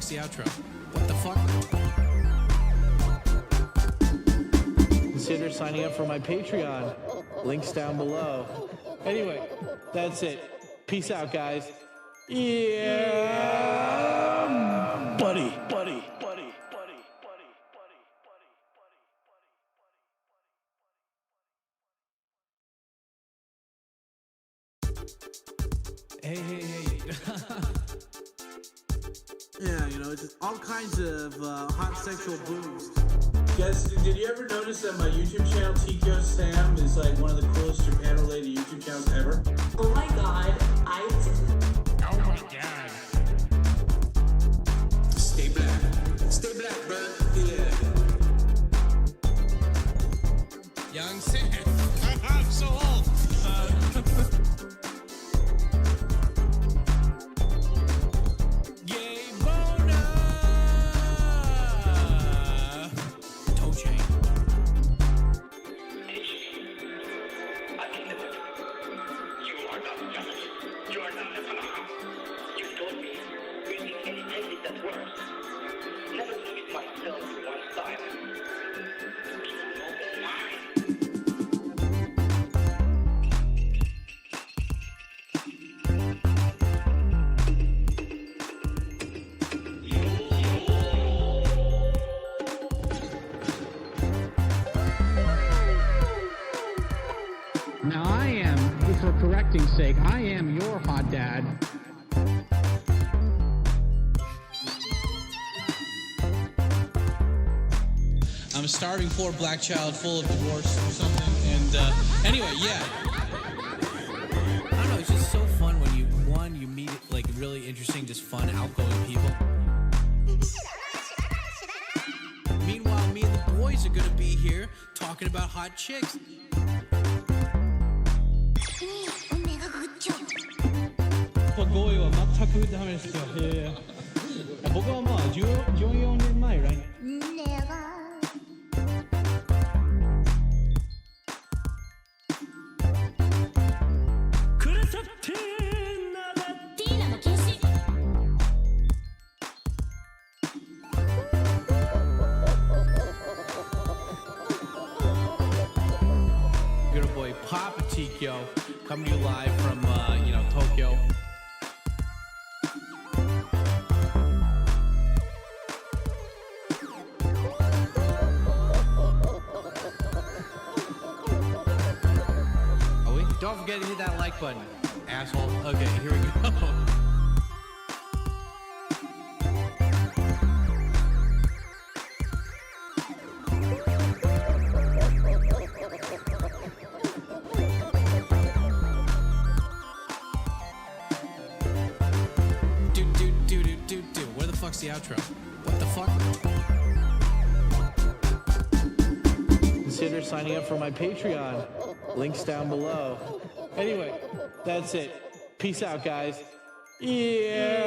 the outro? What the fuck? Consider signing up for my Patreon. Links down below. Anyway, that's it. Peace out, guys. Yeah, buddy. Hey. Yeah, you know, just all kinds of hot sexual booze. Guys, did you ever notice that my YouTube channel, TkyoSam, is like one of the coolest Japan-related YouTube channels ever? Oh my god, I did. Oh my god. Stay black, bro. Yeah. Young Sam. I'm so old. Now I am, for correcting's sake, I am your hot dad. I'm a starving poor black child full of divorce or something. And anyway, yeah. I don't know, it's just so fun when you meet like really interesting, just fun, outgoing people. Meanwhile, me and the boys are gonna be here talking about hot chicks. ゴーイは全くダメですよ。僕はまあ14年前来年。Your boy Papa Tikyo coming to you live from Tokyo. Don't forget to hit that like button, asshole. Okay, here we go. Do. Where the fuck's the outro? What the fuck? Consider signing up for my Patreon. Links down below. Anyway, that's it. Peace out, guys. Yeah,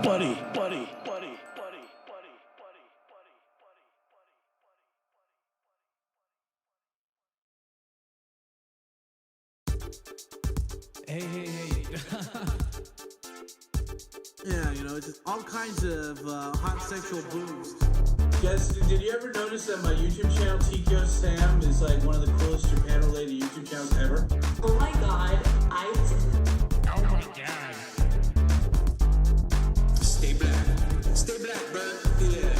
buddy. Hey. Yeah, you know, just all kinds of hot sexual booze. Guys, did you ever notice that my YouTube channel, TkyoSam, is like one of the coolest Japan-related YouTube channels ever? Oh my god, I did. Oh my god. Stay black, bro. Yeah.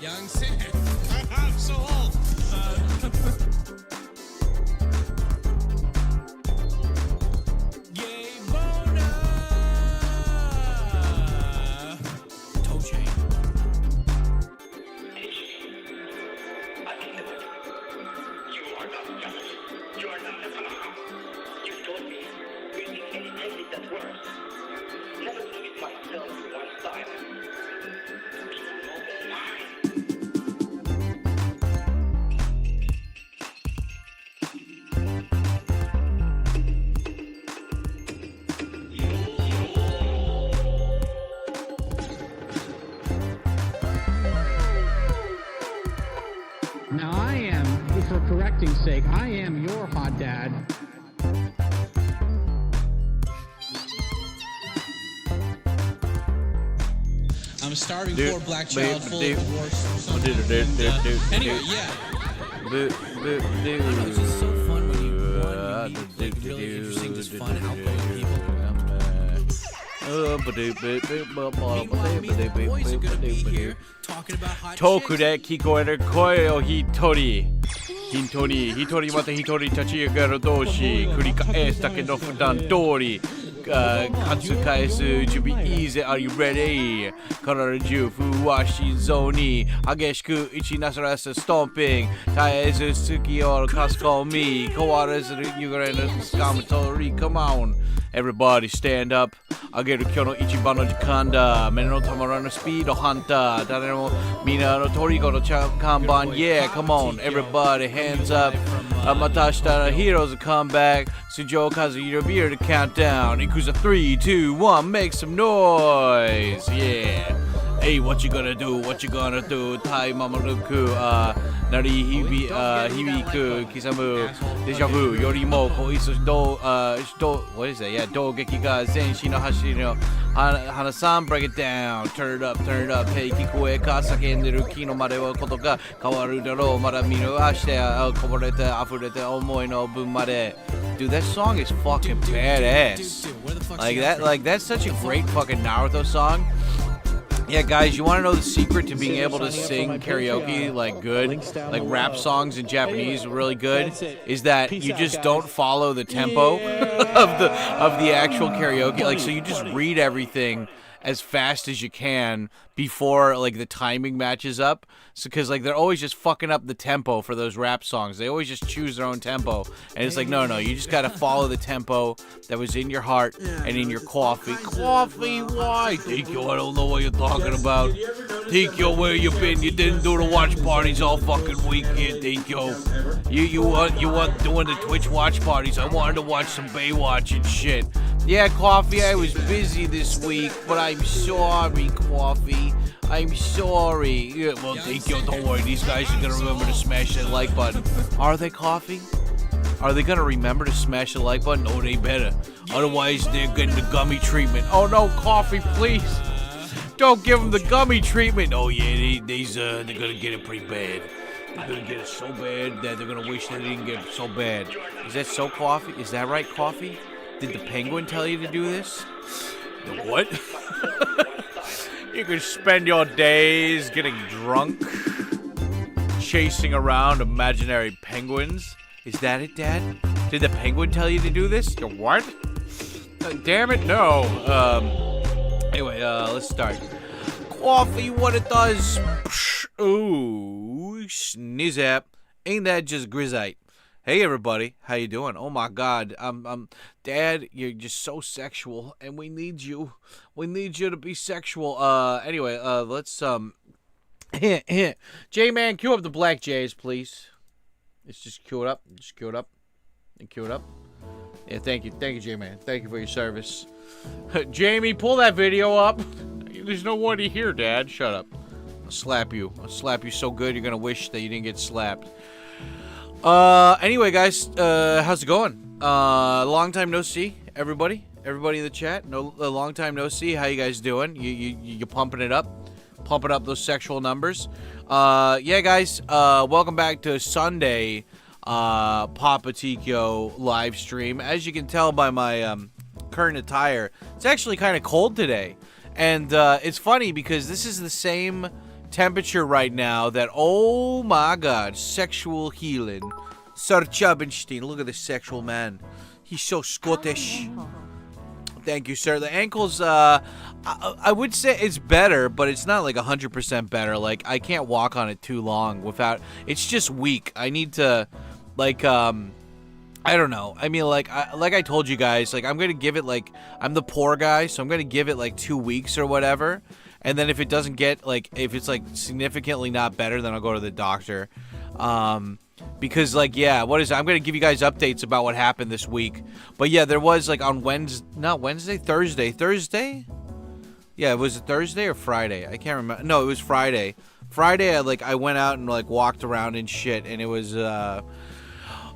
Young Sam. I'm so old. Now I am, for correcting's sake, I am your hot dad. a starving poor black child full of divorce or something. Anyway, yeah. I don't know, it's just so fun when you meet like really interesting, just fun, outgoing people. Meanwhile, me and the boys are gonna be here talking about hot Toku chicks. で聞こえる声を一人また一人立ち上がる同士繰り返すだけの普段通り数返す準備 easy are you ready 体中風は心臓に激しく打ちなさらすストンピン絶えず好きをかすこみ変わらずゆがれぬ掴む通り come on everybody stand up 上げる今日の一番の時間だ目のたまらぬスピードハンター誰もみんなの虜の看板 yeah come on everybody hands up またしたら heroes come back 水上数いるビール countdown いくぞ3 2 1 make some noise yeah Hey, what you gonna do? What you gonna do? タイママルク、鳴り響く、刻む、デジャブよりも、こいつ、what is that? Yeah, 動撃が全身の走りの、花さん、break it down, turn it up, hey, 聞こえか、叫んでる昨日まではことが変わるだろう、まだ見逃して、こぼれて、溢れて、思いの分まで。Dude, that song is fucking badass. Like that's such a great fucking Naruto song. Yeah, guys, you want to know the secret to being able to sing karaoke like good, like rap songs in Japanese really good, is that you just don't follow the tempo of the actual karaoke. Like, so you just read everything as fast as you can before like the timing matches up. So because like they're always just fucking up the tempo for those rap songs. They always just choose their own tempo, and it's like no, you just gotta follow the tempo that was in your heart and in your coffee. Coffee, why? Tikyo, I don't know what you're talking about. Tikyo, where you been? You didn't do the watch parties all fucking weekend, Tikyo. You want doing the Twitch watch parties? I wanted to watch some Baywatch and shit. Yeah, Coffee, I was busy this week, but I'm sorry, Coffee. I'm sorry. Yeah, well, Tikyo, don't worry. These guys are gonna remember to smash that like button. Are they, Coffee? Are they gonna remember to smash the like button? Oh, they better. Otherwise, they're getting the gummy treatment. Oh no, Coffee, please. Don't give them the gummy treatment. Oh yeah, they're gonna get it pretty bad. They're gonna get it so bad that they're gonna wish they didn't get it so bad. Is that so, Coffee? Is that right, Coffee? Did the penguin tell you to do this? The what? You can spend your days getting drunk, chasing around imaginary penguins. Is that it, Dad? Did the penguin tell you to do this? The what? Damn it, no. Anyway, let's start. Coffee, what it does? Ooh, snizzap. Ain't that just grizzite? Hey everybody, how you doing? Oh my God, Dad, you're just so sexual, and we need you. We need you to be sexual. Anyway, let's J-Man, cue up the Black Jays, please. Let's just cue it up. Just cue it up. And cue it up. Yeah, thank you, J-Man. Thank you for your service. Jamie, pull that video up. There's no one to hear, Dad. Shut up. I'll slap you. I'll slap you so good you're gonna wish that you didn't get slapped. Anyway, guys, how's it going? Long time no see, everybody in the chat. A long time no see. How you guys doing? You pumping it up? Pumping up those sexual numbers? Yeah, guys, welcome back to Sunday, Papa Tikyo live stream. As you can tell by my, current attire, it's actually kind of cold today. And, it's funny because this is the same temperature right now that, oh my God, sexual healing. Sir Chubbenstein, look at this sexual man. He's so Scottish. Thank you, sir. The ankles, I would say it's better, but it's not like 100% better. Like, I can't walk on it too long without, it's just weak. I need to, like, I don't know. I mean, like I told you guys, like, I'm going to give it, like, I'm the poor guy, so I'm going to give it, like, 2 weeks or whatever. And then if it doesn't get, like, if it's, like, significantly not better, then I'll go to the doctor. Because, like, yeah, I'm going to give you guys updates about what happened this week. But, yeah, there was, like, on Thursday? Yeah, was it Thursday or Friday? I can't remember. No, it was Friday. Friday, I went out and, like, walked around and shit, and it was,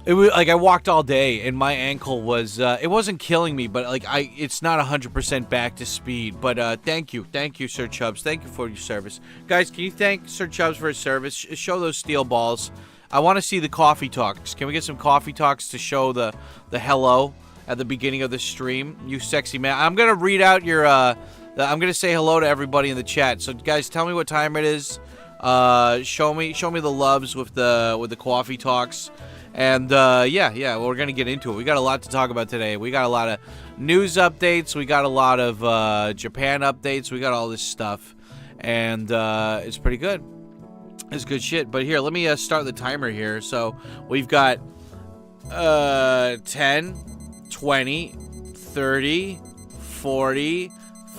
It was like I walked all day, and my ankle was. It wasn't killing me, but like it's not 100% back to speed. But thank you, Sir Chubbs. Thank you for your service, guys. Can you thank Sir Chubbs for his service? Show those steel balls. I want to see the coffee talks. Can we get some coffee talks to show the hello at the beginning of the stream? You sexy man. I'm gonna read out your. I'm gonna say hello to everybody in the chat. So guys, tell me what time it is. Show me the loves with the coffee talks. And, yeah, we're going to get into it. We got a lot to talk about today. We got a lot of news updates. We got a lot of, Japan updates. We got all this stuff. And, it's pretty good. It's good shit. But here, let me, start the timer here. So, we've got, 10, 20, 30, 40,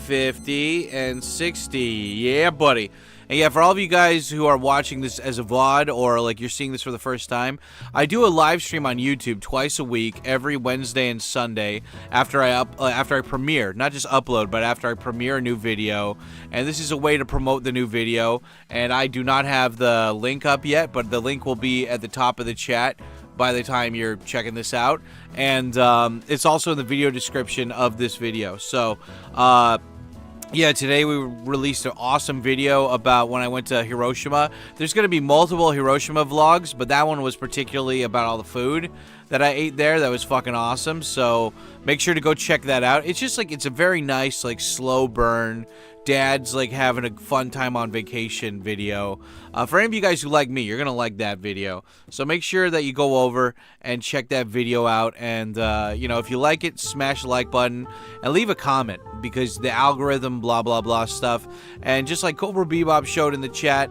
50, and 60. Yeah, buddy. And yeah, for all of you guys who are watching this as a VOD or like you're seeing this for the first time, I do a live stream on YouTube twice a week, every Wednesday and Sunday after I premiere, not just upload, but after I premiere a new video. And this is a way to promote the new video. And I do not have the link up yet, but the link will be at the top of the chat by the time you're checking this out. And it's also in the video description of this video. So, yeah, today we released an awesome video about when I went to Hiroshima. There's going to be multiple Hiroshima vlogs, but that one was particularly about all the food that I ate there. That was fucking awesome. So make sure to go check that out. It's just like, it's a very nice, like, slow burn. Dad's like having a fun time on vacation video. For any of you guys who like me, you're going to like that video. So make sure that you go over and check that video out. And, you know, if you like it, smash the like button and leave a comment because the algorithm, blah, blah, blah stuff. And just like Cobra Bebop showed in the chat,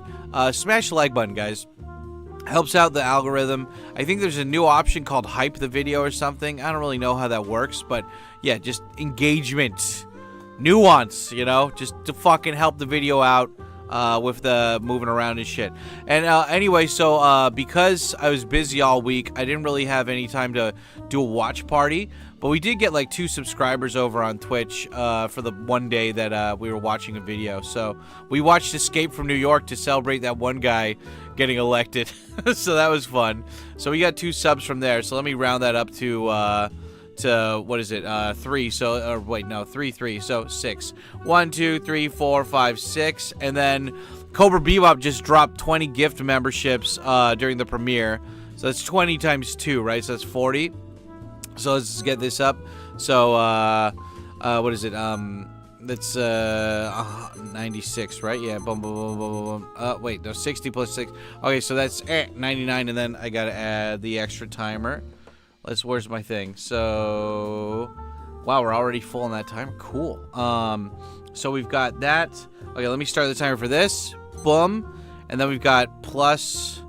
smash the like button, guys. Helps out the algorithm. I think there's a new option called hype the video or something. I don't really know how that works, but yeah, just engagement. Nuance, you know, just to fucking help the video out with the moving around and shit. And anyway, so because I was busy all week, I didn't really have any time to do a watch party. But we did get like 2 subscribers over on Twitch for the one day that we were watching a video. So we watched Escape from New York to celebrate that one guy getting elected. So that was fun. So we got 2 subs from there. So let me round that up to what is it? 3. So wait, no, 3. So 6. 1, 2, 3, 4, 5, 6, and then Cobra Bebop just dropped 20 gift memberships during the premiere. So that's 20 times 2, right? So that's 40. So let's just get this up. So what is it? That's 96, right? Yeah. Boom, boom, boom, boom, boom. Wait, no, 60 plus 6. Okay, so that's 99, and then I gotta add the extra timer. Where's my thing? So, wow, we're already full on that timer. Cool. So we've got that. Okay, let me start the timer for this. Boom. And then we've got plus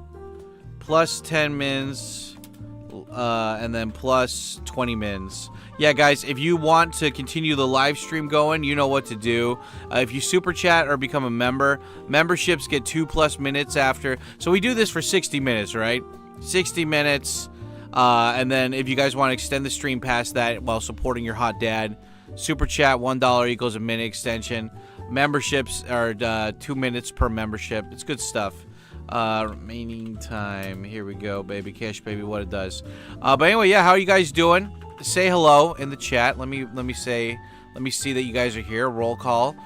10 mins, and then plus 20 mins. Yeah, guys, if you want to continue the live stream going, you know what to do. If you super chat or become a member, memberships get 2+ minutes after. So we do this for 60 minutes, right? 60 minutes. And then if you guys want to extend the stream past that while supporting your hot dad, super chat $1 equals a minute extension. Memberships are 2 minutes per membership. It's good stuff. Remaining time. Here we go, baby. Cash, baby, what it does. But anyway, yeah, how are you guys doing? Say hello in the chat. Let me see that you guys are here. Roll call.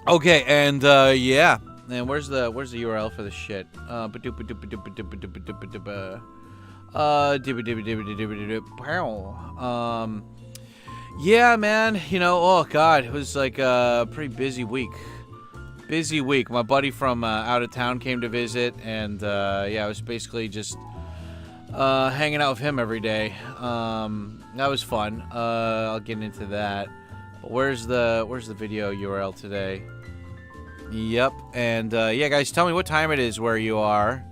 Okay, and yeah. And where's the URL for this shit? Yeah, man, you know, oh god, it was like a pretty busy week. My buddy from out of town came to visit, and yeah, I was basically just hanging out with him every day. That was fun. I'll get into that. But where's the video URL today? Yep. And yeah, guys, tell me what time it is where you are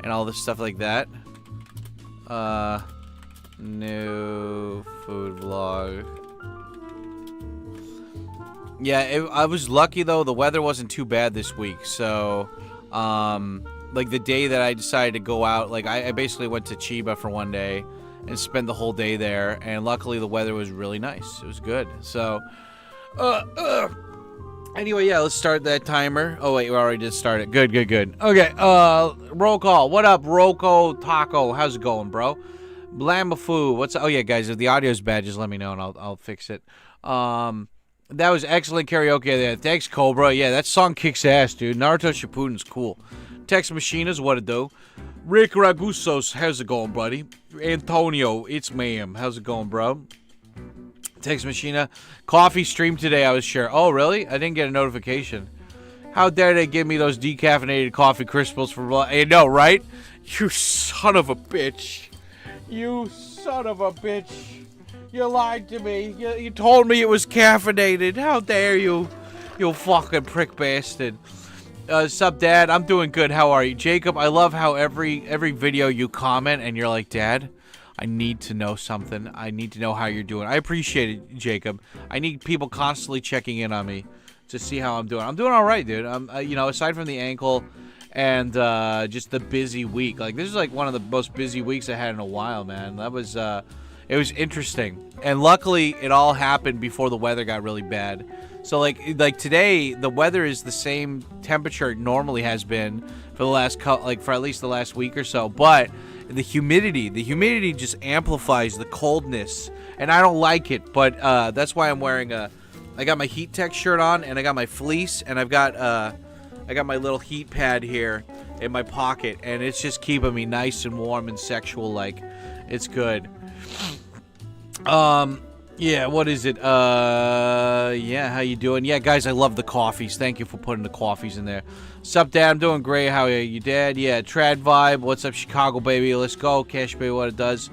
and all this stuff like that. New food vlog. Yeah, I was lucky though. The weather wasn't too bad this week. So, like the day that I decided to go out, like I basically went to Chiba for one day and spent the whole day there. And luckily the weather was really nice. It was good. So, Anyway, yeah, let's start that timer. Oh, wait, we already did start it. Good. Okay, roll call. What up, Roko Taco? How's it going, bro? Blamafoo. What's... Oh, yeah, guys, if the audio's bad, just let me know, and I'll fix it. That was excellent karaoke there. Thanks, Cobra. Yeah, that song kicks ass, dude. Naruto Shippuden's cool. Tex Machina's what it do. Rick Ragusos, how's it going, buddy? Antonio, it's ma'am. How's it going, bro? Tex Machina. Coffee stream today, I was sure. Oh, really? I didn't get a notification. How dare they give me those decaffeinated coffee crystals for... I know, right? You son of a bitch. You son of a bitch. You lied to me. You told me it was caffeinated. How dare you? You fucking prick bastard. Sup, Dad? I'm doing good. How are you? Jacob, I love how every video you comment and you're like, Dad, I need to know something. I need to know how you're doing. I appreciate it, Jacob. I need people constantly checking in on me to see how I'm doing. I'm doing all right, dude. You know, aside from the ankle and just the busy week. Like, this is like one of the most busy weeks I had in a while, man. That was it was interesting. And luckily, it all happened before the weather got really bad. So like today, the weather is the same temperature it normally has been for the last for at least the last week or so, but the humidity just amplifies the coldness, and I don't like it. But that's why I'm wearing I got my Heat Tech shirt on, and I got my fleece, and I got my little heat pad here in my pocket, and it's just keeping me nice and warm and sexual like. It's good. Yeah, what is it? Yeah, how you doing? Yeah, guys, I love the coffees. Thank you for putting the coffees in there. Sup, Dad? I'm doing great. How are you, Dad? Yeah, Trad Vibe. What's up, Chicago, baby? Let's go. Cash, baby, what it does.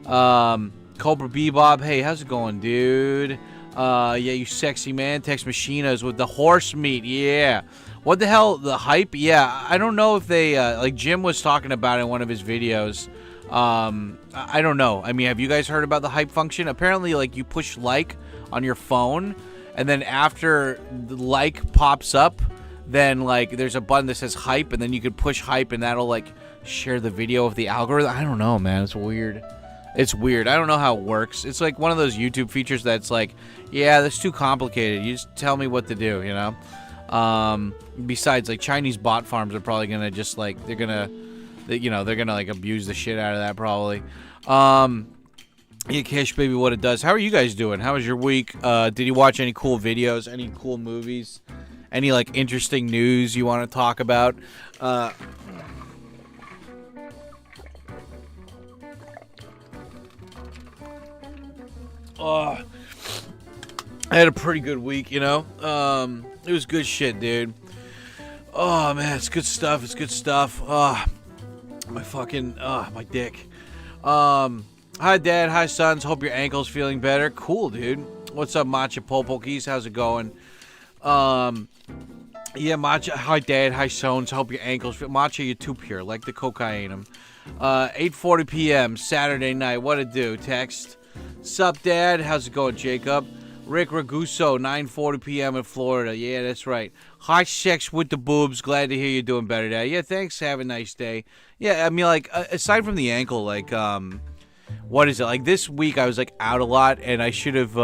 Cobra Bebop. Hey, how's it going, dude? Yeah, you sexy man. Tex Machinas with the horse meat. Yeah. What the hell? The hype? Yeah, I don't know if they, like Jim was talking about it in one of his videos. I don't know. I mean, have you guys heard about the hype function? Apparently, like, you push like on your phone, and then after the like pops up, then, like, there's a button that says hype, and then you can push hype, and that'll, like, share the video of the algorithm. I don't know, man. It's weird. It's weird. I don't know how it works. It's like one of those YouTube features that's like, yeah, that's too complicated. You just tell me what to do, you know? Besides, like, Chinese bot farms are probably gonna just, like, they're gonna like abuse the shit out of that probably. Yeah, Cash Baby, what it does. How are you guys doing? How was your week? Did you watch any cool videos? Any cool movies? Any like interesting news you want to talk about? I had a pretty good week, you know. It was good shit, dude. Oh man, it's good stuff. It's good stuff. My fucking, my dick. Hi, Dad. Hi, sons. Hope your ankle's feeling better. Cool, dude. What's up, Matcha Popokis? How's it going? Yeah, Matcha. Hi, Dad. Hi, sons. Hope your ankles feel... Matcha, you're too pure. Like the cocaine. 8:40 p.m. Saturday night. What it do? Text. Sup, Dad? How's it going, Jacob? Rick Raguso, 9:40 p.m. in Florida. Yeah, that's right. High sex with the boobs. Glad to hear you're doing better, Dad. Yeah, thanks. Have a nice day. Yeah, I mean, like, aside from the ankle, like, what is it? Like, this week I was, like, out a lot, and I should have,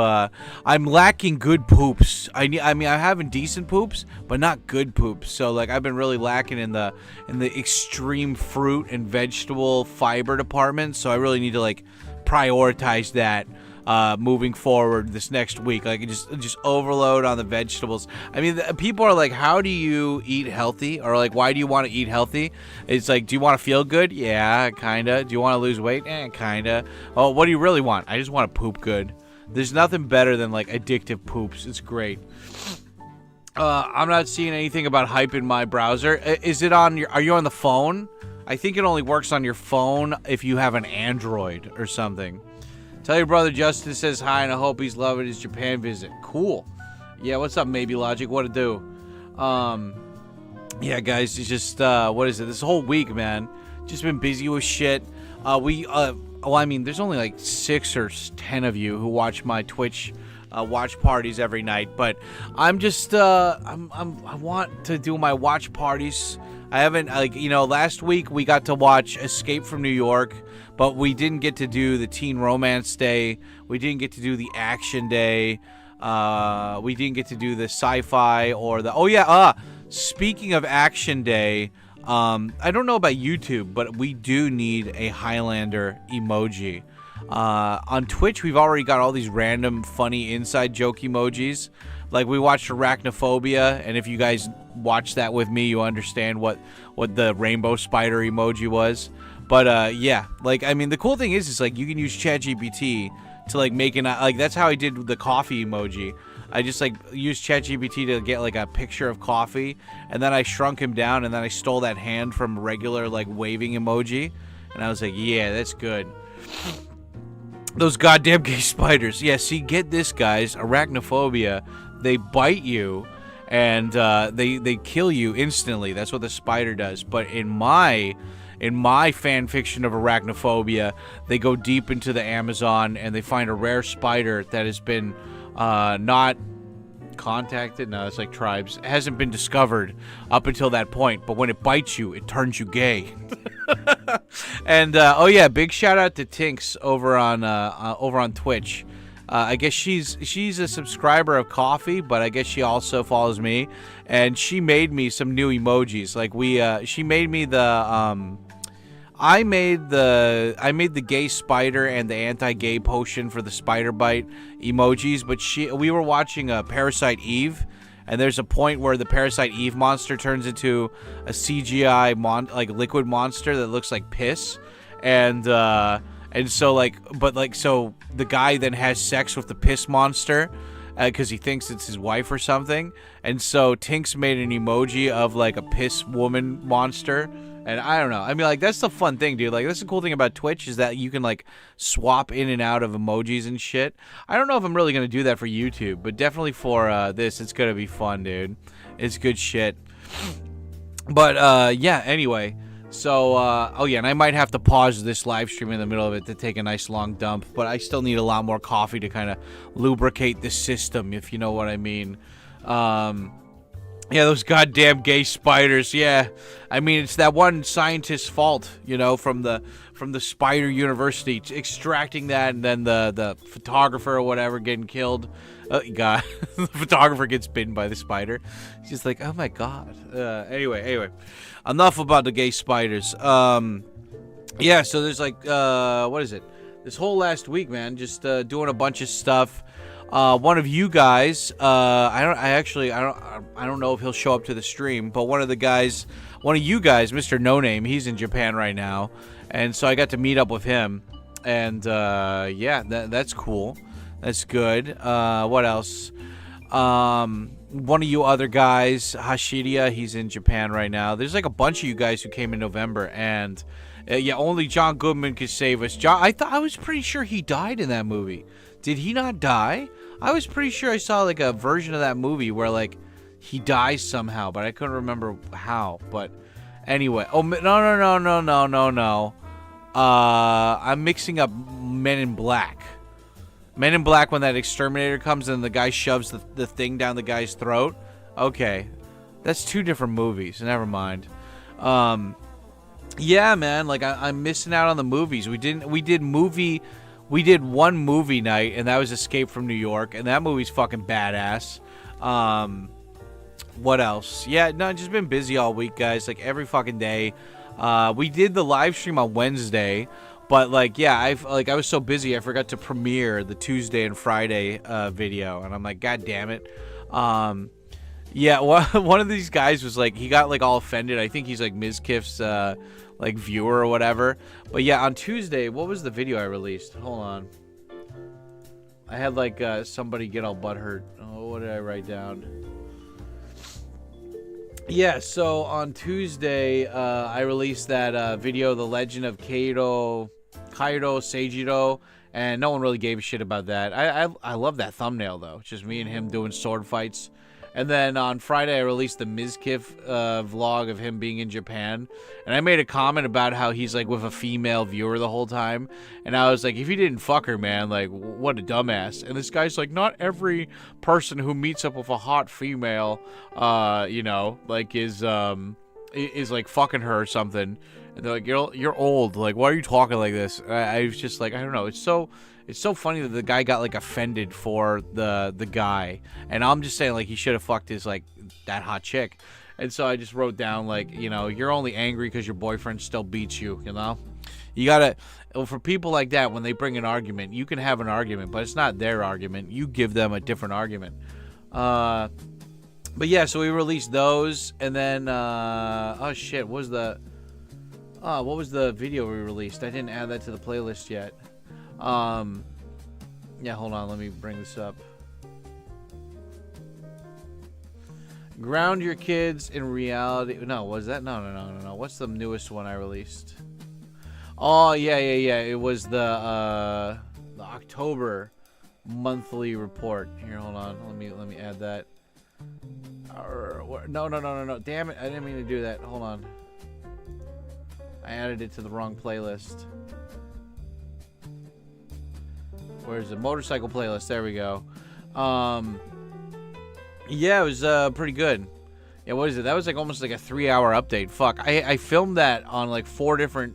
I'm lacking good poops. I mean, I'm having decent poops, but not good poops. So, like, I've been really lacking in the extreme fruit and vegetable fiber department, so I really need to, like, prioritize that. Moving forward this next week, like just overload on the vegetables. I mean, people are like, how do you eat healthy? Or like, why do you want to eat healthy? It's like, do you want to feel good? Yeah, kinda. Do you want to lose weight? Kinda. Oh, what do you really want? I just want to poop good. There's nothing better than like addictive poops. It's great. I'm not seeing anything about hype in my browser. Is it on your, are you on the phone? I think it only works on your phone if you have an Android or something. Tell your brother Justin says hi, and I hope he's loving his Japan visit. Cool. Yeah, what's up, Maybe Logic? What it do? Yeah, guys, it's just, what is it? This whole week, man, just been busy with shit. Well, I mean, there's only like 6 or 10 of you who watch my Twitch watch parties every night, but I'm just, I want to do my watch parties. I haven't, like, you know, last week we got to watch Escape from New York, but we didn't get to do the Teen Romance Day. We didn't get to do the Action Day. We didn't get to do the sci-fi or the... speaking of Action Day, I don't know about YouTube, but we do need a Highlander emoji. On Twitch, we've already got all these random funny inside joke emojis. Like, we watched Arachnophobia, and if you guys watch that with me, you understand what the rainbow spider emoji was. But, yeah, like, I mean, the cool thing is like, you can use ChatGPT to, like, make an... Like, that's how I did the coffee emoji. I just, like, used ChatGPT to get, like, a picture of coffee, and then I shrunk him down, and then I stole that hand from regular, like, waving emoji, and I was like, yeah, that's good. Those goddamn gay spiders. Yeah, see, get this, guys. Arachnophobia. They bite you, and they kill you instantly. That's what the spider does. But in my fan fiction of Arachnophobia, they go deep into the Amazon, and they find a rare spider that has been not contacted. No, it's like tribes. It hasn't been discovered up until that point. But when it bites you, it turns you gay. And oh yeah, big shout out to Tinks over on Twitch. I guess she's a subscriber of Coffee, but I guess she also follows me, and she made me some new emojis. Like she made me the I made the gay spider and the anti-gay potion for the spider bite emojis, but we were watching Parasite Eve, and there's a point where the Parasite Eve monster turns into a CGI like liquid monster that looks like piss, and so so the guy then has sex with the piss monster because he thinks it's his wife or something, and so Tinks made an emoji of like a piss woman monster. And I don't know. I mean, like, that's the fun thing, dude. Like, that's the cool thing about Twitch is that you can, like, swap in and out of emojis and shit. I don't know if I'm really going to do that for YouTube, but definitely for this, it's going to be fun, dude. It's good shit. But, yeah, anyway. So, oh, yeah, and I might have to pause this live stream in the middle of it to take a nice long dump. But I still need a lot more coffee to kind of lubricate the system, if you know what I mean. Yeah, those goddamn gay spiders. Yeah, I mean, it's that one scientist's fault, you know, from the spider university extracting that, and then the photographer or whatever getting killed. God, the photographer gets bitten by the spider. He's just like, oh my god. Anyway, enough about the gay spiders. Yeah, so there's like what is it? This whole last week, man, just doing a bunch of stuff. One of you guys, I don't know if he'll show up to the stream, but one of you guys, Mr. No Name, he's in Japan right now, and so I got to meet up with him, and yeah, that's cool, that's good. What else? One of you other guys, Hashiria, he's in Japan right now. There's like a bunch of you guys who came in November, and yeah, only John Goodman could save us. I was pretty sure he died in that movie. Did he not die? I was pretty sure I saw like a version of that movie where like he dies somehow, but I couldn't remember how. But anyway, oh no. I'm mixing up Men in Black. Men in Black, when that exterminator comes and the guy shoves the thing down the guy's throat. Okay, that's two different movies. Never mind. Yeah, man, like I'm missing out on the movies. We did one movie night, and that was Escape from New York, and that movie's fucking badass. What else? Yeah, no, just been busy all week, guys, like every fucking day. We did the live stream on Wednesday, but like, yeah, I was so busy I forgot to premiere the Tuesday and Friday video, and I'm like, god damn it. Yeah, one of these guys was like, he got like all offended. I think he's like Mizkif's like viewer or whatever. But yeah, on Tuesday, what was the video I released? Hold on. I had like somebody get all butthurt. Oh, what did I write down? Yeah, so on Tuesday, I released that video, The Legend of Kaito Seijiro, and no one really gave a shit about that. I love that thumbnail though. It's just me and him doing sword fights. And then on Friday, I released the Mizkif vlog of him being in Japan. And I made a comment about how he's, like, with a female viewer the whole time. And I was like, if he didn't fuck her, man, like, what a dumbass. And this guy's like, not every person who meets up with a hot female, you know, like, is like, fucking her or something. And they're like, you're old. Like, why are you talking like this? I was just like, I don't know. It's so funny that the guy got like offended for the guy, and I'm just saying like he should have fucked his like that hot chick. And so I just wrote down like, you know, you're only angry because your boyfriend still beats you. You know, you gotta. For people like that, when they bring an argument, you can have an argument, but it's not their argument. You give them a different argument. But yeah, so we released those, and then oh shit, what was the video we released? I didn't add that to the playlist yet. Yeah, hold on, let me bring this up. Ground your kids in reality. No, was that? No. What's the newest one I released? Oh yeah. It was the October monthly report. Here, hold on. Let me add that. No. Damn it! I didn't mean to do that. Hold on. I added it to the wrong playlist. Where's the motorcycle playlist? There we go. Yeah, it was pretty good. Yeah, what is it? That was like almost like a 3-hour update. Fuck, I filmed that on like four different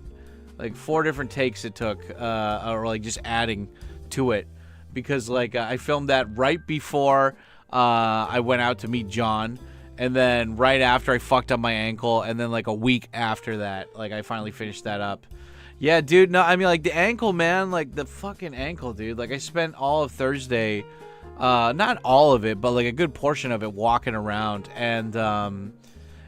takes it took, or like just adding to it, because like I filmed that right before I went out to meet John, and then right after I fucked up my ankle, and then like a week after that, like I finally finished that up. Yeah, dude. No, I mean like the ankle, man. Like the fucking ankle, dude. Like I spent all of Thursday, not all of it, but like a good portion of it walking around, and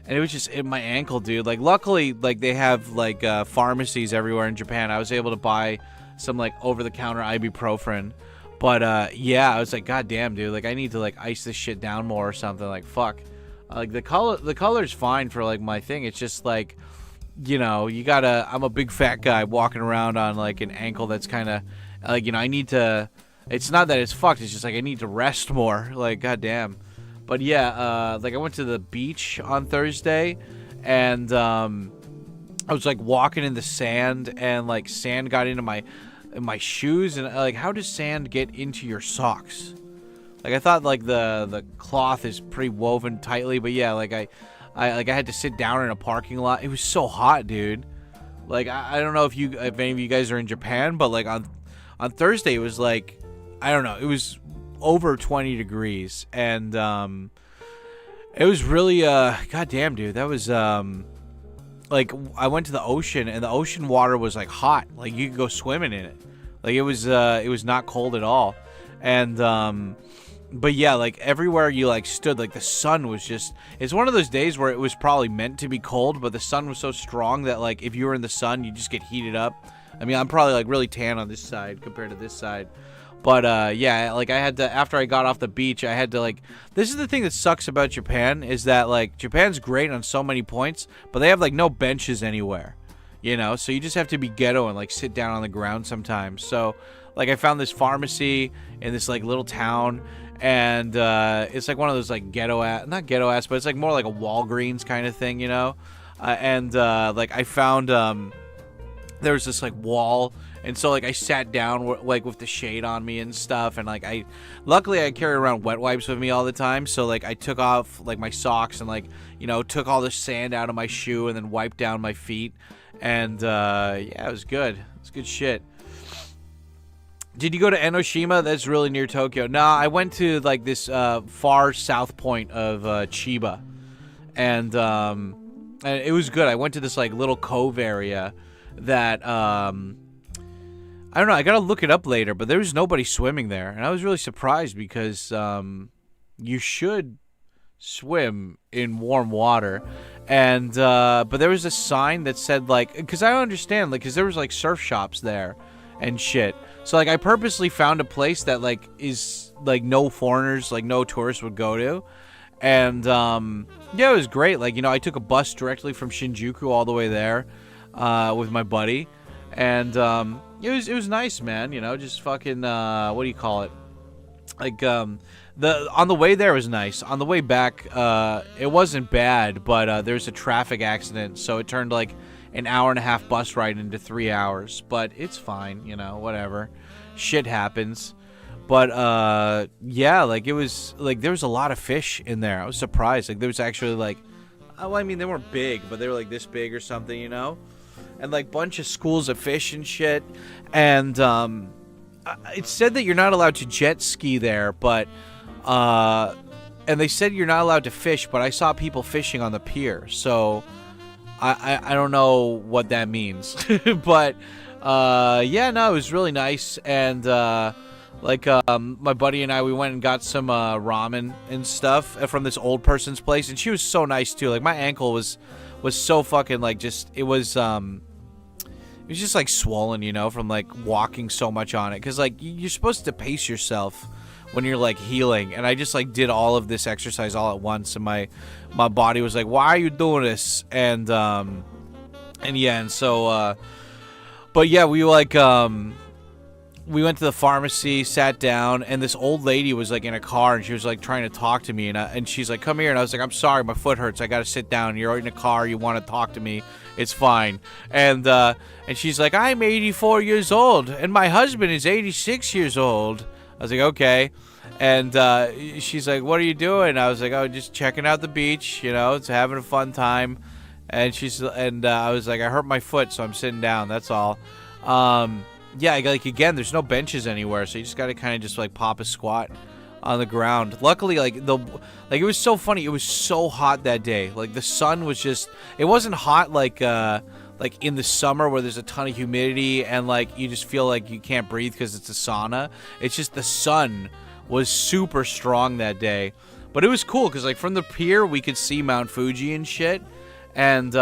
it was just in my ankle, dude. Like luckily, like they have like pharmacies everywhere in Japan. I was able to buy some like over-the-counter ibuprofen, but yeah, I was like, god damn, dude. Like I need to like ice this shit down more or something. Like fuck. Like the color's fine for like my thing. It's just like, you know, I'm a big fat guy walking around on like an ankle that's kind of like, you know, I need to, it's not that it's fucked, it's just like I need to rest more, like goddamn. But yeah, like I went to the beach on Thursday, and I was like walking in the sand, and like sand got into my shoes, and like how does sand get into your socks? Like I thought like the cloth is pretty woven tightly, but yeah, like I had to sit down in a parking lot. It was so hot, dude. Like I don't know if any of you guys are in Japan, but like on Thursday it was like, I don't know, it was over 20 degrees, and it was really goddamn, dude. That was like I went to the ocean, and the ocean water was like hot. Like you could go swimming in it. Like it was not cold at all. And but yeah, like everywhere you like stood, like the sun was just, it's one of those days where it was probably meant to be cold, but the sun was so strong that like if you were in the sun, you just get heated up. I mean, I'm probably like really tan on this side compared to this side. But yeah, like I had to, after I got off the beach, I had to like, this is the thing that sucks about Japan, is that like Japan's great on so many points, but they have like no benches anywhere, you know? So you just have to be ghetto and like sit down on the ground sometimes. So like I found this pharmacy in this like little town, and it's like one of those like not ghetto ass, but it's like more like a Walgreens kind of thing, you know? And like I found there was this like wall, and so like I sat down like with the shade on me and stuff, and like luckily I carry around wet wipes with me all the time, so like I took off like my socks and like, you know, took all the sand out of my shoe and then wiped down my feet, and yeah, it was good. It's good shit. Did you go to Enoshima? That's really near Tokyo. Nah, I went to like this far south point of Chiba, and it was good. I went to this like little cove area that I don't know, I gotta look it up later, but there was nobody swimming there, and I was really surprised because you should swim in warm water, and but there was a sign that said like, because I don't understand, like, because there was like surf shops there and shit, so like I purposely found a place that like is like no foreigners, like no tourists would go to, and yeah, it was great. Like, you know, I took a bus directly from Shinjuku all the way there with my buddy, and it was nice, man. You know, just fucking what do you call it? Like on the way there was nice. On the way back, it wasn't bad, but there was a traffic accident, so it turned like an hour and a half bus ride into 3 hours. But it's fine, you know, whatever. Shit happens. But yeah, like it was like there was a lot of fish in there. I was surprised. Like there was actually like, well, I mean, they weren't big, but they were like this big or something, you know. and like bunch of schools of fish and shit. And it said that you're not allowed to jet ski there, but and they said you're not allowed to fish, but I saw people fishing on the pier, so I don't know what that means. But yeah, no, it was really nice. And my buddy and I, we went and got some ramen and stuff from this old person's place, and she was so nice too. Like, my ankle was so fucking like, just, it was just like swollen, you know, from like walking so much on it, because like you're supposed to pace yourself when you're like healing, and I just like did all of this exercise all at once, and my body was like, why are you doing this? And yeah, and so but yeah, we like we went to the pharmacy, sat down, and this old lady was like in a car, and she was like trying to talk to me, and she's like, come here. And I was like, I'm sorry, my foot hurts, I gotta sit down. You're in a car, you want to talk to me, it's fine. And she's like, I'm 84 years old and my husband is 86 years old. I was like, okay. And she's like, what are you doing? I was like, oh, just checking out the beach, you know, it's having a fun time. And I was like, I hurt my foot, so I'm sitting down, that's all. Yeah, like, again, there's no benches anywhere, so you just gotta kind of just like pop a squat on the ground. Luckily, like it was so funny, it was so hot that day. Like, the sun was just, it wasn't hot like in the summer where there's a ton of humidity and like you just feel like you can't breathe because it's a sauna. It's just the sun was super strong that day. But it was cool because like from the pier we could see Mount Fuji and shit. And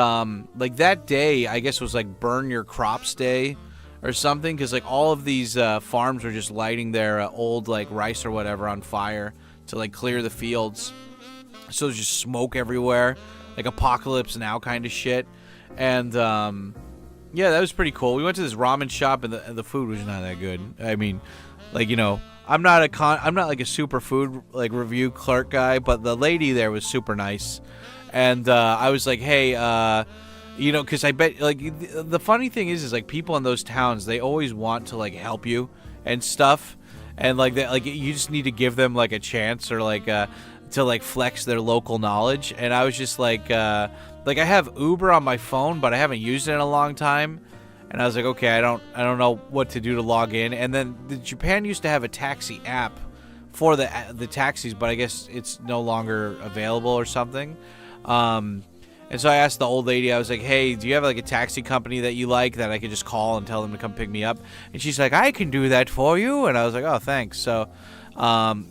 like that day, I guess, was like burn your crops day or something, because like all of these farms were just lighting their old like rice or whatever on fire to like clear the fields. So there's just smoke everywhere, like apocalypse now kind of shit. And yeah, that was pretty cool. We went to this ramen shop, and the food was not that good. I mean, like, you know, I'm not like a super food like review clerk guy, but the lady there was super nice. And I was like, hey, you know, because I bet, like, the funny thing is like people in those towns, they always want to like help you and stuff, and like that, like you just need to give them like a chance, or like to like flex their local knowledge. And I was just like I have Uber on my phone, but I haven't used it in a long time. And I was like, okay, I don't know what to do to log in. And then Japan used to have a taxi app for the taxis, but I guess it's no longer available or something. And so I asked the old lady, I was like, hey, do you have like a taxi company that you like that I could just call and tell them to come pick me up? And she's like, I can do that for you. And I was like, oh, thanks. So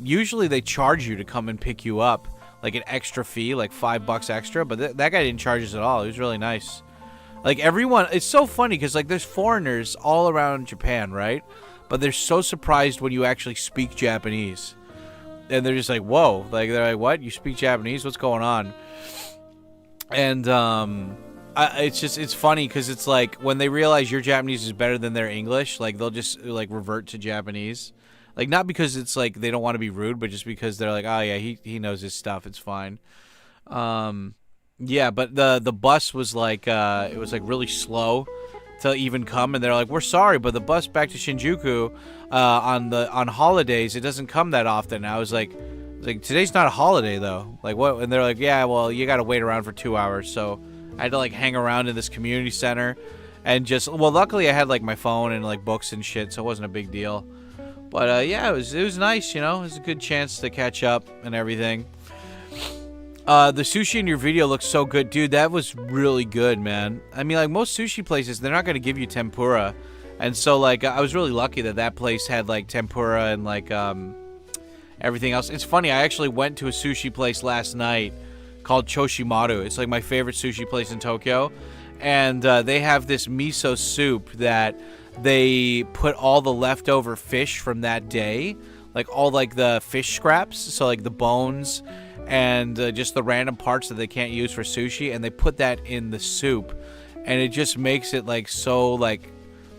usually they charge you to come and pick you up, like an extra fee, like $5 extra. But that guy didn't charge us at all. He was really nice. Like, everyone, it's so funny because like there's foreigners all around Japan, right? But they're so surprised when you actually speak Japanese. And they're just like, whoa. Like, they're like, what? You speak Japanese? What's going on? And it's funny because it's like when they realize your Japanese is better than their English, like they'll just like revert to Japanese. Like, not because it's like they don't want to be rude, but just because they're like, oh yeah, he knows his stuff, it's fine. Yeah, but the bus was like it was like really slow to even come, and they're like, we're sorry, but the bus back to Shinjuku on holidays, it doesn't come that often. And I was like, today's not a holiday though. Like, what? And they're like, yeah, well, you gotta wait around for 2 hours. So I had to like hang around in this community center and just, well, luckily I had like my phone and like books and shit, so it wasn't a big deal. But yeah, it was nice, you know. It was a good chance to catch up and everything. The sushi in your video looks so good, dude. That was really good, man. I mean, like most sushi places, they're not gonna give you tempura, and so like I was really lucky that place had like tempura and like everything else. It's funny, I actually went to a sushi place last night called Choshimaru. It's like my favorite sushi place in Tokyo, and they have this miso soup that they put all the leftover fish from that day, like all like the fish scraps, so like the bones and just the random parts that they can't use for sushi, and they put that in the soup, and it just makes it like so like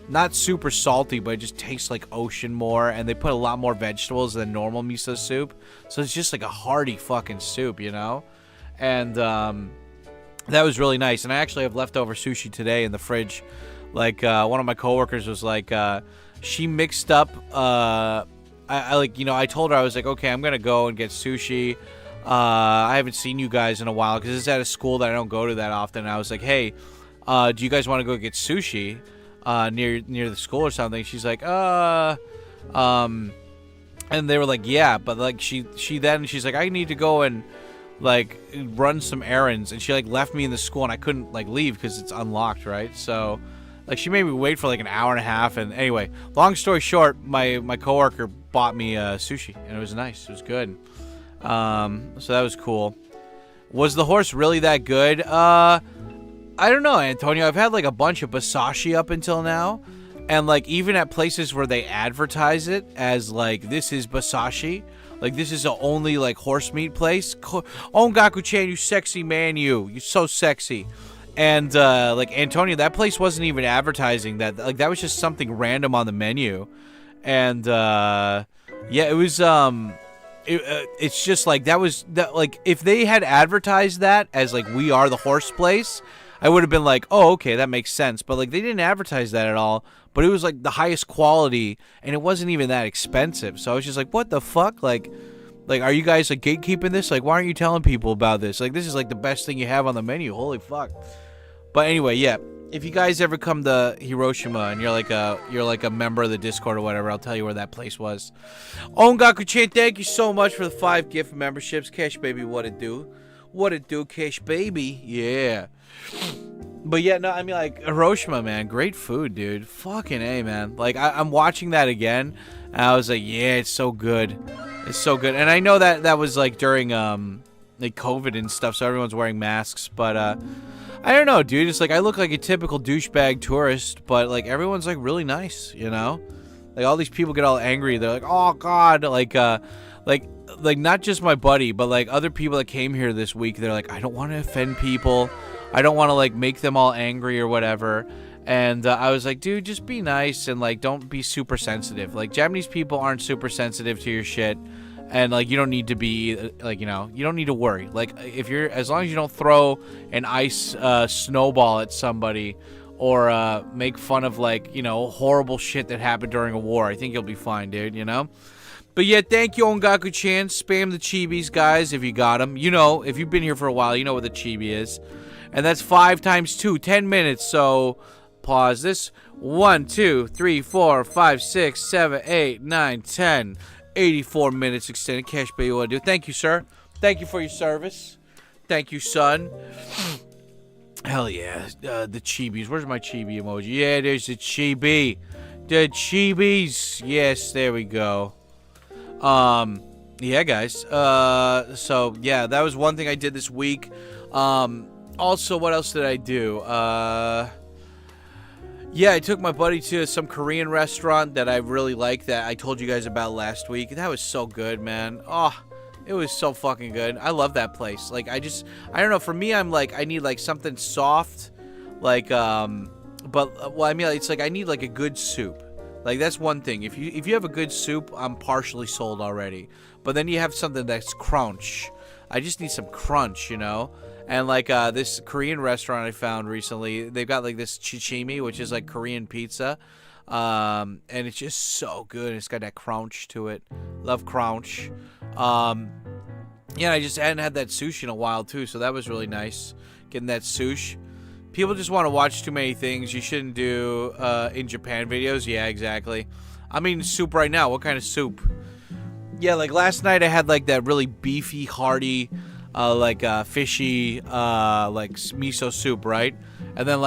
not super salty, but it just tastes like ocean more, and they put a lot more vegetables than normal miso soup, so it's just like a hearty fucking soup, you know. And that was really nice. And I actually have leftover sushi today in the fridge. Like one of my coworkers was like, she mixed up I like, you know, I told her, I was like, okay, I'm gonna go and get sushi. I haven't seen you guys in a while because it's at a school that I don't go to that often. And I was like, hey, do you guys want to go get sushi near the school or something? She's like, and they were like, yeah, but like she's like, I need to go and like run some errands, and she like left me in the school, and I couldn't like leave because it's unlocked, right? So like she made me wait for like an hour and a half, and anyway, long story short, my coworker bought me sushi, and it was nice, it was good. So that was cool. Was the horse really that good? I don't know, Antonio. I've had like a bunch of Basashi up until now. And, like, even at places where they advertise it as, like, this is Basashi, like, this is the only, like, horse meat place. Ongaku-chan, you sexy man, you're so sexy. And, like, Antonio, that place wasn't even advertising that. Like, that was just something random on the menu. And, yeah, it was, it's just, like, like, if they had advertised that as, like, we are the horse place, I would have been like, oh, okay, that makes sense. But, like, they didn't advertise that at all. But it was, like, the highest quality, and it wasn't even that expensive. So I was just like, what the fuck? Like, are you guys, like, gatekeeping this? Like, why aren't you telling people about this? Like, this is, like, the best thing you have on the menu. Holy fuck. But anyway, yeah. If you guys ever come to Hiroshima and you're like a member of the Discord or whatever, I'll tell you where that place was. Ongaku-chan, thank you so much for the 5 gift memberships. Cash Baby, what it do? What it do, Cash Baby? Yeah. But yeah, no, I mean, like, Hiroshima, man, great food, dude. Fucking A, man. Like, I'm watching that again, and I was like, yeah, it's so good. It's so good. And I know that was, like, during, like, COVID and stuff, so everyone's wearing masks, but, I don't know, dude. It's like, I look like a typical douchebag tourist, but, like, everyone's, like, really nice, you know? Like, all these people get all angry. They're like, oh, God, like, not just my buddy, but, like, other people that came here this week, they're like, I don't want to offend people. I don't want to, like, make them all angry or whatever. And I was like, dude, just be nice and, like, don't be super sensitive. Like, Japanese people aren't super sensitive to your shit. And, like, you don't need to be, like, you know, you don't need to worry. Like, as long as you don't throw an ice snowball at somebody or make fun of, like, you know, horrible shit that happened during a war, I think you'll be fine, dude, you know? But yeah, thank you, Ongaku-chan. Spam the chibis, guys, if you got them. You know, if you've been here for a while, you know what the chibi is. And that's 5 times 2, 10 minutes. So pause this. 1, 2, 3, 4, 5, 6, 7, 8, 9, 10. 84 minutes extended. Cash Baby, what I do. Thank you, sir. Thank you for your service. Thank you, son. Hell yeah. The chibis. Where's my chibi emoji? Yeah, there's the chibi. The chibis. Yes, there we go. Yeah, guys. So yeah, that was one thing I did this week. Also, what else did I do? Yeah, I took my buddy to some Korean restaurant that I really like that I told you guys about last week. That was so good, man. Oh, it was so fucking good. I love that place. Like, I don't know. For me, I'm like, I need like something soft, like, but well, I mean, it's like I need like a good soup. Like, that's one thing. If you have a good soup, I'm partially sold already. But then you have something that's crunch. I just need some crunch, you know? And, like, this Korean restaurant I found recently, they've got, like, this chichimi, which is, like, Korean pizza. And it's just so good. It's got that crunch to it. Love crunch. Yeah, I just hadn't had that sushi in a while, too, so that was really nice. Getting that sushi. People just want to watch too many things. You shouldn't do in Japan videos. Yeah, exactly. I'm eating soup right now. What kind of soup? Yeah, like last night I had like that really beefy, hearty, fishy, like miso soup, right? And then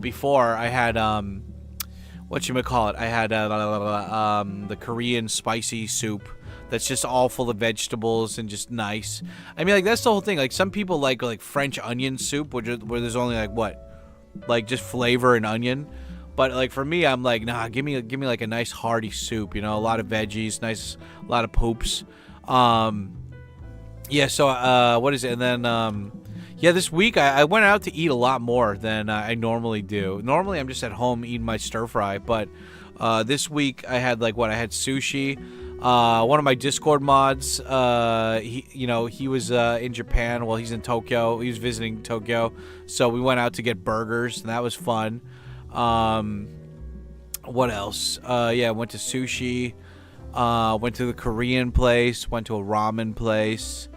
before I had whatchamacallit? I had the Korean spicy soup. That's just all full of vegetables and just nice. I mean, like, that's the whole thing. Like, some people like French onion soup, where there's only, like, what? Like, just flavor and onion. But, like, for me, I'm like, nah, give me like, a nice hearty soup, you know? A lot of veggies, a lot of poops. Yeah, so, what is it? And then, yeah, this week, I went out to eat a lot more than I normally do. Normally, I'm just at home eating my stir-fry. But, this week, I had, like, I had sushi. One of my Discord mods, he was in Japan. Well, he's in Tokyo. He was visiting Tokyo, so we went out to get burgers, and that was fun. What else? Yeah, went to sushi. Went to the Korean place. Went to a ramen place.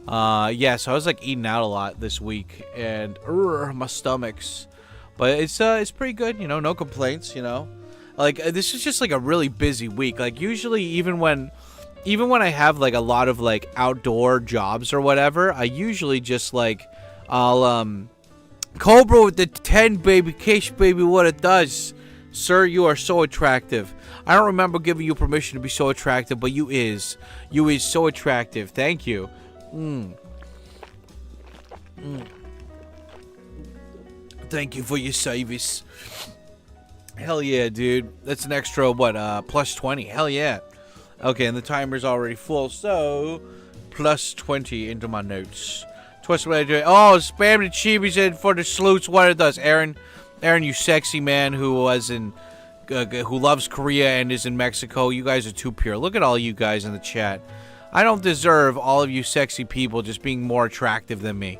Yeah, so I was like eating out a lot this week, and my stomach's. But it's pretty good, you know, no complaints, you know. Like this is just like a really busy week. Like usually even when I have like a lot of like outdoor jobs or whatever, I usually just like I'll Cobra with the 10 baby, Cash baby, what it does. Sir, you are so attractive. I don't remember giving you permission to be so attractive, but you is so attractive. Thank you. Thank you for your service. Hell yeah, dude. That's an extra, what, plus 20. Hell yeah. Okay, and the timer's already full, so plus 20 into my notes. Twist what I do. Oh, spam the chibis in for the sleuths. What it does, Aaron, you sexy man who was in, who loves Korea and is in Mexico. You guys are too pure. Look at all you guys in the chat. I don't deserve all of you sexy people just being more attractive than me.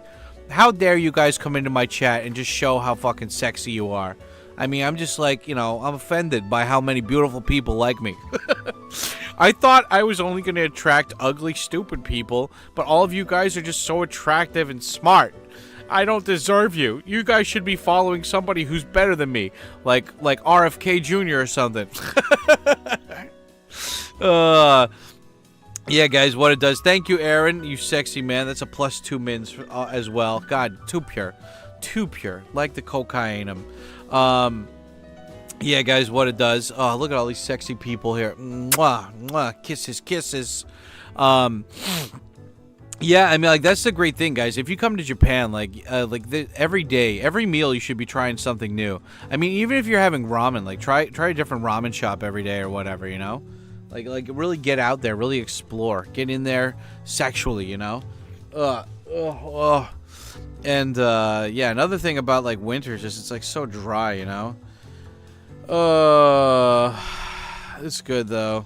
How dare you guys come into my chat and just show how fucking sexy you are? I mean, I'm just like, you know, I'm offended by how many beautiful people like me. I thought I was only going to attract ugly, stupid people, but all of you guys are just so attractive and smart. I don't deserve you. You guys should be following somebody who's better than me, like RFK Jr. or something. Yeah, guys, what it does. Thank you, Aaron, you sexy man. That's a plus 2 mins as well. God, too pure. Too pure. Like the cocaine. Yeah, guys, what it does. Oh, look at all these sexy people here. Mwah, mwah, kisses, kisses. Yeah, I mean, like, that's the great thing, guys. If you come to Japan, every day, every meal, you should be trying something new. I mean, even if you're having ramen, like, try a different ramen shop every day or whatever, you know? Like, really get out there, really explore. Get in there sexually, you know? And, yeah, another thing about, like, winter is just it's, like, so dry, you know? It's good, though.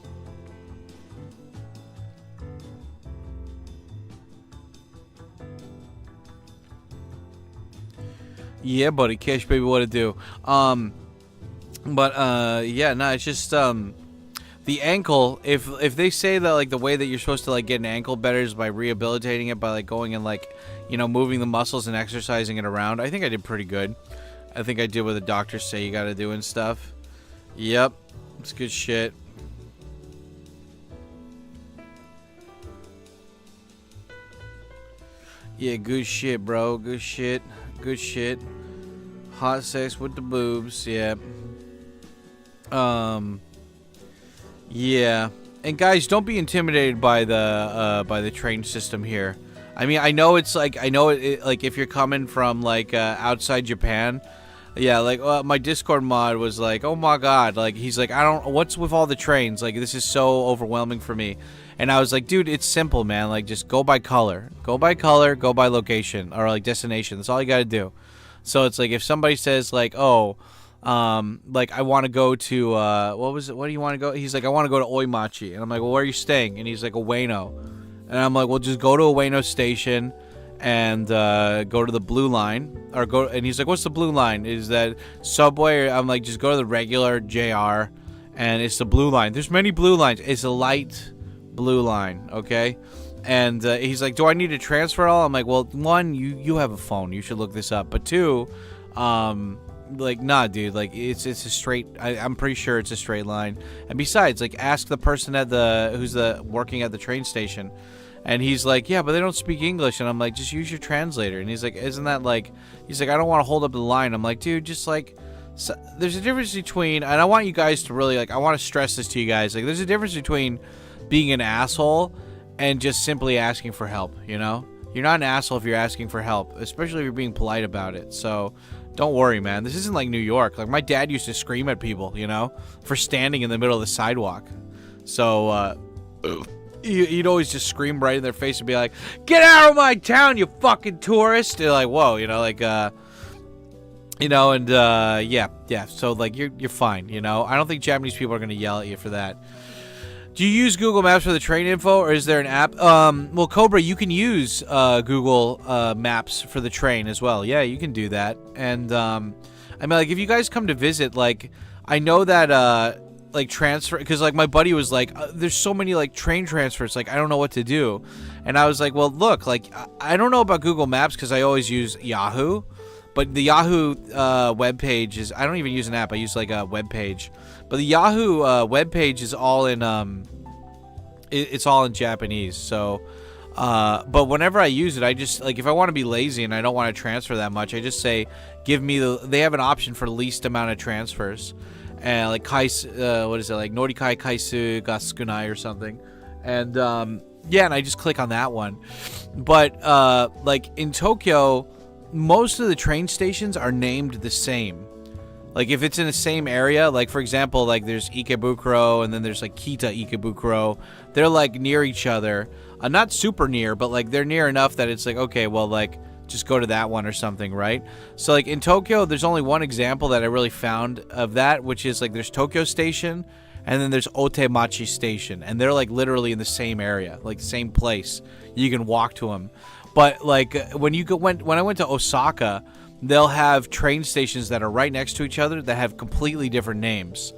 Yeah, buddy. Cash baby, what it do? Yeah, no, it's just, the ankle, if they say that, like, the way that you're supposed to, like, get an ankle better is by rehabilitating it, by, like, going and, like, you know, moving the muscles and exercising it around, I think I did pretty good. I think I did what the doctors say you gotta do and stuff. Yep. It's good shit. Yeah, good shit, bro. Good shit. Good shit. Hot sex with the boobs. Yeah. Yeah. And guys, don't be intimidated by the train system here. I mean, I know it's like, like if you're coming from like outside Japan, yeah, like my Discord mod was like, oh my god, like he's like, what's with all the trains? Like this is so overwhelming for me. And I was like, dude, it's simple, man. Like just go by color, go by location, or like destination. That's all you gotta do. So it's like if somebody says like, oh, like I want to go to what do you want to go? He's like, I want to go to Oimachi, and I'm like, well, where are you staying? And he's like, Ueno, and I'm like, well, just go to Ueno station and go to the blue line, or go. And he's like, what's the blue line? Is that subway? I'm like, just go to the regular JR, and it's the blue line. There's many blue lines. It's a light blue line, okay? And he's like, do I need to transfer all? I'm like, well, one, you have a phone, you should look this up. But two, like, nah, dude, like it's a straight. I'm pretty sure it's a straight line. And besides, like, ask the person at who's working at the train station. And he's like, yeah, but they don't speak English. And I'm like, just use your translator. And he's like, isn't that like, he's like, I don't want to hold up the line. I'm like, dude, just like, so, there's a difference between, and I want you guys to really, like, I want to stress this to you guys. Like, there's a difference between being an asshole and just simply asking for help, you know? You're not an asshole if you're asking for help, especially if you're being polite about it. So don't worry, man. This isn't like New York. Like, my dad used to scream at people, you know, for standing in the middle of the sidewalk. So, he'd always just scream right in their face and be like, get out of my town, you fucking tourist. They're like, whoa, you know, like, you know, and, yeah. So, like, you're fine, you know? I don't think Japanese people are going to yell at you for that. Do you use Google Maps for the train info, or is there an app? Well, Cobra, you can use Google Maps for the train as well. Yeah, you can do that. And, I mean, like, if you guys come to visit, like, I know that, like transfer, because like my buddy was like, there's so many like train transfers, like I don't know what to do. And I was like, well, look, like I don't know about Google Maps because I always use Yahoo, but the Yahoo web page is, I don't even use an app, I use like a web page. But the Yahoo web page is all in it's all in Japanese. So but whenever I use it, I just, like, if I want to be lazy and I don't want to transfer that much, I just say, give me they have an option for the least amount of transfers. And like kaisu, what is it, like norikai kaisu ga sukunai or something. And yeah, and I just click on that one. But like in Tokyo, most of the train stations are named the same. Like if it's in the same area, like for example, like there's Ikebukuro and then there's like Kita Ikebukuro. They're like near each other. Not super near, but like they're near enough that it's like, okay, well, like just go to that one or something, right? So like in Tokyo, there's only one example that I really found of that, which is like there's Tokyo Station and then there's Otemachi Station, and they're like literally in the same area, like same place. You can walk to them. But like when I went to Osaka, they'll have train stations that are right next to each other that have completely different names.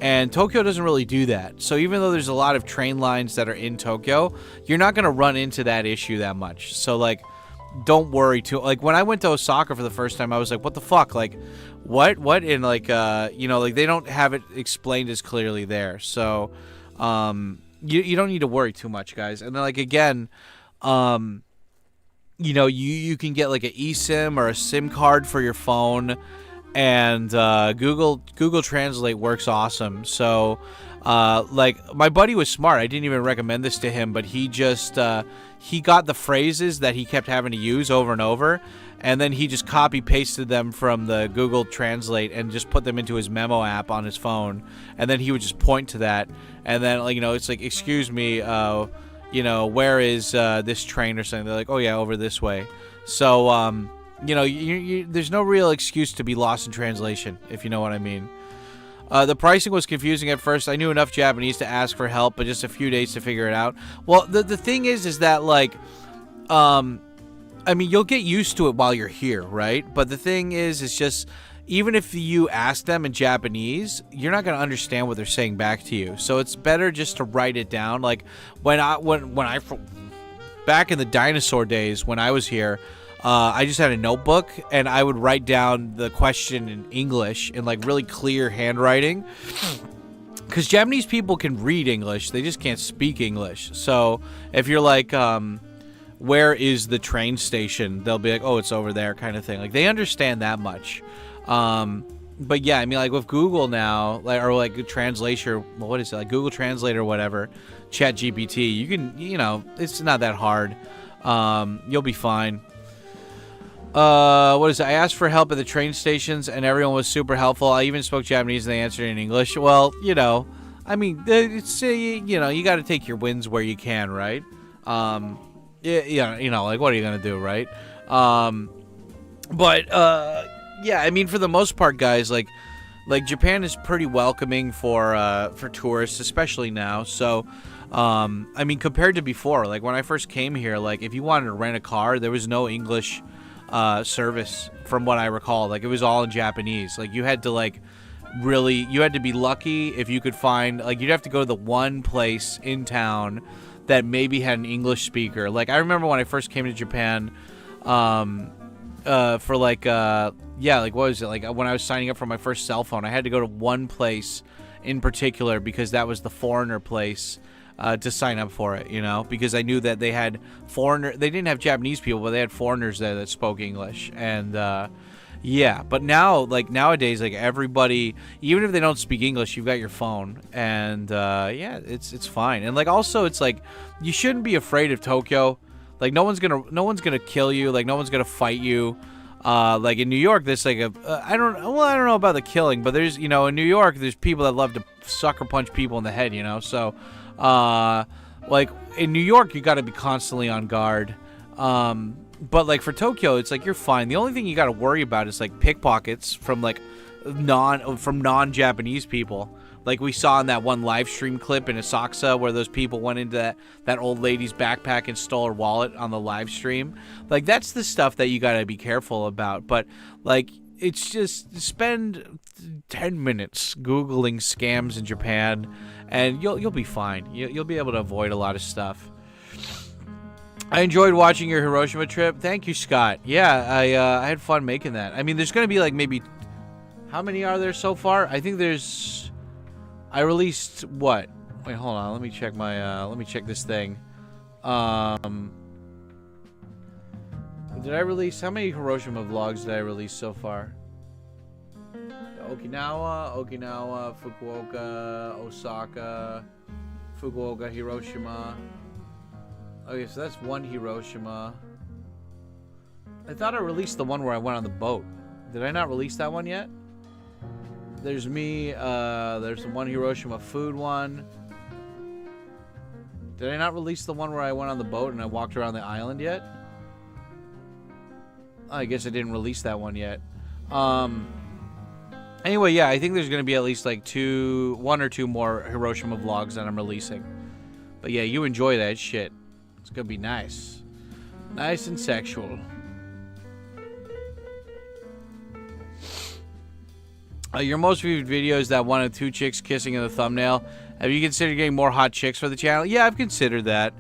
And Tokyo doesn't really do that. So even though there's a lot of train lines that are in Tokyo, you're not going to run into that issue that much. So like, don't worry too. Like when I went to Osaka for the first time, I was like, what the fuck? Like, what? And like, you know, like they don't have it explained as clearly there. So, you don't need to worry too much, guys. And then like, again, you know, you can get like an eSIM or a SIM card for your phone. And Google Translate works awesome. So, like, my buddy was smart. I didn't even recommend this to him, but he just he got the phrases that he kept having to use over and over, and then he just copy pasted them from the Google Translate and just put them into his memo app on his phone, and then he would just point to that, and then like, you know, it's like, excuse me, you know, where is this train or something? They're like, oh yeah, over this way. So you know, there's no real excuse to be lost in translation, if you know what I mean. The pricing was confusing at first. I knew enough Japanese to ask for help, but just a few days to figure it out. Well, the thing is that, like, I mean, you'll get used to it while you're here, right? But the thing is just, even if you ask them in Japanese, you're not going to understand what they're saying back to you. So it's better just to write it down. Like, when I back in the dinosaur days when I was here, I just had a notebook, and I would write down the question in English in, like, really clear handwriting. Because Japanese people can read English, they just can't speak English. So if you're like, where is the train station? They'll be like, oh, it's over there, kind of thing. Like, they understand that much. But yeah, I mean, like, with Google now, like, or like translation, what is it, like Google Translate or whatever, Chat GPT, you can, you know, it's not that hard. You'll be fine. What is it? I asked for help at the train stations, and everyone was super helpful. I even spoke Japanese, and they answered in English. Well, you know, I mean, it's, you know, you got to take your wins where you can, right? Yeah, you know, like, what are you gonna do, right? But yeah, I mean, for the most part, guys, like Japan is pretty welcoming for tourists, especially now. So, I mean, compared to before, like when I first came here, like if you wanted to rent a car, there was no English service, from what I recall. Like, it was all in Japanese. Like, you had to be lucky if you could find, like, you'd have to go to the one place in town that maybe had an English speaker. Like, I remember when I first came to Japan, for like, yeah, like, what was it? Like, when I was signing up for my first cell phone, I had to go to one place in particular because that was the foreigner place to sign up for it, you know, because I knew that they had they didn't have Japanese people, but they had foreigners there that spoke English. And yeah, but now, like, nowadays, like, everybody, even if they don't speak English, you've got your phone, and yeah, it's fine. And like, also, it's like, you shouldn't be afraid of Tokyo. Like, no one's gonna kill you. Like, no one's gonna fight you. Like in New York, there's like I don't know about the killing, but there's, you know, in New York, there's people that love to sucker punch people in the head, you know. So like in New York, you got to be constantly on guard. But like for Tokyo, it's like you're fine. The only thing you got to worry about is like pickpockets from like non-Japanese people. Like we saw in that one live stream clip in Asakusa where those people went into that old lady's backpack and stole her wallet on the live stream. Like, that's the stuff that you got to be careful about. But like, it's just spend 10 minutes Googling scams in Japan, and you'll be fine. You'll be able to avoid a lot of stuff. I enjoyed watching your Hiroshima trip. Thank you, Scott. Yeah, I had fun making that. I mean, there's gonna be like maybe, how many are there so far? I think there's. I released what? Wait, hold on. Let me check my. Let me check this thing. Did I release, how many Hiroshima vlogs did I release so far? Okinawa, Fukuoka, Osaka, Fukuoka, Hiroshima. Okay, so that's one Hiroshima. I thought I released the one where I went on the boat. Did I not release that one yet? There's me, there's the one Hiroshima food one. Did I not release the one where I went on the boat and I walked around the island yet? I guess I didn't release that one yet. Anyway, yeah, I think there's going to be at least like one or two more Hiroshima vlogs that I'm releasing. But yeah, you enjoy that shit. It's going to be nice. Nice and sexual. Your most viewed video is that one of two chicks kissing in the thumbnail. Have you considered getting more hot chicks for the channel? Yeah, I've considered that.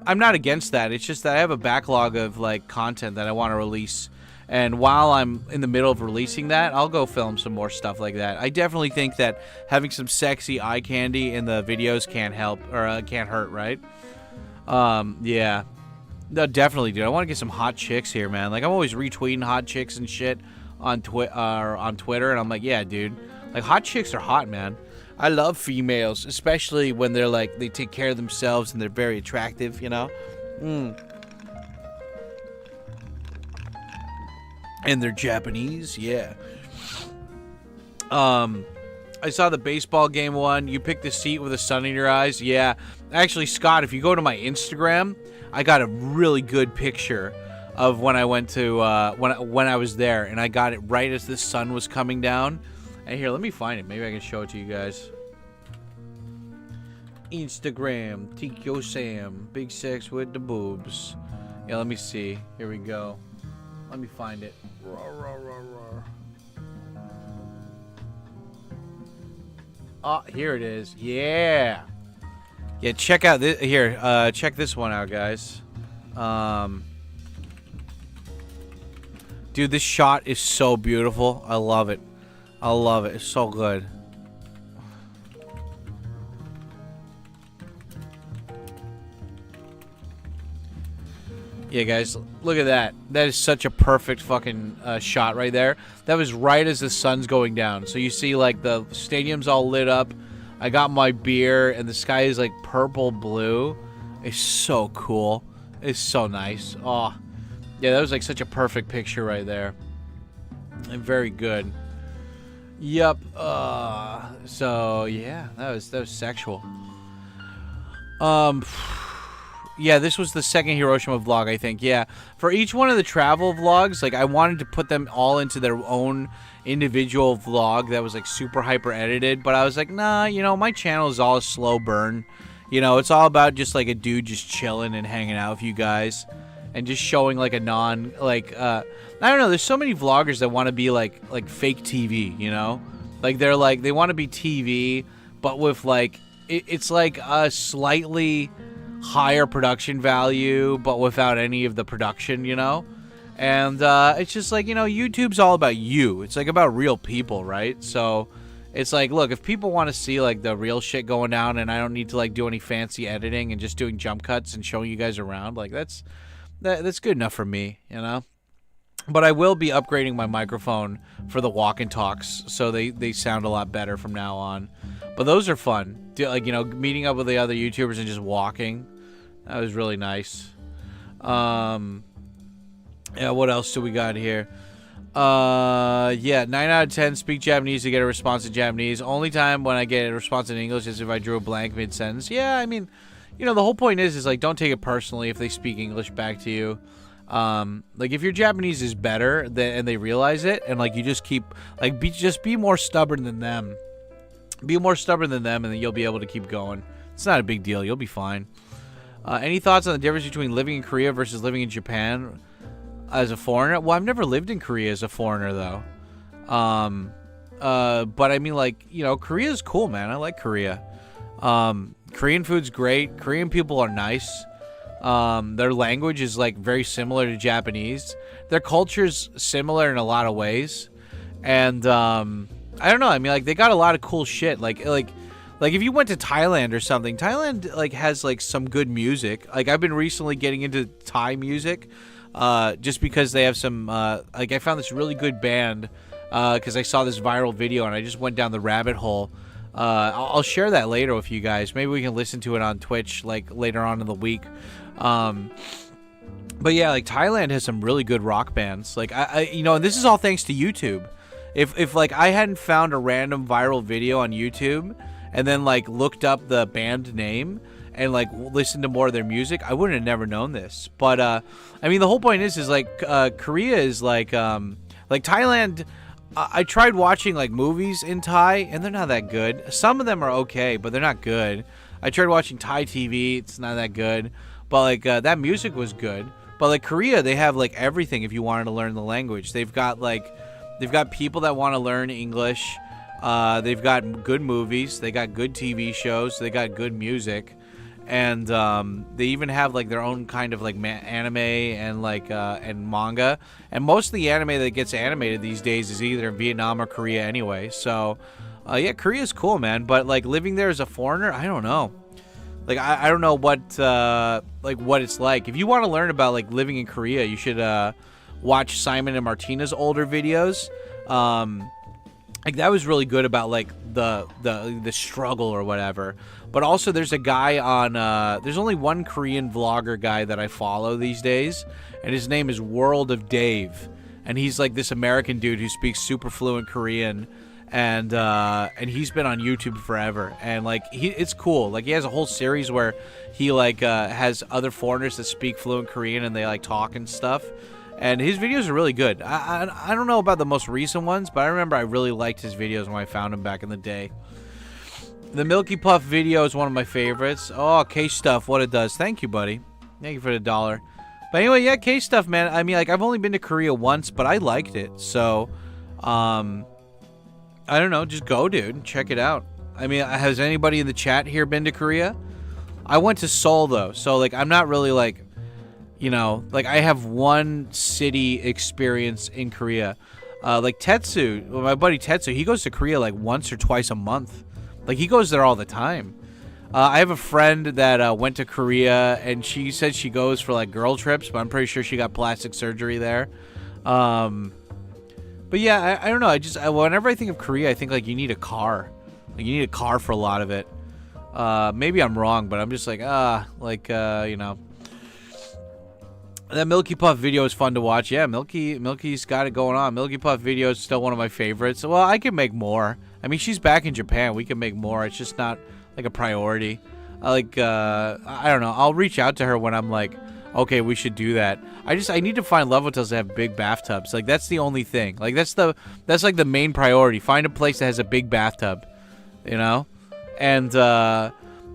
I'm not against that. It's just that I have a backlog of like content that I want to release, and while I'm in the middle of releasing that, I'll go film some more stuff like that. I definitely think that having some sexy eye candy in the videos can't help, or can't hurt, right? Yeah, no, definitely, dude. I want to get some hot chicks here, man. Like, I'm always retweeting hot chicks and shit on Twitter, and I'm like, yeah, dude. Like, hot chicks are hot, man. I love females, especially when they're like, they take care of themselves and they're very attractive, you know? And they're Japanese, yeah. I saw the baseball game one. You picked the seat with the sun in your eyes. Yeah. Actually, Scott, if you go to my Instagram, I got a really good picture of when I went to, when I was there, and I got it right as the sun was coming down. And here, let me find it. Maybe I can show it to you guys. Instagram, TkyoSam, big sex with the boobs. Yeah, let me see. Here we go. Let me find it. Oh, here it is. Yeah. Yeah, check out this. Here, check this one out, guys. Dude, this shot is so beautiful. I love it. I love it. It's so good. Yeah, guys, look at that. That is such a perfect fucking shot right there. That was right as the sun's going down. So you see, like, the stadium's all lit up. I got my beer, and the sky is, like, purple-blue. It's so cool. It's so nice. Oh, yeah, that was, like, such a perfect picture right there. And very good. Yep. So yeah, that was sexual. Yeah, this was the second Hiroshima vlog, I think. Yeah, for each one of the travel vlogs, like, I wanted to put them all into their own individual vlog that was like super hyper edited, but I was like, nah, you know, my channel is all a slow burn. You know, it's all about just like a dude just chilling and hanging out with you guys. And just showing like a I don't know, there's so many vloggers that want to be like fake TV, you know? Like, they're like, they want to be TV, but with like, it's like a slightly higher production value, but without any of the production, you know? And it's just like, you know, YouTube's all about you. It's like about real people, right? So it's like, look, if people want to see like the real shit going down and I don't need to like do any fancy editing and just doing jump cuts and showing you guys around, like, that's good enough for me, you know? But I will be upgrading my microphone for the walk and talks, so they sound a lot better from now on. But those are fun. Like, you know, meeting up with the other YouTubers and just walking. That was really nice. Yeah, what else do we got here? Yeah, 9 out of 10 speak Japanese to get a response in Japanese. Only time when I get a response in English is if I drew a blank mid-sentence. Yeah, I mean, you know, the whole point is like, don't take it personally if they speak English back to you. Like, if your Japanese is better and they realize it, and like, you just keep like, just be more stubborn than them. Be more stubborn than them, and then you'll be able to keep going. It's not a big deal. You'll be fine. Any thoughts on the difference between living in Korea versus living in Japan? as a foreigner. Well, I've never lived in Korea as a foreigner though. But I mean, like, you know, Korea's cool, man. I like Korea. Korean food's great. Korean people are nice. Their language is like very similar to Japanese. Their culture's similar in a lot of ways. And I don't know. I mean, like, they got a lot of cool shit. Like if you went to Thailand or something, Thailand like has like some good music. Like, I've been recently getting into Thai music, just because they have some like, I found this really good band because I saw this viral video and I just went down the rabbit hole. I'll share that later with you guys. Maybe we can listen to it on Twitch like later on in the week. But yeah, like, Thailand has some really good rock bands. Like, I you know, and this is all thanks to YouTube. If like I hadn't found a random viral video on YouTube and then like looked up the band name and like listened to more of their music, I wouldn't have never known this. But I mean, the whole point is like Korea is like Thailand. I tried watching like movies in Thai and they're not that good. Some of them are okay, but they're not good. I tried watching Thai TV, it's not that good. But like that music was good. But like Korea, they have like everything if you wanted to learn the language. They've got people that want to learn English. They've got good movies. They got good TV shows. They got good music. And they even have like their own kind of like anime and like and manga. And most of the anime that gets animated these days is either in Vietnam or Korea anyway. So yeah, Korea's cool, man. But like living there as a foreigner, I don't know. Like I don't know what what it's like. If you want to learn about like living in Korea, you should watch Simon and Martina's older videos. Like, that was really good about like the struggle or whatever. But also there's a guy on there's only one Korean vlogger guy that I follow these days, and his name is World of Dave, and he's like this American dude who speaks super fluent Korean, and he's been on YouTube forever, and like it's cool. Like, he has a whole series where he like has other foreigners that speak fluent Korean and they like talk and stuff. And his videos are really good. I don't know about the most recent ones, but I remember I really liked his videos when I found him back in the day. The Milky Puff video is one of my favorites. Oh, K-Stuff, what it does. Thank you, buddy. Thank you for the $1. But anyway, yeah, K-Stuff, man. I mean, like, I've only been to Korea once, but I liked it. So, I don't know. Just go, dude. Check it out. I mean, has anybody in the chat here been to Korea? I went to Seoul, though. So, like, I'm not really, like... You know, like, I have one city experience in Korea. Like, Tetsu, my buddy Tetsu, he goes to Korea, like, once or twice a month. Like, he goes there all the time. I have a friend that went to Korea, and she said she goes for, like, girl trips, but I'm pretty sure she got plastic surgery there. But, yeah, I don't know. Whenever I think of Korea, I think, like, you need a car. Like, you need a car for a lot of it. Maybe I'm wrong, but I'm just like, you know. That Milky Puff video is fun to watch. Yeah, Milky's got it going on. Milky Puff video is still one of my favorites. Well, I can make more. I mean, she's back in Japan. We can make more. It's just not like a priority. I don't know. I'll reach out to her when I'm like, okay, we should do that. I need to find love hotels that have big bathtubs. Like, that's the only thing. Like, that's like the main priority. Find a place that has a big bathtub, you know? And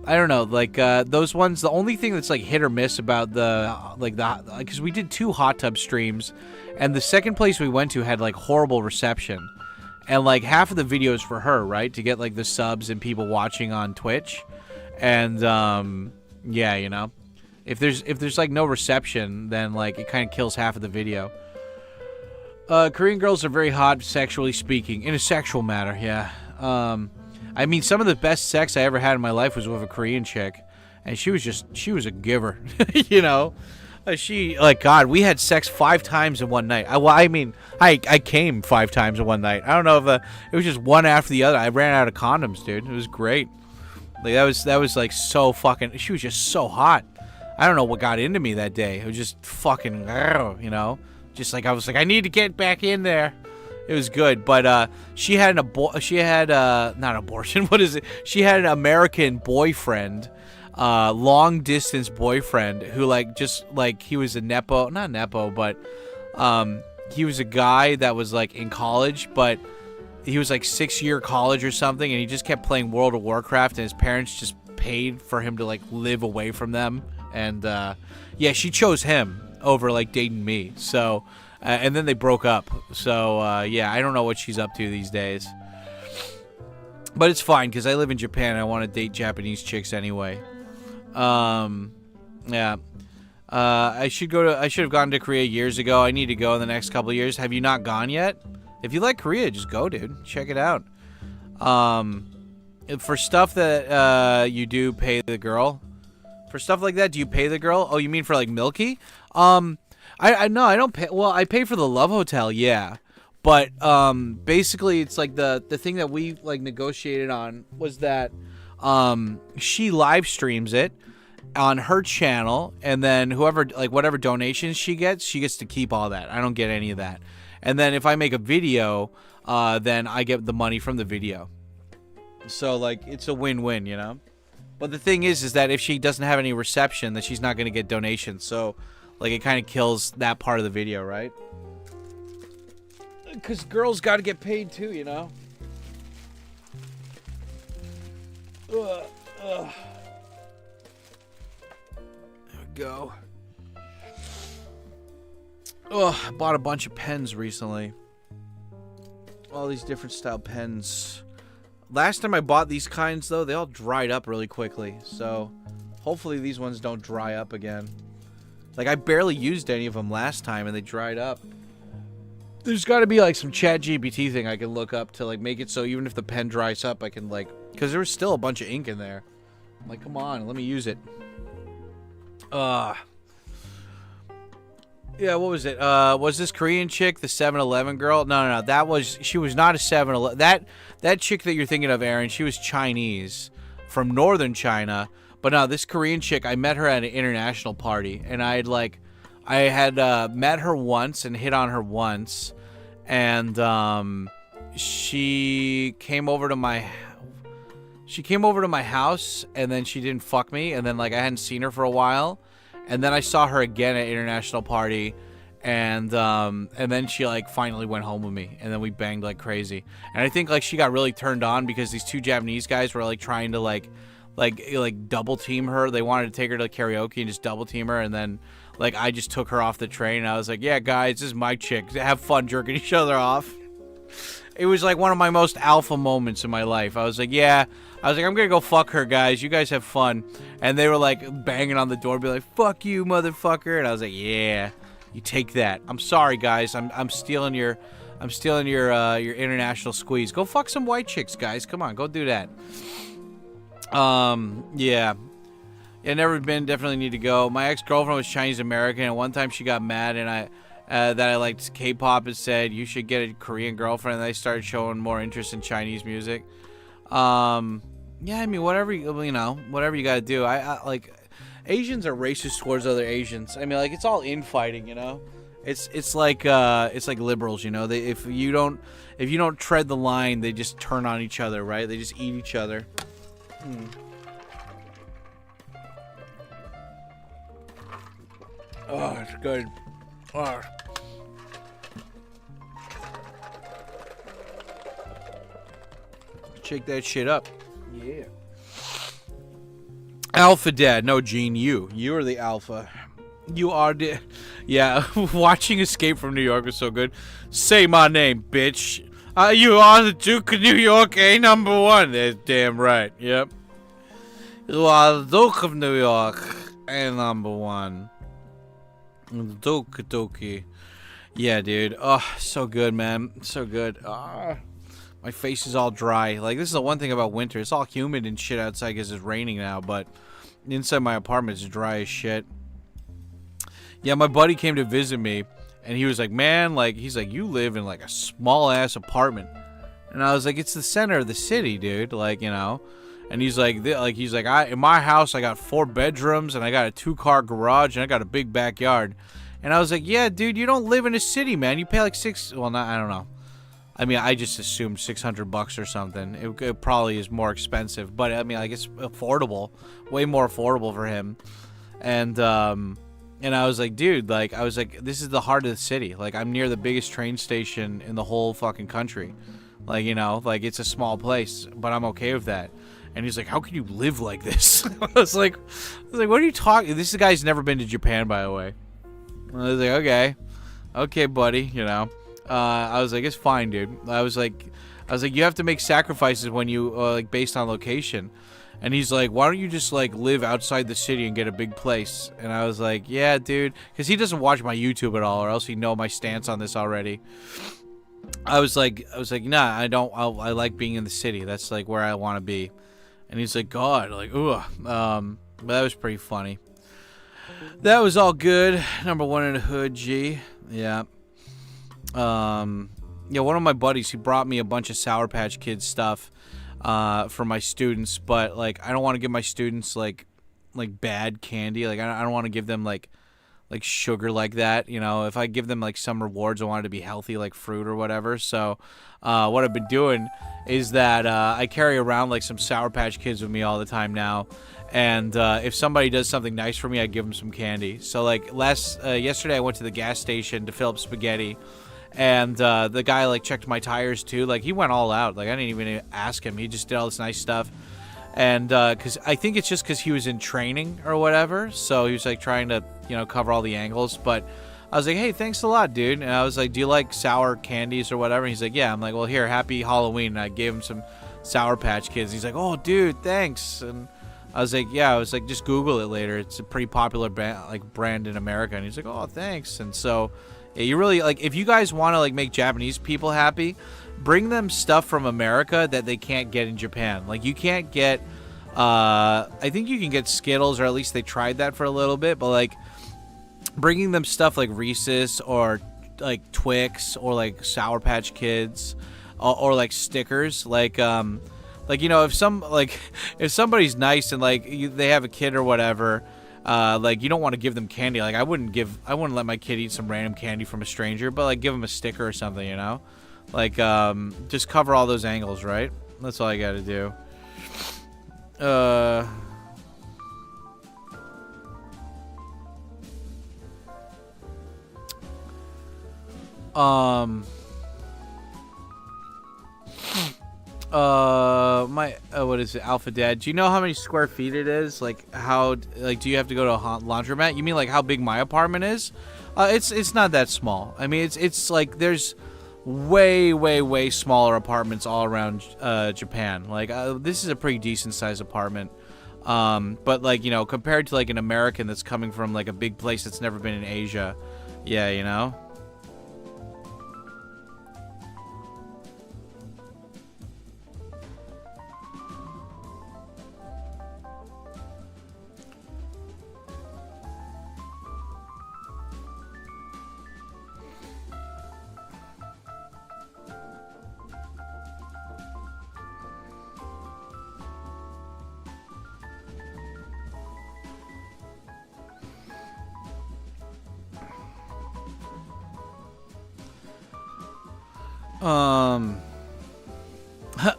I don't know, like, those ones, the only thing that's, like, hit or miss about because we did 2 hot tub streams, and the second place we went to had, like, horrible reception, and, like, half of the video is for her, right, to get, like, the subs and people watching on Twitch, and, yeah, you know, if there's, like, no reception, then, like, it kind of kills half of the video. Korean girls are very hot, sexually speaking, in a sexual matter, yeah. I mean, some of the best sex I ever had in my life was with a Korean chick, and she was a giver, you know? God, we had sex 5 times in one night. I came 5 times in one night. I don't know if it was just one after the other. I ran out of condoms, dude. It was great. Like, that was like so fucking, she was just so hot. I don't know what got into me that day. It was just fucking, you know? Just like, I was like, I need to get back in there. It was good, but she had not abortion. What is it? She had an American boyfriend, long distance boyfriend who he was a not nepo, but he was a guy that was like in college, but he was like 6-year college or something, and he just kept playing World of Warcraft, and his parents just paid for him to like live away from them, and yeah, she chose him. over like dating me. So, and then they broke up. So yeah, I don't know what she's up to these days. But it's fine because I live in Japan and I want to date Japanese chicks anyway. Yeah. I should have gone to Korea years ago. I need to go in the next couple of years. Have you not gone yet? If you like Korea, just go, dude. Check it out. For stuff that you do pay the girl. For stuff like that, do you pay the girl? Oh, you mean for like Milky? No, I don't pay. Well, I pay for the Love Hotel, yeah. But basically, it's like the thing that we like negotiated on was that she live streams it on her channel, and then whoever, like, whatever donations she gets to keep all that. I don't get any of that. And then if I make a video, then I get the money from the video. So like it's a win-win, you know. But the thing is that if she doesn't have any reception, then she's not going to get donations. So like it kind of kills that part of the video, right? Because girls got to get paid too, you know. There we go. I bought a bunch of pens recently. All these different style pens. Last time I bought these kinds, though, they all dried up really quickly. So hopefully these ones don't dry up again. Like, I barely used any of them last time, and they dried up. There's got to be, like, some ChatGPT thing I can look up to, like, make it so even if the pen dries up, I can, like... Because there was still a bunch of ink in there. I'm like, come on, let me use it. Yeah, what was it? Was this Korean chick the 7-Eleven girl? No. That was... She was not a 7-Eleven... That chick that you're thinking of, Aaron, she was Chinese. From northern China. But no, this Korean chick, I met her at an international party. And I had met her once and hit on her once, and she came over to my house, and then she didn't fuck me, and then like I hadn't seen her for a while, and then I saw her again at international party, and then she like finally went home with me, and then we banged like crazy, and I think like she got really turned on because these two Japanese guys were like trying to like double team her. They wanted to take her to karaoke and just double team her, and then like I just took her off the train, and I was like, yeah guys, this is my chick, have fun jerking each other off. It was like one of my most alpha moments in my life. I was like, I'm gonna go fuck her, guys, you guys have fun. And they were like banging on the door, be like, fuck you motherfucker. And I was like, yeah, you take that. I'm sorry guys, I'm stealing your international squeeze. Go fuck some white chicks, guys, come on, go do that. Yeah, never been, definitely need to go. My ex-girlfriend was Chinese American, and one time she got mad and that I liked K-pop and said you should get a Korean girlfriend, and I started showing more interest in Chinese music. Yeah, I mean, whatever you gotta do. I like, Asians are racist towards other Asians. I mean, like, it's all infighting, you know. It's like liberals, you know. If you don't tread the line, they just turn on each other, right? They just eat each other. Oh, it's good. Oh. Shake that shit up. Yeah. Alpha Dad. No, Gene, you are the alpha. You are the... Yeah, watching Escape from New York was so good. Say my name, bitch. You are the Duke of New York, number one. That's damn right. Yep. You are the Duke of New York, number one. Dookie. Yeah, dude. Oh, so good, man. So good. My face is all dry. Like, this is the one thing about winter. It's all humid and shit outside because it's raining now, but inside my apartment is dry as shit. Yeah, my buddy came to visit me, and he was like, man, like, he's like, you live in, like, a small-ass apartment. And I was like, it's the center of the city, dude. Like, you know. And he's like, in my house, I got 4 bedrooms, and I got a 2-car garage, and I got a big backyard. And I was like, yeah, dude, you don't live in a city, man. You pay like I don't know. I mean, I just assumed $600 or something. It probably is more expensive, but I mean, like, it's affordable, way more affordable for him. And I was like, dude, like, this is the heart of the city. Like, I'm near the biggest train station in the whole fucking country. Like, you know, like, it's a small place, but I'm okay with that. And he's like, how can you live like this? I was like, what are you talking? This guy's never been to Japan, by the way. I was like, okay. Okay, buddy, you know. I was like, it's fine, dude. I was like, you have to make sacrifices when you, like, based on location. And he's like, why don't you just, like, live outside the city and get a big place? And I was like, yeah, dude. Because he doesn't watch my YouTube at all, or else he'd know my stance on this already. I was like, nah, I don't. I like being in the city. That's, like, where I want to be. And he's like, God, like, ugh. But that was pretty funny. That was all good. Number one in the hood, G. Yeah. Yeah, one of my buddies, he brought me a bunch of Sour Patch Kids stuff for my students, but like I don't want to give my students like bad candy. Like I don't want to give them like sugar like that, you know. If I give them like some rewards, I want it to be healthy, like fruit or whatever. So what I've been doing is that I carry around like some Sour Patch Kids with me all the time now. And if somebody does something nice for me, I give them some candy. So like yesterday I went to the gas station to fill up spaghetti. And the guy, like, checked my tires, too. Like, he went all out. Like, I didn't even ask him. He just did all this nice stuff. And because I think it's just because he was in training or whatever. So he was, like, trying to, you know, cover all the angles. But I was like, hey, thanks a lot, dude. And I was like, do you like sour candies or whatever? And he's like, yeah. I'm like, well, here, happy Halloween. And I gave him some Sour Patch Kids. He's like, oh, dude, thanks. And I was like, yeah. I was like, just Google it later. It's a pretty popular brand in America. And he's like, oh, thanks. And so... yeah, you really, like, if you guys want to, like, make Japanese people happy, bring them stuff from America that they can't get in Japan. Like, you can't get, I think you can get Skittles, or at least they tried that for a little bit, but, like, bringing them stuff like Reese's, or, like, Twix, or, like, Sour Patch Kids, or like, stickers, like, you know, if somebody's nice and, like, they have a kid or whatever, like, you don't want to give them candy. Like, I wouldn't let my kid eat some random candy from a stranger, but, like, give them a sticker or something, you know? Like, just cover all those angles, right? That's all I gotta do. What is it, Alpha Dad? Do you know how many square feet it is? Like, do you have to go to a laundromat? You mean like how big my apartment is? It's not that small. I mean, it's like there's way smaller apartments all around Japan. Like, this is a pretty decent sized apartment. But like, you know, compared to like an American that's coming from like a big place that's never been in Asia, yeah, you know.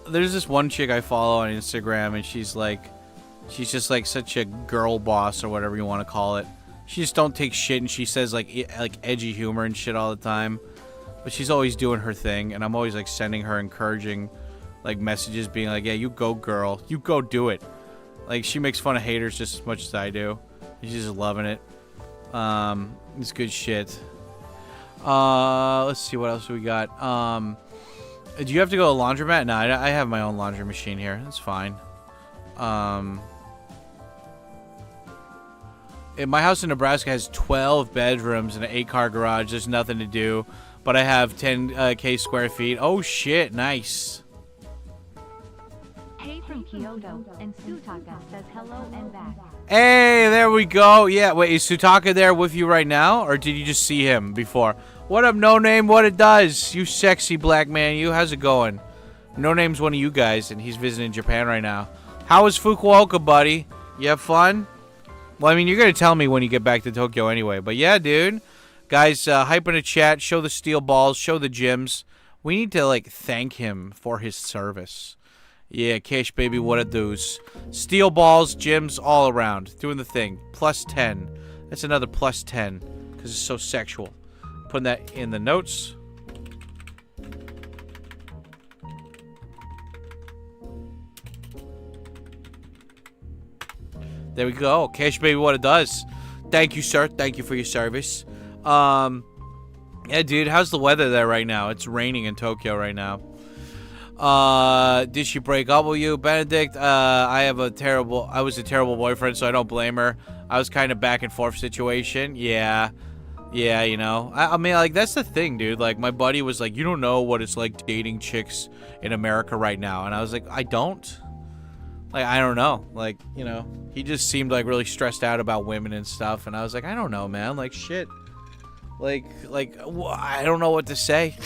There's this one chick I follow on Instagram, and she's just like such a girl boss, or whatever you want to call it. She just don't take shit, and she says like edgy humor and shit all the time. But she's always doing her thing, and I'm always like sending her encouraging like messages, being like, yeah, you go, girl, you go do it. Like, she makes fun of haters just as much as I do. She's just loving it. It's good shit. Let's see, what else we got. Do you have to go to a laundromat? No, I have my own laundry machine here. That's fine. My house in Nebraska has 12 bedrooms and an 8-car garage. There's nothing to do, but I have 10K square feet. Oh shit, nice. Hey from Kyoto, and Sutaka says hello and back. Hey, there we go. Yeah, wait, is Sutaka there with you right now, or did you just see him before? What up, No Name? What it does? You sexy black man, you. How's it going? No Name's one of you guys, and he's visiting Japan right now. How was Fukuoka, buddy? You have fun? Well, I mean, you're going to tell me when you get back to Tokyo anyway. But yeah, dude. Guys, hype in the chat. Show the steel balls. Show the gyms. We need to, like, thank him for his service. Yeah, Cash baby, what it does. Steel balls, gyms, all around. Doing the thing. Plus 10. That's another plus 10. Because it's so sexual. Putting that in the notes. There we go. Cash baby, what it does. Thank you, sir. Thank you for your service. Yeah, dude, how's the weather there right now? It's raining in Tokyo right now. Did she break up with you, Benedict? I was a terrible boyfriend, so I don't blame her. I was kind of back and forth situation. Yeah, you know. I mean, like, that's the thing, dude. Like, my buddy was like, you don't know what it's like dating chicks in America right now. And I was like, I don't. Like, I don't know. Like, you know, he just seemed like really stressed out about women and stuff. And I was like, I don't know, man. Like, shit. Like, I don't know what to say.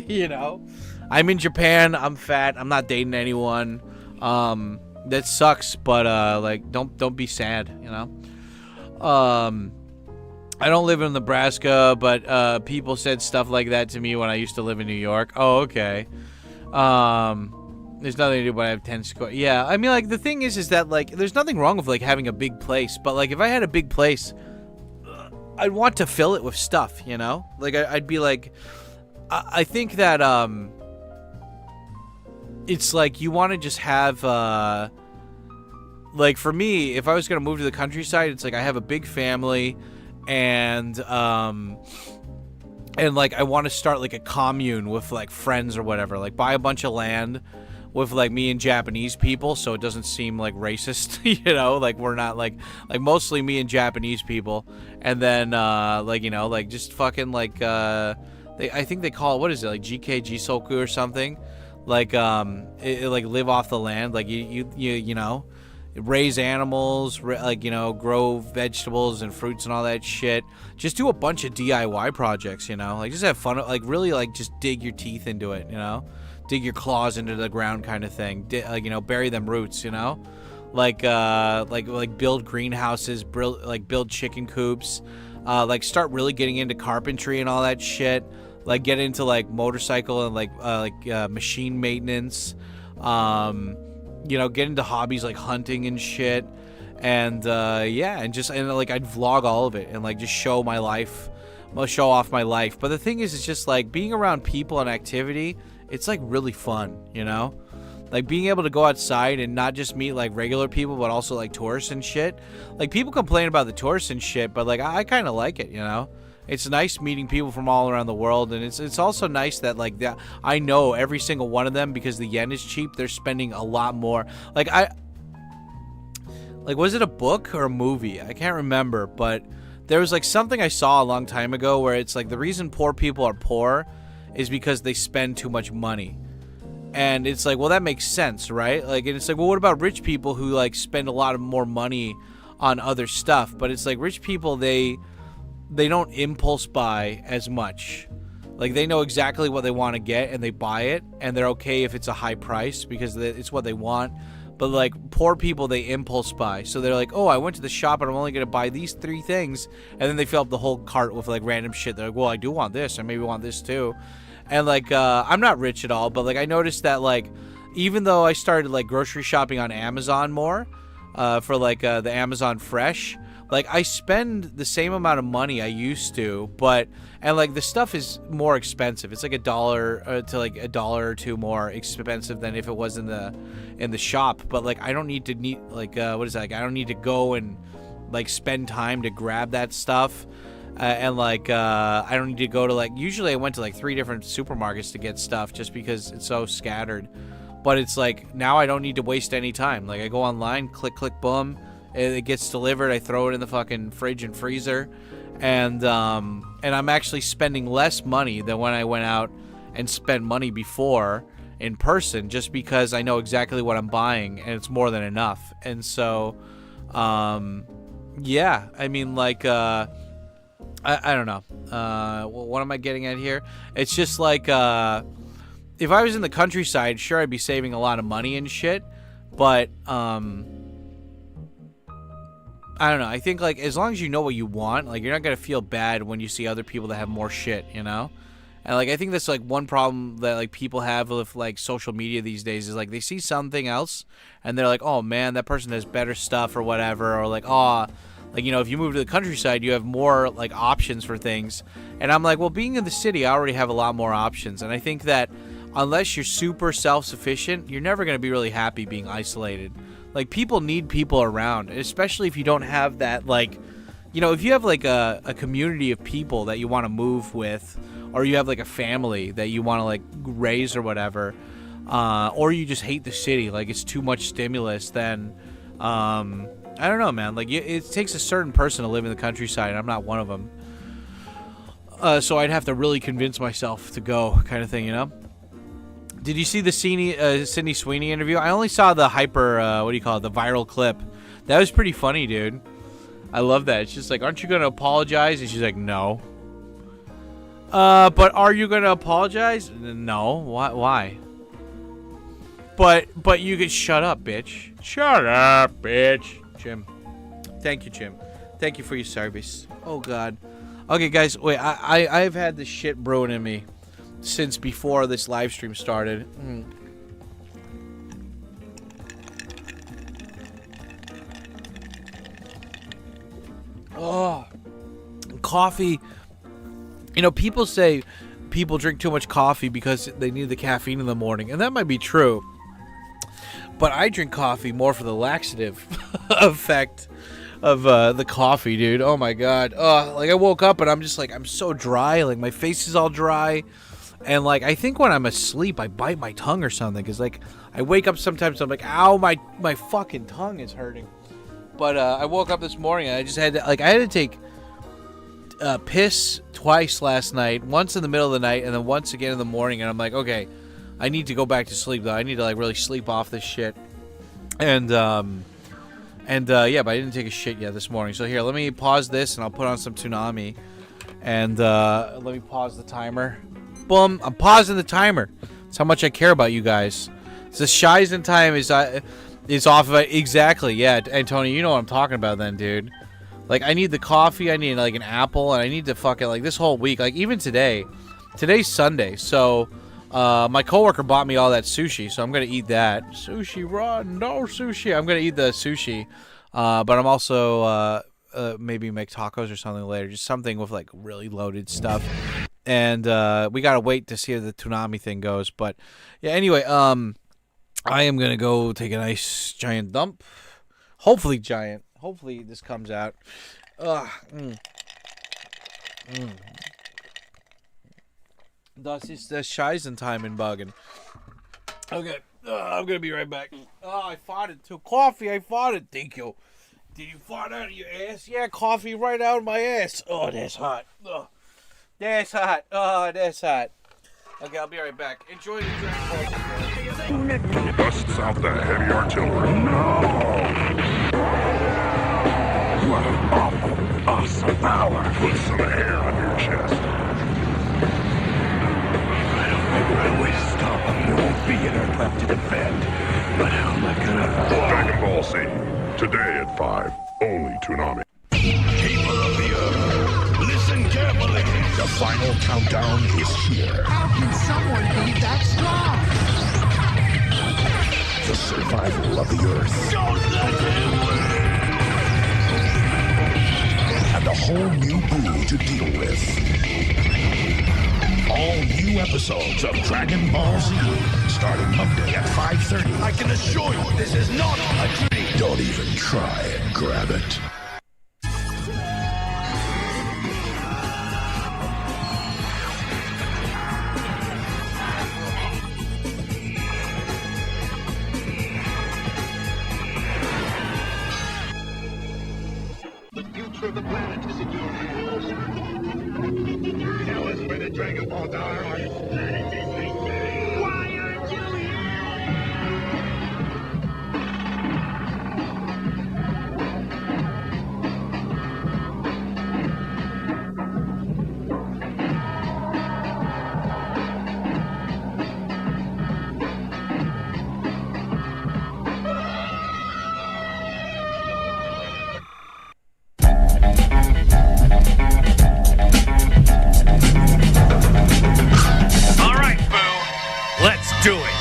You know? I'm in Japan. I'm fat. I'm not dating anyone. That sucks, but like, don't be sad, you know? I don't live in Nebraska, but people said stuff like that to me when I used to live in New York. Oh, okay. There's nothing to do, but I have 10 square. Yeah, I mean, like, the thing is that, like, there's nothing wrong with, like, having a big place. But, like, if I had a big place, I'd want to fill it with stuff, you know? Like, I'd be like, I think that, it's like you want to just have, like, for me, if I was going to move to the countryside, it's like I have a big family, and like, I want to start, like, a commune with, like, friends or whatever. Like, buy a bunch of land with, like, me and Japanese people, so it doesn't seem, like, racist, you know? Like, we're not, like, mostly me and Japanese people. And then, like, you know, like, just fucking, like, I think they call it, what is it, like, GK Jisoku or something? Like, like, live off the land. Like, you know, raise animals, like, you know, grow vegetables and fruits and all that shit. Just do a bunch of DIY projects, you know? Like, just have fun, like, really, like, just dig your teeth into it, you know? Dig your claws into the ground kind of thing. Like, you know, bury them roots, you know? Like build greenhouses, build chicken coops. Like, start really getting into carpentry and all that shit. Like, get into, like, motorcycle and, like machine maintenance. You know, get into hobbies like hunting and shit. And, yeah, and like, I'd vlog all of it and, like, just show my life. Show off my life. But the thing is, it's just, like, being around people and activity, it's, like, really fun, you know? Like, being able to go outside and not just meet, like, regular people, but also, like, tourists and shit. Like, people complain about the tourists and shit, but, like, I kind of like it, you know? It's nice meeting people from all around the world, and it's also nice that, like, that I know every single one of them, because the yen is cheap, they're spending a lot more. Like, was it a book or a movie? I can't remember, but there was, like, something I saw a long time ago where it's, like, the reason poor people are poor is because they spend too much money. And it's like, well, that makes sense, right? Like, and it's like, well, what about rich people who, like, spend a lot of more money on other stuff? But it's like, rich people, they don't impulse buy as much. Like, they know exactly what they want to get, and they buy it, and they're okay if it's a high price because it's what they want. But, like, poor people, they impulse buy. So they're like, oh, I went to the shop and I'm only going to buy these 3 things. And then they fill up the whole cart with, like, random shit. They're like, well, I do want this. I maybe want this too. And, like, I'm not rich at all. But, like, I noticed that, like, even though I started, like, grocery shopping on Amazon more for, like, the Amazon Fresh, like, I spend the same amount of money I used to, and, like, the stuff is more expensive. It's like $1 to, like, $1 or $2 more expensive than if it was in the shop. But, like, I don't need to like, what is that? Like, I don't need to go and, like, spend time to grab that stuff. And, like, I don't need to go to, like, usually I went to, like, 3 different supermarkets to get stuff just because it's so scattered. But it's like, now I don't need to waste any time. Like, I go online, click, boom. It gets delivered. I throw it in the fucking fridge and freezer, and I'm actually spending less money than when I went out and spent money before in person, just because I know exactly what I'm buying and it's more than enough. And so, yeah, I mean, like, I don't know. What am I getting at here? It's just like, if I was in the countryside, sure, I'd be saving a lot of money and shit, but I don't know. I think, like, as long as you know what you want, like, you're not going to feel bad when you see other people that have more shit, you know? And, like, I think that's, like, one problem that, like, people have with, like, social media these days is, like, they see something else, and they're like, oh, man, that person has better stuff or whatever, or, like, oh, like, you know, if you move to the countryside, you have more, like, options for things. And I'm like, well, being in the city, I already have a lot more options. And I think that unless you're super self-sufficient, you're never going to be really happy being isolated. Like, people need people around, especially if you don't have that, like, you know, if you have like a community of people that you want to move with, or you have like a family that you want to like raise or whatever, or you just hate the city, like it's too much stimulus, then I don't know, man. Like it takes a certain person to live in the countryside, and I'm not one of them. So I'd have to really convince myself to go, kind of thing, you know. Did you see the Sydney Sweeney interview? I only saw the what do you call it, the viral clip. That was pretty funny, dude. I love that. It's just like, aren't you going to apologize? And she's like, no. But are you going to apologize? No. Why? But you could shut up, bitch. Shut up, bitch. Jim. Thank you, Jim. Thank you for your service. Oh, God. Okay, guys, wait. I've had this shit brewing in me since before this live stream started. Oh, coffee. You know, people say people drink too much coffee because they need the caffeine in the morning, and that might be true. But I drink coffee more for the laxative effect of the coffee, dude. Oh my God. Like I woke up and I'm just like, I'm so dry. Like my face is all dry. And like, I think when I'm asleep, I bite my tongue or something. Cause like, I wake up sometimes, I'm like, ow, my fucking tongue is hurting. But I woke up this morning and I just had to, like, I had to take piss twice last night. Once in the middle of the night and then once again in the morning. And I'm like, okay, I need to go back to sleep though. I need to like really sleep off this shit. And yeah, but I didn't take a shit yet this morning. So here, let me pause this and I'll put on some Toonami. And let me pause the timer. Boom, I'm pausing the timer. That's how much I care about you guys. So the Shizen time is off of it. Exactly, yeah. And Tony, you know what I'm talking about then, dude. Like, I need the coffee, I need like an apple, and I need to fucking, like, this whole week, like, even today. Today's Sunday, so my coworker bought me all that sushi, so I'm gonna eat that. Sushi, run, no sushi. I'm gonna eat the sushi, but I'm also maybe make tacos or something later, just something with like really loaded stuff. And we gotta wait to see how the Toonami thing goes. But yeah, anyway, I am gonna go take a nice giant dump. Hopefully giant. Hopefully this comes out. Das ist der Scheißentime in Buggin. Okay, I'm gonna be right back. Oh, I farted too. Coffee, I farted. Thank you. Did you fart out of your ass? Yeah, coffee right out of my ass. Oh, that's hot. Oh, that's hot. Oh, that's hot. Okay, I'll be right back. Enjoy the drink. Busts out the heavy artillery. No! What an awful, awesome power. Put some hair on your chest. I don't think I will stop. There won't be an Earth left to defend. But how am I gonna... Dragon Ball Z. Today at 5. Only Toonami. People of the Earth, listen carefully. The final countdown is here. How can someone be that strong? The survival of the Earth. Don't let him win! And a whole new brew to deal with. All new episodes of Dragon Ball Z, starting Monday at 5:30. I can assure you, this is not a dream! Don't even try and grab it. The future of the planet is in your hands. Tell us where the Dragon Balls are. Why aren't you here? Do it.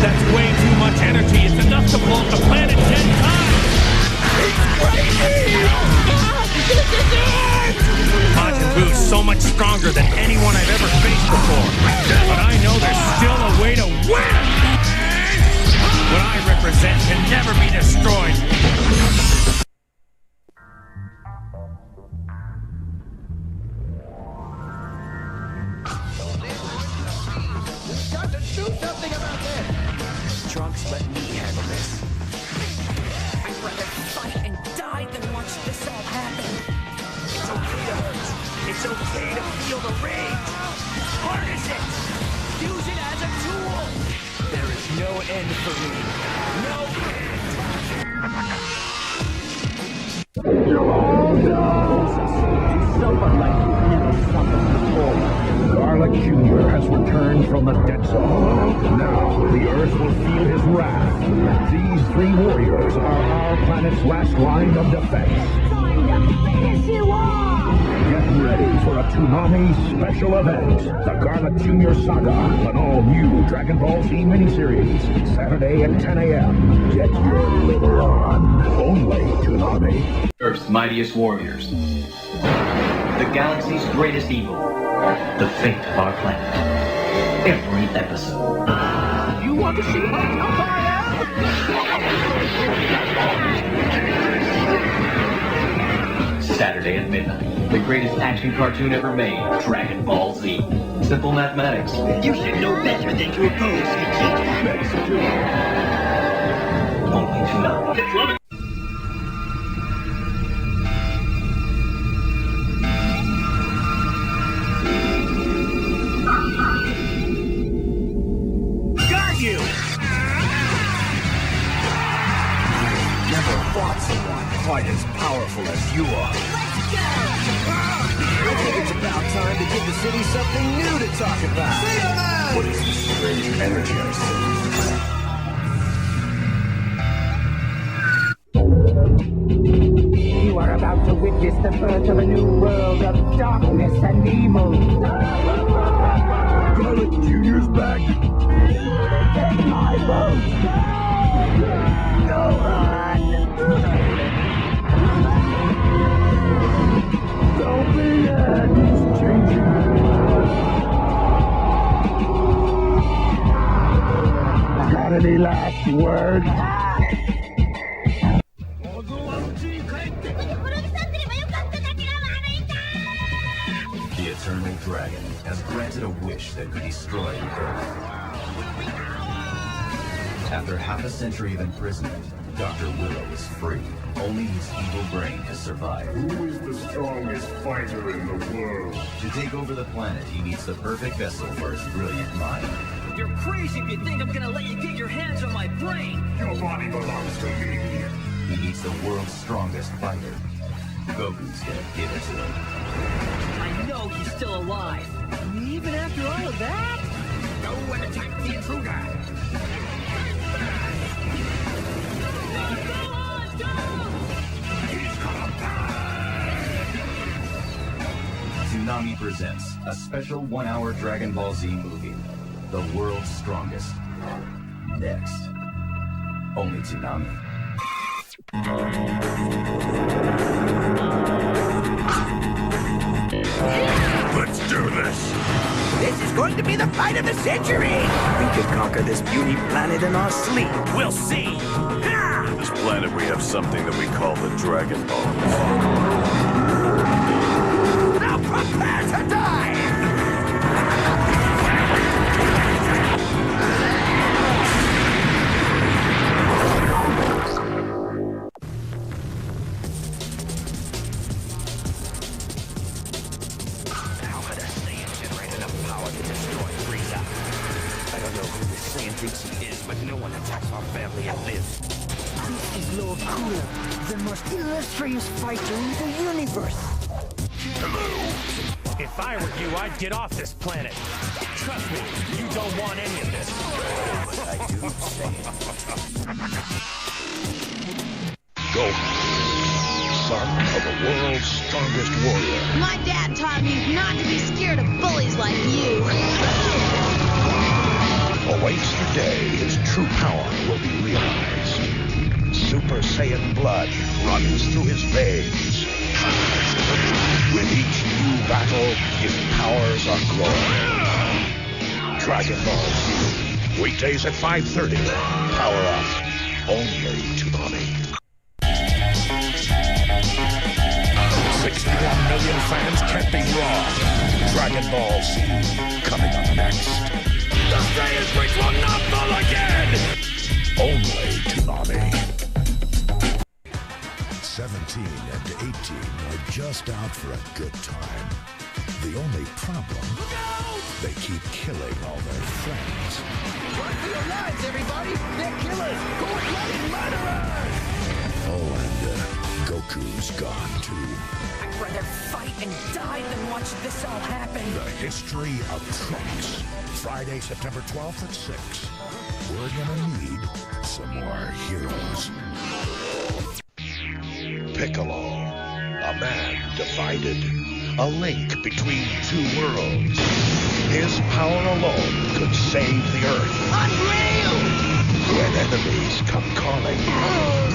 That's way too much energy. It's enough to blow up the planet 10 times. He's crazy. Majin Buu's so much stronger than anyone I've ever faced before. But I know there's still a way to win. What I represent can never be destroyed. Someone like you've never suffered before. Garlic Jr. has returned from the dead zone. Now the Earth will feel his wrath. These three warriors are our planet's last line of defense. Time to finish you off! Get ready for a Toonami special event. The Garlic Jr. Saga, an all-new Dragon Ball Z miniseries. Saturday at 10 a.m. Get your liver on. Only Toonami. Earth's mightiest warriors. The galaxy's greatest evil. The fate of our planet. Every episode. You want to see my fire? Saturday at midnight. The greatest action cartoon ever made. Dragon Ball Z. Simple mathematics. You should know better than to oppose me, kid. Only Toonami. Fought someone quite as powerful as you are. Let's go! I think it's about time to give the city something new to talk about. What is this strange energy I see? You are about to witness the birth of a new world of darkness and evil. Garlic Jr.'s back. Take my vote! Go on! Don't be dead. He's changing. Got any last words? The Eternal Dragon has granted a wish that could destroy the Earth. After half a century of imprisonment, Dr. Willow is free. Only his evil brain has survived. Who is the strongest fighter in the world? To take over the planet, he needs the perfect vessel for his brilliant mind. You're crazy if you think I'm gonna let you get your hands on my brain! Your body belongs to me. He needs the world's strongest fighter. Goku's gonna give it to him. I know he's still alive. Even after all of that? No one attack the intruder! Toonami presents a special 1-hour Dragon Ball Z movie, The World's Strongest. Next, only Toonami. Let's do this! This is going to be the fight of the century! We could conquer this beauty planet in our sleep. We'll see! This planet, we have something that we call the Dragon Balls. Now prepare to die! How could a Saiyan generate enough power to destroy Frieza? I don't know who this Saiyan thinks he is, but no one attacks our family and lives. This is Lord Cooler, the most illustrious fighter in the universe. Hello. If I were you, I'd get off this planet. Trust me, you don't want any of this. But I do say it. Goku, son of the world's strongest warrior. My dad taught me not to be scared of bullies like you. Awaits the day his true power will be realized. Super Saiyan blood runs through his veins. With each new battle, his powers are growing. Dragon Ball Z. Weekdays at 5:30. Power off. Only Toonami. 61 million fans can't be wrong. Dragon Ball Z coming up next. The Saiyan Freaks will not fall again! Only Toonami. 17 and 18 are just out for a good time. The only problem, they keep killing all their friends. Run for your lives, everybody! They're killers! Cold-blooded murderers! Oh, and Goku's The history of trucks. Friday, September 12th at 6. We're gonna need some more heroes. Piccolo, a man divided, a link between two worlds. His power alone could save the Earth. Unreal! When enemies come calling,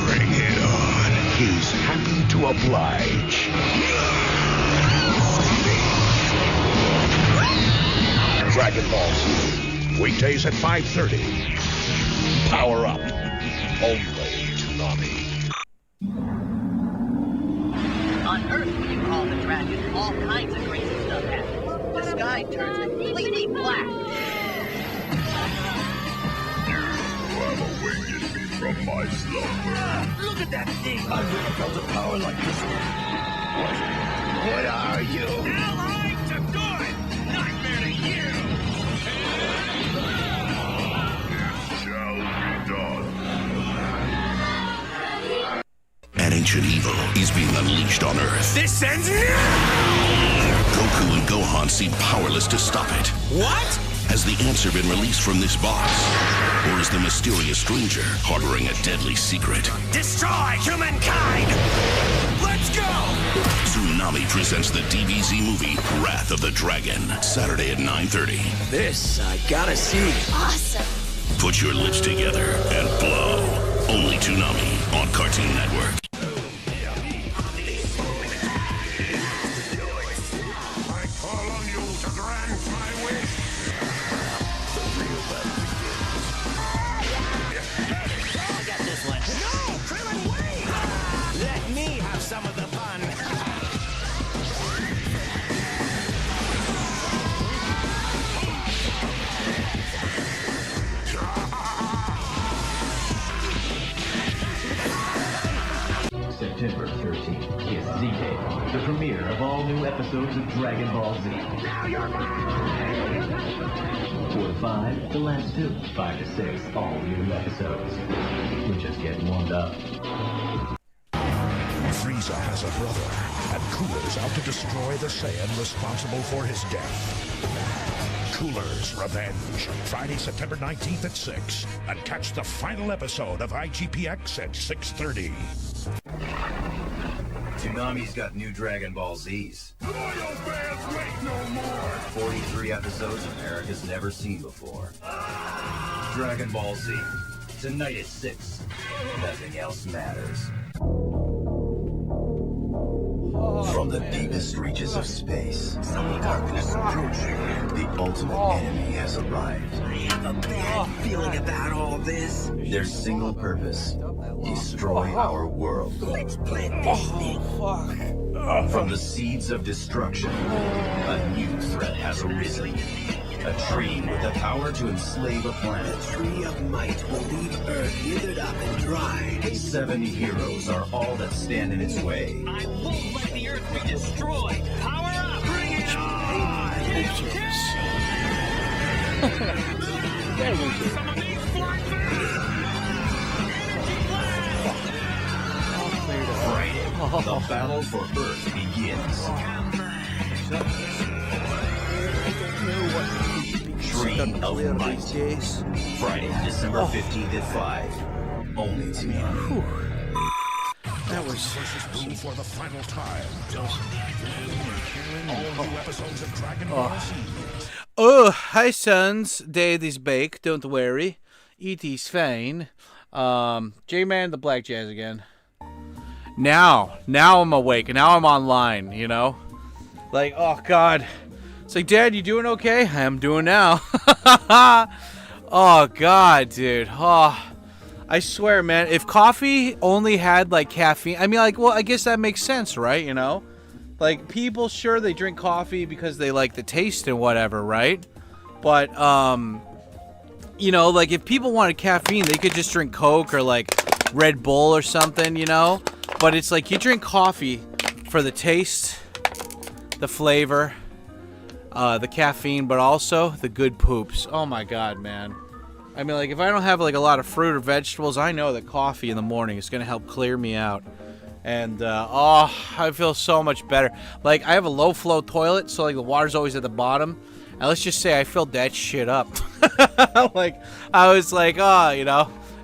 bring it on. He's happy to oblige. Dragon Ball Z, weekdays at 5:30. Power up, only Toonami. On Earth, when you call the dragon, all kinds of crazy stuff happens. The sky turns completely black. I'm awakening me from my slumber. Look at that thing! I've never felt a power like this one. What are you? Allied to good! Nightmare to you! Shall be done. An ancient evil is being unleashed on Earth. This ends now! Goku and Gohan seem powerless to stop it. What? Has the answer been released from this box? Or is the mysterious stranger harboring a deadly secret? Destroy humankind! Let's go! Toonami presents the DBZ movie Wrath of the Dragon, Saturday at 9:30. This I gotta see. Awesome. Put your lips together and blow. Only Toonami on Cartoon Network. I call on you to grant my wish. I got this one. No! Krillin, wait! Let me have some of the fun. September 13th is Z-Day, the premiere of all new episodes of Dragon Ball Z. Now you're mine! 4 to 5, the last 2. 5 to 6, all new episodes. We're just getting warmed up. Frieza has a brother, and Cooler's out to destroy the Saiyan responsible for his death. Cooler's Revenge, Friday, September 19th at 6. And catch the final episode of IGPX at 6:30. Toonami's got new Dragon Ball Zs. Loyal fans wait no more. 43 episodes America's never seen before. Dragon Ball Z. Tonight at 6. Nothing else matters. From the deepest reaches of space, darkness approaching, the ultimate enemy has arrived. I have a bad feeling about all this. Their single purpose, destroy our world. Let's plant this thing. From the seeds of destruction, a new threat has arisen. A tree with the power to enslave a planet. The tree of might will leave Earth withered up and dry. 70 heroes are all that stand in its way. I won't let the Earth be destroyed. Power up! Bring it on! Friday, the battle for Earth begins. Tree of Might. Friday, December 15th at 5. Only Toonami. That was versus for the final time. All new episodes of Dragon Ball Z. Oh, hi sons. Dad is baked. Don't worry. It is fine. J-Man, the Black Jazz again. Now I'm awake. Now I'm online, you know? Like, oh, God. It's like, Dad, you doing okay? I'm doing now. Oh, God, dude. Oh, I swear, man, if coffee only had, like, caffeine, I mean, like, well, I guess that makes sense, right, you know? Like, people, sure, they drink coffee because they like the taste and whatever, right? But, you know, like, if people wanted caffeine, they could just drink Coke or, like, Red Bull or something, you know? But it's like, you drink coffee for the taste, the flavor, the caffeine, but also the good poops. Oh, my God, man. I mean, like, if I don't have, like, a lot of fruit or vegetables, I know that coffee in the morning is going to help clear me out. And, I feel so much better. Like, I have a low-flow toilet, so, like, the water's always at the bottom. And let's just say I filled that shit up. Like, I was like,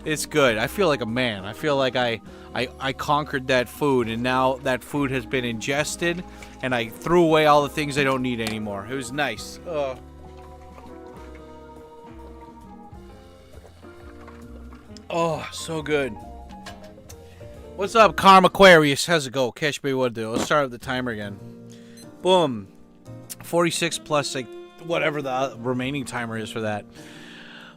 it's good. I feel like a man. I feel like I conquered that food, and now that food has been ingested, and I threw away all the things I don't need anymore. It was nice. Oh, so good. What's up, Carm Aquarius? How's it go? Cash Baby, what do? Let's start up the timer again. Boom. 46 plus, like, whatever the remaining timer is for that.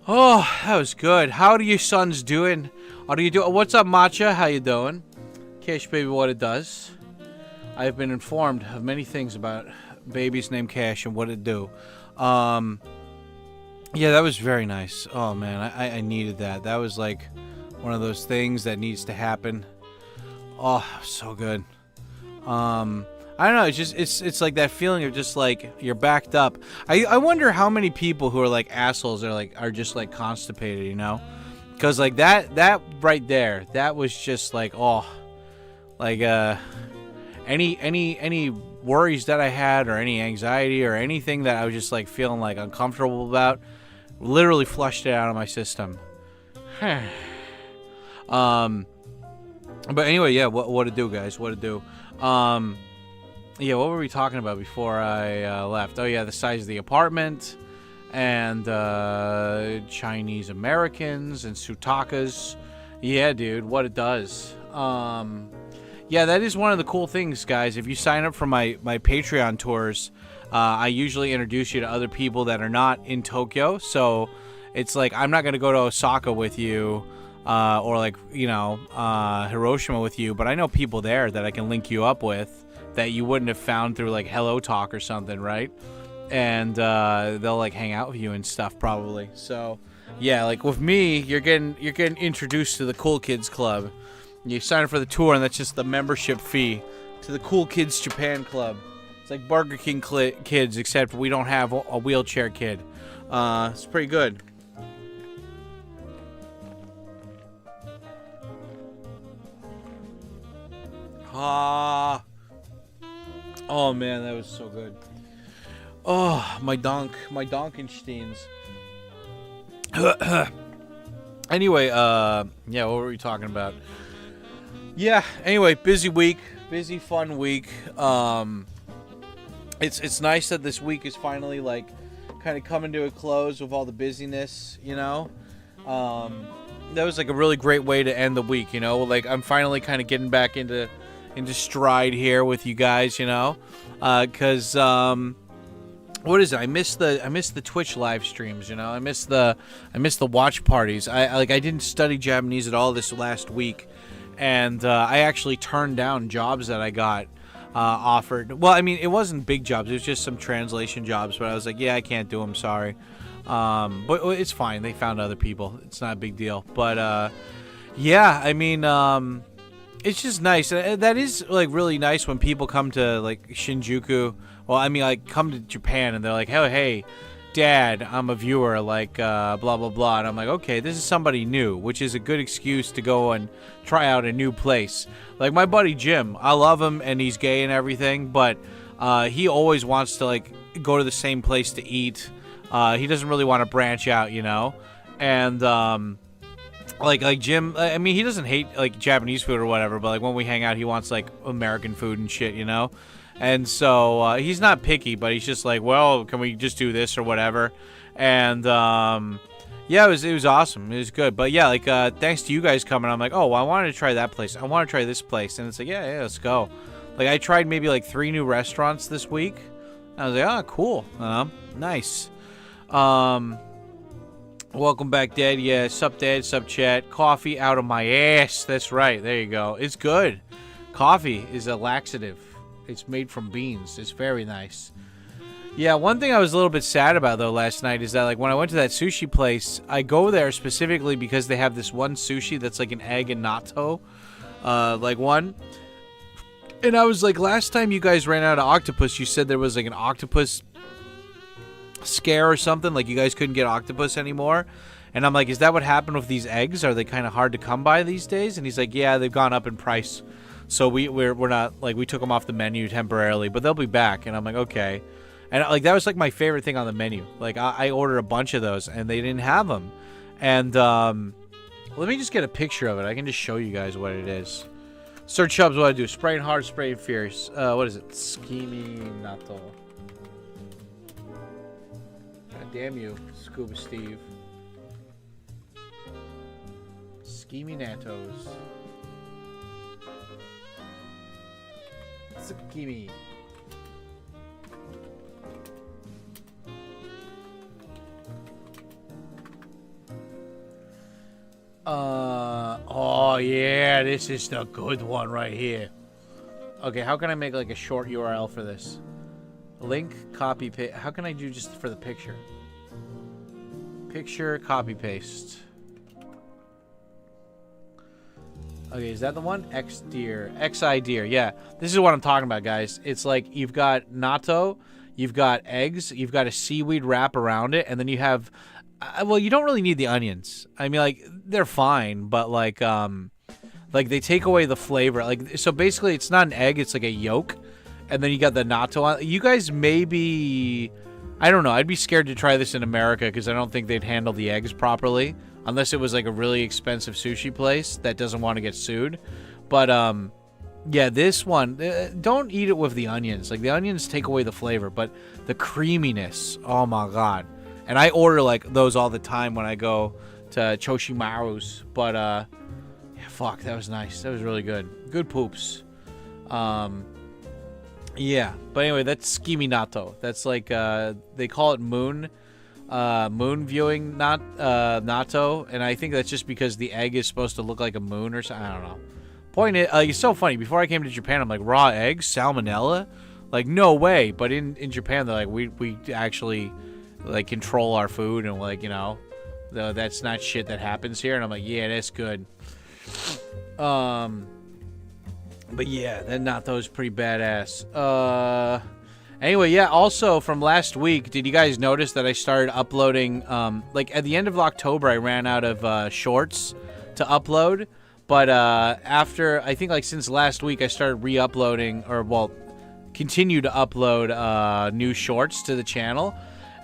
Oh, that was good. How are your sons doing? How do you do? What's up, Matcha? How you doing? Cash Baby, what it does. I have been informed of many things about babies named Cash and what it do. Yeah, that was very nice. Oh, man, I needed that. That was, like, one of those things that needs to happen. Oh, so good. I don't know. It's just it's like that feeling of just like you're backed up. I wonder how many people who are like assholes are just like constipated, you know? Because like that right there, that was just like any worries that I had or any anxiety or anything that I was just like feeling like uncomfortable about, literally flushed it out of my system. But anyway, yeah, what to do, guys? What to do? Yeah, what were we talking about before I left? Oh, yeah, the size of the apartment and Chinese Americans and Sutakas. Yeah, dude, what it does. Yeah, that is one of the cool things, guys. If you sign up for my Patreon tours, I usually introduce you to other people that are not in Tokyo. So it's like I'm not going to go to Osaka with you. Or like, Hiroshima with you, but I know people there that I can link you up with that you wouldn't have found through like Hello Talk or something, right? And they'll like hang out with you and stuff probably. So yeah, like with me, you're getting introduced to the Cool Kids Club. You sign up for the tour, and that's just the membership fee to the Cool Kids Japan Club. It's like Burger King kids, except we don't have a wheelchair kid. It's pretty good. Oh man, that was so good. Oh, my Donkensteins. Anyway, yeah, what were we talking about? Yeah, anyway, busy week, busy fun week. It's nice that this week is finally like kind of coming to a close with all the busyness, you know. That was like a really great way to end the week, you know. Like I'm finally kind of getting back into stride here with you guys, you know, because what is it? I miss the Twitch live streams, you know. I miss the watch parties. I didn't study Japanese at all this last week, and I actually turned down jobs that I got offered. Well, I mean, it wasn't big jobs. It was just some translation jobs, but I was like, yeah, I can't do them. Sorry. But it's fine. They found other people. It's not a big deal. But yeah, I mean, it's just nice. That is like really nice when people come to like Shinjuku. Well, I mean, like come to Japan and they're like, hey, Dad, I'm a viewer. Like blah blah blah. And I'm like, okay, this is somebody new, which is a good excuse to go and try out a new place. Like my buddy Jim, I love him and he's gay and everything, but he always wants to like go to the same place to eat. He doesn't really want to branch out, you know, and like Jim, I mean, he doesn't hate like Japanese food or whatever, but like when we hang out, he wants like American food and shit, you know. And so he's not picky, but he's just like, well, can we just do this or whatever? And yeah, it was awesome. It was good. But yeah, like thanks to you guys coming, I'm like, oh, well, I wanted to try that place. I want to try this place, and it's like, yeah, let's go. Like I tried maybe like 3 new restaurants this week. I was like, oh, cool, nice. Welcome back, Dad. Yeah, sup, Dad, sup, chat. Coffee out of my ass. That's right. There you go. It's good. Coffee is a laxative. It's made from beans. It's very nice. Yeah, one thing I was a little bit sad about, though, last night is that, like, when I went to that sushi place, I go there specifically because they have this one sushi that's, like, an egg and natto, like, one. And I was like, last time you guys ran out of octopus, you said there was, like, an octopus scare or something, like you guys couldn't get octopus anymore. And I'm like, is that what happened with these eggs? Are they kind of hard to come by these days? And he's like, yeah, they've gone up in price. So we're not, like, we took them off the menu temporarily, but they'll be back. And I'm like, okay. And, like, that was, like, my favorite thing on the menu. Like, I ordered a bunch of those, and they didn't have them. And, let me just get a picture of it. I can just show you guys what it is. Sir Chubbs, what I do? Spraying hard, spraying fierce. What is it? Skimi Nato. God damn you, Scuba Steve. Skimi Natos. Skimi. Oh yeah, this is the good one right here. Okay, how can I make like a short URL for this? Link, copy, paste. How can I do just for the picture? Picture, copy, paste. Okay, is that the one? XI deer. Yeah, this is what I'm talking about, guys. It's like you've got natto, you've got eggs, you've got a seaweed wrap around it, and then you have. Well, you don't really need the onions. I mean, like, they're fine, but, like, they take away the flavor. Like, so basically, it's not an egg, it's like a yolk, and then you got the natto on. You guys maybe, I don't know, I'd be scared to try this in America, because I don't think they'd handle the eggs properly, unless it was, like, a really expensive sushi place that doesn't want to get sued. But, yeah, this one, don't eat it with the onions. Like, the onions take away the flavor, but the creaminess, oh my god. And I order, like, those all the time when I go to Choshimaru's. But, yeah, fuck, that was nice. That was really good. Good poops. Yeah. But anyway, that's Skimi Nato. That's, like, they call it moon viewing natto. And I think that's just because the egg is supposed to look like a moon or something. I don't know. Point is, it's so funny. Before I came to Japan, I'm like, raw eggs? Salmonella? Like, no way. But in Japan, they're like, we actually... like control our food and like, you know, that's not shit that happens here. And I'm like, yeah, that's good. But yeah, that natto is pretty badass. Anyway, yeah, also from last week, did you guys notice that I started uploading, like at the end of October, I ran out of shorts to upload. But after, I think like since last week, I started re-uploading, or well, continue to upload new shorts to the channel.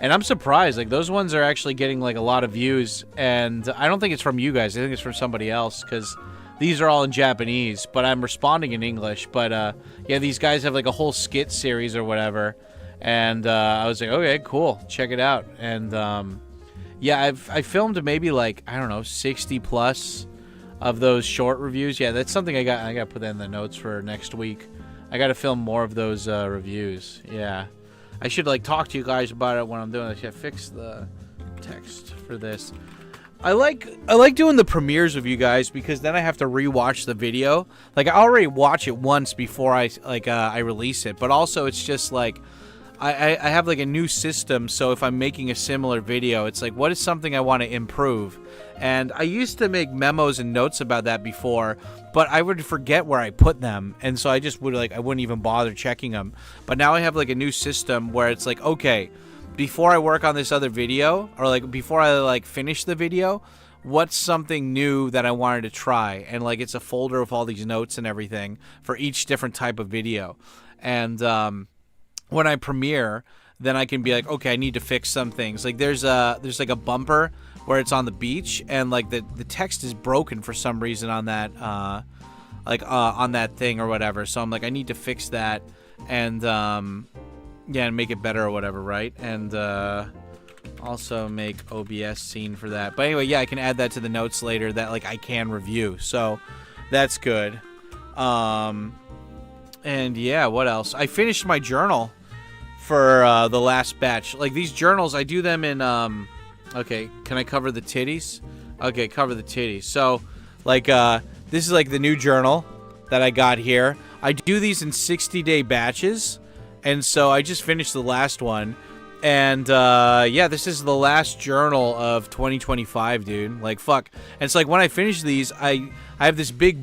And I'm surprised, like, those ones are actually getting, like, a lot of views, and I don't think it's from you guys, I think it's from somebody else, because these are all in Japanese, but I'm responding in English, but, yeah, these guys have, like, a whole skit series or whatever, and, I was like, okay, cool, check it out, and, yeah, I filmed maybe, like, I don't know, 60 plus of those short reviews. Yeah, that's something I got to put that in the notes for next week. I got to film more of those, reviews, yeah. I should, like, talk to you guys about it when I'm doing this. Yeah, fix the text for this. I like doing the premieres with you guys because then I have to rewatch the video. Like, I already watch it once before I release it. But also, it's just, like, I have, like, a new system. So if I'm making a similar video, it's like, what is something I want to improve? And I used to make memos and notes about that before, but I would forget where I put them, and so I just would, like, I wouldn't even bother checking them. But now I have, like, a new system where it's like, okay, before I work on this other video, or, like, before I, like, finish the video, what's something new that I wanted to try? And, like, it's a folder with all these notes and everything for each different type of video. And when I premiere, then I can be like, okay, I need to fix some things. Like, there's like a bumper where it's on the beach, and like the text is broken for some reason on that on that thing or whatever. So I'm like, I need to fix that, and yeah, and make it better or whatever, right? And also make OBS scene for that. But anyway, yeah, I can add that to the notes later that like I can review. So that's good. And yeah, what else? I finished my journal for the last batch. Like these journals, I do them in okay, can I cover the titties? Okay, cover the titties. So, like, this is, like, the new journal that I got here. I do these in 60-day batches, and so I just finished the last one. And, yeah, this is the last journal of 2025, dude. Like, fuck. And it's like, when I finish these, I have this big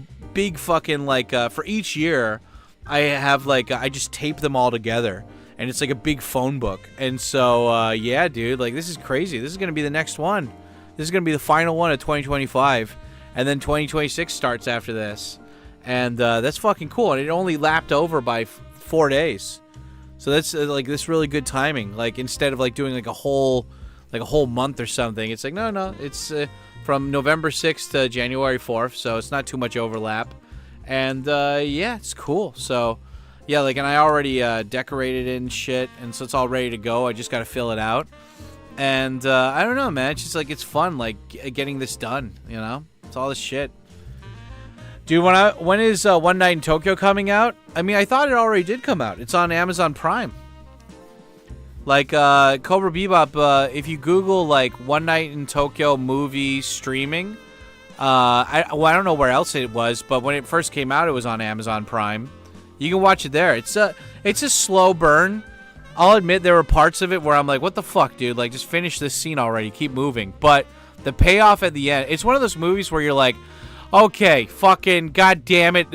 fucking, like, for each year, I have, like, I just tape them all together. And it's like a big phone book. And so, yeah, dude, like, this is crazy. This is going to be the next one. This is going to be the final one of 2025. And then 2026 starts after this. And that's fucking cool. And it only lapped over by 4 days. So that's like this really good timing. Like instead of like doing like a whole month or something, it's like no, it's from November 6th to January 4th. So it's not too much overlap. And yeah, it's cool. So yeah, like, and I already decorated it and shit, and so it's all ready to go. I just got to fill it out. And I don't know, man. It's just like it's fun, like getting this done. You know, it's all this shit. Dude, when is One Night in Tokyo coming out? I mean, I thought it already did come out. It's on Amazon Prime. Like Cobra Bebop, if you Google like One Night in Tokyo movie streaming, I don't know where else it was, but when it first came out, it was on Amazon Prime. You can watch it there. It's a slow burn. I'll admit there were parts of it where I'm like, what the fuck, dude? Like, just finish this scene already. Keep moving. But the payoff at the end, it's one of those movies where you're like, okay, fucking goddamn it,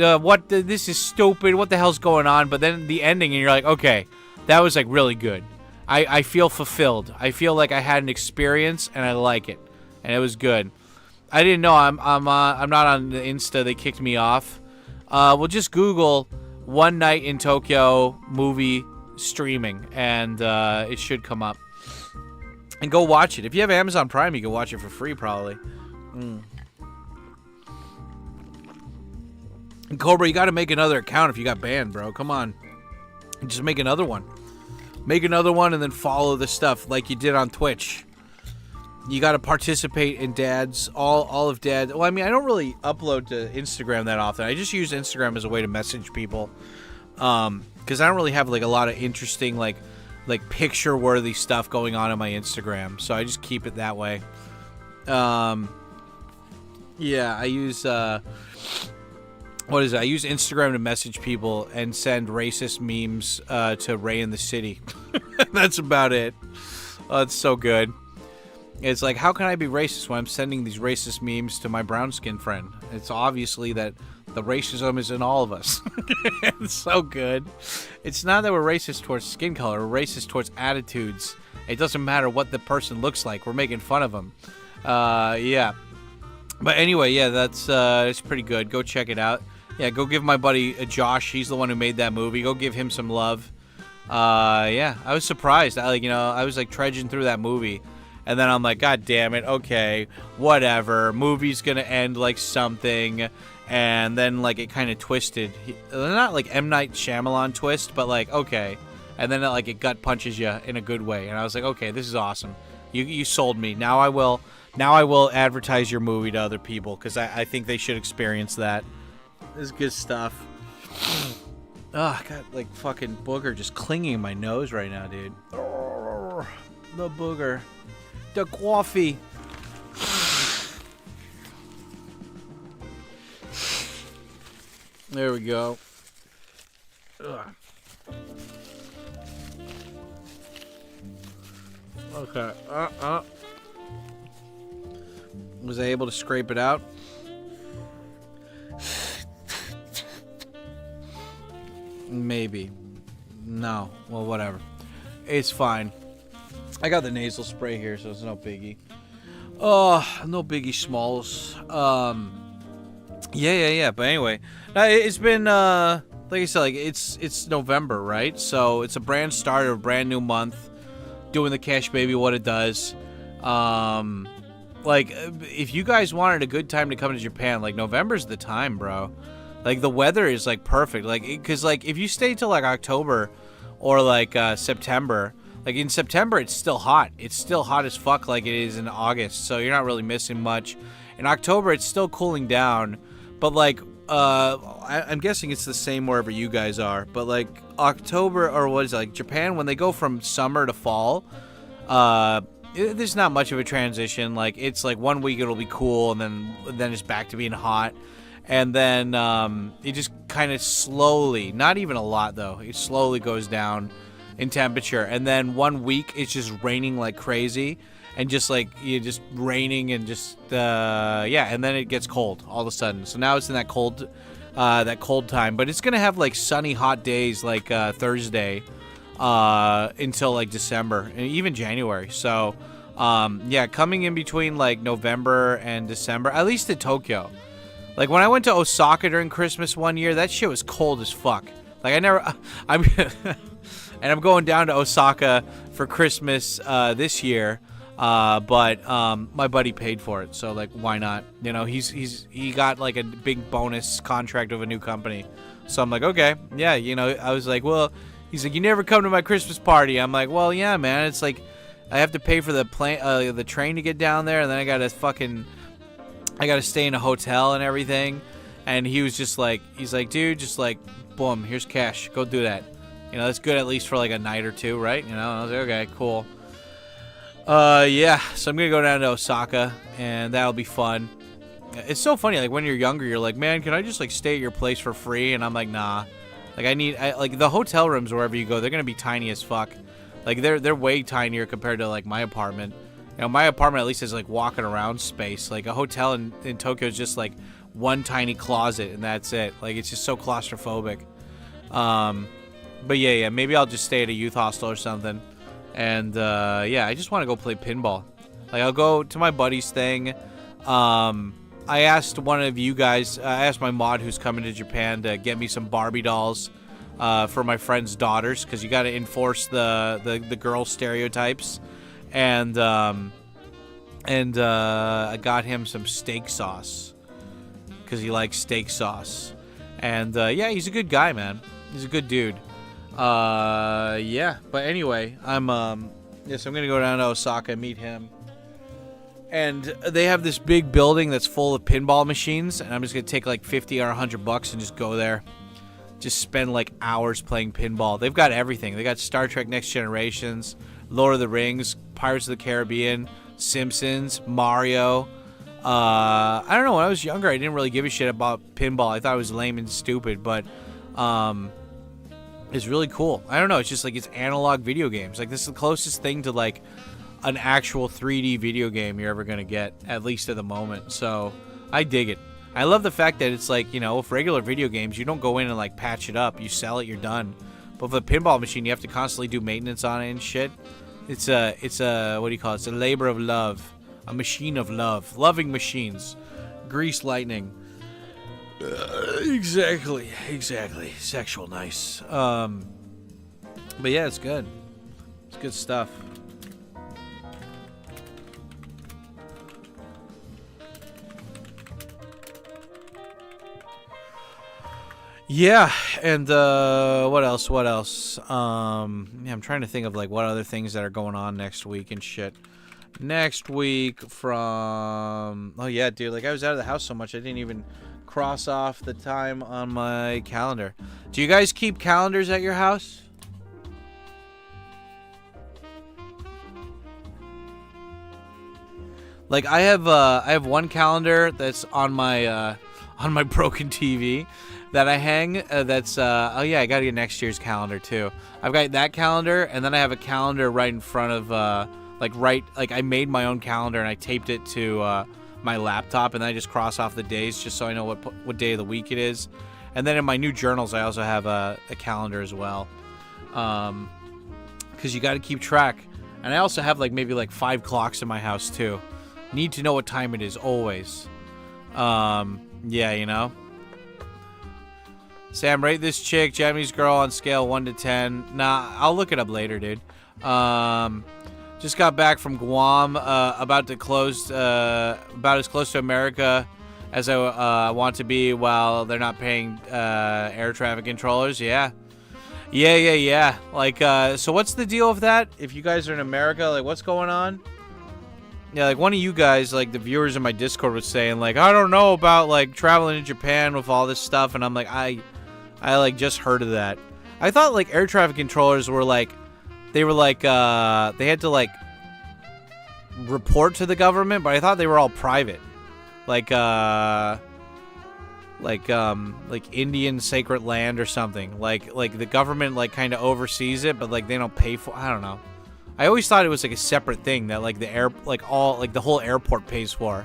this is stupid. What the hell's going on? But then the ending, and you're like, okay, that was like really good. I feel fulfilled. I feel like I had an experience, and I like it, and it was good. I didn't know I'm not on the Insta. They kicked me off. We'll just Google One Night in Tokyo movie streaming, and it should come up. And go watch it. If you have Amazon Prime, you can watch it for free, probably. And Cobra, you got to make another account if you got banned, bro. Come on. Just make another one. Make another one and then follow the stuff like you did on Twitch. You got to participate in Dad's, all of Dad. Well, I mean, I don't really upload to Instagram that often. I just use Instagram as a way to message people. Because I don't really have like a lot of interesting like picture-worthy stuff going on my Instagram. So I just keep it that way. Yeah, I use... What is it? I use Instagram to message people and send racist memes to Ray in the City. That's about it. Oh, it's so good. It's like, how can I be racist when I'm sending these racist memes to my brown-skinned friend? It's obviously that the racism is in all of us. It's so good. It's not that we're racist towards skin color. We're racist towards attitudes. It doesn't matter what the person looks like. We're making fun of them. Yeah. But anyway, yeah, it's pretty good. Go check it out. Yeah, go give my buddy Josh. He's the one who made that movie. Go give him some love. Yeah, I was surprised. I was like trudging through that movie, and then I'm like, God damn it. Okay, whatever. Movie's gonna end like something, and then like it kind of twisted. Not like M. Night Shyamalan twist, but like okay, and then it gut punches you in a good way. And I was like, okay, this is awesome. You sold me. Now I will advertise your movie to other people because I think they should experience that. This is good stuff. Oh, I got like fucking booger just clinging in my nose right now, dude. Oh, the booger. The coffee. There we go. Ugh. Okay. Was I able to scrape it out? Maybe. No. Well, whatever. It's fine. I got the nasal spray here, so it's no biggie. Oh, no biggie smalls. Yeah. But anyway, it's been like I said, like it's November, right? So it's a brand start of a brand new month. Doing the Cash Baby what it does. Like if you guys wanted a good time to come to Japan, like November's the time, bro. Like the weather is like perfect. Like because like if you stay till like October or like September, like in September it's still hot. It's still hot as fuck like it is in August. So you're not really missing much. In October it's still cooling down, but like I'm guessing it's the same wherever you guys are. But like October or what is it, like Japan, when they go from summer to fall, there's not much of a transition. Like it's like 1 week it'll be cool and then it's back to being hot. And then it just kind of slowly, not even a lot though, it slowly goes down in temperature. And then 1 week it's just raining like crazy, and just like just raining and just yeah. And then it gets cold all of a sudden. So now it's in that cold time. But it's gonna have like sunny, hot days like Thursday until like December and even January. So yeah, coming in between like November and December, at least in Tokyo. Like when I went to Osaka during Christmas one year, that shit was cold as fuck. Like and I'm going down to Osaka for Christmas this year, but my buddy paid for it, so like why not? You know, he got like a big bonus contract of a new company, so I'm like okay, yeah, you know, I was like, well, he's like, you never come to my Christmas party. I'm like, well, yeah, man, it's like I have to pay for the the train to get down there, and then I gotta stay in a hotel and everything. And he was just like, he's like, dude, just like, boom, here's cash, go do that. You know, that's good at least for like a night or two, right? You know, and I was like, okay, cool. Yeah, so I'm gonna go down to Osaka, and that'll be fun. It's so funny, like when you're younger, you're like, man, can I just like stay at your place for free? And I'm like, nah. Like like the hotel rooms wherever you go, they're gonna be tiny as fuck. Like they're way tinier compared to like my apartment. You know, my apartment at least has like walking around space. Like a hotel in Tokyo is just like one tiny closet and that's it. Like it's just so claustrophobic. But yeah, maybe I'll just stay at a youth hostel or something. And yeah, I just want to go play pinball. Like I'll go to my buddy's thing. I asked one of you guys, I asked my mod who's coming to Japan to get me some Barbie dolls for my friend's daughters, because you got to enforce the girl stereotypes. And I got him some steak sauce because he likes steak sauce. And yeah, he's a good guy, man. He's a good dude. Yeah, but anyway, I'm gonna go down to Osaka and meet him. And they have this big building that's full of pinball machines, and I'm just gonna take like $50 or $100 and just go there. Just spend like hours playing pinball. They've got everything. They got Star Trek Next Generations, Lord of the Rings, Pirates of the Caribbean, Simpsons, Mario. I don't know, when I was younger, I didn't really give a shit about pinball. I thought it was lame and stupid, but it's really cool. I don't know, it's just like it's analog video games. Like this is the closest thing to like an actual 3D video game you're ever gonna get, at least at the moment. So I dig it. I love the fact that it's like, you know, with regular video games, you don't go in and like patch it up. You sell it, you're done. But with a pinball machine, you have to constantly do maintenance on it and shit. It's a what do you call it? It's a labor of love, a machine of love, loving machines, grease lightning. Exactly. Sexual nice. But yeah, it's good. It's good stuff. Yeah, and what else? Yeah, I'm trying to think of like what other things that are going on next week and shit. Next week from... Oh yeah, dude, like I was out of the house so much I didn't even cross off the time on my calendar. Do you guys keep calendars at your house? Like I have one calendar that's on my broken TV that I hang. That's oh yeah, I gotta get next year's calendar too. I've got that calendar, and then I have a calendar right in front of like I made my own calendar and I taped it to my laptop, and then I just cross off the days just so I know what day of the week it is. And then in my new journals, I also have a calendar as well, because you got to keep track. And I also have like maybe like 5 clocks in my house too. Need to know what time it is always. Yeah, you know. Sam, rate this chick, Japanese girl, on scale 1 to 10. Nah, I'll look it up later, dude. Just got back from Guam, about as close to America as I want to be while they're not paying air traffic controllers. Yeah. Like, so what's the deal with that? If you guys are in America, like, what's going on? Yeah, like, one of you guys, like, the viewers in my Discord was saying, like, I don't know about, like, traveling to Japan with all this stuff, and I'm like, I like, just heard of that. I thought, like, air traffic controllers were, like, they were, like, they had to, like, report to the government, but I thought they were all private. Like Indian sacred land or something. Like the government, like, kind of oversees it, but, like, they don't pay for, I don't know. I always thought it was like a separate thing that like the whole airport pays for.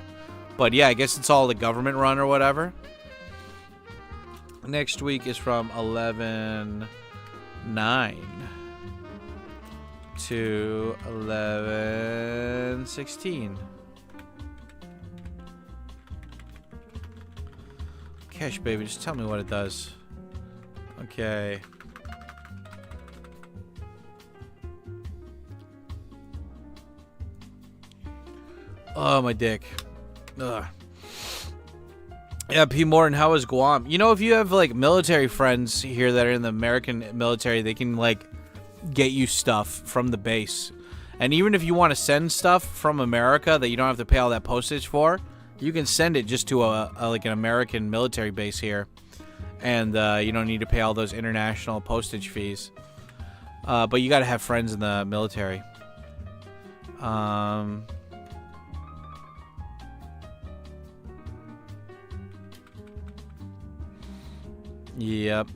But yeah, I guess it's all the government run or whatever. Next week is from 11/9 to 11/16. Cash baby, just tell me what it does. Okay. Oh, my dick. Ugh. Yeah, P. Morton, how is Guam? You know, if you have, like, military friends here that are in the American military, they can, like, get you stuff from the base. And even if you want to send stuff from America that you don't have to pay all that postage for, you can send it just to like an American military base here. And you don't need to pay all those international postage fees. But you got to have friends in the military. Yep.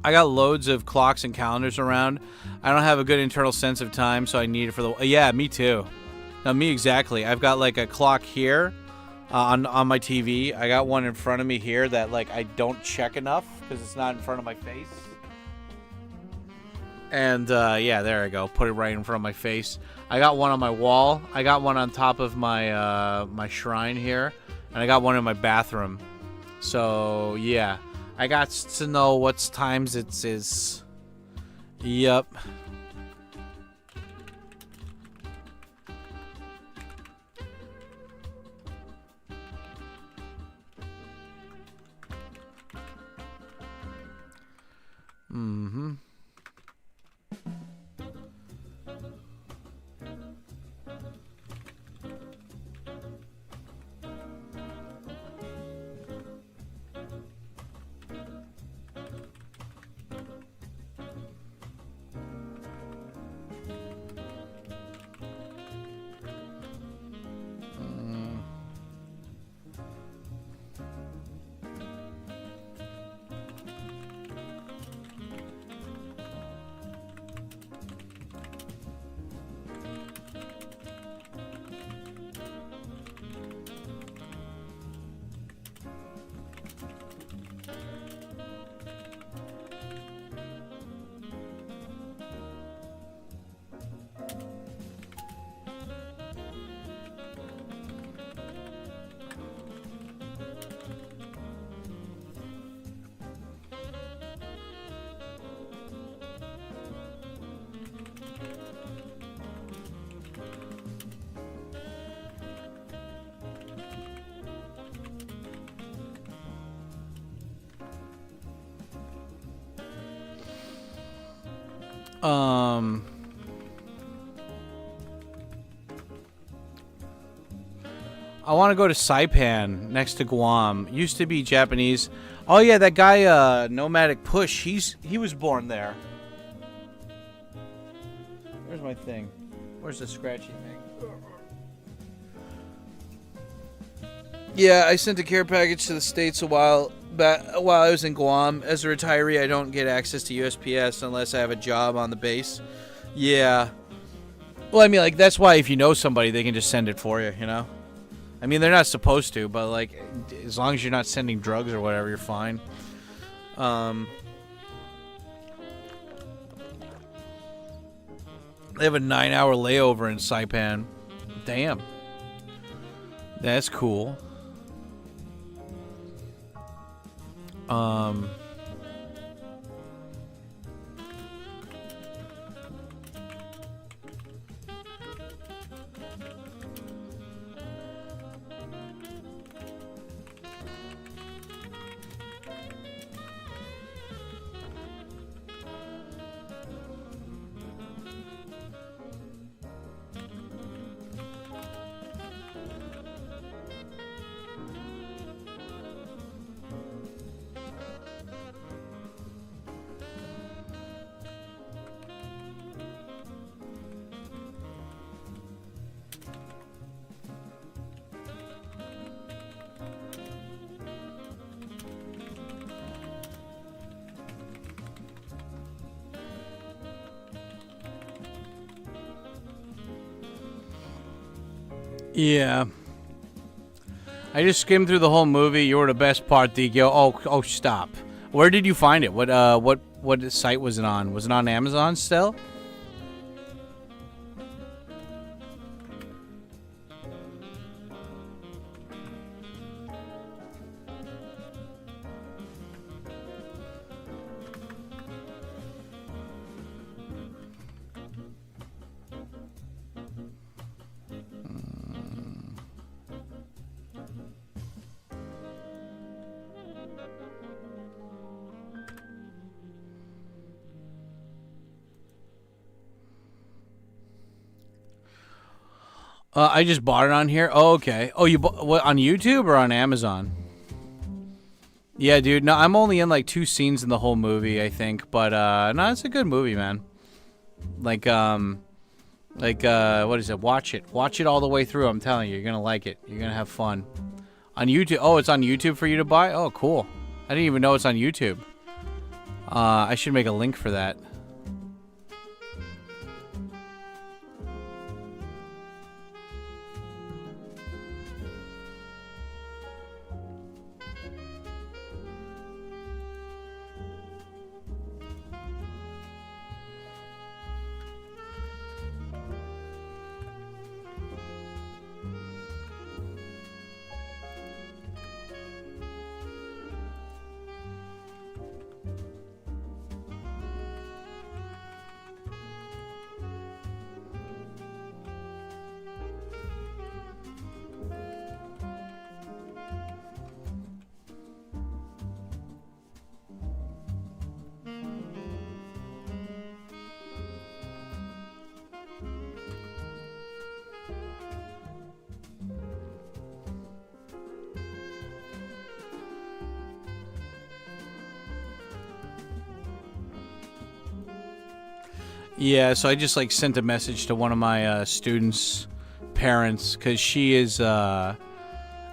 I got loads of clocks and calendars around. I don't have a good internal sense of time, so I need it for the... Yeah, me too. No, me exactly. I've got like a clock here on my TV. I got one in front of me here that like I don't check enough because it's not in front of my face. And yeah, there I go. Put it right in front of my face. I got one on my wall. I got one on top of my my shrine here, and I got one in my bathroom. So yeah, I got to know what times it is. Yep. Mm-hmm. I want to go to Saipan next to Guam. Used to be Japanese. Oh yeah, that guy Nomadic Push, he was born there. Where's my thing? Where's the scratchy thing? Yeah, I sent a care package to the States a while back while I was in Guam. As a retiree, I don't get access to USPS unless I have a job on the base. Yeah. Well, I mean, like, that's why if you know somebody, they can just send it for you, you know? I mean, they're not supposed to, but, like, as long as you're not sending drugs or whatever, you're fine. They have a 9-hour layover in Saipan. Damn. That's cool. Yeah. I just skimmed through the whole movie. You were the best part, Tikyo. Oh, stop. Where did you find it? What site was it on? Was it on Amazon still? I just bought it on here. Oh, okay. Oh, you bought what on YouTube or on Amazon? Yeah, dude. No, I'm only in like 2 scenes in the whole movie, I think. But no, it's a good movie, man. Like what is it? Watch it. Watch it all the way through. I'm telling you, you're gonna like it. You're gonna have fun. On YouTube. Oh, it's on YouTube for you to buy. Oh, cool. I didn't even know it's on YouTube. I should make a link for that. Yeah, so I just like sent a message to one of my students' parents because she is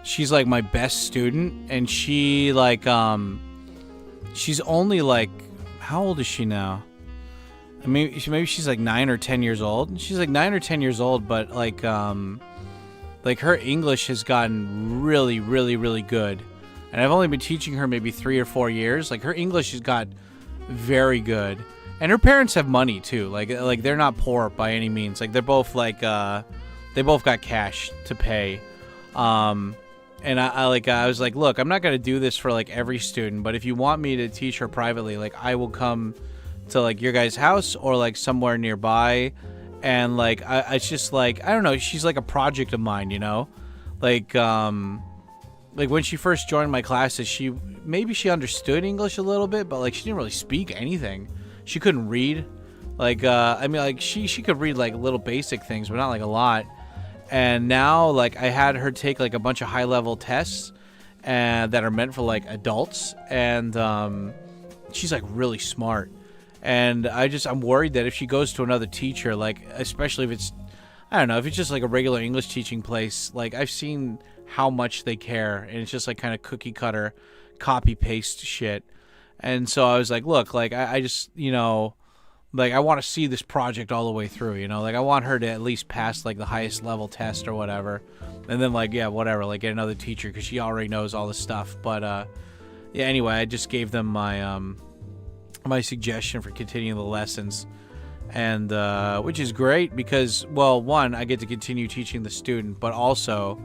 she's like my best student, and she like she's only like, how old is she now? I mean, maybe she's like 9 or 10 years old. She's like 9 or 10 years old, but like her English has gotten really, really, really good, and I've only been teaching her maybe 3 or 4 years. Like her English has got very good. And her parents have money too. Like they're not poor by any means. Like they're both like they both got cash to pay. And I was like, look, I'm not gonna do this for like every student, but if you want me to teach her privately, like I will come to like your guys' house or like somewhere nearby. And like it's just like, I don't know, she's like a project of mine, you know? Like when she first joined my classes, she understood English a little bit, but like she didn't really speak anything. She couldn't read. Like, I mean, like, she could read, like, little basic things, but not, like, a lot. And now, like, I had her take, like, a bunch of high-level tests that are meant for, like, adults. And she's, like, really smart. And I'm worried that if she goes to another teacher, like, especially if it's, I don't know, if it's just, like, a regular English teaching place, like, I've seen how much they care. And it's just, like, kind of cookie-cutter, copy-paste shit. And so I was like, look, like, I just, you know, like, I want to see this project all the way through, you know? Like, I want her to at least pass, like, the highest level test or whatever. And then, like, yeah, whatever, like, get another teacher because she already knows all this stuff. But, yeah, anyway, I just gave them my, my suggestion for continuing the lessons. And, which is great because, well, one, I get to continue teaching the student, but also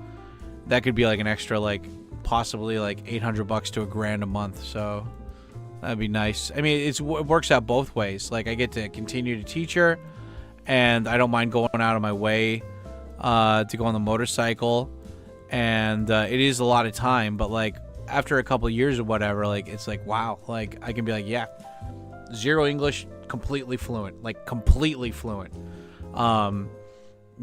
that could be, like, an extra, like, possibly, like, $800 to $1,000 a month, so... That'd be nice. I mean, it works out both ways. Like, I get to continue to teach her, and I don't mind going out of my way to go on the motorcycle. And it is a lot of time, but, like, after a couple of years or whatever, like, it's like, wow. Like, I can be like, yeah, zero English, completely fluent. Like, completely fluent.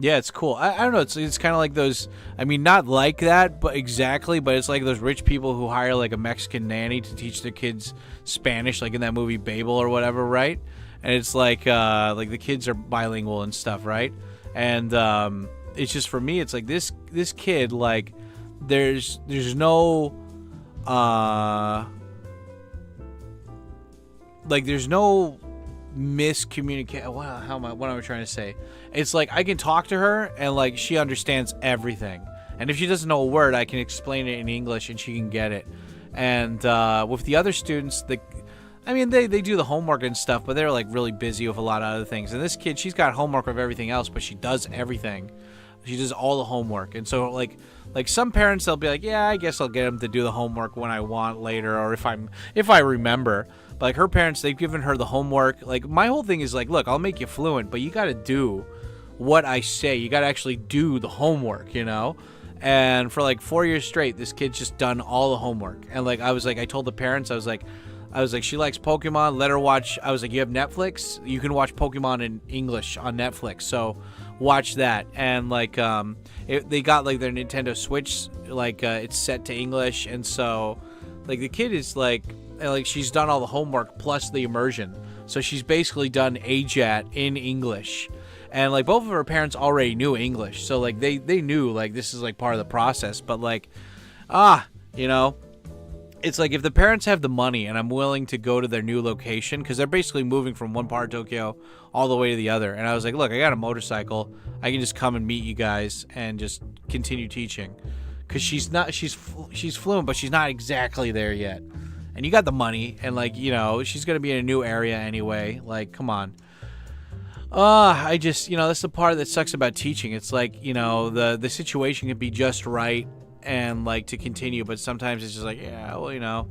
Yeah, it's cool. I don't know. It's kind of like those. I mean, not like that, but exactly. But it's like those rich people who hire like a Mexican nanny to teach their kids Spanish, like in that movie Babel or whatever, right? And it's like the kids are bilingual and stuff, right? And it's just for me, it's like this kid, like there's no there's no miscommunication. What am I trying to say? it's like I can talk to her and like she understands everything. And if she doesn't know a word, I can explain it in English and she can get it. And with the other students, they do the homework and stuff, but they're like really busy with a lot of other things. And this kid, she's got homework of everything else, but she does everything. She does all the homework. And so like some parents, they'll be like, yeah, I guess I'll get them to do the homework when I want later, or if I remember. But like her parents, they've given her the homework. Like my whole thing is like, look, I'll make you fluent, but you got to do what I say. You got to actually do the homework, you know? And for like 4 years straight, this kid's just done all the homework. And like I told the parents, I was like, she likes Pokemon, let her watch. I was like, you have Netflix? You can watch Pokemon in English on Netflix, so watch that. And like they got like their Nintendo Switch, like it's set to English, and so like the kid is like she's done all the homework plus the immersion. So she's basically done AJAT in English. And like both of her parents already knew English, so like they knew like this is like part of the process. But like you know, it's like if the parents have the money and I'm willing to go to their new location, because they're basically moving from one part of Tokyo all the way to the other. And I was like, look, I got a motorcycle. I can just come and meet you guys and just continue teaching. Because she's fluent, but she's not exactly there yet. And you got the money, and like, you know, she's going to be in a new area anyway. Like, come on. I just, you know, that's the part that sucks about teaching. It's like, you know, the situation can be just right and like to continue, but sometimes it's just like, yeah, well, you know,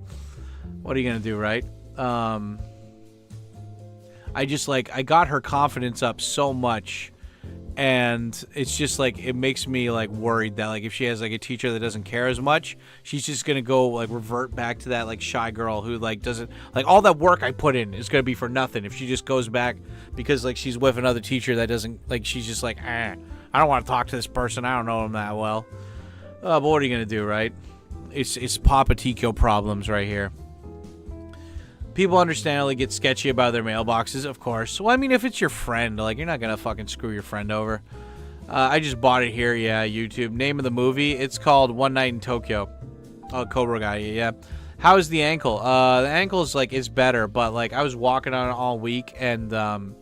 what are you gonna do, right? I just like, I got her confidence up so much, and it's just like, it makes me like worried that like if she has like a teacher that doesn't care as much, she's just gonna go like revert back to that like shy girl who like doesn't, like all that work I put in is gonna be for nothing if she just goes back because like she's with another teacher that doesn't, like, she's just like, I don't want to talk to this person, I don't know him that well. But what are you gonna do, right? It's Papa Tikyo problems right here. People understandably get sketchy about their mailboxes, of course. Well, I mean, if it's your friend, like, you're not gonna fucking screw your friend over. I just bought it here, yeah, YouTube. Name of the movie, it's called One Night in Tokyo. Oh, Cobra Guy, yeah. How is the ankle? The ankle is, like, it's better, but, like, I was walking on it all week, and, I don't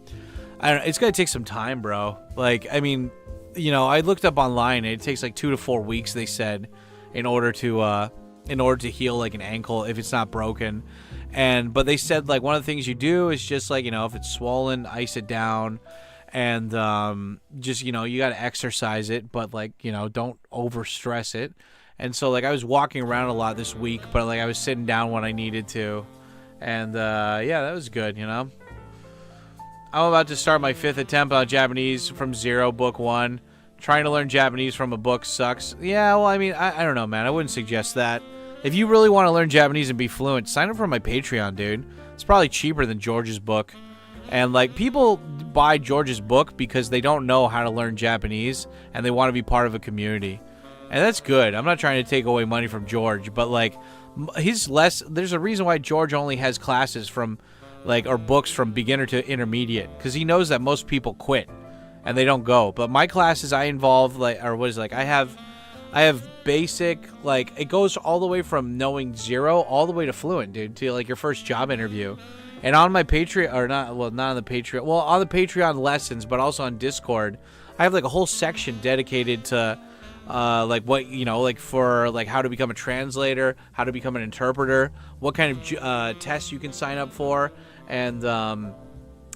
know, it's gonna take some time, bro. Like, I mean, you know, I looked up online, and it takes, like, 2 to 4 weeks, they said, in order to heal, like, an ankle if it's not broken. But they said, like, one of the things you do is just, like, you know, if it's swollen, ice it down, and just, you know, you got to exercise it, but, like, you know, don't overstress it. And so, like, I was walking around a lot this week, but, like, I was sitting down when I needed to. And, yeah, that was good, you know. I'm about to start my 5th attempt on Japanese from zero, book 1. Trying to learn Japanese from a book sucks. Yeah, well, I mean, I don't know, man. I wouldn't suggest that. If you really want to learn Japanese and be fluent, sign up for my Patreon, dude. It's probably cheaper than George's book. And, like, people buy George's book because they don't know how to learn Japanese and they want to be part of a community. And that's good. I'm not trying to take away money from George, but, like, there's a reason why George only has classes from, like, or books from beginner to intermediate, because he knows that most people quit and they don't go. But my classes, I involve, like, or what is it, like, I have basic, like, it goes all the way from knowing zero all the way to fluent, dude, to like your first job interview. And on my Patreon, or not, well, not on the Patreon, well, on the Patreon lessons, but also on Discord, I have like a whole section dedicated to like what, you know, like for like how to become a translator, how to become an interpreter, what kind of tests you can sign up for, and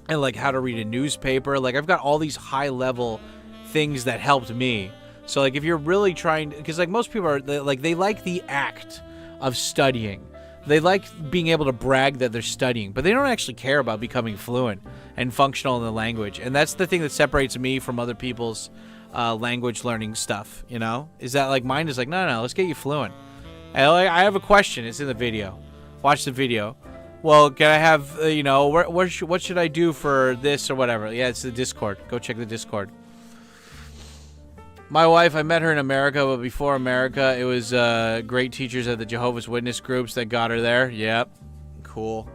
like how to read a newspaper. Like, I've got all these high level things that helped me. So, like, if you're really trying, because, like, most people are, they like the act of studying. They like being able to brag that they're studying, but they don't actually care about becoming fluent and functional in the language. And that's the thing that separates me from other people's language learning stuff, you know? Is that, like, mine is like, no, let's get you fluent. And, like, I have a question. It's in the video. Watch the video. Well, can I have, you know, what should I do for this or whatever? Yeah, it's the Discord. Go check the Discord. My wife, I met her in America, but before America, it was great teachers at the Jehovah's Witness groups that got her there. Yep. Cool.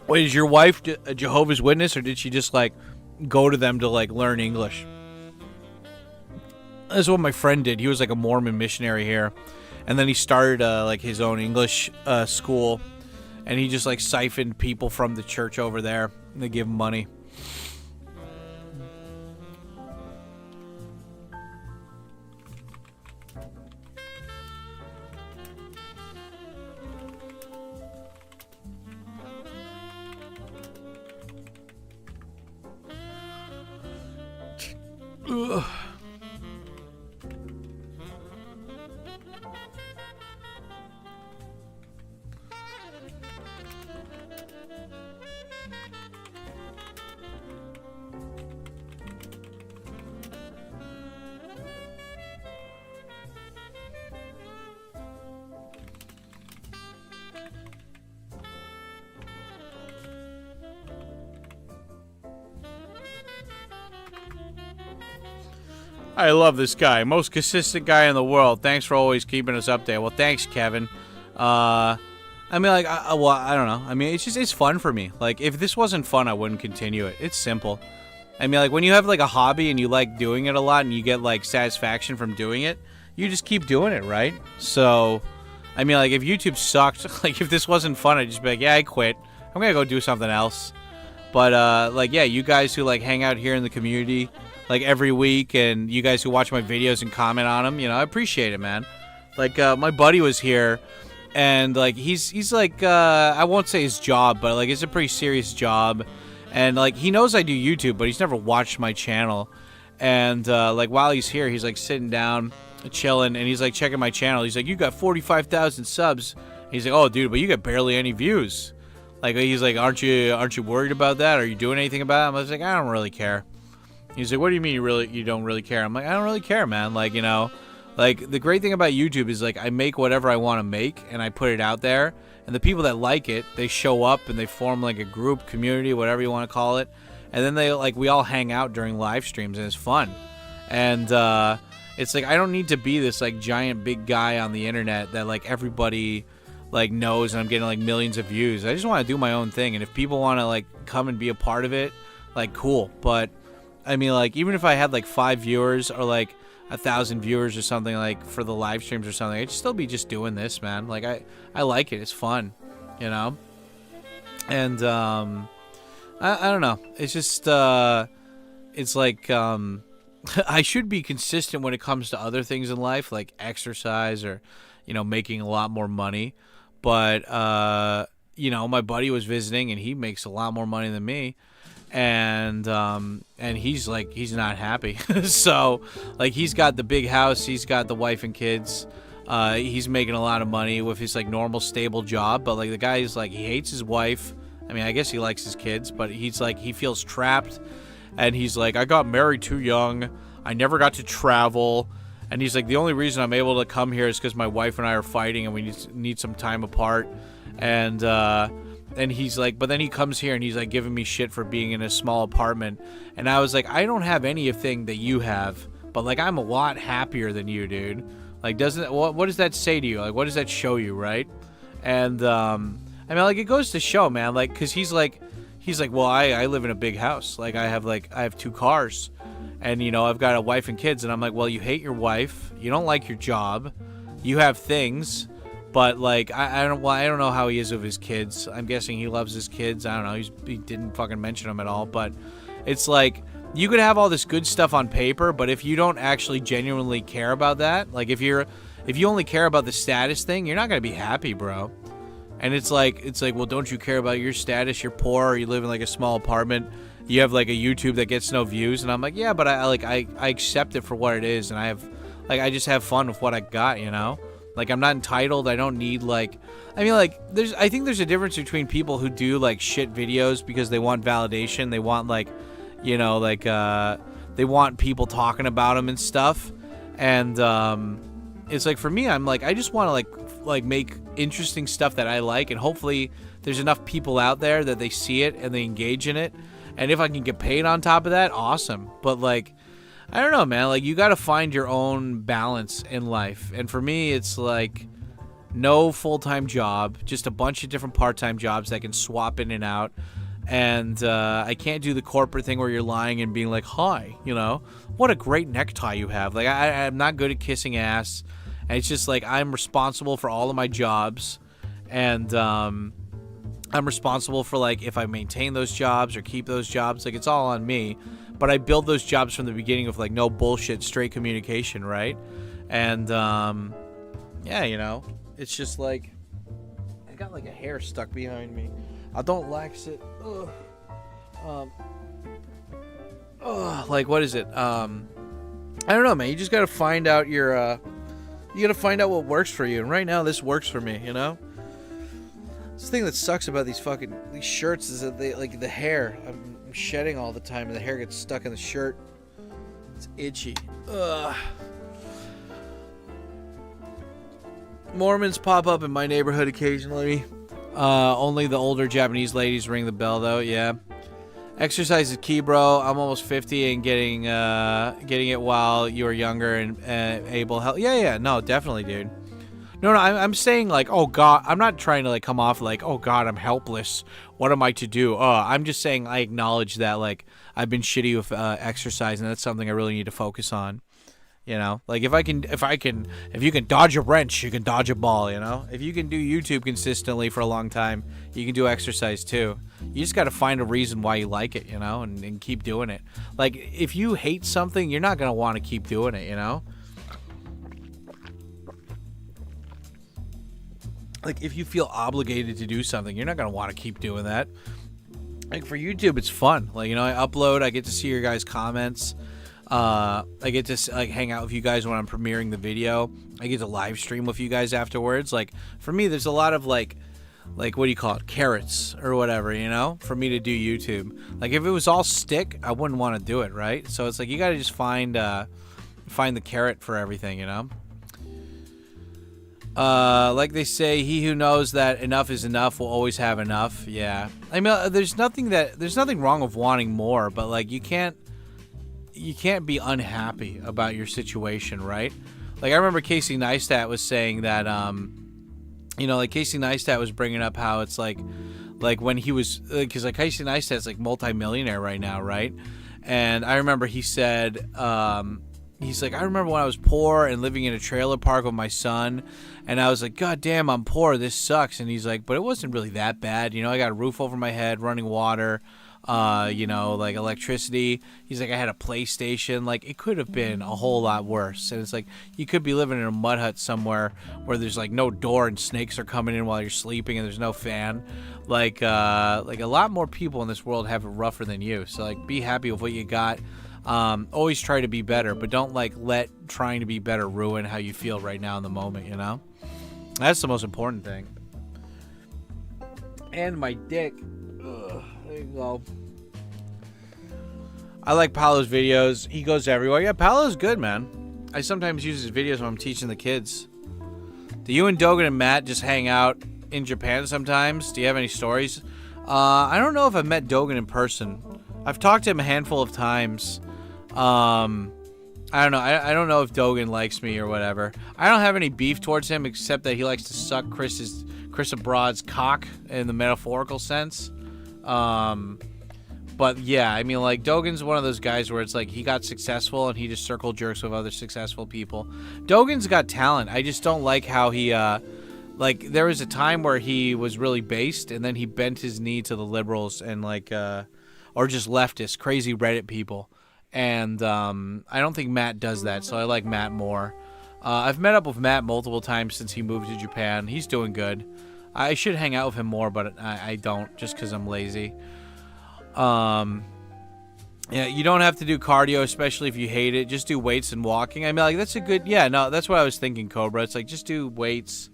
Wait, is your wife a Jehovah's Witness, or did she just, like, go to them to, like, learn English? That's what my friend did. He was, like, a Mormon missionary here. And then he started, like, his own English school. And he just, like, siphoned people from the church over there. They give him money. Ugh. I love this guy. Most consistent guy in the world. Thanks for always keeping us updated. Well, thanks, Kevin. I mean, like, well, I don't know. I mean, it's fun for me. Like, if this wasn't fun, I wouldn't continue it. It's simple. I mean, like, when you have, like, a hobby and you like doing it a lot and you get, like, satisfaction from doing it, you just keep doing it, right? So, I mean, like, if YouTube sucked, like, if this wasn't fun, I'd just be like, yeah, I quit. I'm gonna go do something else. But, like, yeah, you guys who, like, hang out here in the community, like, every week, and you guys who watch my videos and comment on them, you know, I appreciate it, man. Like, my buddy was here, and, like, he's like, I won't say his job, but, like, it's a pretty serious job, and, like, he knows I do YouTube, but he's never watched my channel, and, like, while he's here, he's, like, sitting down, chilling, and he's, like, checking my channel. He's like, you got 45,000 subs. He's like, oh, dude, but you got barely any views. Like, he's like, aren't you worried about that? Are you doing anything about it? I was like, I don't really care. He's like, what do you mean you don't really care? I'm like, I don't really care, man. Like, you know, like, the great thing about YouTube is, like, I make whatever I want to make, and I put it out there, and the people that like it, they show up, and they form, like, a group, community, whatever you want to call it, and then they, like, we all hang out during live streams, and it's fun. And, it's like, I don't need to be this, like, giant big guy on the internet that, like, everybody, like, knows, and I'm getting, like, millions of views. I just want to do my own thing, and if people want to, like, come and be a part of it, like, cool. But I mean, like, even if I had, like, 5 viewers or, like, 1,000 viewers or something, like, for the live streams or something, I'd still be just doing this, man. Like, I like it. It's fun, you know? And, I don't know. It's just, it's like, I should be consistent when it comes to other things in life, like exercise or, you know, making a lot more money. But, you know, my buddy was visiting, and he makes a lot more money than me. And he's like, he's not happy. So, like, he's got the big house, he's got the wife and kids, he's making a lot of money with his, like, normal stable job, but, like, the guy's like, he hates his wife. I mean, I guess he likes his kids, but he's like, he feels trapped, and he's like, I got married too young, I never got to travel, and he's like, the only reason I'm able to come here is because my wife and I are fighting, and we need some time apart. And he's like, but then he comes here and he's like giving me shit for being in a small apartment. And I was like, I don't have anything that you have, but, like, I'm a lot happier than you, dude. Like, what does that say to you? Like, what does that show you, right? And, I mean, like, it goes to show, man, like, cause he's like, well, I live in a big house. Like, I have 2 cars, and, you know, I've got a wife and kids. And I'm like, well, you hate your wife. You don't like your job. You have things. But, like, I don't know how he is with his kids. I'm guessing he loves his kids. I don't know. He didn't fucking mention them at all. But it's like, you could have all this good stuff on paper, but if you don't actually genuinely care about that, like, if you only care about the status thing, you're not gonna be happy, bro. And it's like, well, don't you care about your status? You're poor, or you live in, like, a small apartment. You have, like, a YouTube that gets no views, and I'm like, yeah, but I accept it for what it is, and I just have fun with what I got, you know. Like, I'm not entitled. I don't need, like, I mean, like, I think there's a difference between people who do, like, shit videos because they want validation. They want, like, you know, like, they want people talking about them and stuff. And, it's like, for me, I'm like, I just want to, like, make interesting stuff that I like. And hopefully there's enough people out there that they see it and they engage in it. And if I can get paid on top of that, awesome. But, like, I don't know, man. Like, you got to find your own balance in life. And for me, it's like no full-time job, just a bunch of different part-time jobs that can swap in and out. And I can't do the corporate thing where you're lying and being like, hi, you know, what a great necktie you have. Like, I'm not good at kissing ass. And it's just like, I'm responsible for all of my jobs. And I'm responsible for like if I maintain those jobs or keep those jobs. Like it's all on me. But I build those jobs from the beginning with like no bullshit, straight communication, right? And yeah, you know, it's just like I got like a hair stuck behind me. I don't like it. Like what is it? I don't know, man. You just gotta find out your you gotta find out what works for you. And right now, this works for me. You know. This thing that sucks about these shirts is that they like the hair. I'm shedding all the time, and the hair gets stuck in the shirt. It's itchy. Ugh. Mormons pop up in my neighborhood occasionally. Only the older Japanese ladies ring the bell, though. Yeah. Exercise is key, bro. I'm almost 50 and getting it while you were younger and able. Yeah. No, definitely, dude. No, I'm saying like, oh God, I'm not trying to like come off like, oh God, I'm helpless. What am I to do? I'm just saying I acknowledge that like I've been shitty with exercise, and that's something I really need to focus on. You know, like if you can dodge a wrench, you can dodge a ball. You know, if you can do YouTube consistently for a long time, you can do exercise too. You just got to find a reason why you like it, you know, and keep doing it. Like if you hate something, you're not gonna want to keep doing it, you know. Like, if you feel obligated to do something, you're not going to want to keep doing that. Like, for YouTube, it's fun. Like, you know, I upload. I get to see your guys' comments. I get to, like, hang out with you guys when I'm premiering the video. I get to live stream with you guys afterwards. Like, for me, there's a lot of, like what do you call it? Carrots or whatever, you know, for me to do YouTube. Like, if it was all stick, I wouldn't want to do it, right? So, it's like, you got to just find the carrot for everything, you know? Like they say, he who knows that enough is enough will always have enough. Yeah. I mean, there's nothing wrong with wanting more, but like you can't be unhappy about your situation, right? Like I remember Casey Neistat was saying that, you know, like Casey Neistat was bringing up how it's like when he was, because like Casey Neistat's like multi-millionaire right now, right? And I remember he said, he's like, I remember when I was poor and living in a trailer park with my son, and I was like, God damn, I'm poor, this sucks. And he's like, but it wasn't really that bad, you know, I got a roof over my head, running water, you know, like electricity. He's like, I had a PlayStation. Like, it could have been a whole lot worse. And it's like, you could be living in a mud hut somewhere where there's like no door and snakes are coming in while you're sleeping and there's no fan. Like a lot more people in this world have it rougher than you. So like, be happy with what you got. Always try to be better, but don't like let trying to be better ruin how you feel right now in the moment, you know? That's the most important thing. And my dick. Ugh, there you go. I like Paolo's videos. He goes everywhere. Yeah, Paolo's good, man. I sometimes use his videos when I'm teaching the kids. Do you and Dogen and Matt just hang out in Japan sometimes? Do you have any stories? I don't know if I've met Dogen in person. I've talked to him a handful of times. I don't know. I don't know if Dogen likes me or whatever. I don't have any beef towards him except that he likes to suck Chris Abroad's cock in the metaphorical sense. But yeah, I mean, like, Dogen's one of those guys where it's like he got successful and he just circle jerks with other successful people. Dogen's got talent. I just don't like how he, like, there was a time where he was really based and then he bent his knee to the liberals and, like, or just leftists, crazy Reddit people. And I don't think Matt does that, so I like Matt more. I've met up with Matt multiple times since he moved to Japan. He's doing good. I should hang out with him more, but I don't, just because I'm lazy. Yeah, you don't have to do cardio, especially if you hate it. Just do weights and walking. I mean, like, that's a good... Yeah, no, that's what I was thinking, Cobra. It's like, just do weights,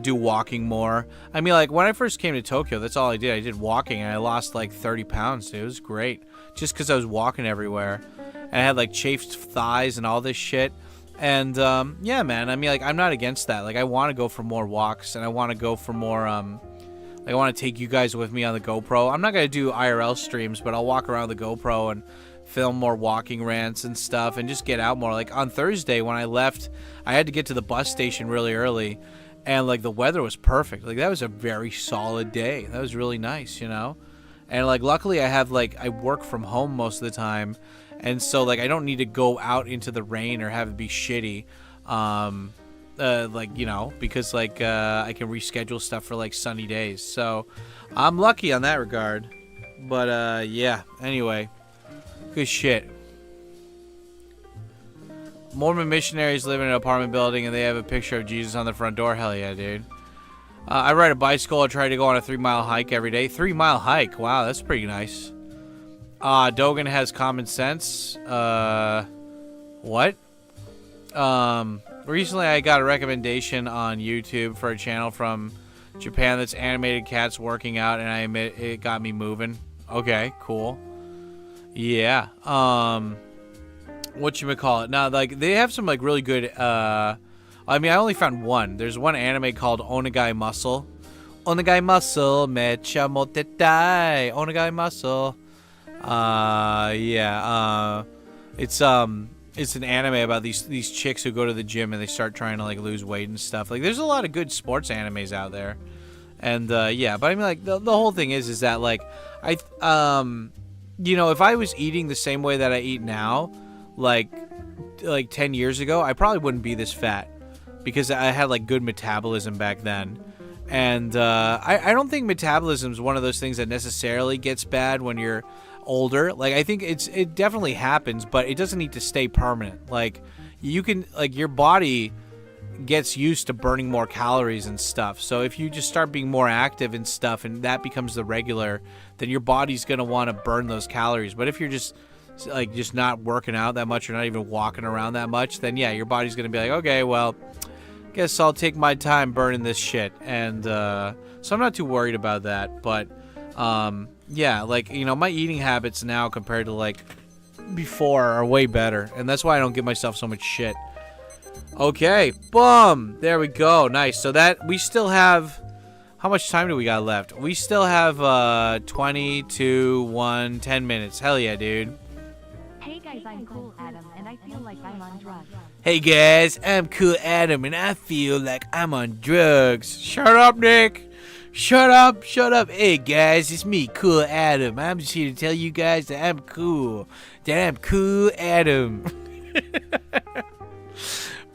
do walking more. I mean, like, when I first came to Tokyo, that's all I did. I did walking, and I lost, like, 30 pounds, dude. It was great. Just because I was walking everywhere. And I had, like, chafed thighs and all this shit. And, yeah, man, I mean, like, I'm not against that. Like, I want to go for more walks, and I want to go for more, I want to take you guys with me on the GoPro. I'm not going to do IRL streams, but I'll walk around the GoPro and film more walking rants and stuff and just get out more. Like, on Thursday when I left, I had to get to the bus station really early, and, like, the weather was perfect. Like, that was a very solid day. That was really nice, you know? And, like, luckily I work from home most of the time, and so, like, I don't need to go out into the rain or have it be shitty. like, you know, because like I can reschedule stuff for like sunny days. So I'm lucky on that regard. But yeah, anyway, good shit. Mormon missionaries live in an apartment building and they have a picture of Jesus on the front door. Hell yeah, dude. I ride a bicycle. I try to go on a 3-mile hike every day. 3-mile hike. Wow, that's pretty nice. Dogen has common sense. What? Recently I got a recommendation on YouTube for a channel from Japan that's animated cats working out, and I admit it got me moving. Okay, cool. Yeah. Whatchamacallit? Now, like, they have some, like, really good, I mean, I only found one. There's one anime called Onegai Muscle. Onegai Muscle, mecha motetai. Onegai Muscle. Yeah, it's an anime about these chicks who go to the gym and they start trying to, like, lose weight and stuff. Like, there's a lot of good sports animes out there. And, yeah, but I mean, like, the whole thing is that, like, you know, if I was eating the same way that I eat now, like 10 years ago, I probably wouldn't be this fat. Because I had, like, good metabolism back then. And I don't think metabolism is one of those things that necessarily gets bad when you're older. Like, I think it definitely happens, but it doesn't need to stay permanent. Like, you can, like, your body gets used to burning more calories and stuff. So if you just start being more active and stuff and that becomes the regular, then your body's going to want to burn those calories. But if you're just not working out that much or not even walking around that much, then yeah, your body's going to be like, okay, well, guess I'll take my time burning this shit. And so I'm not too worried about that. But yeah, like, you know, my eating habits now compared to like before are way better, and that's why I don't give myself so much shit. Okay, boom, there we go. Nice. So that we still have, how much time do we got left? We still have 20 to 10 minutes. Hell yeah, dude. Hey guys, I'm Cool Adam, and I feel like I'm on drugs. Hey guys, I'm Cool Adam, and I feel like I'm on drugs. Shut up, Nick. Shut up, shut up. Hey guys, it's me, Cool Adam. I'm just here to tell you guys that I'm cool. That I'm Cool Adam.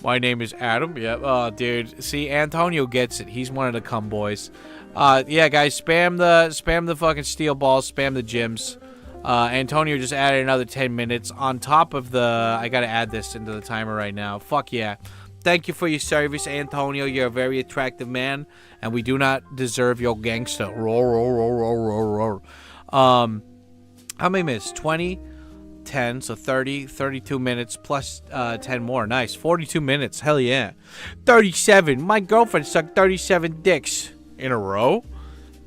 My name is Adam. Yep. Oh, dude. See, Antonio gets it. He's one of the cum boys. Yeah, guys, spam the fucking steel balls. Spam the gyms. Antonio just added another 10 minutes on top of the. I gotta add this into the timer right now. Fuck yeah. Thank you for your service, Antonio. You're a very attractive man, and we do not deserve your gangsta. Roar, roar, roar, roar, roar, roar. How many minutes? 20, 10, so 30, 32 minutes plus 10 more. Nice. 42 minutes. Hell yeah. 37. My girlfriend sucked 37 dicks in a row.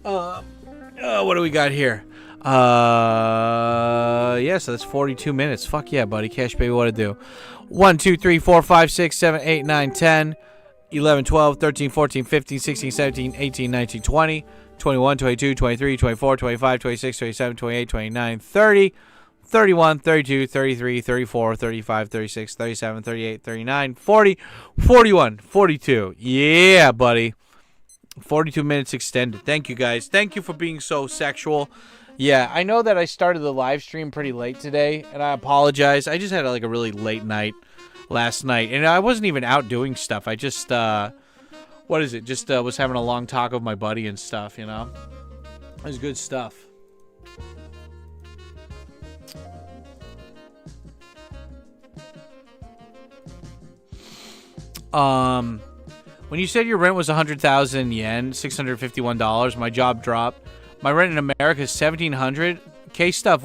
What do we got here? Yeah, so that's 42 minutes. Fuck yeah, buddy. Cash baby, what to do? 1, 2, 3, 4, 5, 6, 7, 8, 9, 10, 11, 12, 13, 14, 15, 16, 17, 18, 19, 20, 21, 22, 23, 24, 25, 26, 27, 28, 29, 30, 31, 32, 33, 34, 35, 36, 37, 38, 39, 40, 41, 42. Yeah, buddy. 42 minutes extended. Thank you, guys. Thank you for being so sexual. Yeah, I know that I started the live stream pretty late today, and I apologize. I just had like a really late night last night, and I wasn't even out doing stuff. I just, what is it? Just was having a long talk with my buddy and stuff, you know? It was good stuff. When you said your rent was 100,000 yen, $651, my job dropped. My rent in America is $1,700. K-Stuff,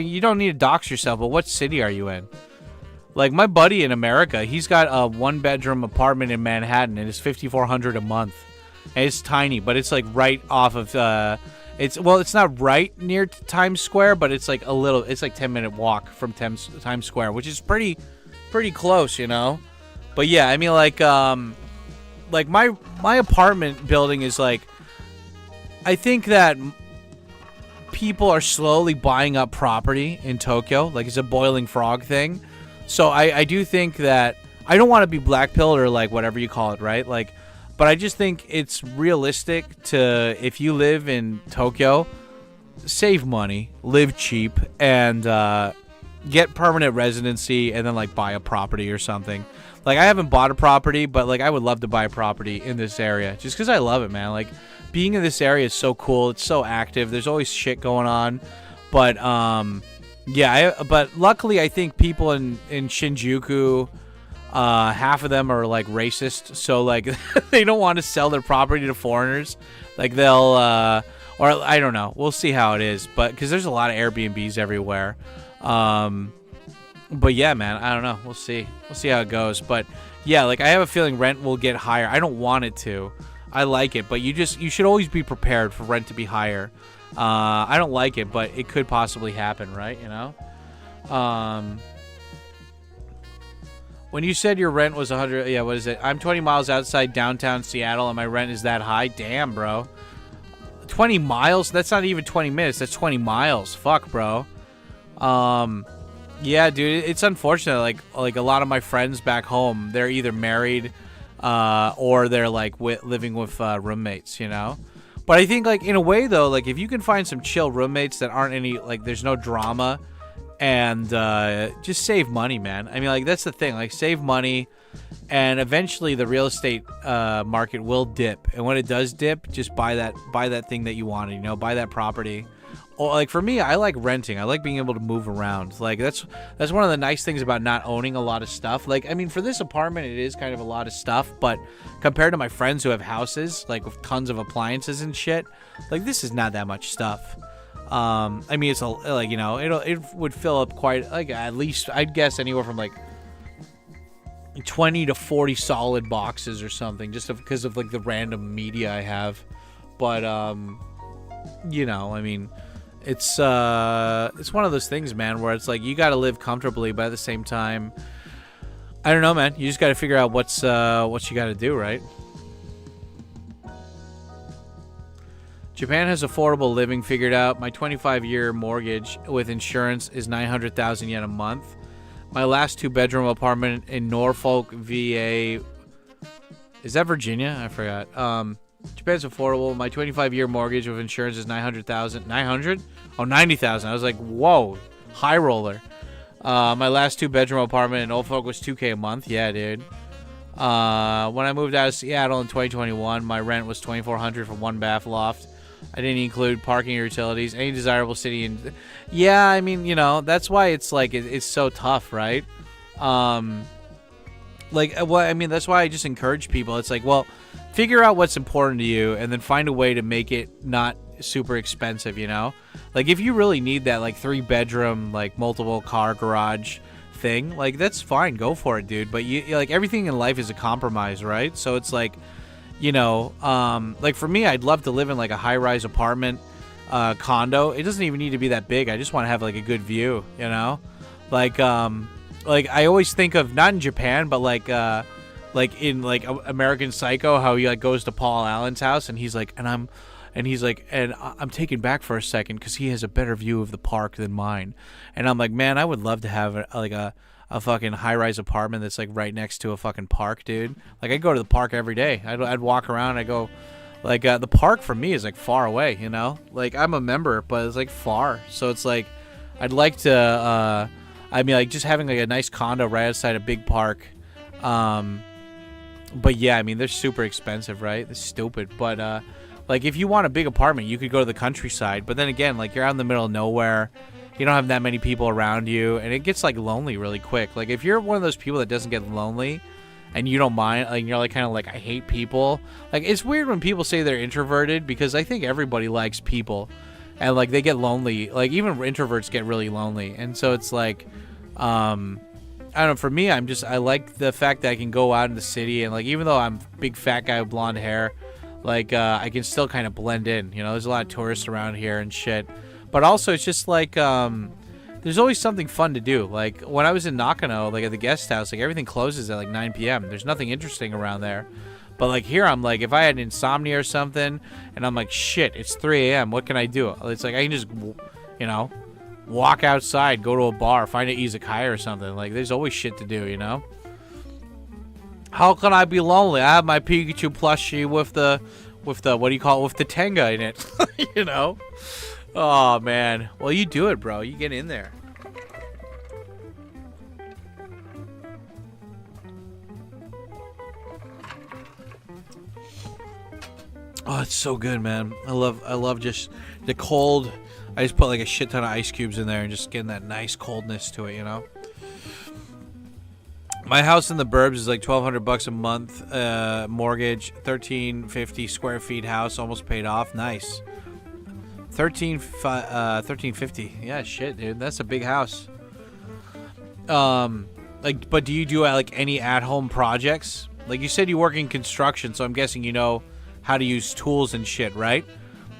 you don't need to dox yourself, but what city are you in? Like, my buddy in America, he's got a one-bedroom apartment in Manhattan, and it's $5,400 a month. And it's tiny, but it's, like, right off of, it's not right near Times Square, but it's, like, it's, like, 10-minute walk from Times Square, which is pretty close, you know? But, yeah, I mean, like my apartment building is, like, I think that people are slowly buying up property in Tokyo. Like, it's a boiling frog thing. So I do think that I don't want to be black-pilled or like whatever you call it, right? Like, but I just think it's realistic to, if you live in Tokyo, save money, live cheap, and get permanent residency and then like buy a property or something. Like I haven't bought a property, but like I would love to buy a property in this area just because I love it, man. Like being in this area is so cool. It's so active. There's always shit going on. But yeah, but luckily I think people in Shinjuku, half of them are like racist, so like they don't want to sell their property to foreigners. Like they'll or I don't know. We'll see how it is, but because there's a lot of Airbnbs everywhere. But yeah, man, I don't know. We'll see how it goes. But yeah, like I have a feeling rent will get higher. I don't want it to. I like it, but you should always be prepared for rent to be higher. I don't like it, but it could possibly happen, right? You know. When you said your rent was 100, yeah, what is it? I'm 20 miles outside downtown Seattle, and my rent is that high. Damn, bro. 20 miles? That's not even 20 minutes. That's 20 miles. Fuck, bro. Yeah, dude, it's unfortunate. Like a lot of my friends back home, they're either married, or they're like living with roommates, you know. But I think like in a way though, like if you can find some chill roommates that aren't any like there's no drama, and just save money, man. I mean, like that's the thing. Like save money, and eventually the real estate market will dip. And when it does dip, just buy that thing that you wanted. You know, buy that property. Or like for me, I like renting. I like being able to move around. Like that's one of the nice things about not owning a lot of stuff. Like I mean, for this apartment, it is kind of a lot of stuff, but compared to my friends who have houses like with tons of appliances and shit, like this is not that much stuff. I mean, it's like, you know, it would fill up quite like at least I'd guess anywhere from like 20 to 40 solid boxes or something, just because of like the random media I have. But you know, I mean, it's one of those things, man, where it's like you got to live comfortably, but at the same time, I don't know, man. You just got to figure out what you got to do, right? Japan has affordable living figured out. My 25-year mortgage with insurance is 900,000 yen a month. My last 2-bedroom apartment in Norfolk, VA. Is that Virginia? I forgot. Japan's affordable. My 25-year mortgage with insurance is 900,000. 900? Oh, 90,000. I was like, whoa, high roller. My last 2-bedroom apartment in Norfolk was $2K a month. Yeah, dude. When I moved out of Seattle in 2021, my rent was $2,400 for 1-bath loft. I didn't include parking or utilities. Any desirable city in... Yeah, I mean, you know, that's why it's like it's so tough, right? Like, well, I mean, that's why I just encourage people. It's like, well, figure out what's important to you and then find a way to make it not super expensive, you know? Like, if you really need that, like, 3-bedroom, like, multiple car garage thing, like, that's fine. Go for it, dude. But, you like, everything in life is a compromise, right? So it's like... You know, like for me, I'd love to live in like a high-rise apartment, condo. It doesn't even need to be that big. I just want to have like a good view, you know? Like I always think of, not in Japan, but like in like American Psycho, how he like goes to Paul Allen's house and he's like, and I'm taken back for a second because he has a better view of the park than mine. And I'm like, man, I would love to have a fucking high-rise apartment that's like right next to a fucking park, dude. Like I go to the park every day. I'd walk around. I go, like the park for me is like far away, you know. Like I'm a member, but it's like far. So it's like I'd like to. I mean, like just having like a nice condo right outside a big park. But yeah, I mean they're super expensive, right? They're stupid. But like if you want a big apartment, you could go to the countryside. But then again, like you're out in the middle of nowhere. You don't have that many people around you, and it gets like lonely really quick. Like if you're one of those people that doesn't get lonely, and you don't mind, like you're like kind of like I hate people. Like it's weird when people say they're introverted because I think everybody likes people, and like they get lonely. Like even introverts get really lonely, and so it's like, I don't know. For me, I like the fact that I can go out in the city, and like even though I'm a big fat guy with blonde hair, like I can still kind of blend in. You know, there's a lot of tourists around here and shit. But also, it's just like, there's always something fun to do. Like, when I was in Nakano, like, at the guest house, like, everything closes at, like, 9 p.m. There's nothing interesting around there. But, like, here, I'm like, if I had insomnia or something, and I'm like, shit, it's 3 a.m., what can I do? It's like, I can just, you know, walk outside, go to a bar, find an izakaya or something. Like, there's always shit to do, you know? How can I be lonely? I have my Pikachu plushie with the, what do you call it, with the Tenga in it, you know? Oh, man. Well, you do it, bro. You get in there. Oh, it's so good, man. I love just the cold. I just put like a shit ton of ice cubes in there and just getting that nice coldness to it, you know? My house in the burbs is like $1,200 a month, mortgage, 1,350 square feet house, almost paid off. Nice. 1,350. Yeah, shit, dude. That's a big house. Like, but do you do like any at-home projects? Like you said, you work in construction, so I'm guessing you know how to use tools and shit, right?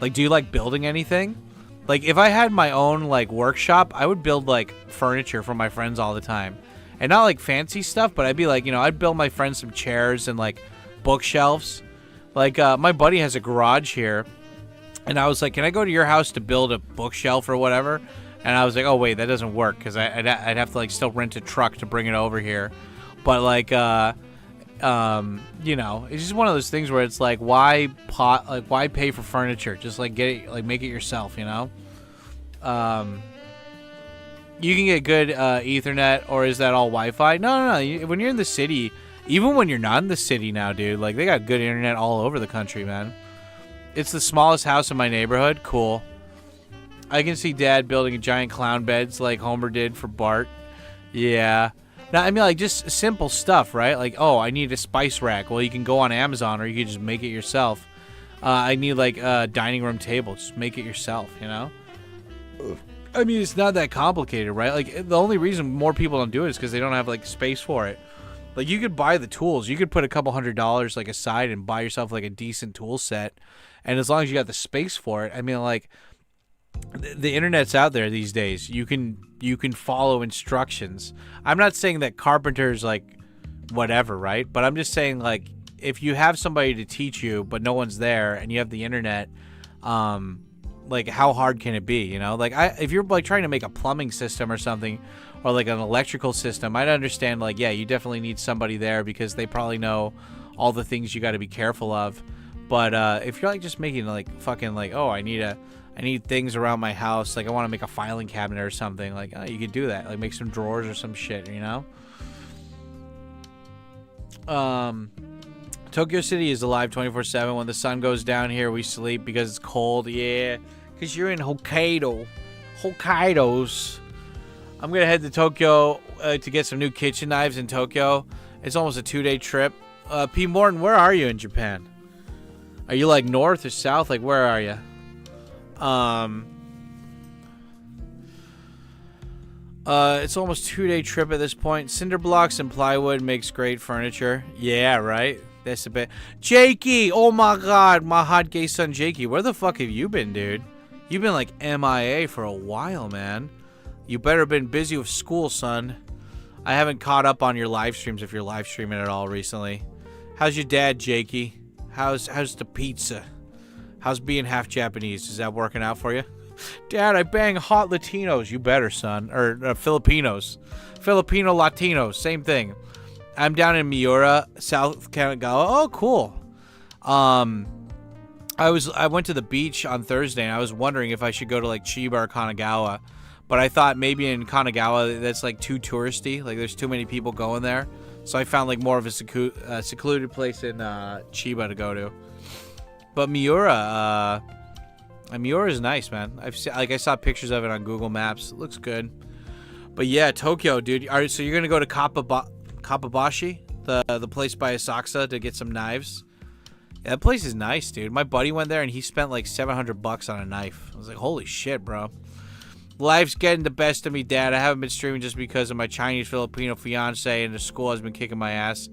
Like, do you like building anything? Like, if I had my own like workshop, I would build like furniture for my friends all the time, and not like fancy stuff, but I'd be like, you know, I'd build my friends some chairs and like bookshelves. Like, my buddy has a garage here, and I was like, can I go to your house to build a bookshelf or whatever? And I was like, oh wait, that doesn't work because I'd have to like still rent a truck to bring it over here. But like, you know, it's just one of those things where it's like, why pay for furniture? Just like get it, like make it yourself, you know. You can get good Ethernet, or is that all Wi-Fi? No. When you're in the city, even when you're not in the city now, dude, like they got good internet all over the country, man. It's the smallest house in my neighborhood. Cool. I can see Dad building a giant clown beds like Homer did for Bart. Yeah. Now, I mean, like, just simple stuff, right? Like, oh, I need a spice rack. Well, you can go on Amazon, or you can just make it yourself. I need, like, a dining room table. Just make it yourself, you know? I mean, it's not that complicated, right? Like, the only reason more people don't do it is because they don't have, like, space for it. Like, you could buy the tools. You could put a couple $100, like, aside and buy yourself, like, a decent tool set. And as long as you got the space for it, I mean, like, the internet's out there these days. You can follow instructions. I'm not saying that carpenters like whatever, right? But I'm just saying, like, if you have somebody to teach you but no one's there and you have the internet, like, how hard can it be, you know? Like, if you're like trying to make a plumbing system or something, or like an electrical system, I'd understand, like, yeah, you definitely need somebody there because they probably know all the things you got to be careful of. But if you're like just making like fucking like, oh, I need things around my house, like I want to make a filing cabinet or something, like, oh, you could do that, like make some drawers or some shit, you know. Tokyo City is alive 24/7. When the sun goes down here, we sleep because it's cold. Yeah, because you're in Hokkaido's. I'm gonna head to Tokyo to get some new kitchen knives in Tokyo. It's almost a 2-day trip. P. Morton, where are you in Japan? Are you like north or south? Like, where are you? It's almost 2-day trip at this point. Cinder blocks and plywood makes great furniture. Yeah, right? That's a bit. Jakey! Oh my god, my hot gay son Jakey. Where the fuck have you been, dude? You've been like MIA for a while, man. You better have been busy with school, son. I haven't caught up on your live streams if you're live streaming at all recently. How's your dad, Jakey? How's the pizza? How's being half Japanese? Is that working out for you? Dad, I bang hot Latinos. You better, son. Or Filipinos. Filipino Latinos. Same thing. I'm down in Miura, South Kanagawa. Oh, cool. I went to the beach on Thursday, and I was wondering if I should go to, like, Chiba or Kanagawa. But I thought maybe in Kanagawa, that's, like, too touristy. Like, there's too many people going there. So I found, like, more of a secluded place in Chiba to go to. But Miura is nice, man. I saw pictures of it on Google Maps. It looks good. But yeah, Tokyo, dude. All right, so you're gonna go to Kapabashi, the place by Asakusa, to get some knives. Yeah, that place is nice, dude. My buddy went there and he spent like $700 on a knife. I was like, holy shit, bro. Life's getting the best of me, Dad. I haven't been streaming just because of my Chinese Filipino fiance, and the school has been kicking my ass.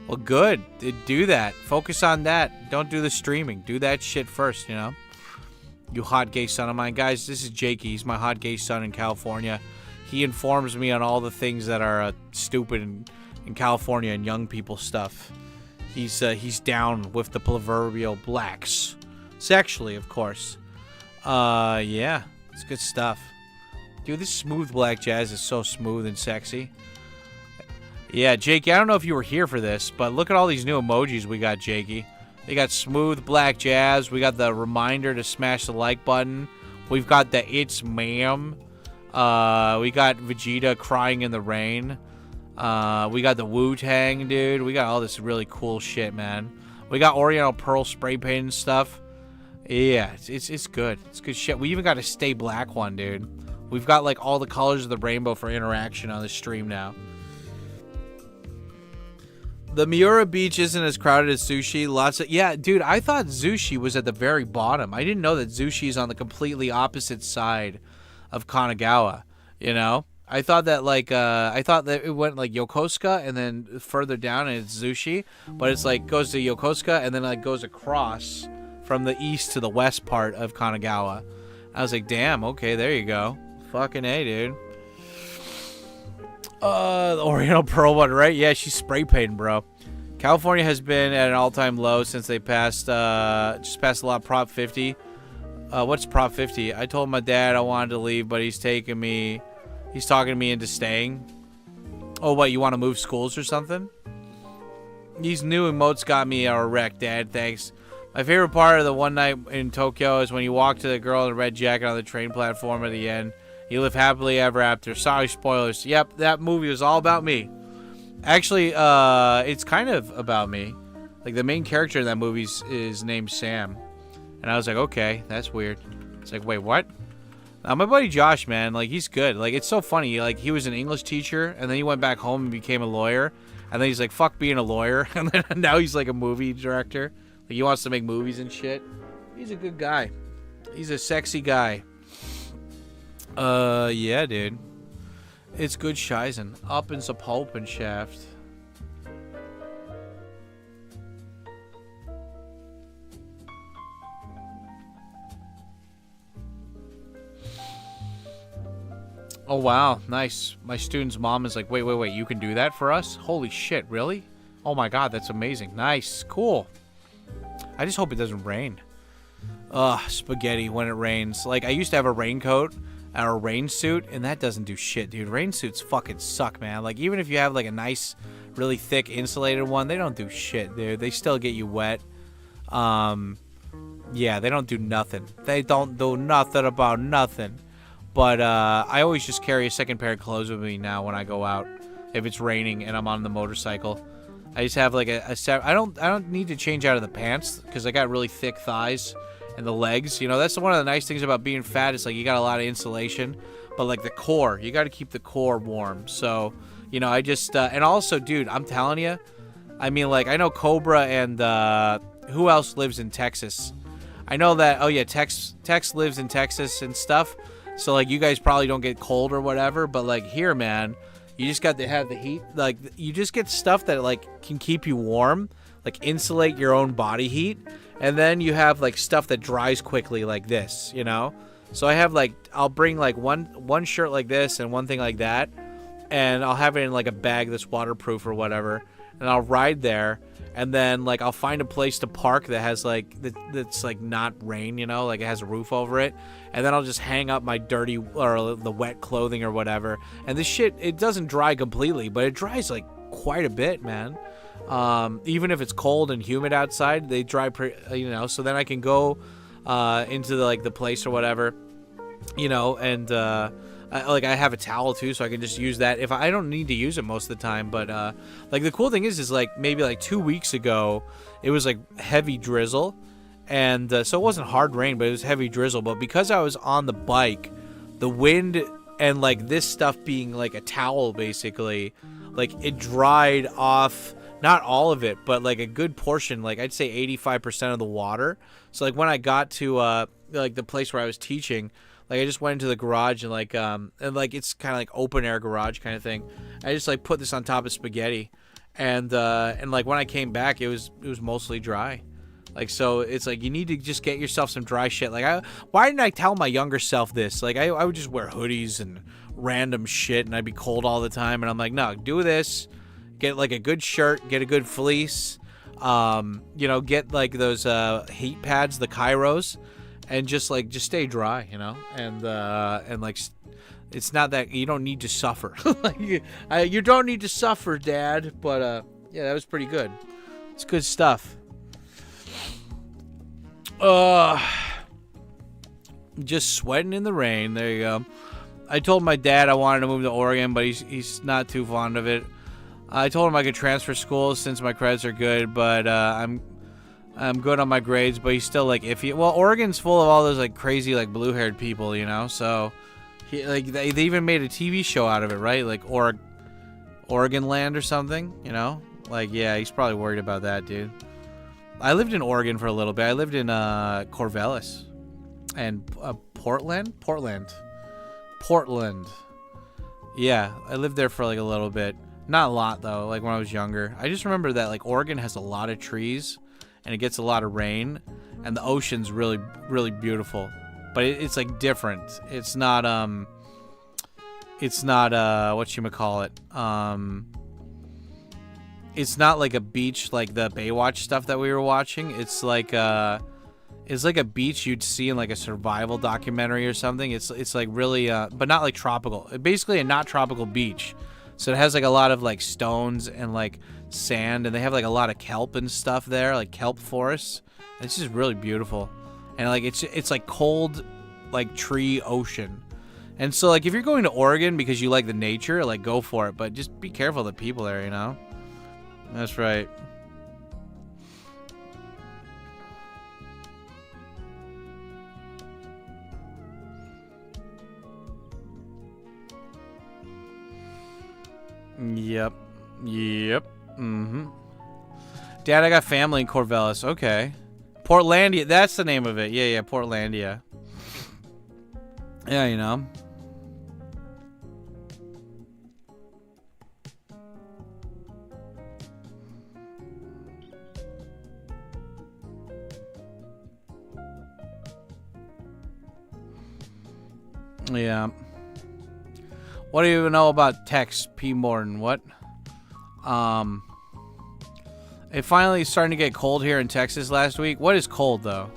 Well, good. Do that. Focus on that. Don't do the streaming. Do that shit first, you know? You hot gay son of mine. Guys, this is Jakey. He's my hot gay son in California. He informs me on all the things that are stupid in California and young people stuff. He's down with the proverbial blacks. Sexually, of course. Yeah. It's good stuff. Dude, this smooth black jazz is so smooth and sexy. Yeah, Jakey, I don't know if you were here for this, but look at all these new emojis we got, Jakey. We got smooth black jazz. We got the reminder to smash the like button. We've got the it's ma'am. We got Vegeta crying in the rain. We got the Wu-Tang, dude. We got all this really cool shit, man. We got Oriental Pearl spray paint and stuff. Yeah, it's good. It's good shit. We even got a Stay Black one, dude. We've got like all the colors of the rainbow for interaction on the stream now. The Miura Beach isn't as crowded as Zushi. Yeah, dude, I thought Zushi was at the very bottom. I didn't know that Zushi is on the completely opposite side of Kanagawa, you know? I thought that it went like Yokosuka and then further down and it's Zushi, but it's like goes to Yokosuka and then like goes across from the east to the west part of Kanagawa. I was like, damn, okay, there you go. Fucking A, dude. The Oriental Pearl one, right? Yeah, she's spray painting, bro. California has been at an all-time low since they passed, just passed a lot of Prop 50. What's Prop 50? I told my dad I wanted to leave, but he's talking me into staying. Oh, what, you want to move schools or something? These new emotes got me a wreck, Dad, thanks. My favorite part of the one night in Tokyo is when you walk to the girl in the red jacket on the train platform at the end. You live happily ever after. Sorry, spoilers. Yep, that movie was all about me. Actually, it's kind of about me. Like, the main character in that movie is named Sam. And I was like, okay, that's weird. It's like, wait, what? My buddy Josh, man, like, he's good. Like, it's so funny. Like, he was an English teacher, and then he went back home and became a lawyer. And then he's like, fuck being a lawyer. And then now he's like a movie director. Like, he wants to make movies and shit. He's a good guy. He's a sexy guy. Yeah, dude. It's good shizen. Up in the pulp and shaft. Oh, wow. Nice. My student's mom is like, wait, you can do that for us? Holy shit, really? Oh my god, that's amazing. Nice. Cool. I just hope it doesn't rain. Ugh, spaghetti when it rains. Like, I used to have a raincoat or a rain suit, and that doesn't do shit, dude. Rain suits fucking suck, man. Like, even if you have, like, a nice, really thick insulated one, they don't do shit, dude. They still get you wet. Yeah, they don't do nothing. They don't do nothing about nothing. But I always just carry a second pair of clothes with me now when I go out. If it's raining and I'm on the motorcycle, I just have like a set. I don't need to change out of the pants because I got really thick thighs and the legs. You know, that's one of the nice things about being fat. It's like you got a lot of insulation, but like the core, you got to keep the core warm. So, you know, I just and also, dude, I'm telling you, I mean, like I know Cobra and who else lives in Texas? I know that. Oh yeah, Tex lives in Texas and stuff. So, like, you guys probably don't get cold or whatever, but, like, here, man, you just got to have the heat. Like, you just get stuff that, like, can keep you warm, like, insulate your own body heat, and then you have, like, stuff that dries quickly like this, you know? So I have, like, I'll bring, like, one shirt like this and one thing like that, and I'll have it in, like, a bag that's waterproof or whatever, and I'll ride there, and then, like, I'll find a place to park that has, like, that's, like, not rain, you know? Like, it has a roof over it. And then I'll just hang up my dirty or the wet clothing or whatever. And this shit, it doesn't dry completely, but it dries, like, quite a bit, man. Even if it's cold and humid outside, they dry, you know? So then I can go into, the place or whatever, you know, and... I have a towel too, so I can just use that if I don't need to use it most of the time. But like the cool thing is like maybe like 2 weeks ago, it was like heavy drizzle, and so it wasn't hard rain, but it was heavy drizzle. But because I was on the bike, the wind and like this stuff being like a towel basically, like it dried off. Not all of it, but like a good portion, like I'd say 85% of the water. So like when I got to like the place where I was teaching. Like, I just went into the garage and, like, it's kind of like open air garage kind of thing. I just, like, put this on top of spaghetti. And like, when I came back, it was mostly dry. Like, so it's like, you need to just get yourself some dry shit. Like, why didn't I tell my younger self this? Like, I would just wear hoodies and random shit, and I'd be cold all the time. And I'm like, no, do this. Get, like, a good shirt. Get a good fleece. You know, get, like, those heat pads, the Kairos. And just stay dry, you know, and like, it's not that you don't need to suffer. Like, you don't need to suffer, Dad. But yeah, that was pretty good. It's good stuff. Just sweating in the rain. There you go. I told my dad I wanted to move to Oregon, but he's not too fond of it. I told him I could transfer schools since my credits are good, but I'm I'm good on my grades, but he's still like iffy. Well, Oregon's full of all those like crazy like blue-haired people, you know. So, they even made a TV show out of it, right? Like Oregon Land or something, you know. Like, yeah, he's probably worried about that, dude. I lived in Oregon for a little bit. I lived in Corvallis and Portland. Yeah, I lived there for like a little bit. Not a lot though. Like when I was younger, I just remember that like Oregon has a lot of trees, and it gets a lot of rain, and the ocean's really, really beautiful. But it's like different. It's not whatchamacallit. It's not like a beach like the Baywatch stuff that we were watching. It's like a beach you'd see in like a survival documentary or something. It's like really but not like tropical. Basically a not tropical beach. So it has like a lot of like stones and like sand, and they have like a lot of kelp and stuff there, like kelp forests. It's just really beautiful. And like it's like cold like tree ocean. And so like if you're going to Oregon because you like the nature, like go for it, but just be careful of the people there, you know? That's right. Yep. Mm-hmm. Dad, I got family in Corvallis. Okay. Portlandia. That's the name of it. Yeah, Portlandia. Yeah, you know. Yeah. What do you even know about text, P. Morton? What? It finally starting to get cold here in Texas last week. What is cold, though?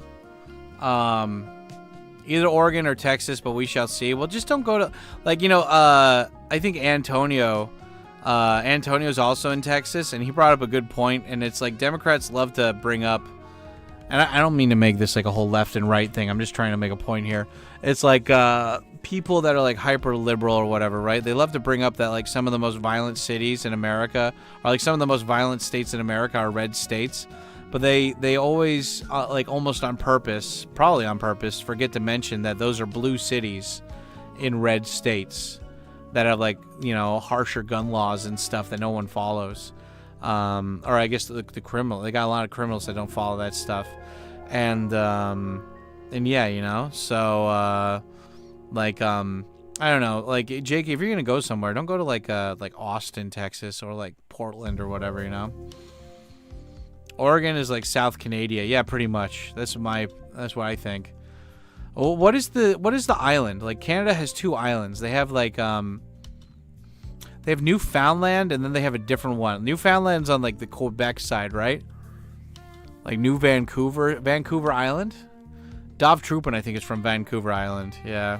Either Oregon or Texas, but we shall see. Well, just don't go to... Like, you know, I think Antonio's also in Texas, and he brought up a good point, and it's like Democrats love to bring up... And I don't mean to make this like a whole left and right thing. I'm just trying to make a point here. It's like people that are like hyper liberal or whatever, right? They love to bring up that like some of the most violent cities in America, or like some of the most violent states in America are red states. But they always like almost on purpose, probably on purpose, forget to mention that those are blue cities in red states that have like, you know, harsher gun laws and stuff that no one follows. Or I guess the criminal, they got a lot of criminals that don't follow that stuff. And yeah, you know, so, like, I don't know, like, Jake, if you're going to go somewhere, don't go to like Austin, Texas, or like Portland or whatever, you know. Oregon is like South Canada. Yeah, pretty much. That's what I think. Well, what is the island? Like, Canada has two islands. They have like, they have Newfoundland, and then they have a different one. Newfoundland's on like the Quebec side, right? Like New Vancouver Island. Dov Troopin, I think, is from Vancouver Island. Yeah.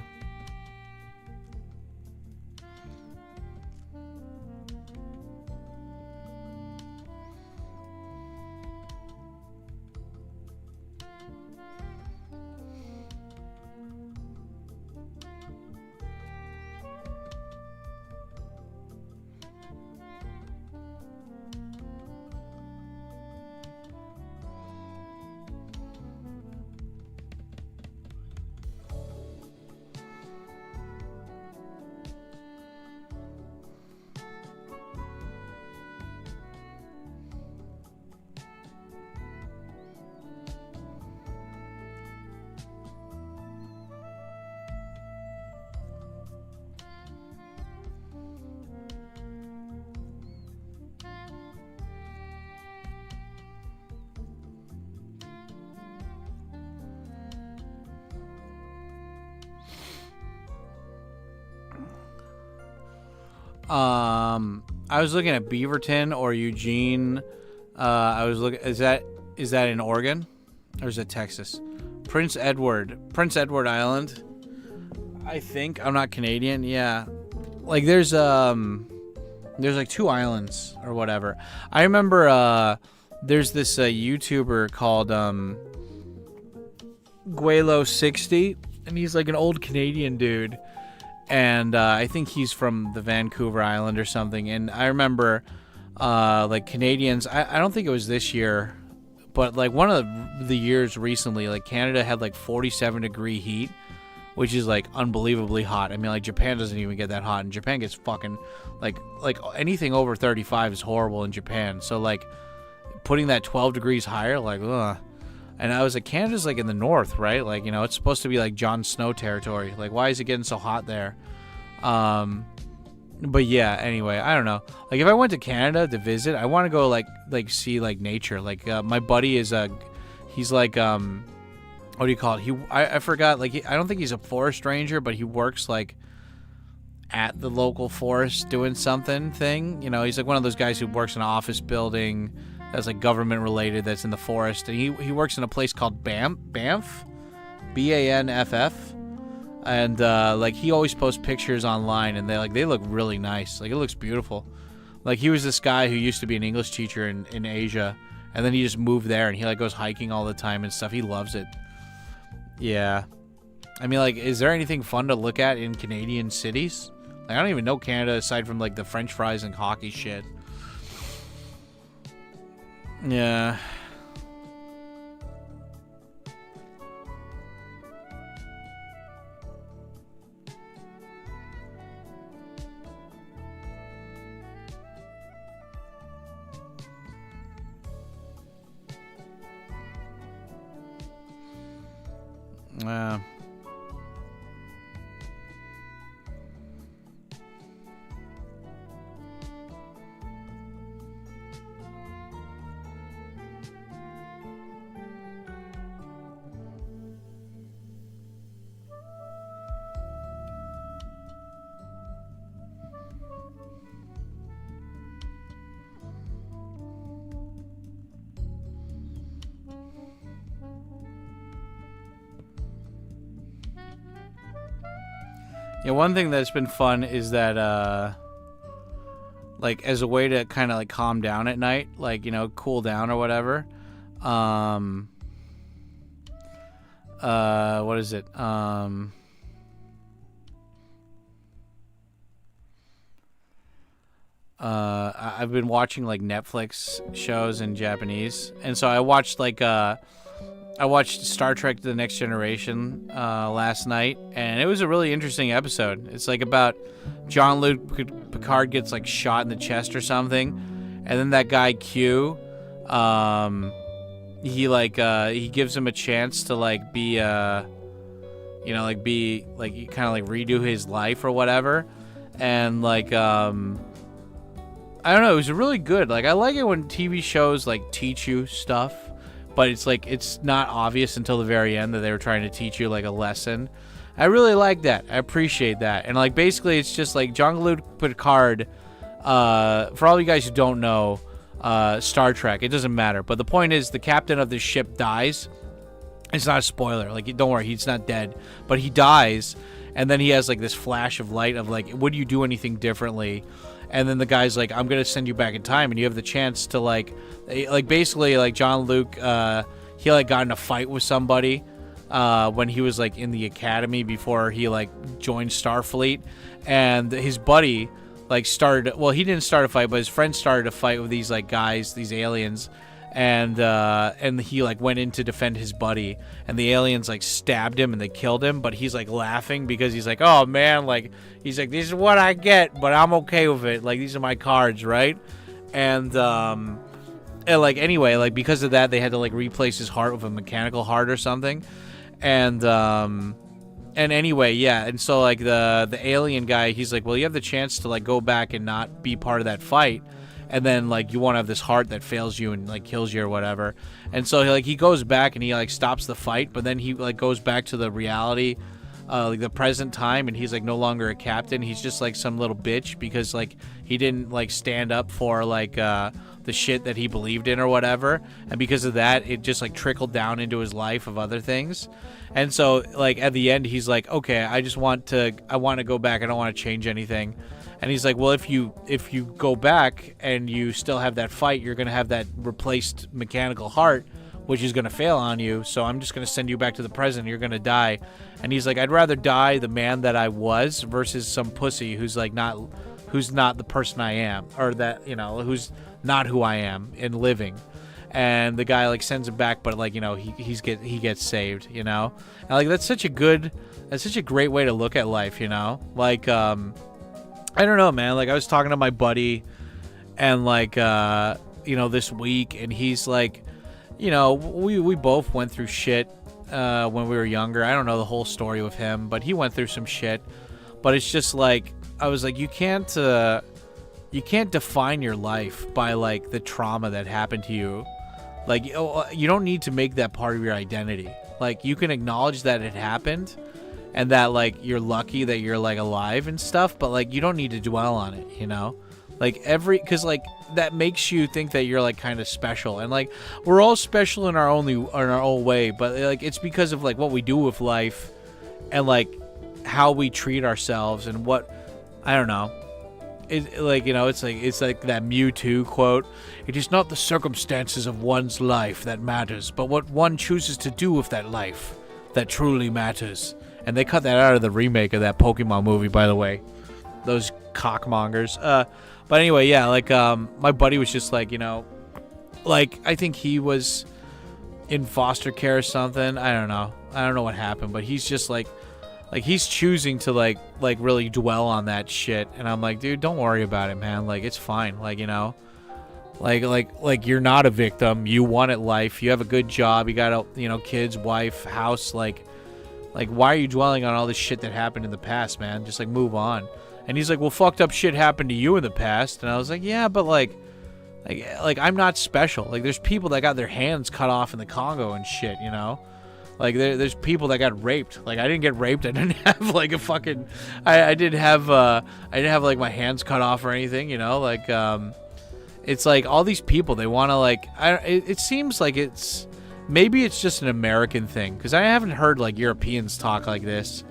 I was looking at Beaverton or Eugene. I was looking. Is that in Oregon, or is it Texas? Prince Edward Island. I think. I'm not Canadian. Yeah, like there's like two islands or whatever. I remember there's this YouTuber called Guelo60, and he's like an old Canadian dude. And I think he's from the Vancouver Island or something. And I remember, like, Canadians, I don't think it was this year, But like one of the years recently, like Canada had like 47-degree heat, which is like unbelievably hot. I mean, like Japan doesn't even get that hot, and Japan gets fucking like anything over 35 is horrible in Japan. So like putting that 12 degrees higher, like ugh. And I was like, Canada's like in the north, right? Like, you know, it's supposed to be like Jon Snow territory. Like, why is it getting so hot there? But yeah, anyway, I don't know. Like, if I went to Canada to visit, I want to go like see like nature. Like, my buddy is he's like what do you call it? I forgot. Like, I don't think he's a forest ranger, but he works like at the local forest doing something thing. You know, he's like one of those guys who works in an office building that's like government related, that's in the forest, and he works in a place called Banff, BANFF, and like he always posts pictures online, and they look really nice. Like, it looks beautiful. Like, he was this guy who used to be an English teacher in Asia, and then he just moved there, and he like goes hiking all the time and stuff. He loves it. Yeah, I mean, like, is there anything fun to look at in Canadian cities? Like, I don't even know Canada aside from like the French fries and hockey shit. Yeah. Yeah, one thing that's been fun is that, like, as a way to kind of, like, calm down at night, like, you know, cool down or whatever, what is it, I've been watching, like, Netflix shows in Japanese, and so I watched, like, I watched Star Trek The Next Generation last night, and it was a really interesting episode. It's like about Jean-Luc Picard gets like shot in the chest or something, and then that guy Q, he gives him a chance to like be you know, like be like kind of like redo his life or whatever, and like I don't know, it was really good. Like, I like it when TV shows like teach you stuff, but it's like it's not obvious until the very end that they were trying to teach you like a lesson. I really like that. I appreciate that. And like basically it's just like Jean-Luc Picard, for all you guys who don't know Star Trek, it doesn't matter, but the point is the captain of the ship dies. It's not a spoiler, like, don't worry, he's not dead, but he dies, and then he has like this flash of light of like, would you do anything differently? And then the guy's like, I'm gonna send you back in time, and you have the chance to like basically like Jean-Luc, he like got in a fight with somebody when he was like in the academy before he like joined Starfleet, and his buddy like started, well, he didn't start a fight, but his friend started a fight with these like guys, these aliens, and he like went in to defend his buddy, and the aliens like stabbed him and they killed him, but he's like laughing because he's like, oh man, like he's like, this is what I get, but I'm okay with it, like these are my cards, right? And like anyway, like because of that they had to like replace his heart with a mechanical heart or something, and anyway, yeah, and so like the alien guy, he's like, well, you have the chance to like go back and not be part of that fight, and then like you want to have this heart that fails you and like kills you or whatever. And so he goes back and he like stops the fight, but then he like goes back to the reality, like the present time, and he's like no longer a captain. He's just like some little bitch because like he didn't like stand up for like the shit that he believed in or whatever, and because of that it just like trickled down into his life of other things. And so like at the end he's like, okay, I want to go back, I don't want to change anything. And he's like, well, if you go back and you still have that fight, you're going to have that replaced mechanical heart, which is going to fail on you. So I'm just going to send you back to the present. You're going to die. And he's like, I'd rather die the man that I was versus some pussy who's not the person I am, or that, you know, who's not who I am in living. and the guy like sends him back, but like, you know, he gets saved, you know. And like that's such a great way to look at life, you know. Like I don't know, man. Like I was talking to my buddy, and like you know, this week, and he's like, you know, we both went through shit when we were younger. I don't know the whole story with him, but he went through some shit. But it's just like, I was like, you can't define your life by like the trauma that happened to you. Like, you don't need to make that part of your identity. Like, you can acknowledge that it happened and that like you're lucky that you're like alive and stuff, but like you don't need to dwell on it, you know? Like because like that makes you think that you're like kind of special, and like we're all special in our own way, but like it's because of like what we do with life and like how we treat ourselves and what, I don't know. It like, you know, it's like that Mewtwo quote. It is not the circumstances of one's life that matters, but what one chooses to do with that life that truly matters. And they cut that out of the remake of that Pokemon movie, by the way. Those cockmongers. But anyway, yeah, like my buddy was just like, you know, like I think he was in foster care or something. I don't know what happened, but he's just like he's choosing to like really dwell on that shit. And I'm like, dude, don't worry about it, man. Like it's fine. Like, you know, like you're not a victim. You wanted life. You have a good job. You got you know, kids, wife, house. Like why are you dwelling on all this shit that happened in the past, man? Just like move on. And he's like, well, fucked up shit happened to you in the past. And I was like, yeah, but like I'm not special. Like there's people that got their hands cut off in the Congo and shit, you know? Like there's people that got raped. Like I didn't get raped. I didn't have like a fucking, I didn't have like my hands cut off or anything, you know? Like it's like all these people, they want to like, it seems like maybe it's just an American thing, because I haven't heard like Europeans talk like this,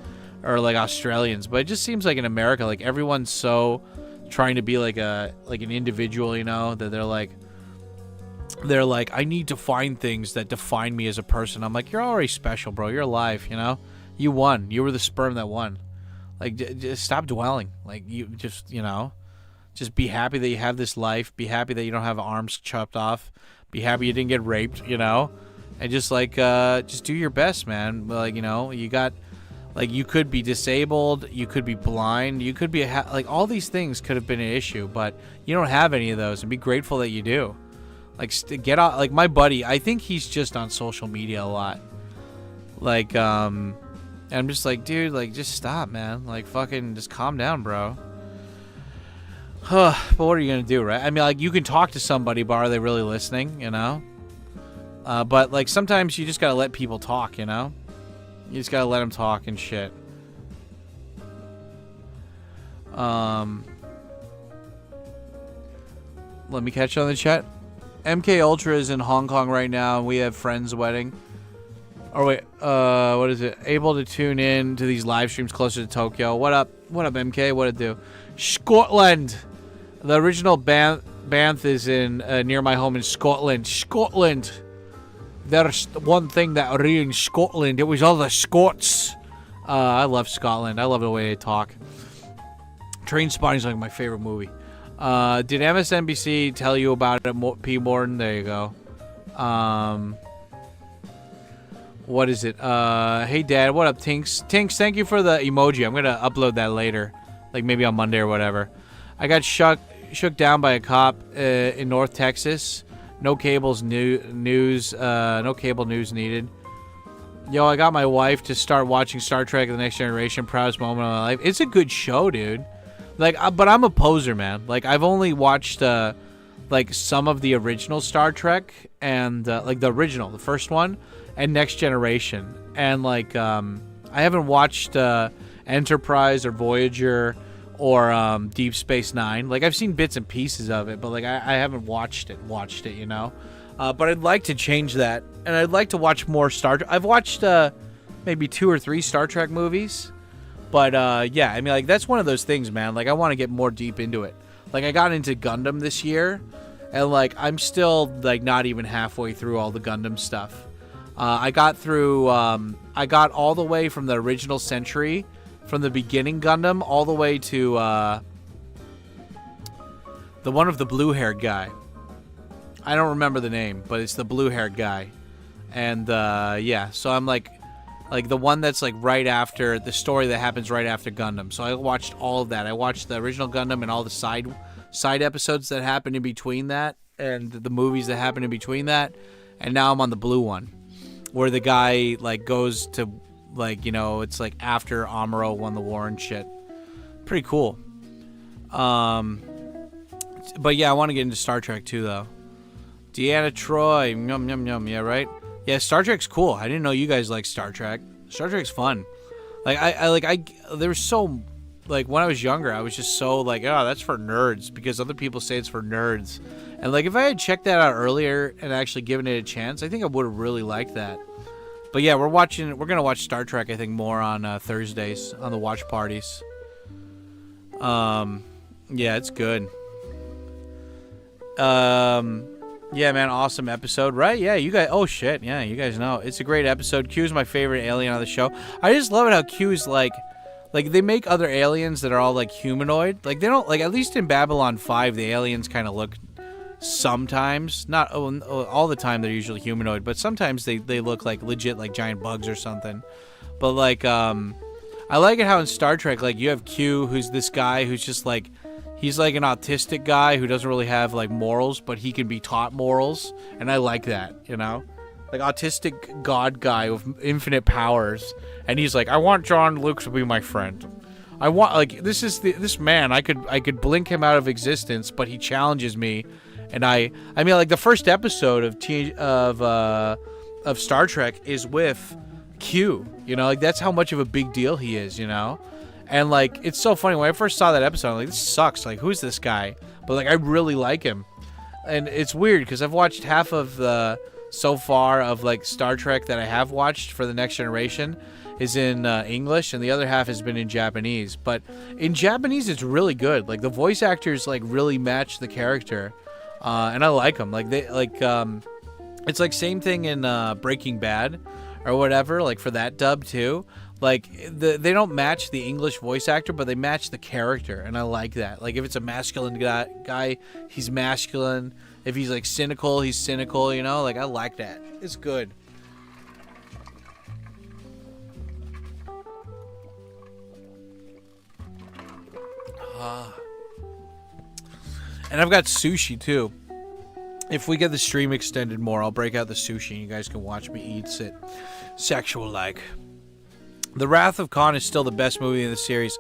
or like Australians, but it just seems like in America, like everyone's so trying to be like an individual, you know, that they're like, I need to find things that define me as a person. I'm like, you're already special, bro. You're alive, you know? You won. You were the sperm that won. Like, just stop dwelling. Like, you just, you know, just be happy that you have this life. Be happy that you don't have arms chopped off. Be happy you didn't get raped, you know? And just, like, just do your best, man. Like, you know, you got, like, you could be disabled. You could be blind. You could be, like, all these things could have been an issue, but you don't have any of those, and be grateful that you do. Like, get out. Like, my buddy, I think he's just on social media a lot. Like, and I'm just like, dude, like, just stop, man. Like, fucking just calm down, bro. But what are you gonna do, right? I mean, like, you can talk to somebody, but are they really listening, you know? But, like, sometimes you just gotta let people talk, you know? You just gotta let them talk and shit. Let me catch you on the chat. MK Ultra is in Hong Kong right now, and we have friends' wedding. Or wait, what is it? Able to tune in to these live streams closer to Tokyo. What up? What up, MK? What it do? Scotland. The original Banff is in near my home in Scotland. Scotland. There's one thing that ruined Scotland. It was all the Scots. I love Scotland. I love the way they talk. Trainspotting is like my favorite movie. Did MSNBC tell you about it, P. Morton? There you go. What is it? Hey, Dad. What up, Tinks? Tinks, thank you for the emoji. I'm going to upload that later. Like maybe on Monday or whatever. I got shook down by a cop in North Texas. No cables news. No cable news needed. Yo, I got my wife to start watching Star Trek: The Next Generation. Proudest moment of my life. It's a good show, dude. Like, but I'm a poser, man. Like, I've only watched like some of the original Star Trek and like the original, the first one, and Next Generation. And like, I haven't watched Enterprise or Voyager or Deep Space Nine. Like, I've seen bits and pieces of it, but like I haven't watched it, you know. But I'd like to change that, and I'd like to watch more Star Trek. I've watched maybe 2 or 3 Star Trek movies, but yeah, I mean, like, that's one of those things, man. Like, I want to get more deep into it. Like, I got into Gundam this year, and like I'm still like not even halfway through all the Gundam stuff. I got through. I got all the way from the original Century, from the beginning Gundam, all the way to the one of the blue-haired guy. I don't remember the name, but it's the blue-haired guy. And yeah, so I'm like the one that's like right after the story that happens right after Gundam. So I watched all of that. I watched the original Gundam and all the side episodes that happen in between that, and the movies that happen in between that. And now I'm on the blue one, where the guy like goes to like, you know, it's like after Amuro won the war and shit. Pretty cool. But yeah, I want to get into Star Trek too, though. Deanna Troy, yum yum yum. Yeah, right. Yeah, Star Trek's cool. I didn't know you guys like Star Trek. Star Trek's fun. Like there was so, like when I was younger, I was just so like, oh, that's for nerds, because other people say it's for nerds. And like if I had checked that out earlier and actually given it a chance, I think I would have really liked that. But yeah, we're gonna watch Star Trek, I think, more on Thursdays on the watch parties. Yeah, it's good. Yeah, man, awesome episode, right? Yeah, you guys. Oh shit, yeah, you guys know it's a great episode. Q's my favorite alien on the show. I just love it how Q's like they make other aliens that are all like humanoid. Like they don't like, at least in Babylon 5, the aliens kind of look sometimes, not all the time, they're usually humanoid, but sometimes they look like legit like giant bugs or something. But like I like it how in Star Trek, like you have Q, who's this guy who's just like, he's like an autistic guy who doesn't really have like morals, but he can be taught morals, and I like that, you know, like autistic god guy with infinite powers, and he's like, I want John Luke to be my friend. I want, like, this man, I could blink him out of existence, but he challenges me, and I mean, like the first episode of Star Trek is with Q, you know, like that's how much of a big deal he is, you know. And, like, it's so funny. When I first saw that episode, I'm like, this sucks. Like, who's this guy? But, like, I really like him. And it's weird because I've watched half of the, so far, of, like, Star Trek that I have watched for The Next Generation is in English, and the other half has been in Japanese. But in Japanese, it's really good. Like, the voice actors, like, really match the character. And I like them. Like, they, like, it's, like, same thing in Breaking Bad or whatever, like, for that dub, too. Like, they don't match the English voice actor, but they match the character, and I like that. Like, if it's a masculine guy, he's masculine. If he's, like, cynical, he's cynical, you know? Like, I like that. It's good. And I've got sushi, too. If we get the stream extended more, I'll break out the sushi, and you guys can watch me eat it sexual-like. The Wrath of Khan is still the best movie in the series.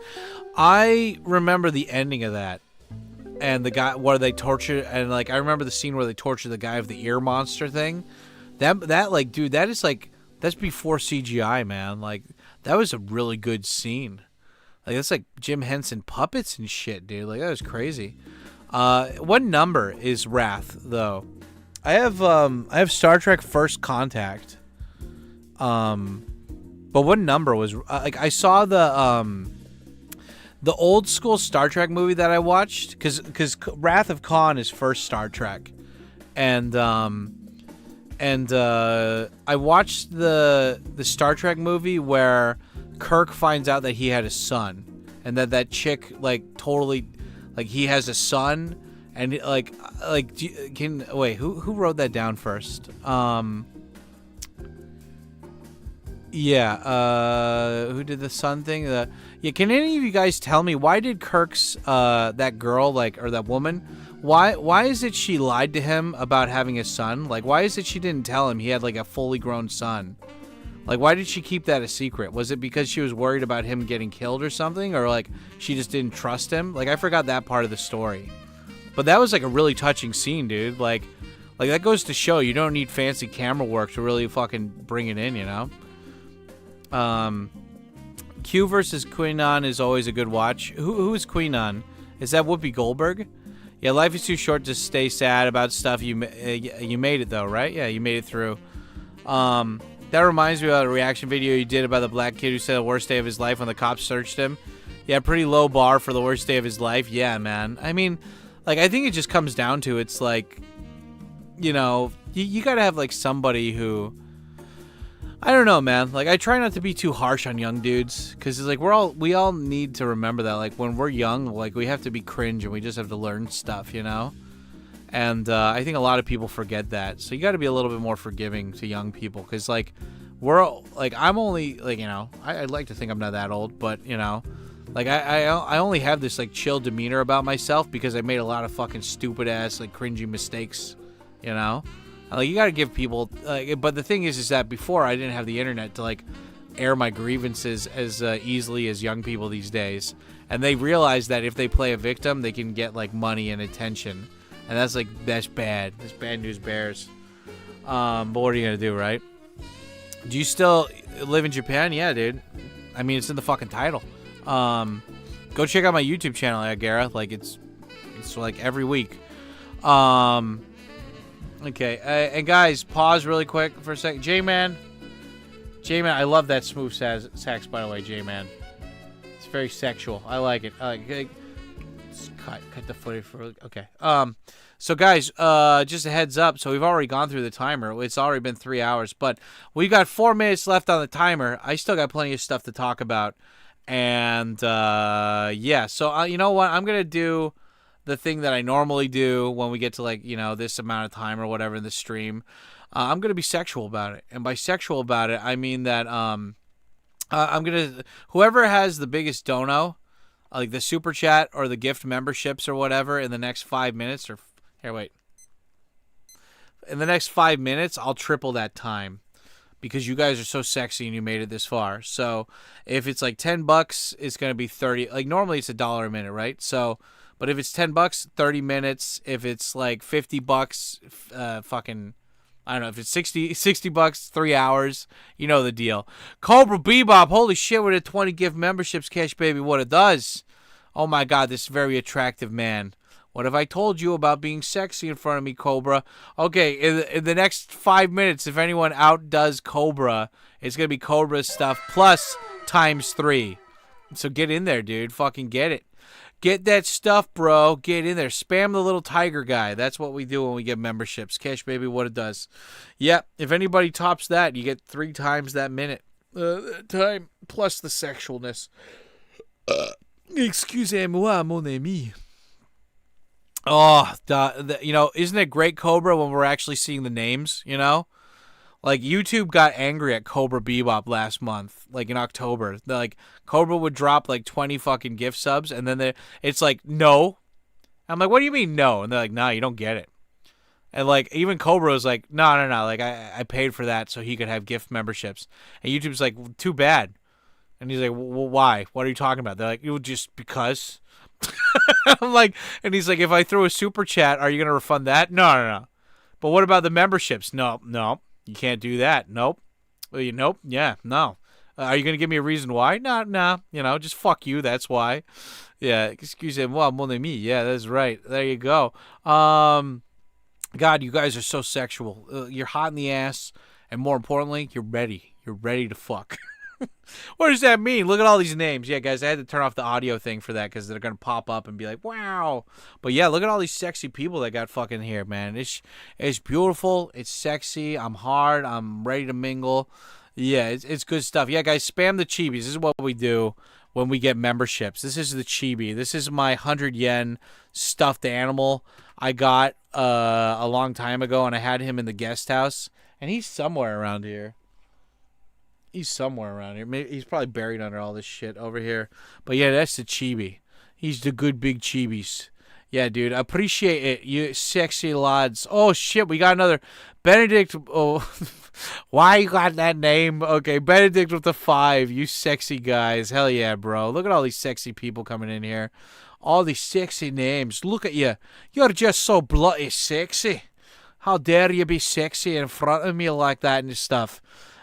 I remember the ending of that, and the guy where they torture, and like I remember the scene where they torture the guy of the ear monster thing. That like, dude, that is like, that's before CGI, man. Like that was a really good scene. Like that's like Jim Henson puppets and shit, dude. Like that was crazy. What number is Wrath though? I have Star Trek First Contact. But what number was like? I saw the old school Star Trek movie that I watched because Wrath of Khan is first Star Trek, and I watched the Star Trek movie where Kirk finds out that he had a son, and that chick like totally like he has a son, and like who wrote that down first? Yeah, who did the son thing? Yeah, can any of you guys tell me why did Kirk's that girl, like, or that woman, why is it she lied to him about having a son? Like, why is it she didn't tell him he had like a fully grown son? Like, why did she keep that a secret? Was it because she was worried about him getting killed or something, or like she just didn't trust him? Like, I forgot that part of the story, but that was like a really touching scene, dude. Like that goes to show you don't need fancy camera work to really fucking bring it in, you know. Q versus Queenon is always a good watch. Who is Queenon? Is that Whoopi Goldberg? Yeah, life is too short to stay sad about stuff. You made it though, right? Yeah, you made it through. That reminds me of a reaction video you did about the black kid who said the worst day of his life when the cops searched him. Yeah, pretty low bar for the worst day of his life. Yeah, man. I mean, like, I think it just comes down to, it's like, you know, you gotta have like somebody who, I don't know, man. Like, I try not to be too harsh on young dudes, because it's like we all need to remember that, like, when we're young, like, we have to be cringe and we just have to learn stuff, you know? And I think a lot of people forget that. So you got to be a little bit more forgiving to young people, because like I'm only like, you know, I'd like to think I'm not that old, but you know, like I only have this like chill demeanor about myself because I made a lot of fucking stupid ass like cringy mistakes, you know. Like you got to give people, but the thing is that before I didn't have the internet to like air my grievances as easily as young people these days, and they realize that if they play a victim, they can get like money and attention, and that's bad. That's bad news bears. But what are you gonna do, right? Do you still live in Japan? Yeah, dude. I mean, it's in the fucking title. Go check out my YouTube channel, Agara. Like it's like every week. Okay, and guys, pause really quick for a second. J-Man, I love that smooth sax, by the way, J-Man. It's very sexual. I like it. Just cut the footage for. Okay. So guys, just a heads up. So we've already gone through the timer. It's already been 3 hours, but we've got 4 minutes left on the timer. I still got plenty of stuff to talk about, and yeah. So you know what? I'm gonna do the thing that I normally do when we get to like, you know, this amount of time or whatever in the stream. I'm going to be sexual about it. And by sexual about it, I mean that I'm going to, whoever has the biggest dono, like the super chat or the gift memberships or whatever in the next 5 minutes or here, wait. In the next 5 minutes, I'll triple that time because you guys are so sexy and you made it this far. So if it's like $10, it's going to be 30. Like normally it's $1 a minute, right? So, but if it's $10, 30 minutes. If it's like $50, fucking, I don't know. If it's $60, 3 hours. You know the deal. Cobra Bebop, holy shit! With a 20 gift memberships, Cash Baby, what it does? Oh my God, this very attractive man. What have I told you about being sexy in front of me, Cobra? Okay, in the next 5 minutes, if anyone outdoes Cobra, it's gonna be Cobra stuff plus ×3. So get in there, dude. Fucking get it. Get that stuff, bro. Get in there. Spam the little tiger guy. That's what we do when we get memberships. Cash Baby, what it does. Yep. If anybody tops that, you get 3 times that minute. Time plus the sexualness. Excusez-moi, mon ami. Oh, you know, isn't it great, Cobra, when we're actually seeing the names, you know? Like, YouTube got angry at Cobra Bebop last month, like in October. Like, Cobra would drop like 20 fucking gift subs, and then it's like, no. I'm like, what do you mean, no? And they're like, nah, you don't get it. And like, even Cobra was like, no. Like, I paid for that so he could have gift memberships. And YouTube's like, too bad. And he's like, well, why? What are you talking about? They're like, just because. I'm like, and he's like, if I throw a super chat, are you going to refund that? No. But what about the memberships? No. You can't do that. Nope. Nope. Yeah, no. Are you going to give me a reason why? No. You know, just fuck you. That's why. Yeah. Excusez-moi, mon ami. Yeah, that's right. There you go. God, you guys are so sexual. You're hot in the ass. And more importantly, you're ready. You're ready to fuck. What does that mean? Look at all these names. Yeah, guys, I had to turn off the audio thing for that because they're going to pop up and be like, wow. But yeah, look at all these sexy people that got fucking here, man. It's beautiful. It's sexy. I'm hard. I'm ready to mingle. Yeah, it's good stuff. Yeah, guys, spam the chibis. This is what we do when we get memberships. This is the chibi. This is my 100 yen stuffed animal I got a long time ago, and I had him in the guest house. And he's somewhere around here. Maybe he's probably buried under all this shit over here. But yeah, that's the chibi. He's the good big chibis. Yeah, dude. Appreciate it, you sexy lads. Oh, shit. We got another. Benedict. Oh, why you got that name? Okay, Benedict with the 5. You sexy guys. Hell yeah, bro. Look at all these sexy people coming in here. All these sexy names. Look at you. You're just so bloody sexy. How dare you be sexy in front of me like that and stuff.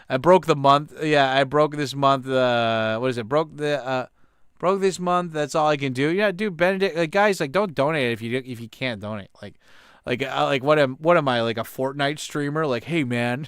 I broke the month. Yeah, I broke this month. What is it? Broke this month. That's all I can do. Yeah, dude, Benedict. Like, guys, like, don't donate if you can't donate. Like what am I, like a Fortnite streamer? Like, hey man,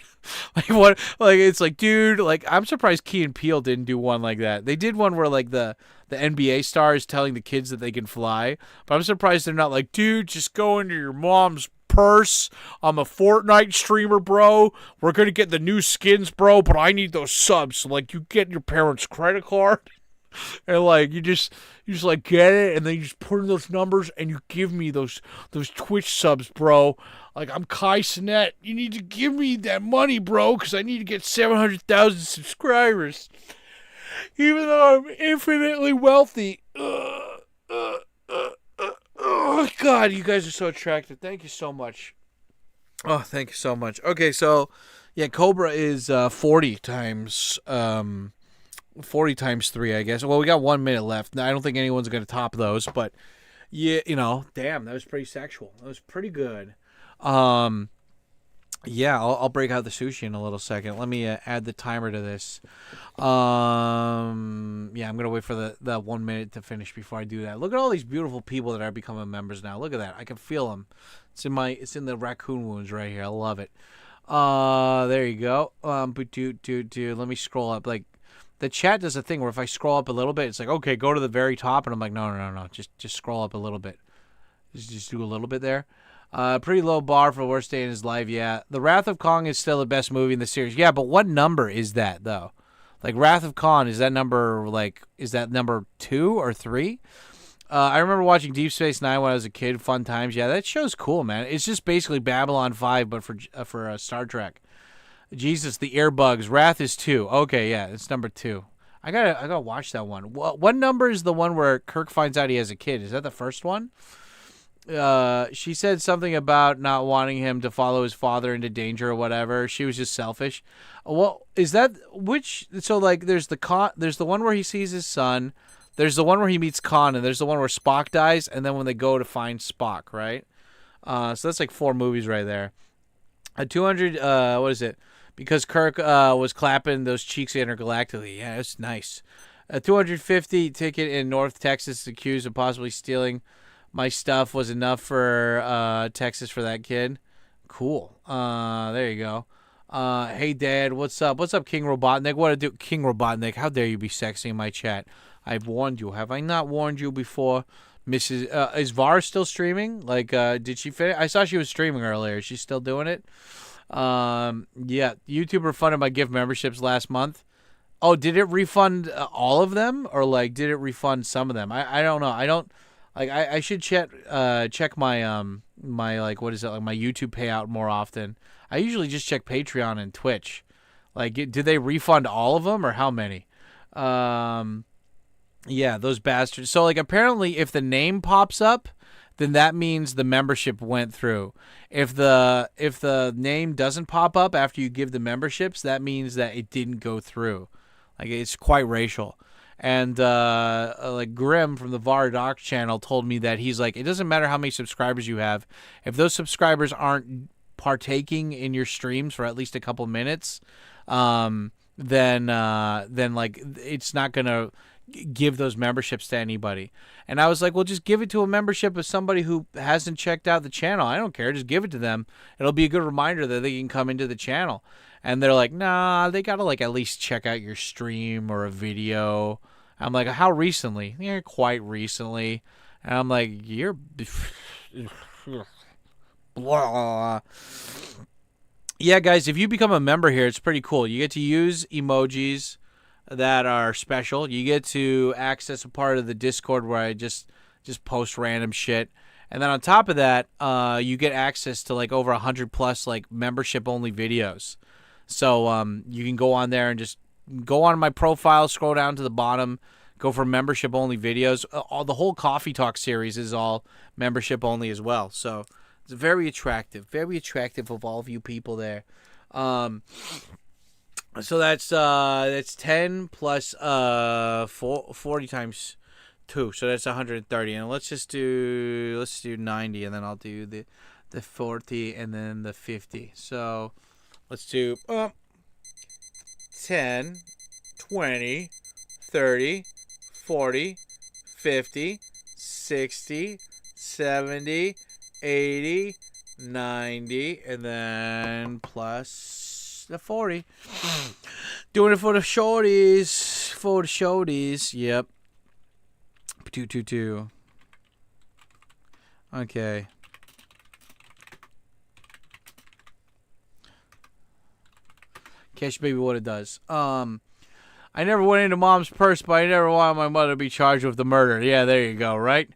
like what? Like it's like, dude. Like I'm surprised Key and Peele didn't do one like that. They did one where like the NBA stars telling the kids that they can fly, but I'm surprised they're not like, dude, just go into your mom's purse. I'm a Fortnite streamer, bro. We're gonna get the new skins, bro, but I need those subs. So, like, you get your parents' credit card. And like you just like get it, and then you just put in those numbers, and you give me those Twitch subs, bro. Like, I'm Kai Sinet. You need to give me that money, bro, because I need to get 700,000 subscribers. Even though I'm infinitely wealthy. Oh, God, you guys are so attractive. Thank you so much. Oh, thank you so much. Okay, so, yeah, Cobra is 40 times 40 times 3, I guess. Well, we got 1 minute left. Now, I don't think anyone's going to top those, but, yeah, you know, damn, that was pretty sexual. That was pretty good. Yeah, I'll break out the sushi in a little second. Let me add the timer to this. Yeah, I'm gonna wait for the 1 minute to finish before I do that. Look at all these beautiful people that are becoming members now. Look at that. I can feel them. It's in the raccoon wounds right here. I love it. There you go. Let me scroll up. Like, the chat does a thing where if I scroll up a little bit, it's like, okay, go to the very top, and I'm like, no. Just scroll up a little bit. Just do a little bit there. Pretty low bar for worst day in his life, yeah. The Wrath of Kong is still the best movie in the series. Yeah, but what number is that, though? Like, Wrath of Kong, is that number 2 or 3? I remember watching Deep Space Nine when I was a kid. Fun times. Yeah, that show's cool, man. It's just basically Babylon 5, but for Star Trek. Jesus, the earbugs. Wrath is 2. Okay, yeah, it's number 2. I gotta watch that one. What number is the one where Kirk finds out he has a kid? Is that the first one? She said something about not wanting him to follow his father into danger or whatever. She was just selfish. Well, is that which? So like, there's the one where he sees his son. There's the one where he meets Khan, and there's the one where Spock dies, and then when they go to find Spock, right? So that's like 4 movies right there. 200. What is it? Because Kirk was clapping those cheeks intergalactically. Yeah, it's nice. A 250 ticket in North Texas, accused of possibly stealing my stuff, was enough for Texas for that kid. Cool. There you go. Hey, Dad, what's up? What's up, King Robotnik? What to do? King Robotnik, how dare you be sexy in my chat? I've warned you. Have I not warned you before? Mrs. Is Var still streaming? Like, did she finish? I saw she was streaming earlier. Is she still doing it? Yeah. YouTuber funded my gift memberships last month. Oh, did it refund all of them? Or, like, did it refund some of them? I don't know. I don't... Like, I should check my my, like, what is it, like, my YouTube payout more often. I usually just check Patreon and Twitch. Like, did they refund all of them or how many? Yeah, those bastards. So, like, apparently if the name pops up, then that means the membership went through. If the name doesn't pop up after you give the memberships, that means that it didn't go through. Like, it's quite racial. And like Grim from the Var Doc channel told me that he's like, it doesn't matter how many subscribers you have. If those subscribers aren't partaking in your streams for at least a couple minutes, then like it's not gonna give those memberships to anybody. And I was like, well, just give it to a membership of somebody who hasn't checked out the channel. I don't care. Just give it to them. It'll be a good reminder that they can come into the channel. And they're like, nah, they gotta like at least check out your stream or a video. I'm like, how recently? Yeah, quite recently. And I'm like, you're blah. Yeah, guys, if you become a member here, it's pretty cool. You get to use emojis that are special. You get to access a part of the Discord where I just post random shit. And then on top of that, you get access to like over 100 plus like membership only videos. So you can go on there and just go on my profile, scroll down to the bottom, go for membership only videos. The whole Coffee Talk series is all membership only as well. So it's very attractive of all of you people there. So that's 10 plus 40 times 2. So that's 130. And let's do 90, and then I'll do the 40 and then the 50. So let's do 10, 20, 30, 40, 50, 60, 70, 80, 90, and then plus the 40. Doing it for the shorties. Yep. 222. Okay. Cash baby, what it does. I never went into mom's purse, but I never wanted my mother to be charged with the murder. Yeah, there you go, right?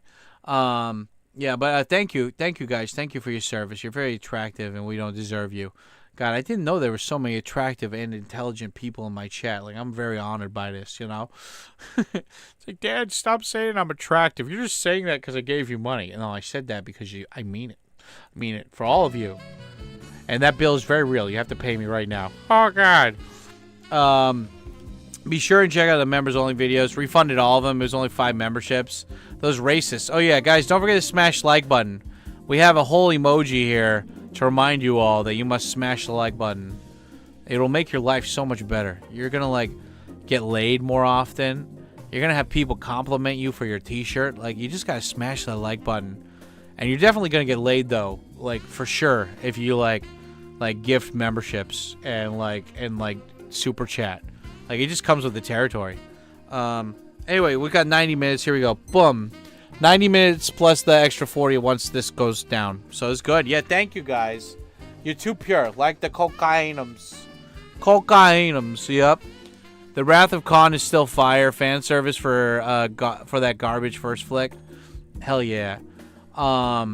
Yeah, but thank you guys. Thank you for your service. You're very attractive, and we don't deserve you. God, I didn't know there were so many attractive and intelligent people in my chat. Like, I'm very honored by this, you know? It's like, Dad, stop saying I'm attractive. You're just saying that because I gave you money. No, I said that because I mean it. I mean it for all of you. And that bill is very real. You have to pay me right now. Oh, God. Be sure and check out the members-only videos. Refunded all of them. It was only 5 memberships. Those racists. Oh, yeah, guys, don't forget to smash the like button. We have a whole emoji here to remind you all that you must smash the like button. It'll make your life so much better. You're gonna, like, get laid more often. You're gonna have people compliment you for your t-shirt. Like, you just gotta smash that like button. And you're definitely gonna get laid, though. Like, for sure, if you, like gift memberships and, like, super chat. Like, it just comes with the territory. Anyway, we got 90 minutes. Here we go. Boom. 90 minutes plus the extra 40 once this goes down. So it's good. Yeah, thank you, guys. You're too pure. Like the cocainums. Cocainums, yep. The Wrath of Khan is still fire. Fan service for that garbage first flick. Hell yeah. Wrath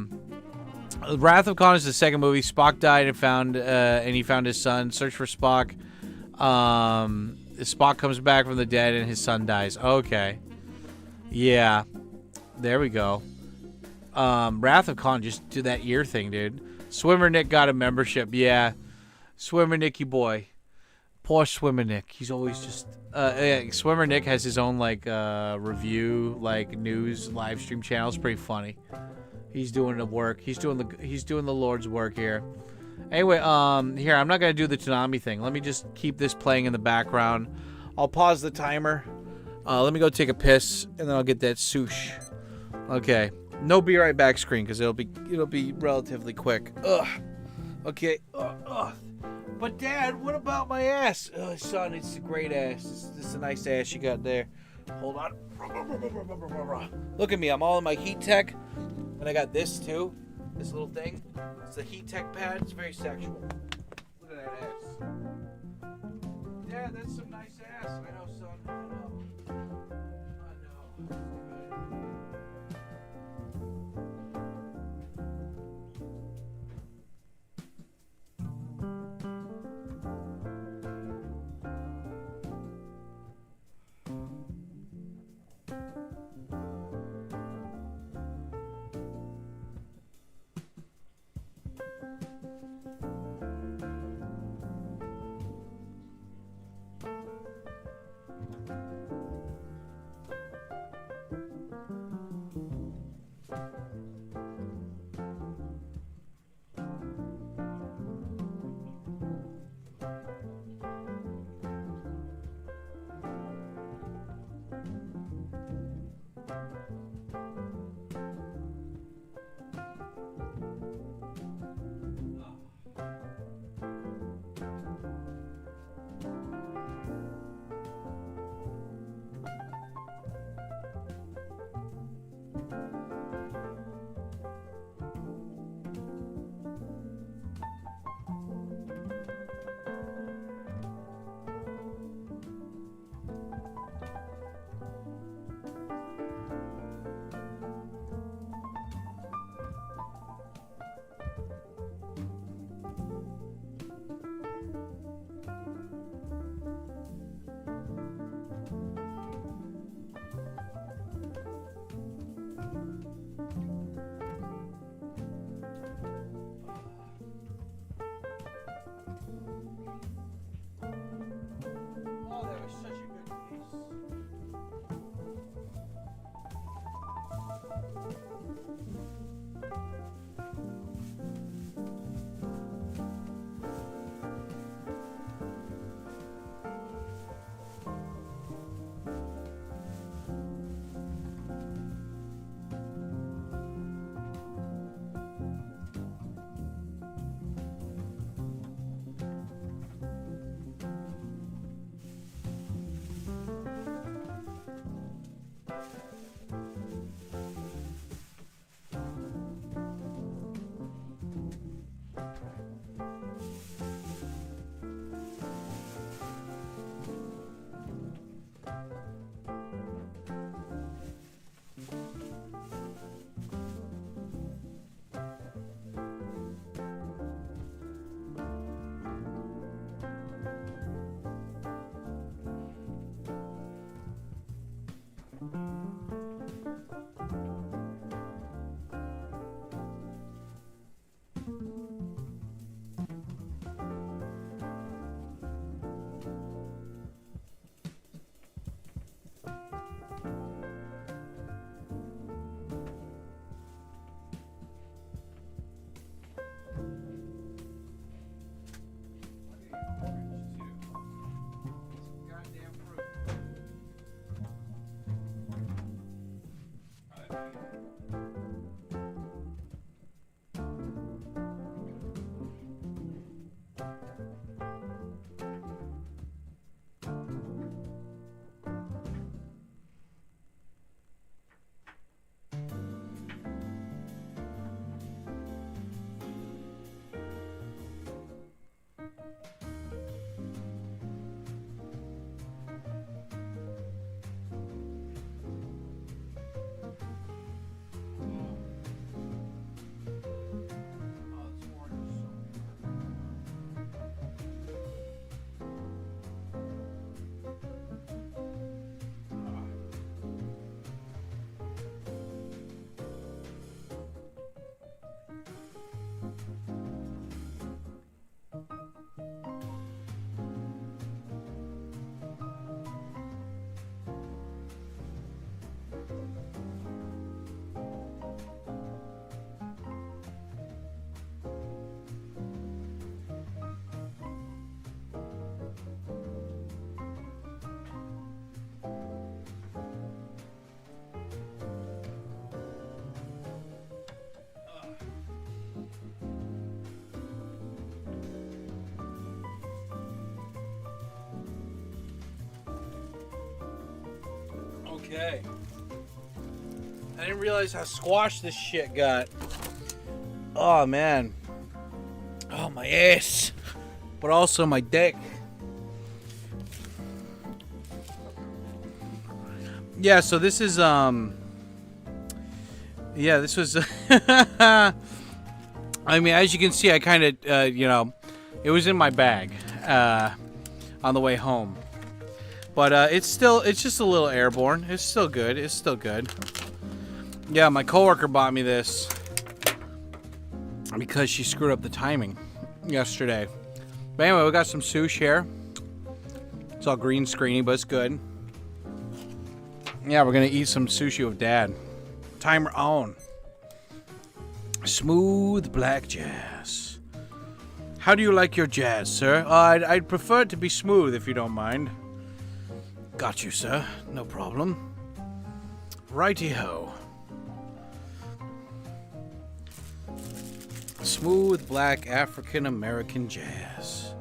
of Khan is the second movie. Spock died and he found his son. Search for Spock. Spock comes back from the dead and his son dies. Okay. Yeah. There we go. Wrath of Khan, just do that ear thing, dude. Swimmer Nick got a membership. Yeah. Swimmer Nicky boy. Poor Swimmer Nick. He's always just... yeah, Swimmer Nick has his own, like, review, like, news, live stream channel. It's pretty funny. He's doing the work. He's doing the Lord's work here. Anyway, here, I'm not going to do the Toonami thing. Let me just keep this playing in the background. I'll pause the timer. Let me go take a piss, and then I'll get that sush. Okay. No be right back screen, because it'll be relatively quick. Ugh. Okay. But, Dad, what about my ass? Oh, son, it's a great ass. This is a nice ass you got there. Hold on. Look at me. I'm all in my heat tech. And I got this, too. This little thing. It's the heat tech pad. It's very sexual. Look at that ass. Dad, that's some nice ass. I know, son. I know. I know. Okay. I didn't realize how squashed this shit got. Oh, man. Oh, my ass. But also my dick. Yeah, so this is, yeah, this was, I mean, as you can see, I kind of, you know, it was in my bag, on the way home. But, it's just a little airborne. It's still good. It's still good. Yeah, my coworker bought me this because she screwed up the timing yesterday. But anyway, we got some sushi here. It's all green screeny, but it's good. Yeah, we're gonna eat some sushi with Dad. Timer on. Smooth black jazz. How do you like your jazz, sir? I'd prefer it to be smooth, if you don't mind. Got you, sir. No problem. Righty-ho. Smooth black African American jazz.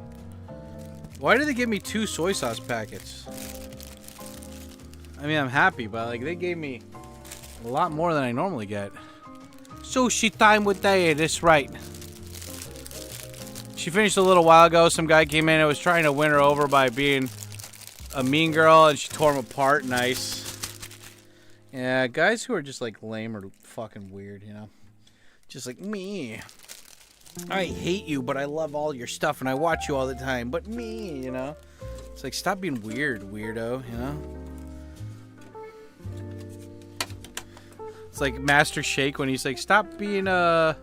Why did they give me 2 soy sauce packets? I mean, I'm happy, but like they gave me a lot more than I normally get. Sushi time with Dad, that's right. She finished a little while ago. Some guy came in and was trying to win her over by being a mean girl, and she tore him apart. Nice. Yeah, guys who are just like lame or fucking weird, you know? Just like me. I hate you, but I love all your stuff and I watch you all the time. But me, you know? It's like, stop being weird, weirdo, you know? It's like Master Shake when he's like, stop being, what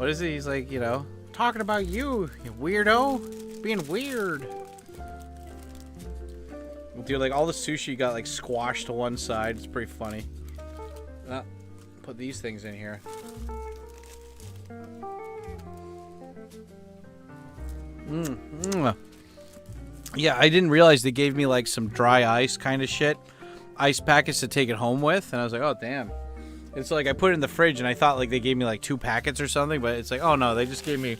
is it? He's like, you know, talking about you weirdo. Being weird. Dude, like all the sushi got like squashed to one side. It's pretty funny. Put these things in here. Yeah, I didn't realize they gave me like some dry ice kind of shit. Ice packets to take it home with. And I was like, oh, damn. And so like I put it in the fridge and I thought like they gave me like 2 packets or something. But it's like, oh no, they just gave me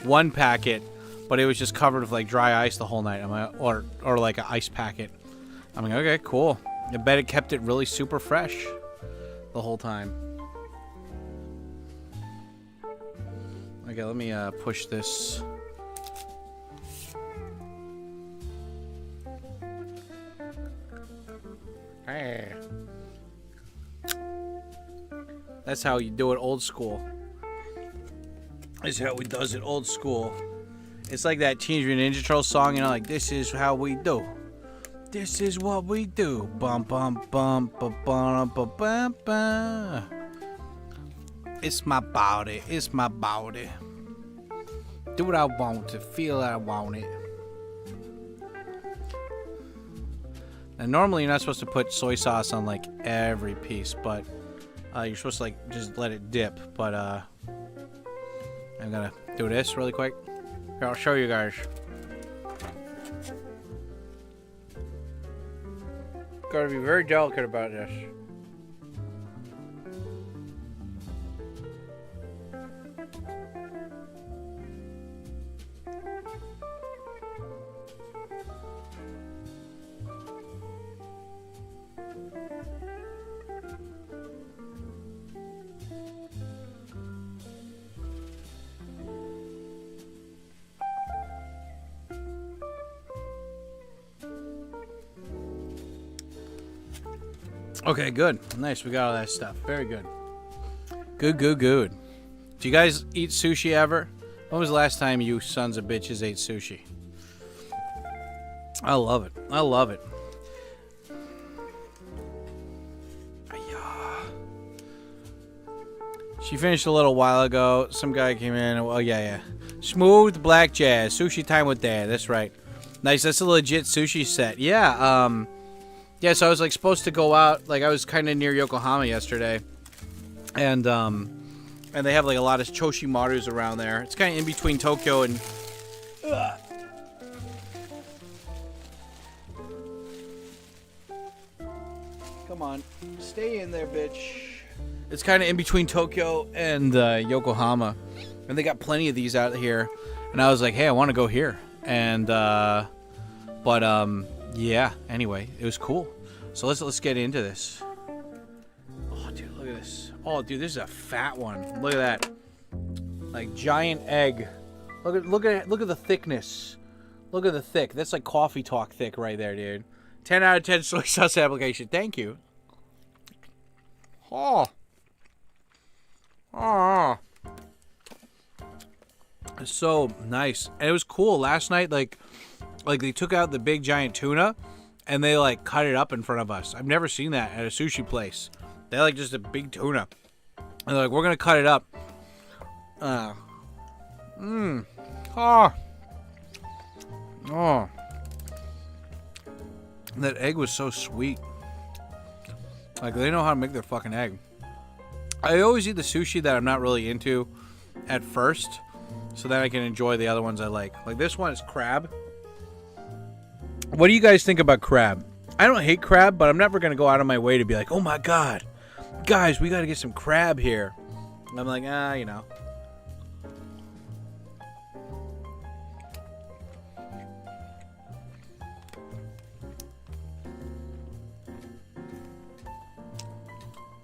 1 packet. But it was just covered with like dry ice the whole night. I'm like, or like an ice packet. I'm like, okay, cool. I bet it kept it really super fresh the whole time. Okay, let me push this. Hey. That's how you do it old school. This is how we does it old school. It's like that Teenage Mutant Ninja Turtles song, you know, like, this is how we do. This is what we do. Bum bum bum bum bum bum bum bum. It's my body. It's my body. Do what I want to. Feel I want it. And normally you're not supposed to put soy sauce on like every piece, but you're supposed to like just let it dip. But I'm gonna do this really quick. Here, I'll show you guys. Gotta be very delicate about this. Okay, good. Nice, we got all that stuff. Very good. Good. Do you guys eat sushi ever? When was the last time you sons of bitches ate sushi? I love it. I love it. She finished a little while ago. Some guy came in. Oh, yeah. Smooth black jazz. Sushi time with Dad. That's right. Nice. That's a legit sushi set. Yeah, yeah, so I was, like, supposed to go out. Like, I was kind of near Yokohama yesterday. And they have, like, a lot of Choshimarus around there. It's kind of in between Tokyo and... Come on. Stay in there, bitch. It's kind of in between Tokyo and Yokohama. And they got plenty of these out here. And I was like, hey, I want to go here. And, yeah, anyway, it was cool. So let's get into this. Oh, dude, look at this. Oh, dude, this is a fat one. Look at that. Like, giant egg. Look at the thickness. Look at the thick. That's like coffee talk thick right there, dude. 10 out of 10 soy sauce application. Thank you. Oh. It's so nice. And it was cool. Last night, like they took out the big giant tuna and they like cut it up in front of us. I've never seen that at a sushi place. They like just a big tuna. And they're like, we're gonna cut it up. That egg was so sweet. Like, they know how to make their fucking egg. I always eat the sushi that I'm not really into at first, so then I can enjoy the other ones I like. Like, this one is crab. What do you guys think about crab? I don't hate crab, but I'm never going to go out of my way to be like, oh my god, guys, we got to get some crab here. And I'm like, you know.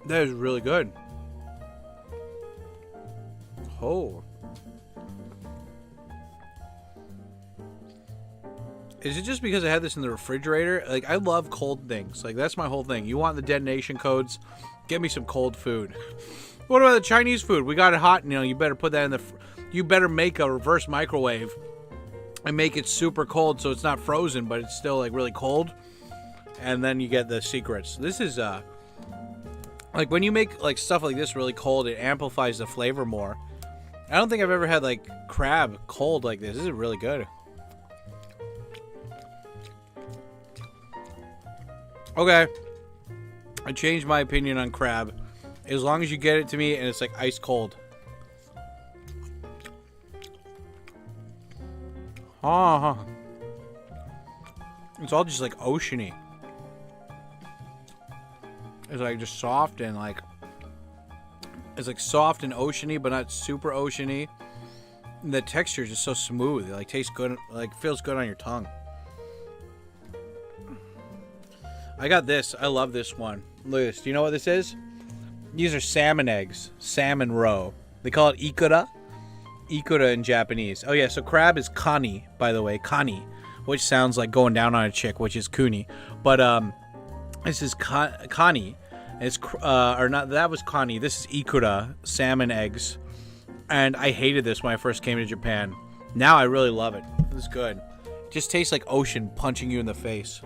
That is really good. Oh. Is it just because I had this in the refrigerator? Like, I love cold things. Like, that's my whole thing. You want the detonation codes? Get me some cold food. What about the Chinese food? We got it hot, you know, you better put that in the... You better make a reverse microwave and make it super cold so it's not frozen, but it's still, like, really cold. And then you get the secrets. This is, like, when you make, like, stuff like this really cold, it amplifies the flavor more. I don't think I've ever had, like, crab cold like this. This is really good. Okay. I changed my opinion on crab. As long as you get it to me and it's, like, ice cold. It's all just, like, oceany. It's, like, just soft and, like... It's, like, soft and oceany, but not super oceany. And the texture is just so smooth. It, like, tastes good. Like, feels good on your tongue. I got this. I love this one. Look at this. Do you know what this is? These are salmon eggs. Salmon roe. They call it ikura. Ikura in Japanese. Oh, yeah. So crab is kani, by the way. Kani. Which sounds like going down on a chick, which is kuni. But, this is kani. It's, or not, that was kani. This is ikura. Salmon eggs. And I hated this when I first came to Japan. Now I really love it. This is good. It just tastes like ocean punching you in the face.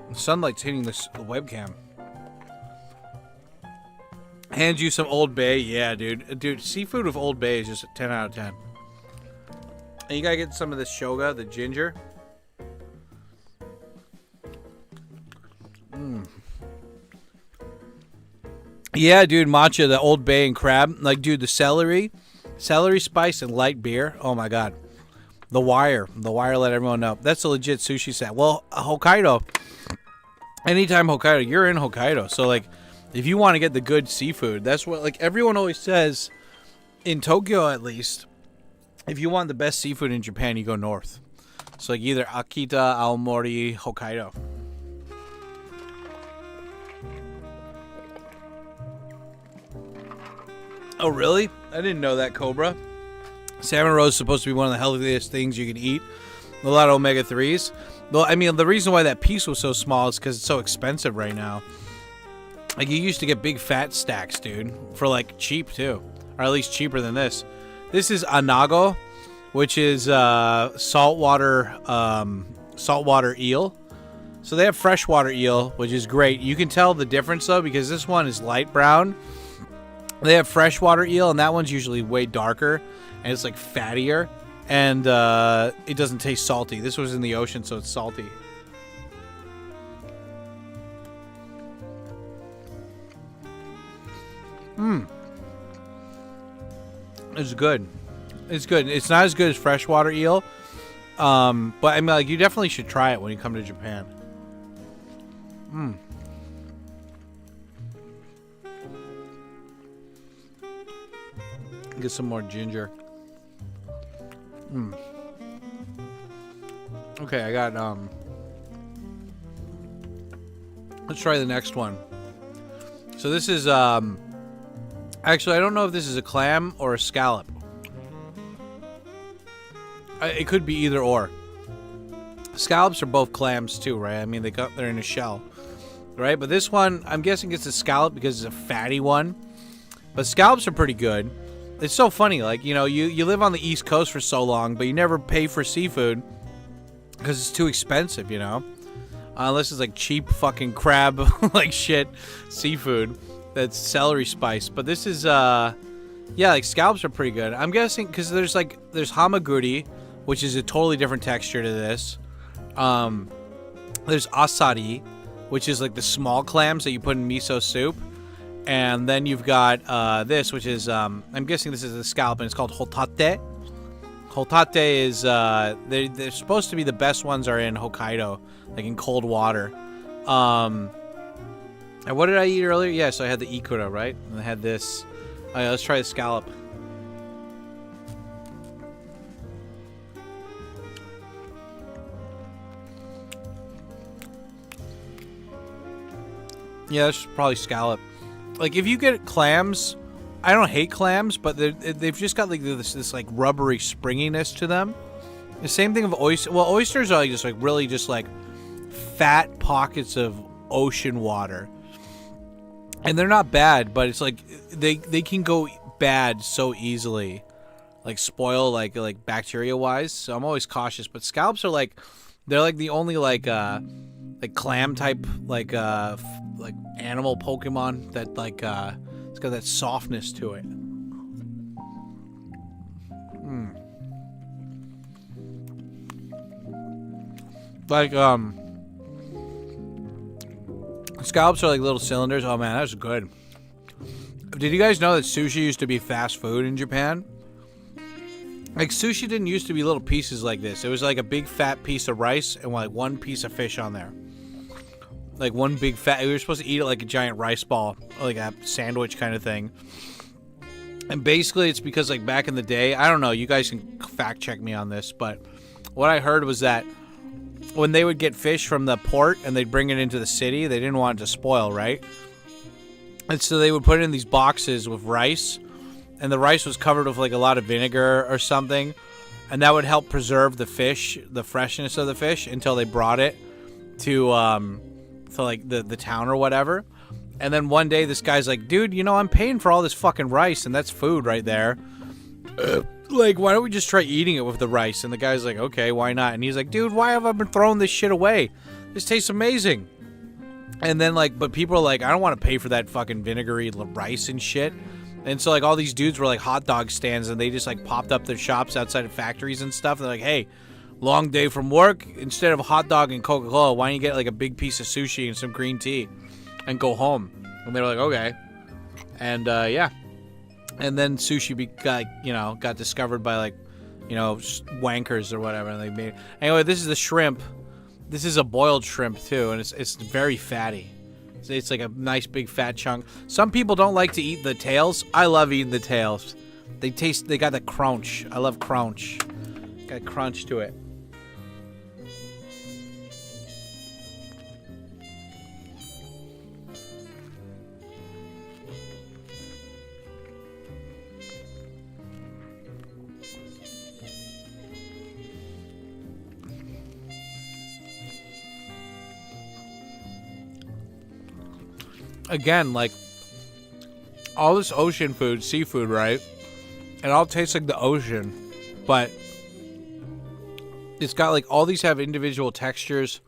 The sunlight's hitting this webcam. Hand you some Old Bay. Yeah, dude. Dude, seafood with Old Bay is just a 10 out of 10. And you gotta get some of this shoga, the ginger. Yeah, dude, matcha, the Old Bay and crab. Like, dude, the celery spice and light beer. Oh, my God. The Wire let everyone know. That's a legit sushi set. Well, Hokkaido. Anytime Hokkaido, you're in Hokkaido. So, like, if you want to get the good seafood, that's what, like, everyone always says, in Tokyo at least, if you want the best seafood in Japan, you go north. So, like, either Akita, Aomori, Hokkaido. Oh, really? I didn't know that, Cobra. Salmon roe is supposed to be one of the healthiest things you can eat. A lot of omega-3s. Well, I mean, the reason why that piece was so small is because it's so expensive right now. Like, you used to get big fat stacks, dude, for, like, cheap, too. Or at least cheaper than this. This is anago, which is saltwater eel. So they have freshwater eel, which is great. You can tell the difference though because this one is light brown. They have freshwater eel, and that one's usually way darker, and it's like fattier, and it doesn't taste salty. This was in the ocean, so it's salty. It's good. It's good. It's not as good as freshwater eel, but I mean, like, you definitely should try it when you come to Japan. Get some more ginger. Okay, I got let's try the next one. So this is actually, I don't know if this is a clam or a scallop. It could be either or. Scallops are both clams too, right? I mean, they're in a shell, right? But this one, I'm guessing it's a scallop because it's a fatty one. But scallops are pretty good. It's so funny, like, you know, you live on the East Coast for so long, but you never pay for seafood because it's too expensive, you know? Unless it's like cheap fucking crab, like shit, seafood that's celery spice. But this is, yeah, like scallops are pretty good. I'm guessing because there's hamaguri, which is a totally different texture to this. There's asari, which is like the small clams that you put in miso soup. And then you've got this, which is, I'm guessing this is the scallop, and it's called hotate. Hotate is, they're supposed to be the best ones are in Hokkaido, like in cold water. And what did I eat earlier? Yeah, so I had the ikura, right? And I had this. All right, let's try the scallop. Yeah, that's probably scallop. Like, if you get clams, I don't hate clams, but they've just got like this like rubbery springiness to them. The same thing of oysters. Well, oysters are really just like fat pockets of ocean water, and they're not bad, but it's like they can go bad so easily, like spoil like bacteria wise. So I'm always cautious. But scallops are they're like the only like clam type like animal Pokemon that it's got that softness to it. Like scallops are like little cylinders. Oh man, that was good. Did you guys know that sushi used to be fast food in Japan? Like, sushi didn't used to be little pieces like this. It was like a big fat piece of rice and like one piece of fish on there. Like one big fat, we were supposed to eat it like a giant rice ball, like a sandwich kind of thing. And basically it's because like back in the day, I don't know, you guys can fact check me on this, but what I heard was that when they would get fish from the port and they'd bring it into the city, they didn't want it to spoil, right? And so they would put it in these boxes with rice, and the rice was covered with like a lot of vinegar or something, and that would help preserve the fish, the freshness of the fish, until they brought it to like the town or whatever. And then one day this guy's like, dude, you know, I'm paying for all this fucking rice, and that's food right there. Like, why don't we just try eating it with the rice? And the guy's like, okay, why not? And he's like, dude, why have I been throwing this shit away? This tastes amazing. And then like, but people are like, I don't want to pay for that fucking vinegary rice and shit. And so like all these dudes were like hot dog stands, and they just like popped up their shops outside of factories and stuff. They're like, hey, long day from work, instead of a hot dog and Coca-Cola, why don't you get like a big piece of sushi and some green tea and go home? And they were like, okay. And yeah. And then sushi got discovered by like, you know, wankers or whatever, and they made it. Anyway, this is the shrimp. This is a boiled shrimp too, and it's very fatty. It's like a nice big fat chunk. Some people don't like to eat the tails. I love eating the tails. They got the crunch. I love crunch. Got crunch to it. Again, like, all this ocean food, seafood, right? It all tastes like the ocean, but it's got like all these have individual textures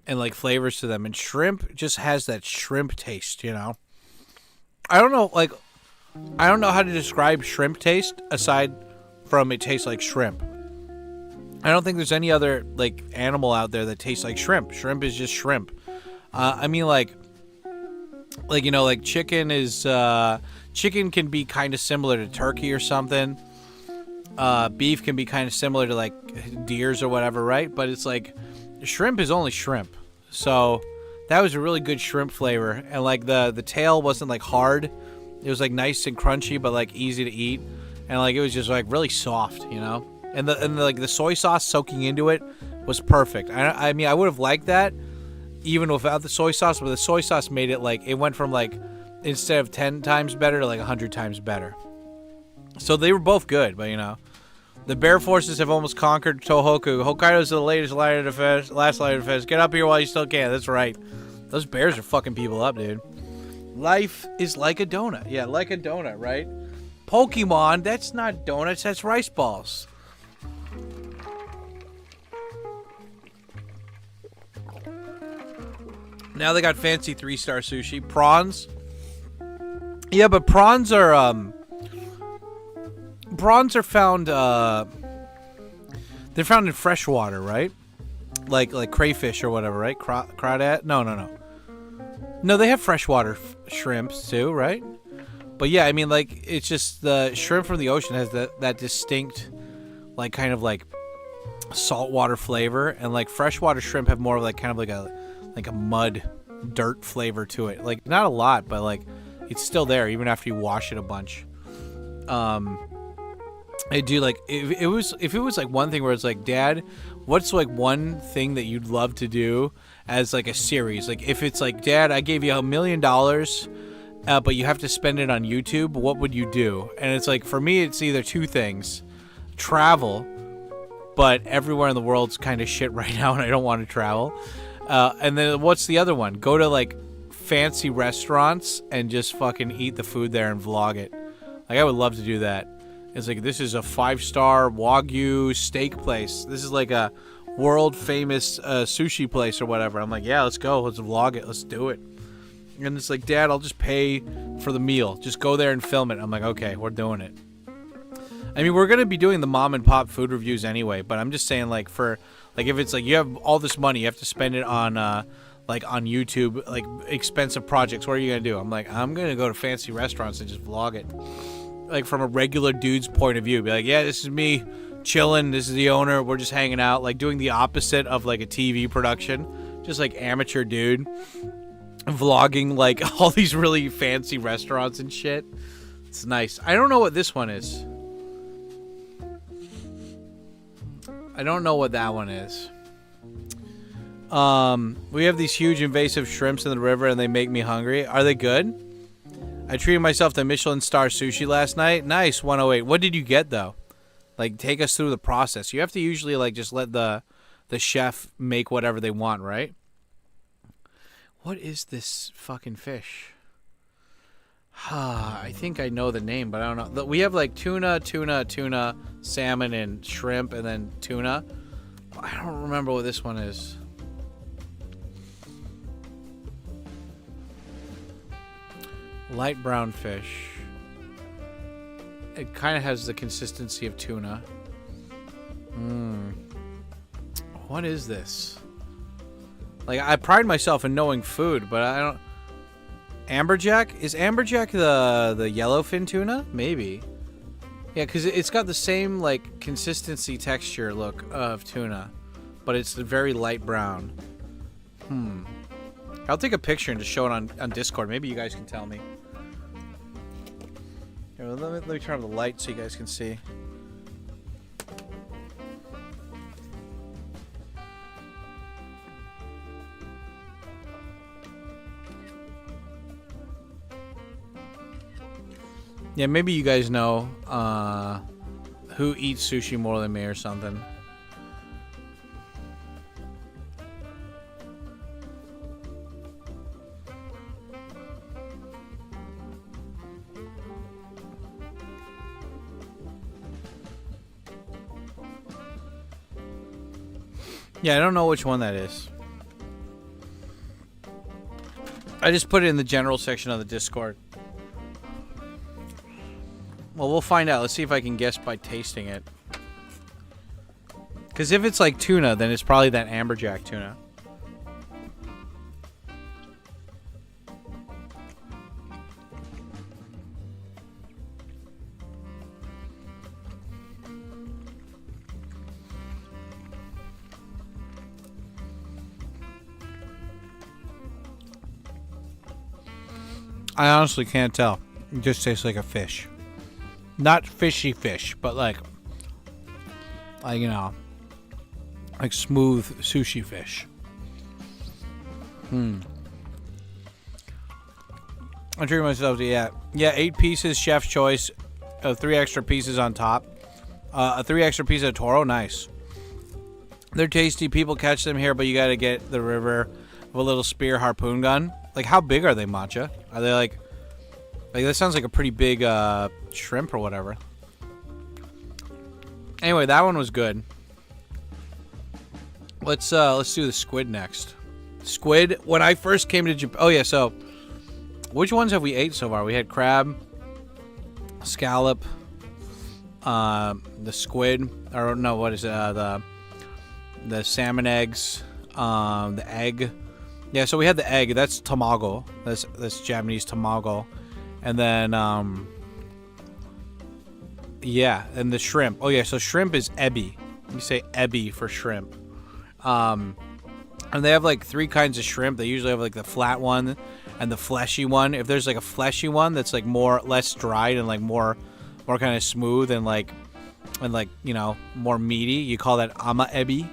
and like flavors to them, and shrimp just has that shrimp taste, you know. I don't know how to describe shrimp taste aside from it tastes like shrimp. I don't think there's any other like animal out there that tastes like shrimp. Shrimp is just shrimp. I mean, like you know, like chicken is chicken can be kind of similar to turkey or something. Beef can be kind of similar to like deers or whatever, right? But it's like shrimp is only shrimp. So that was a really good shrimp flavor, and like the tail wasn't like hard. It was like nice and crunchy, but like easy to eat, and like it was just like really soft, you know. And the soy sauce soaking into it was perfect. I mean, I would have liked that even without the soy sauce, but the soy sauce made it like it went from like instead of 10 times better to like 100 times better. So they were both good, but you know, the bear forces have almost conquered Tohoku. Hokkaido's the last line of defense. Get up here while you still can. That's right. Those bears are fucking people up, dude. Life is like a donut. Yeah, like a donut, right? Pokemon, that's not donuts, that's rice balls. Now they got fancy 3-star sushi. Prawns. Yeah, but prawns are found they're found in fresh water, right? Like crayfish or whatever, right? Crawdad? No, they have freshwater shrimps too, right? But yeah, I mean, like, it's just the shrimp from the ocean has that distinct, like, kind of like saltwater flavor, and like freshwater shrimp have more of like kind of like a mud dirt flavor to it. Like, not a lot, but like it's still there even after you wash it a bunch. I do like if it was like one thing where it's like, Dad, what's like one thing that you'd love to do as like a series? Like if it's like, Dad, I gave you $1 million, but you have to spend it on YouTube, what would you do? And it's like, for me, it's either two things: travel, but everywhere in the world's kind of shit right now, and I don't want to travel. And then what's the other one? Go to like fancy restaurants and just fucking eat the food there and vlog it. Like, I would love to do that. It's like, this is a 5-star Wagyu steak place. This is like a world famous sushi place or whatever. I'm like, yeah, let's go. Let's vlog it. Let's do it. And it's like, Dad, I'll just pay for the meal. Just go there and film it. I'm like, okay, we're doing it. I mean, we're going to be doing the mom and pop food reviews anyway, but I'm just saying, like, for, like, if it's like you have all this money, you have to spend it on, like, on YouTube, like, expensive projects. What are you going to do? I'm like, I'm going to go to fancy restaurants and just vlog it. Like, from a regular dude's point of view. Be like, yeah, this is me chilling. This is the owner. We're just hanging out. Like, doing the opposite of, like, a TV production. Just, like, amateur dude. Vlogging, like, all these really fancy restaurants and shit. It's nice. I don't know what this one is. I don't know what that one is. We have these huge invasive shrimps in the river and they make me hungry. Are they good? I treated myself to Michelin star sushi last night. Nice, 108. What did you get, though? Like, take us through the process. You have to usually, like, just let the chef make whatever they want, right? What is this fucking fish? I think I know the name, but I don't know. We have, like, tuna, salmon, and shrimp, and then tuna. I don't remember what this one is. Light brown fish. It kind of has the consistency of tuna. What is this? Like, I pride myself in knowing food, but I don't... Amberjack? Is amberjack the yellowfin tuna? Maybe. Yeah, because it's got the same, like, consistency texture look of tuna, but it's very light brown. I'll take a picture and just show it on Discord. Maybe you guys can tell me. Here, let me turn on the light so you guys can see. Yeah, maybe you guys know who eats sushi more than me or something. Yeah, I don't know which one that is. I just put it in the general section of the Discord. Well, we'll find out. Let's see if I can guess by tasting it. Because if it's like tuna, then it's probably that amberjack tuna. I honestly can't tell. It just tastes like a fish. Not fishy fish, but like you know, like smooth sushi fish. I treat myself to, yeah, 8 pieces, chef's choice, 3 extra pieces on top, 3 extra pieces of toro, nice. They're tasty. People catch them here, but you got to get the river with a little spear harpoon gun. Like, how big are they, Matcha? Are they like that sounds like a pretty big shrimp or whatever. Anyway, that one was good. Let's do the squid next. Squid, when I first came to Japan. Oh yeah, so which ones have we ate so far? We had crab, scallop, the squid, or no, what is it? The salmon eggs, the egg. Yeah, so we had the egg. That's tamago. That's Japanese tamago. And then, yeah, and the shrimp. Oh, yeah, so shrimp is ebi. You say ebi for shrimp. And they have, like, 3 kinds of shrimp. They usually have, like, the flat one and the fleshy one. If there's, like, a fleshy one that's, like, less dried and, like, more kind of smooth and, like, you know, more meaty, you call that ama ebi.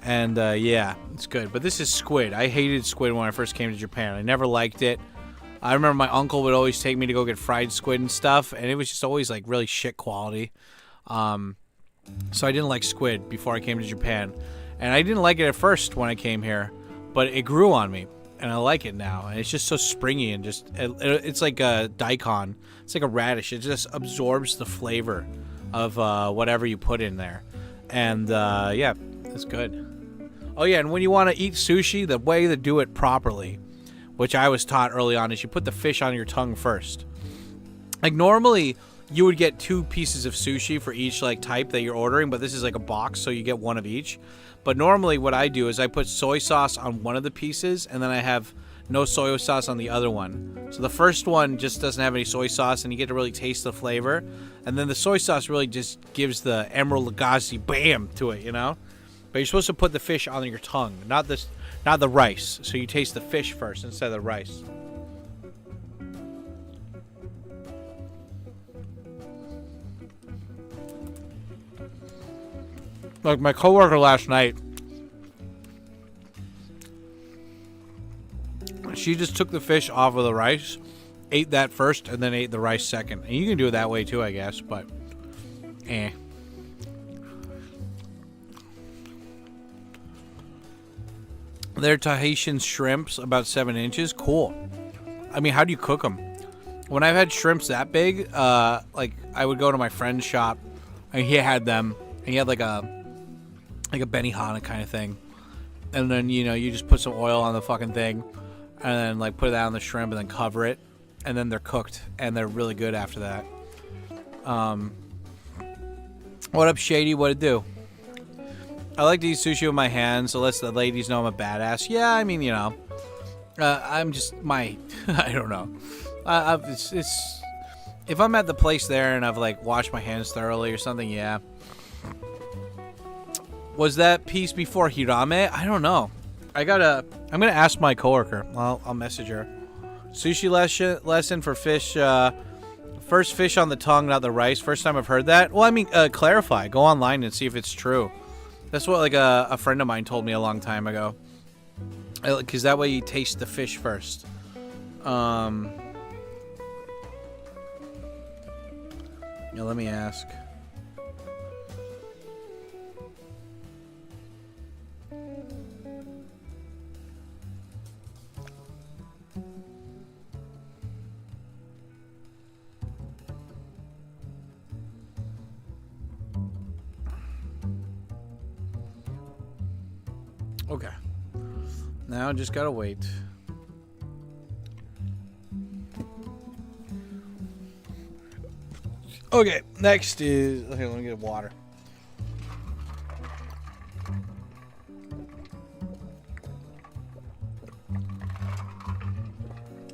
And, yeah, it's good. But this is squid. I hated squid when I first came to Japan. I never liked it. I remember my uncle would always take me to go get fried squid and stuff, and it was just always, like, really shit quality. So I didn't like squid before I came to Japan. And I didn't like it at first when I came here, but it grew on me, and I like it now. And it's just so springy and just, it's like a daikon. It's like a radish. It just absorbs the flavor of whatever you put in there. And, yeah, it's good. Oh, yeah, and when you want to eat sushi, the way to do it properly, which I was taught early on, is you put the fish on your tongue first. Like, normally, you would get 2 pieces of sushi for each, like, type that you're ordering, but this is like a box, so you get 1 of each. But normally, what I do is I put soy sauce on one of the pieces, and then I have no soy sauce on the other one. So the first one just doesn't have any soy sauce, and you get to really taste the flavor. And then the soy sauce really just gives the Emerald Lagasse bam to it, you know? But you're supposed to put the fish on your tongue, not the rice. So you taste the fish first instead of the rice. Like my coworker last night, she just took the fish off of the rice, ate that first, and then ate the rice second. And you can do it that way too, I guess, but They're Tahitian shrimps, about 7 inches. Cool. I mean, how do you cook them? When I've had shrimps that big, like I would go to my friend's shop, and he had them, and he had like a Benihana kind of thing, and then you just put some oil on the fucking thing, and then like put it out on the shrimp, and then cover it, and then they're cooked, and they're really good after that. What up, Shady? What it do? I like to eat sushi with my hands, so let the ladies know I'm a badass. Yeah, I mean, I'm just I don't know. It's if I'm at the place there and I've like washed my hands thoroughly or something, yeah. Was that piece before hirame? I don't know. I'm gonna ask my coworker. I'll message her. Sushi lesson for fish. First fish on the tongue, not the rice. First time I've heard that. Well, I mean, clarify. Go online and see if it's true. That's what like a friend of mine told me a long time ago. Because that way you taste the fish first. Yeah, let me ask. Okay. Now just gotta wait. Okay, next is... Okay, let me get water.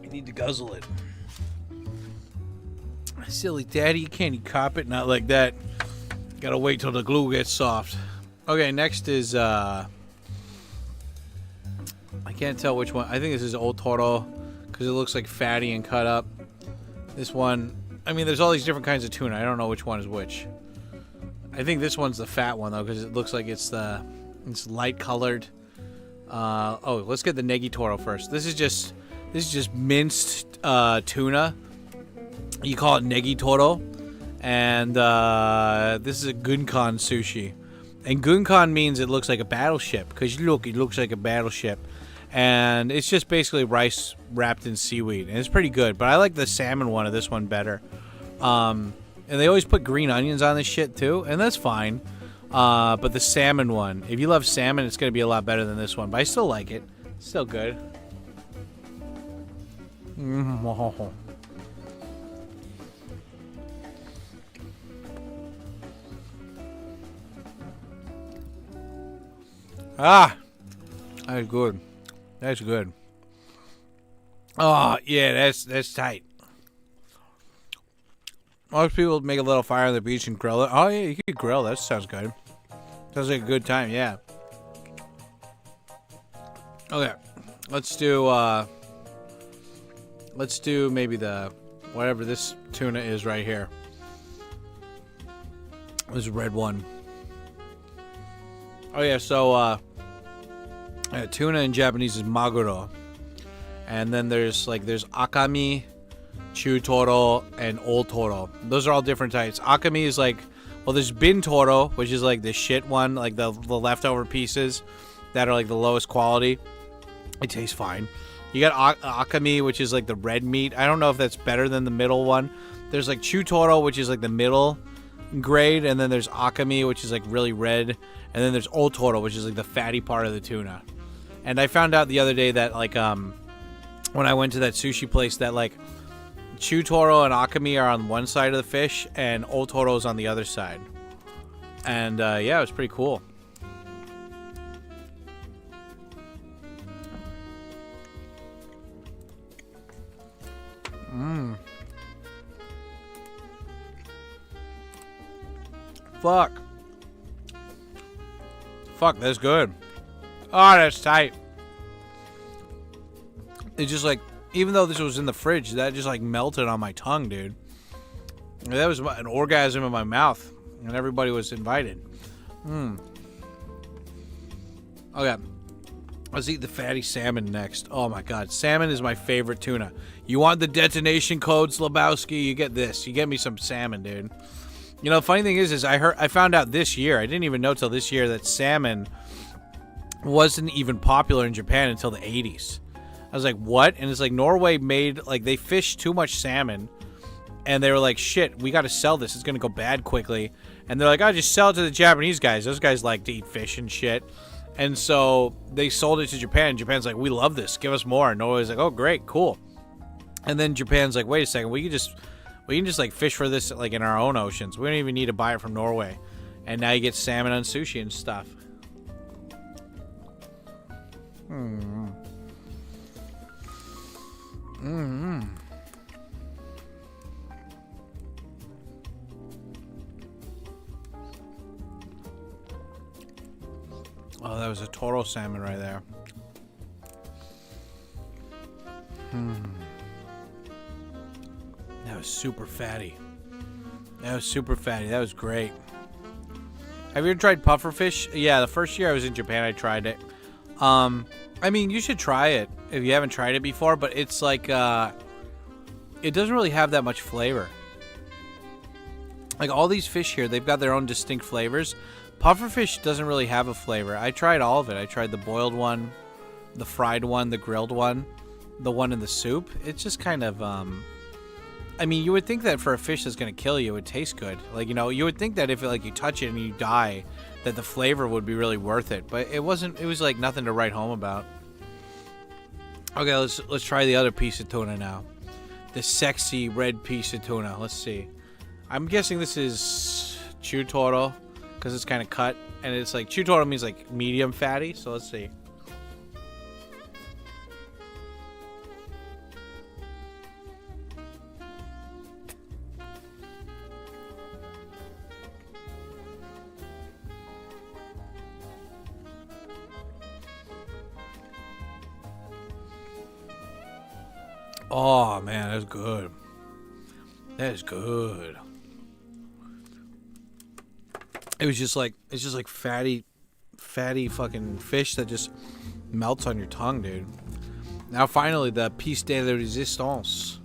You need to guzzle it. Silly daddy, you can't eat carpet, not like that. Gotta wait till the glue gets soft. Okay, next is, I can't tell which one. I think this is Old Toro, because it looks like fatty and cut up. This one, I mean, there's all these different kinds of tuna. I don't know which one is which. I think this one's the fat one, though, because it looks like it's light colored. Oh, let's get the Negi Toro first. This is just minced tuna. You call it Negi Toro. And this is a Gunkan sushi. And Gunkan means it looks like a battleship. Because look, it looks like a battleship. And it's just basically rice wrapped in seaweed. And it's pretty good. But I like the salmon one of this one better. And they always put green onions on this shit too. And that's fine. But the salmon one, if you love salmon, it's going to be a lot better than this one. But I still like it. It's still good. Ah, that's good. That's good. Oh yeah, that's tight. Most people make a little fire on the beach and grill it. Oh yeah, you could grill. That sounds good. Sounds like a good time. Yeah. Okay, let's do maybe the whatever this tuna is right here. This red one. Oh yeah, so tuna in Japanese is maguro, and then there's akami, chu toro, and old toro. Those are all different types. Akami is there's bin toro, which is like the shit one, like the leftover pieces that are like the lowest quality. It tastes fine. You got akami, which is like the red meat. I don't know if that's better than the middle one. There's like chu toro, which is like the middle grade, and then there's akami, which is like really red, and then there's old toro, which is like the fatty part of the tuna. And I found out the other day that when I went to that sushi place that chu toro and akami are on one side of the fish and old toro is on the other side. And yeah, it was pretty cool. Fuck, that's good. Oh, that's tight. It's just even though this was in the fridge, that just melted on my tongue, dude. That was an orgasm in my mouth, and everybody was invited. Okay, let's eat the fatty salmon next. Oh my god, salmon is my favorite tuna. You want the detonation codes, Lebowski? You get this. You get me some salmon, dude. You know, the funny thing is I found out this year. I didn't even know till this year that salmon wasn't even popular in Japan until the 80s. I was like, what? And it's Norway made, they fished too much salmon, and they were like, shit, we got to sell this. It's going to go bad quickly. And they're like, oh, just sell it to the Japanese guys. Those guys like to eat fish and shit. And so they sold it to Japan. Japan's like, we love this. Give us more. And Norway's like, oh, great, cool. And then Japan's like, wait a second, we can just fish for this in our own oceans. We don't even need to buy it from Norway. And now you get salmon on sushi and stuff. Oh, that was a Toro salmon right there. That was super fatty. That was great. Have you ever tried pufferfish? Yeah, the first year I was in Japan, I tried it. I mean, you should try it if you haven't tried it before, but it's it doesn't really have that much flavor. All these fish here, they've got their own distinct flavors. Pufferfish doesn't really have a flavor. I tried all of it. I tried the boiled one, the fried one, the grilled one, the one in the soup. It's just kind of, I mean, you would think that for a fish that's gonna kill you, it would taste good. Like, you know, you would think that if like you touch it and you die, that the flavor would be really worth it. But it wasn't. It was like nothing to write home about. Okay, let's try the other piece of tuna now. The sexy red piece of tuna. Let's see. I'm guessing this is chutoro because it's kind of cut, and it's like chutoro means like medium fatty. So let's see. Oh man, that's good. That is good. It's just like fatty fucking fish that just melts on your tongue, dude. Now finally, the piece de resistance,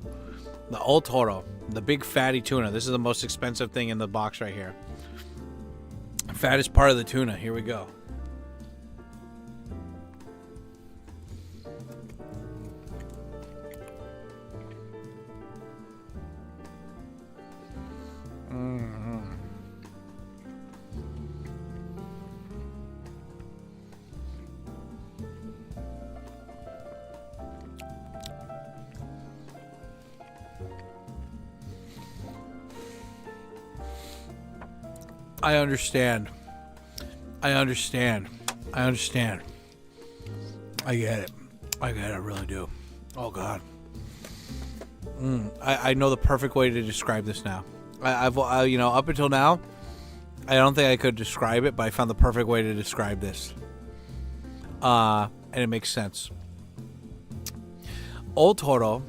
the old toro, the big fatty tuna. This is the most expensive thing in the box right here. Fattest part of the tuna. Here we go. I understand. I get it. I really do. Oh God. I know the perfect way to describe this now. I've you know, up until now, I don't think I could describe it, but I found the perfect way to describe this. And it makes sense. Old toro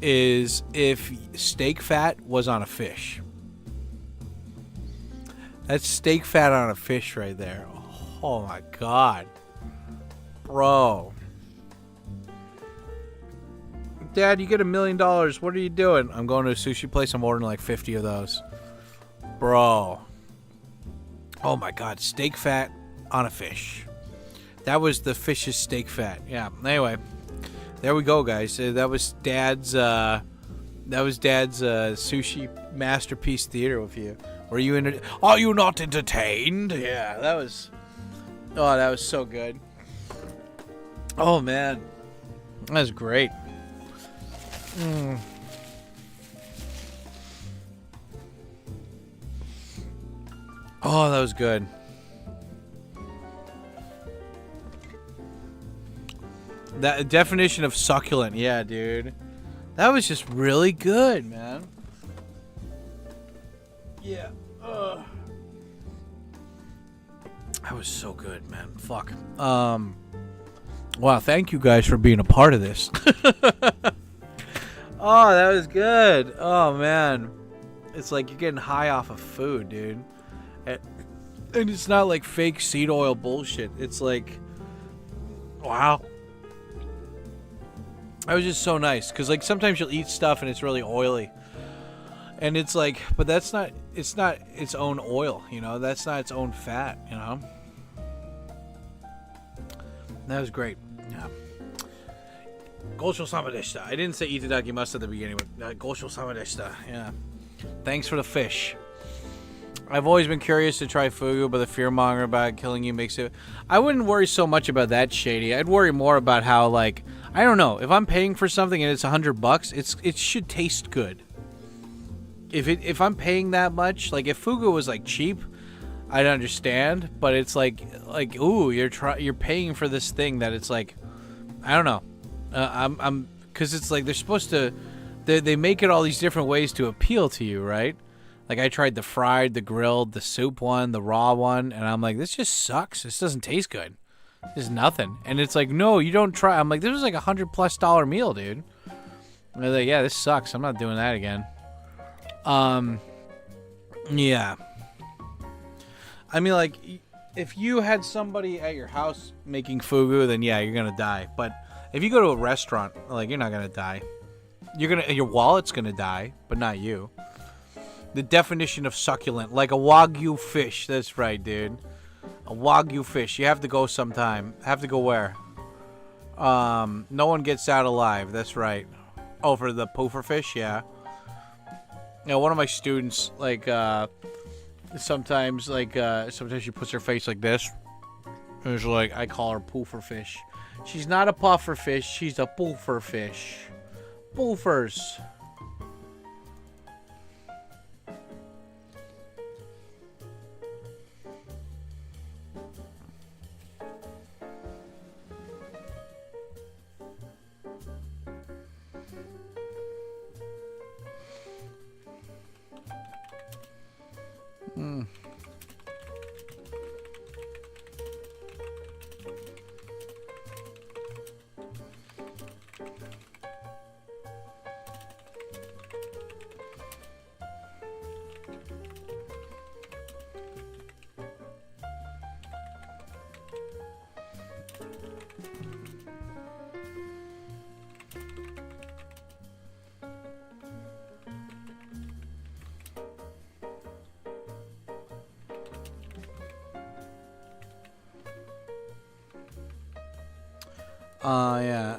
is if steak fat was on a fish. That's steak fat on a fish right there. Oh my God. Bro. Dad, you get $1 million. What are you doing? I'm going to a sushi place. I'm ordering like 50 of those. Bro. Oh my God. Steak fat on a fish. That was the fish's steak fat. Yeah. Anyway. There we go, guys. That was Dad's sushi masterpiece theater with you. Were you are you not entertained? Yeah, that was so good. Oh man. That was great. Oh, that was good. That definition of succulent, yeah, dude. That was just really good, man. Yeah. That was so good, man. Fuck. Wow, thank you guys for being a part of this. Oh, that was good. Oh, man. It's like you're getting high off of food, dude. And it's not like fake seed oil bullshit. It's like, wow. That was just so nice. Because, like, sometimes you'll eat stuff and it's really oily. And it's like, but it's not its own oil, you know? That's not its own fat, you know? That was great. Yeah. Gosho-sama deshita. I didn't say itadakimasu at the beginning, but Gosho-sama deshita. Yeah. Thanks for the fish. I've always been curious to try fugu, but the fearmonger about killing you makes it... I wouldn't worry so much about that, Shady. I'd worry more about how, like... I don't know. If I'm paying for something and it's $100, it should taste good. If I'm paying that much, like if fugu was like cheap, I'd understand. But it's like ooh, you're paying for this thing that it's like, I don't know. Because it's like they're supposed to, they make it all these different ways to appeal to you, right? Like I tried the fried, the grilled, the soup one, the raw one, and I'm like, this just sucks. This doesn't taste good. There's nothing. And it's like, no, you don't try. I'm like, this was like $100+ meal, dude. And they're like, yeah, this sucks. I'm not doing that again. Yeah. I mean, like, if you had somebody at your house making fugu, then yeah, you're gonna die. But if you go to a restaurant, like, you're not gonna die. Your wallet's gonna die, but not you. The definition of succulent, like a Wagyu fish. That's right, dude. A Wagyu fish. You have to go sometime. Have to go where? No one gets out alive. That's right. Oh, for the poofer fish? Yeah. You know, one of my students, like, sometimes she puts her face like this. And it's like, I call her poofer fish. She's not a puffer fish, she's a poofer fish. Poofers. Yeah.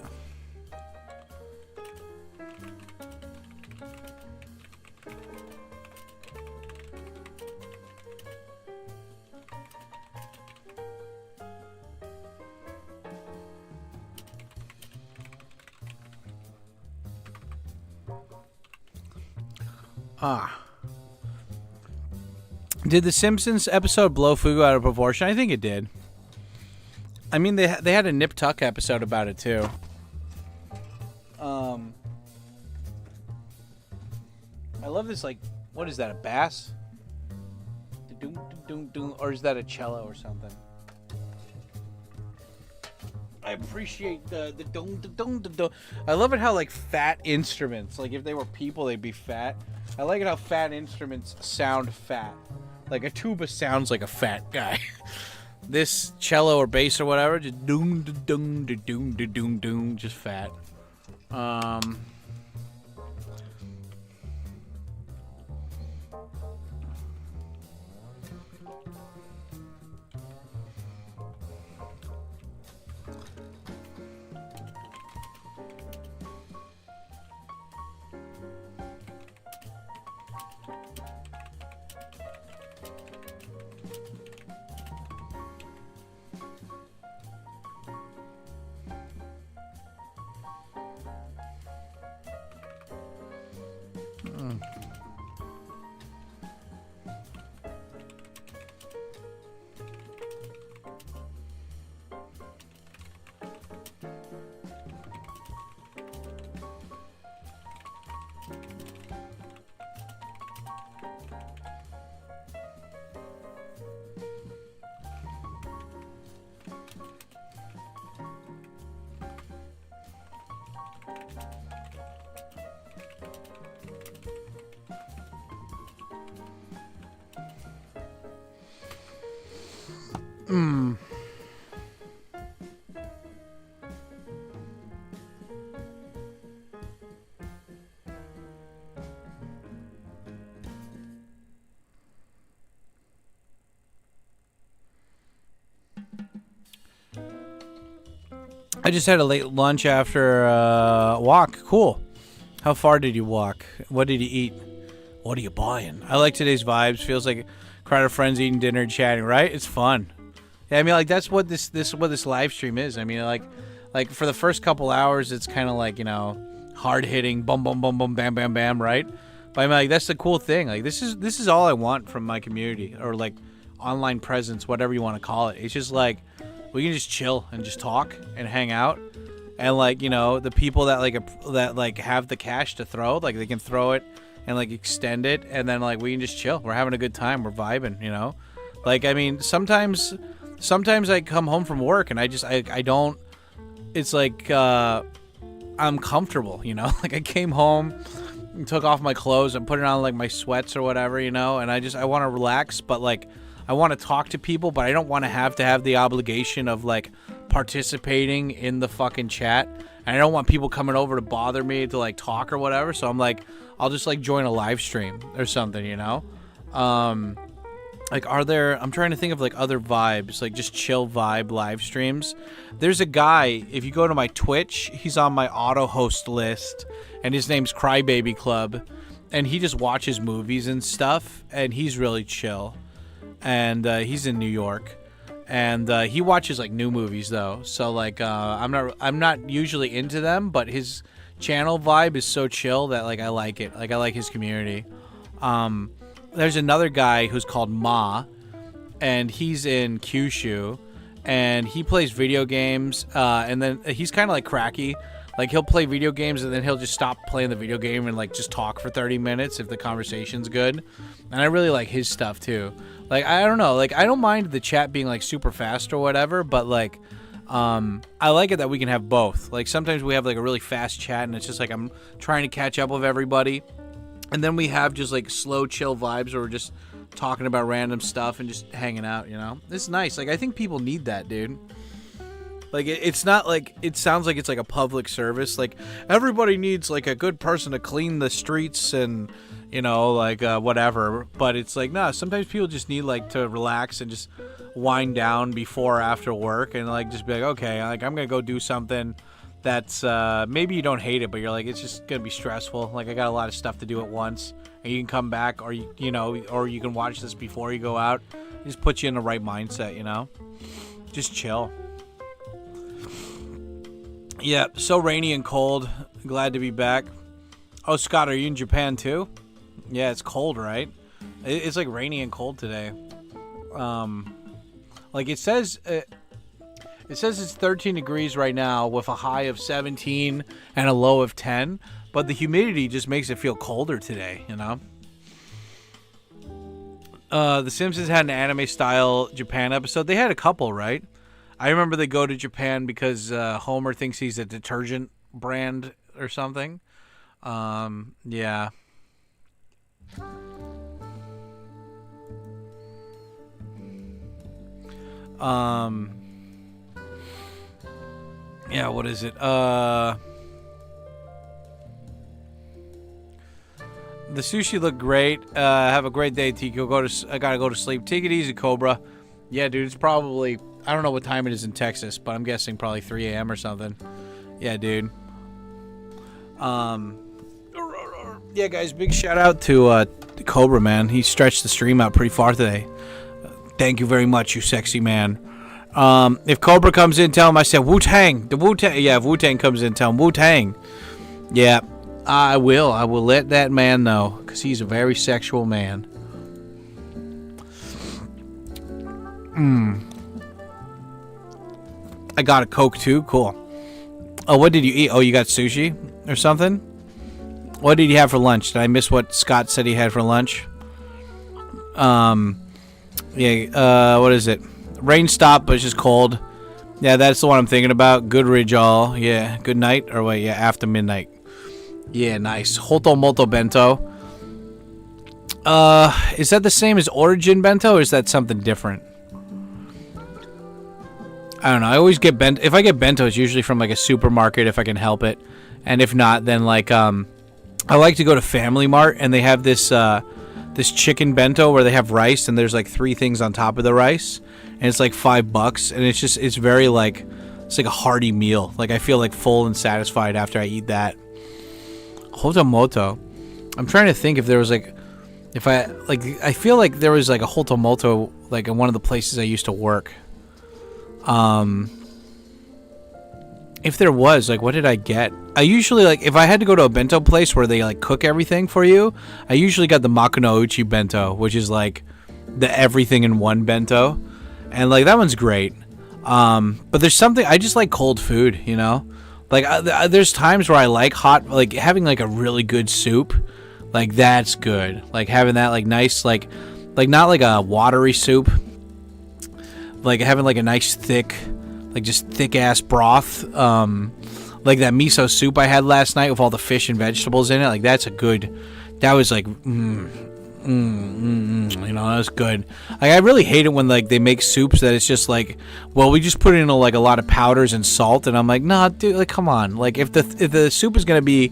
Did the Simpsons episode blow Fugu out of proportion? I think it did. I mean, they had a Nip Tuck episode about it too. I love this. Like, what is that? A bass? Or is that a cello or something? I appreciate the dong. I love it how like fat instruments. Like if they were people, they'd be fat. I like it how fat instruments sound fat. Like a tuba sounds like a fat guy. This cello or bass or whatever, just doom doom doom doom doom, just fat. I just had a late lunch after a walk. Cool. How far did you walk? What did you eat? What are you buying? I like today's vibes. Feels like a crowd of friends eating dinner and chatting, right? It's fun. Yeah, I mean, like that's what this live stream is. I mean, like for the first couple hours, it's kind of like, you know, hard hitting, bum bum bum bum, bam bam bam, right? But I mean, like that's the cool thing. Like this is all I want from my community, or like online presence, whatever you want to call it. It's just like we can just chill and just talk and hang out, and like, you know, the people that have the cash to throw, like they can throw it and like extend it, and then like we can just chill. We're having a good time. We're vibing, you know. Like I mean, sometimes I come home from work and I don't. It's like I'm comfortable, you know. Like I came home and took off my clothes and put it on like my sweats or whatever, you know, and I want to relax, but like I want to talk to people, but I don't want to have the obligation of like participating in the fucking chat, and I don't want people coming over to bother me to like talk or whatever. So I'm like, I'll just like join a live stream or something, you know. Like, I'm trying to think of like other vibes, like just chill vibe live streams. There's a guy, if you go to my Twitch, he's on my auto host list, and his name's Crybaby Club. and he just watches movies and stuff, and he's really chill. And he's in New York, and he watches like new movies though. So like I'm not usually into them, but his channel vibe is so chill that like I like it. Like I like his community. There's another guy who's called Ma, and he's in Kyushu, and he plays video games. And then he's kind of like cracky. Like he'll play video games and then he'll just stop playing the video game and like just talk for 30 minutes if the conversation's good. And I really like his stuff too. Like I don't know, like I don't mind the chat being like super fast or whatever, but like I like it that we can have both. Like sometimes we have like a really fast chat and it's just like I'm trying to catch up with everybody. And then we have just like slow chill vibes where we're just talking about random stuff and just hanging out, you know? It's nice. Like I think people need that, dude. Like, it's not like, it sounds like it's like a public service. Like, everybody needs, like, a good person to clean the streets and, you know, like, whatever. But it's like, nah, sometimes people just need, like, to relax and just wind down before or after work. And, like, just be like, okay, like, I'm going to go do something that's, maybe you don't hate it, but you're like, it's just going to be stressful. Like, I got a lot of stuff to do at once. And you can come back, or, you know, or you can watch this before you go out. It just puts you in the right mindset, you know? Just chill. Yeah, so rainy and cold. Glad to be back. Oh, Scott, are you in Japan too? Yeah, it's cold, right? It's like rainy and cold today. Like it says it's 13 degrees right now with a high of 17 and a low of 10, but the humidity just makes it feel colder today, you know? The Simpsons had an anime-style Japan episode. They had a couple, right? I remember they go to Japan because Homer thinks he's a detergent brand or something. Yeah. Yeah, what is it? The sushi looked great. Have a great day, Tico. I gotta go to sleep. Take it easy, Cobra. Yeah, dude, it's probably... I don't know what time it is in Texas, but I'm guessing probably 3 a.m. or something. Yeah, dude. Yeah, guys, big shout out to Cobra, man. He stretched the stream out pretty far today. Thank you very much, you sexy man. If Cobra comes in, tell him I said Wu-Tang. The Wu-Tang. Yeah, if Wu-Tang comes in, tell him Wu-Tang. Yeah, I will. I will let that man know, because he's a very sexual man. I got a Coke too. Cool. Oh, what did you eat? Oh, you got sushi or something? What did you have for lunch? Did I miss what Scott said he had for lunch? Yeah, what is it? Rain stopped, but it's just cold. Yeah, that's the one I'm thinking about. Goodridge all. Yeah, good night. Or wait, yeah, after midnight. Yeah, nice. Hotomoto bento. Is that the same as Origin bento, or is that something different? I don't know. I always get bento. If I get bento, it's usually from like a supermarket if I can help it. And if not, then like I like to go to Family Mart, and they have this this chicken bento where they have rice and there's like 3 things on top of the rice, and it's like $5, and it's very like, it's like a hearty meal. Like I feel like full and satisfied after I eat that. Hotomoto. I'm trying to think if there was like, if I feel like there was like a Hotomoto like in one of the places I used to work. If there was, like, what did I get? I usually, like, if I had to go to a bento place where they, like, cook everything for you, I usually got the Makuno Uchi bento, which is, like, the everything in one bento. And, like, that one's great. But there's something, I just like cold food, you know? Like, there's times where I like hot, like, having, like, a really good soup. Like, that's good. Like, having that, like, nice, like not, like, a watery soup. Like, having, like, a nice thick... like just thick ass broth, like that miso soup I had last night with all the fish and vegetables in it. Like that was like, you know, that was good. Like I really hate it when like they make soups that it's just like, well, we just put in like a lot of powders and salt, and I'm like, nah, dude, like come on. Like if the soup is gonna be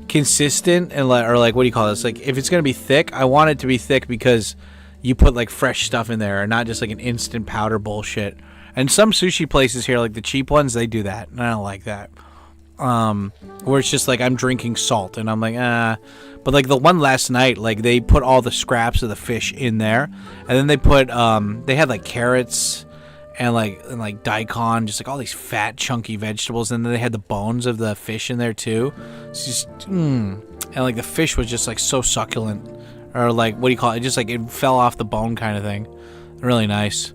consistent and like, or like what do you call this? Like if it's gonna be thick, I want it to be thick because you put like fresh stuff in there, and not just like an instant powder bullshit. And some sushi places here, like the cheap ones, they do that, and I don't like that. where it's just like I'm drinking salt, and I'm like, But like the one last night, like they put all the scraps of the fish in there, and then they put they had like carrots and like daikon, just like all these fat chunky vegetables, and then they had the bones of the fish in there too. It's just and like the fish was just like so succulent, or like what do you call it? Just like it fell off the bone kind of thing. Really nice.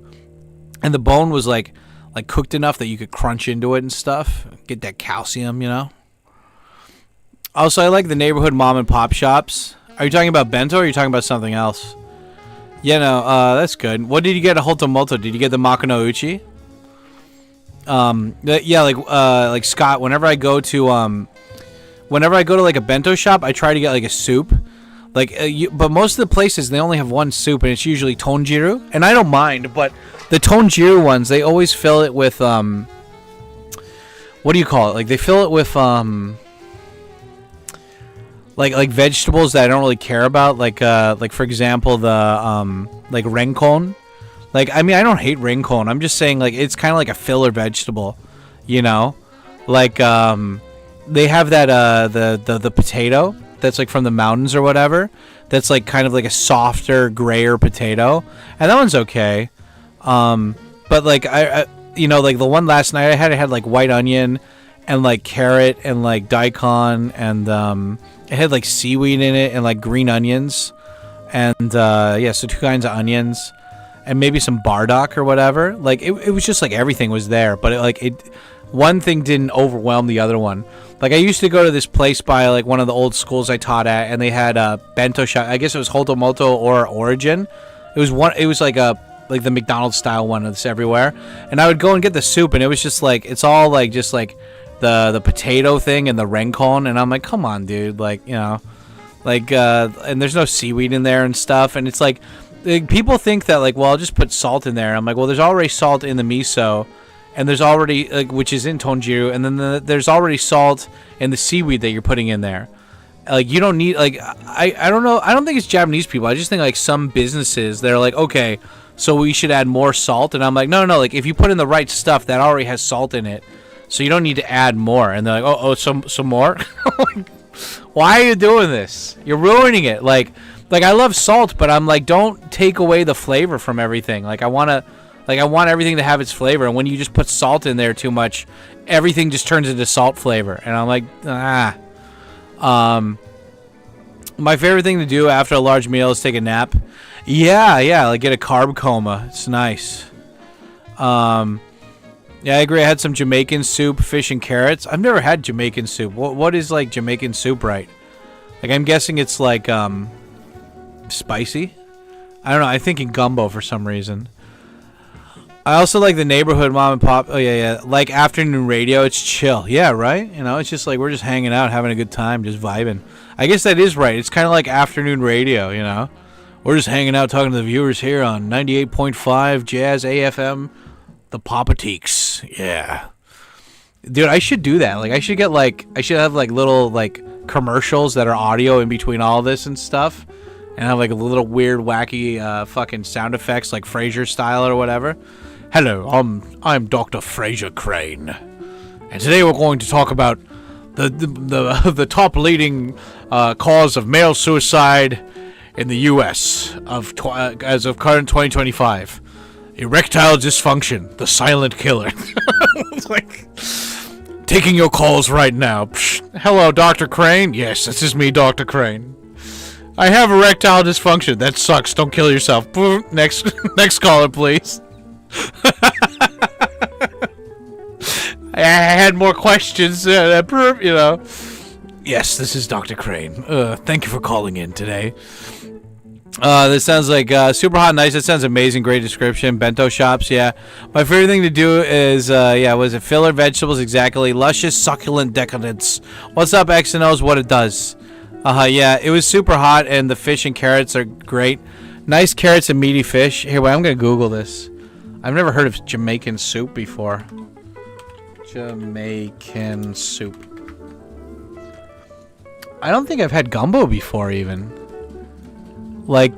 And the bone was like cooked enough that you could crunch into it and stuff, get that calcium, you know. Also, I like the neighborhood mom and pop shops. Are you talking about bento, or are you talking about something else? Yeah, no, that's good. What did you get at Hotomoto? Did you get the Makino Uchi? Yeah, like Scott, whenever I go to like a bento shop, I try to get like a soup. Like, but most of the places, they only have one soup, and it's usually tonjiru. And I don't mind, but the tonjiru ones, they always fill it with, what do you call it? Like, they fill it with, like vegetables that I don't really care about. Like for example, the, like renkon. Like, I mean, I don't hate renkon. I'm just saying, like, it's kind of like a filler vegetable, you know? Like, they have that, the potato that's like from the mountains or whatever, that's like kind of like a softer, grayer potato, and that one's okay. But like I you know, like the one last night I had like white onion and like carrot and like daikon, and it had like seaweed in it and like green onions, and yeah, so 2 kinds of onions and maybe some bardock or whatever. Like it was just like everything was there, but one thing didn't overwhelm the other one. Like, I used to go to this place by, like, one of the old schools I taught at, and they had a bento shop. I guess it was Hotomoto or Origin. It was like the McDonald's style one that's everywhere. And I would go and get the soup, and it was just like, it's all like just like the potato thing and the renkon, and I'm like, come on, dude, like, you know, like and there's no seaweed in there and stuff, and it's like people think that, like, well, I'll just put salt in there. I'm like, well, there's already salt in the miso. And there's already, like, which is in tonjiru, and then there's already salt in the seaweed that you're putting in there. Like, you don't need, like, I don't know, I don't think it's Japanese people. I just think, like, some businesses, they're like, okay, so we should add more salt. And I'm like, no, like, if you put in the right stuff, that already has salt in it, so you don't need to add more. And they're like, some more? Why are you doing this? You're ruining it. Like, I love salt, but I'm like, don't take away the flavor from everything. Like, I want everything to have its flavor, and when you just put salt in there too much, everything just turns into salt flavor. And I'm like, my favorite thing to do after a large meal is take a nap. Yeah, like get a carb coma. It's nice. Yeah, I agree. I had some Jamaican soup, fish and carrots. I've never had Jamaican soup. What is like Jamaican soup, right? Like, I'm guessing it's like spicy. I don't know. I'm thinking gumbo for some reason. I also like the neighborhood mom and pop. Oh, yeah. Like afternoon radio, it's chill. Yeah, right? You know, it's just like we're just hanging out, having a good time, just vibing. I guess that is right. It's kind of like afternoon radio, you know? We're just hanging out, talking to the viewers here on 98.5 Jazz AFM, the Papa Teaks. Yeah. Dude, I should do that. Like, I should have like little like commercials that are audio in between all this and stuff. And have like a little weird, wacky fucking sound effects, like Frasier style or whatever. Hello, I'm Dr. Fraser Crane, and today we're going to talk about the top leading cause of male suicide in the U.S. as of current 2025: erectile dysfunction, the silent killer. It's like taking your calls right now. Psh, hello, Dr. Crane. Yes, this is me, Dr. Crane. I have erectile dysfunction. That sucks. Don't kill yourself. Next caller, please. I had more questions. You know. Yes, this is Dr. Crane. Thank you for calling in today. This sounds like super hot, nice. It sounds amazing. Great description. Bento shops, yeah. My favorite thing to do is, was it filler vegetables? Exactly. Luscious, succulent decadence. What's up, X and O's? What it does. Yeah, it was super hot, and the fish and carrots are great. Nice carrots and meaty fish. Here, wait, I'm going to Google this. I've never heard of Jamaican soup before. Jamaican soup. I don't think I've had gumbo before, even. Like,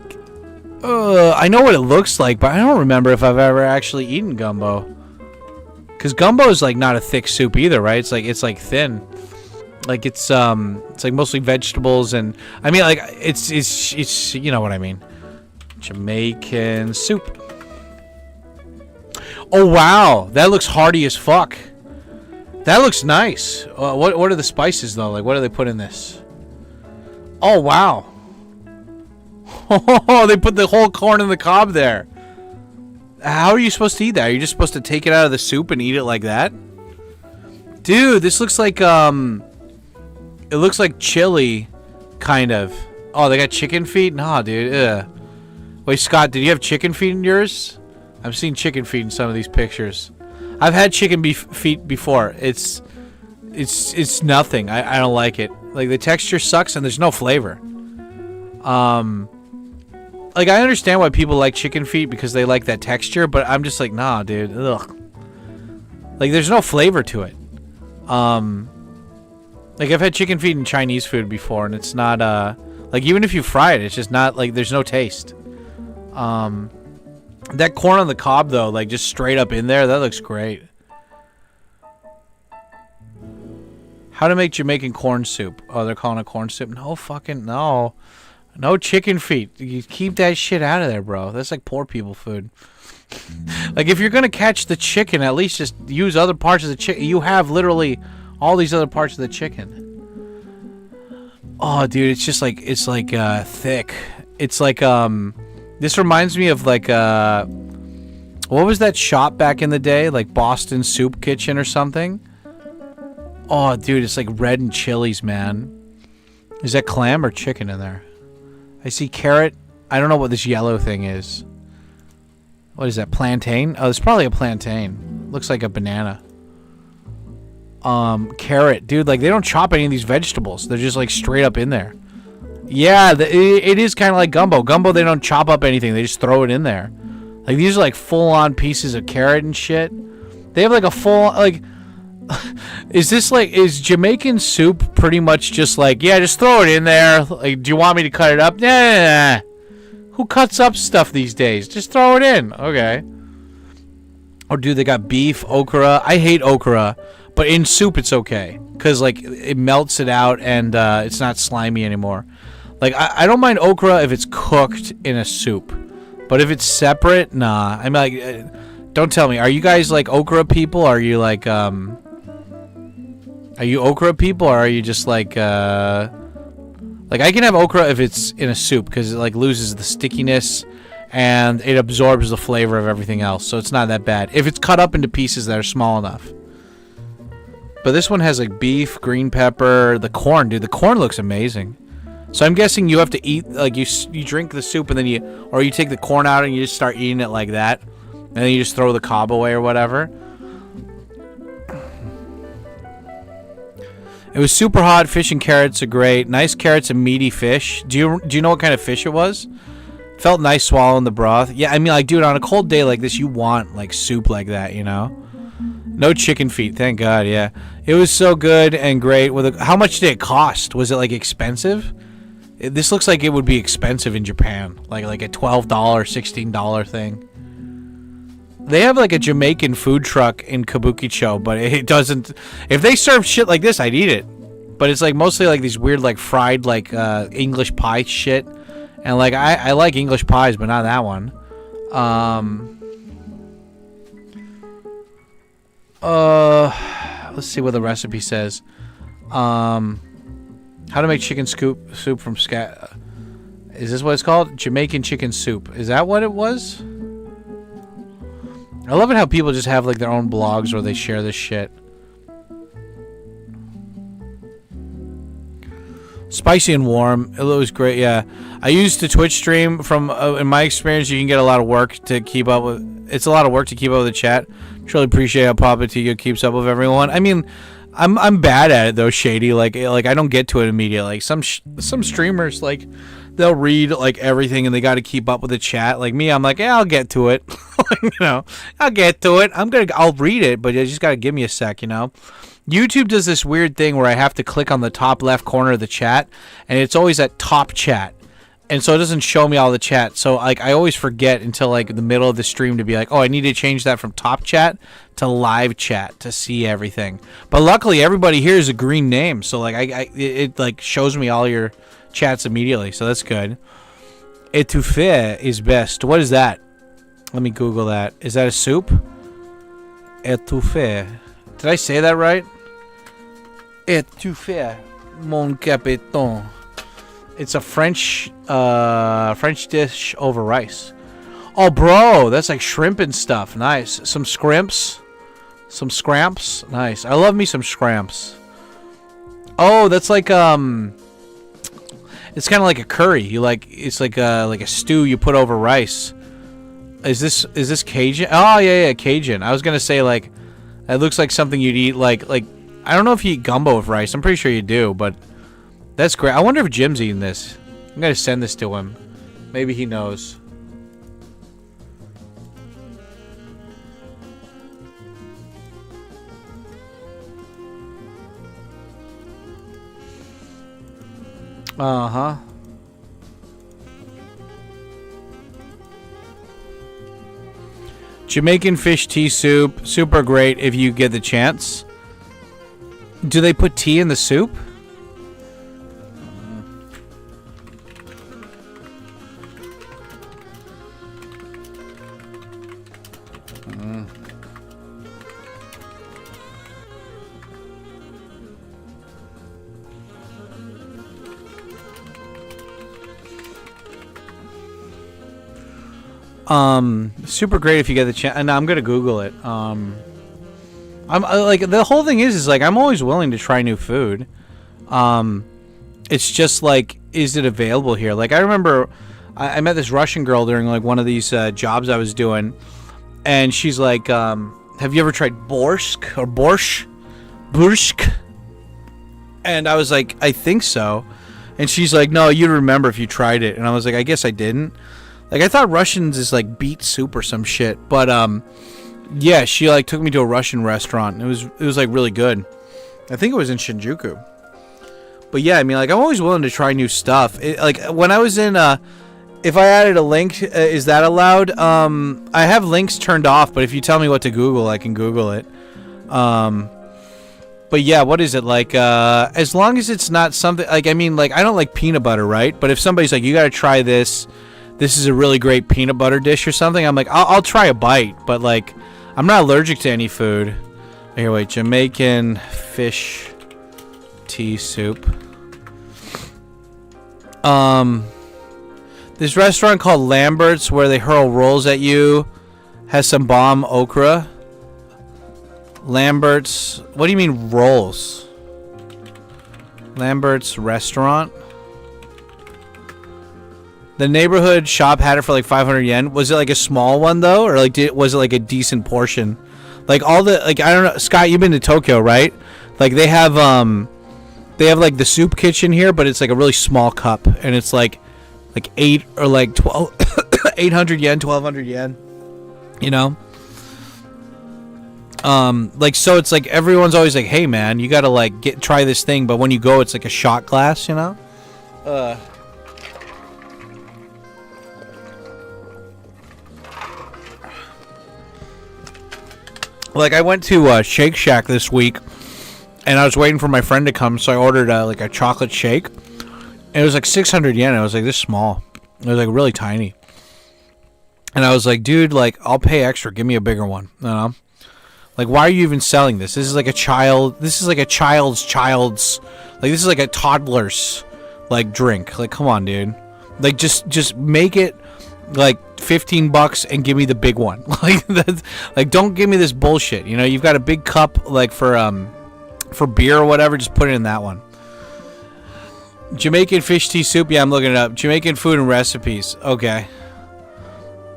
I know what it looks like, but I don't remember if I've ever actually eaten gumbo. Because gumbo is like not a thick soup either, right? It's like thin. Like it's like mostly vegetables and I mean like it's you know what I mean. Jamaican soup. Oh wow, that looks hearty as fuck. That looks nice. What are the spices though? Like what do they put in this? Oh wow. Oh, they put the whole corn in the cob there. How are you supposed to eat that? Are you just supposed to take it out of the soup and eat it like that? Dude, this looks like it looks like chili, kind of. Oh, they got chicken feet? Nah, dude. Ugh. Wait, Scott, did you have chicken feet in yours? I've seen chicken feet in some of these pictures. I've had chicken feet before. It's nothing. I don't like it. Like the texture sucks and there's no flavor. Like I understand why people like chicken feet because they like that texture, but I'm just like, nah, dude. Ugh. Like there's no flavor to it. Like I've had chicken feet in Chinese food before and it's not like even if you fry it, it's just not like there's no taste. That corn on the cob though, like just straight up in there, that looks great. How to make Jamaican corn soup? Oh, they're calling it corn soup? No fucking no. No chicken feet. You keep that shit out of there, bro. That's like poor people food. Like if you're gonna catch the chicken, at least just use other parts of the chicken. You have literally all these other parts of the chicken. Oh, dude, it's just like thick. It's like this reminds me of like what was that shop back in the day? Like Boston Soup Kitchen or something? Oh, dude, it's like red and chilies, man. Is that clam or chicken in there? I see carrot. I don't know what this yellow thing is. What is that? Plantain? Oh, it's probably a plantain. Looks like a banana. Carrot. Dude, like they don't chop any of these vegetables. They're just like straight up in there. Yeah, it is kind of like gumbo. Gumbo, they don't chop up anything. They just throw it in there. Like these are like full-on pieces of carrot and shit. They have like a full, like... is Jamaican soup pretty much just like, yeah, just throw it in there. Like, do you want me to cut it up? Nah. Who cuts up stuff these days? Just throw it in. Okay. Or dude, they got beef, okra. I hate okra, but in soup it's okay. Because, like, it melts it out and it's not slimy anymore. Like, I don't mind okra if it's cooked in a soup. But if it's separate, nah. I'm like, don't tell me. Are you guys, like, okra people? Are you, like, Are you okra people, or are you just like I can have okra if it's in a soup because it like loses the stickiness and it absorbs the flavor of everything else, so it's not that bad if it's cut up into pieces that are small enough. But this one has like beef, green pepper, the corn, dude. The corn looks amazing. So I'm guessing you have to eat like you drink the soup and then you take the corn out and you just start eating it like that, and then you just throw the cob away or whatever. It was super hot. Fish and carrots are great. Nice carrots and meaty fish. Do you know what kind of fish it was? Felt nice swallowing the broth. Yeah, I mean, like, dude, on a cold day like this, you want like soup like that, you know? No chicken feet, thank God. Yeah, it was so good and great. How much did it cost? Was it like expensive? This looks like it would be expensive in Japan, like a $12, $16 thing. They have like a Jamaican food truck in Kabuki Cho, but it doesn't. If they serve shit like this, I'd eat it. But it's like mostly like these weird like fried like English pie shit, and like I like English pies, but not that one. Let's see what the recipe says. How to make chicken soup from scratch. Is this what it's called? Jamaican chicken soup. Is that what it was? I love it how people just have like their own blogs where they share this shit. Spicy and warm. It was great. Yeah, I used the Twitch stream. From in my experience, you can get a lot of work to keep up with. It's a lot of work to keep up with the chat. Truly appreciate how Papa Tigo keeps up with everyone. I mean, I'm bad at it though, Shady. Like I don't get to it immediately. Like some streamers like. They'll read like everything and they got to keep up with the chat. Like me, I'm like, yeah, I'll get to it. You know, I'll get to it. I'll read it, but you just got to give me a sec, you know. YouTube does this weird thing where I have to click on the top left corner of the chat and it's always at top chat. and so it doesn't show me all the chat. So like I always forget until like the middle of the stream to be like, oh, I need to change that from top chat to live chat to see everything. But luckily everybody here is a green name, so like it like shows me all your chats immediately, so that's good. Étouffée is best. What is that? Let me Google that. Is that a soup? Étouffée. Did I say that right? Étouffée, mon capitaine. It's a French dish over rice. Oh, bro, that's like shrimp and stuff. Nice. Some scrimps. Some scramps. Nice. I love me some scramps. Oh, that's like it's kind of like a curry. It's like a stew you put over rice. Is this Cajun? Oh, yeah, Cajun. I was gonna say like it looks like something you'd eat like I don't know if you eat gumbo with rice. I'm pretty sure you do, but that's great. I wonder if Jim's eating this. I'm gonna send this to him. Maybe he knows. Uh-huh. Jamaican fish tea soup. Super great if you get the chance. Do they put tea in the soup? Super great if you get the chance. And I'm gonna Google it. I'm like the whole thing is like I'm always willing to try new food. It's just like, is it available here? Like I remember, I met this Russian girl during like one of these jobs I was doing, and she's like, "Have you ever tried borscht or borscht?" And I was like, "I think so." And she's like, "No, you'd remember if you tried it." And I was like, "I guess I didn't." Like I thought Russians is like beet soup or some shit, but yeah, she like took me to a Russian restaurant. It was like really good. I think it was in Shinjuku. But yeah, I mean, like I'm always willing to try new stuff. Like when I was in, if I added a link, is that allowed? I have links turned off, but if you tell me what to Google, I can Google it. But yeah, what is it like? As long as it's not something like, I mean, like I don't like peanut butter, right? But if somebody's like, you got to try this. This is a really great peanut butter dish or something. I'm like, I'll try a bite, but like, I'm not allergic to any food. Here, wait, Jamaican fish tea soup. This restaurant called Lambert's where they hurl rolls at you has some bomb okra. Lambert's, what do you mean rolls? Lambert's restaurant. The neighborhood shop had it for like 500 yen. Was it like a small one though, or like was it like a decent portion? Like all the like I don't know, Scott, you've been to Tokyo, right? Like they have like the soup kitchen here, but it's like a really small cup, and it's like 8 or like 12 800 yen, 1200 yen. You know? Like so it's like everyone's always like, "Hey man, you got to like try this thing," but when you go it's like a shot glass, you know? Like I went to Shake Shack this week, and I was waiting for my friend to come, so I ordered like a chocolate shake. And it was like 600 yen. I was like, this small. It was like really tiny. And I was like, dude, like I'll pay extra. Give me a bigger one. You know? Like, why are you even selling this? This is like a child. This is like a child's. Like this is like a toddler's like drink. Like, come on, dude. Like just make it like $15 and give me the big one. Like that's like, don't give me this bullshit. You know, you've got a big cup like for beer or whatever, just put it in that one. Jamaican fish tea soup, yeah, I'm looking it up. Jamaican food and recipes. Okay.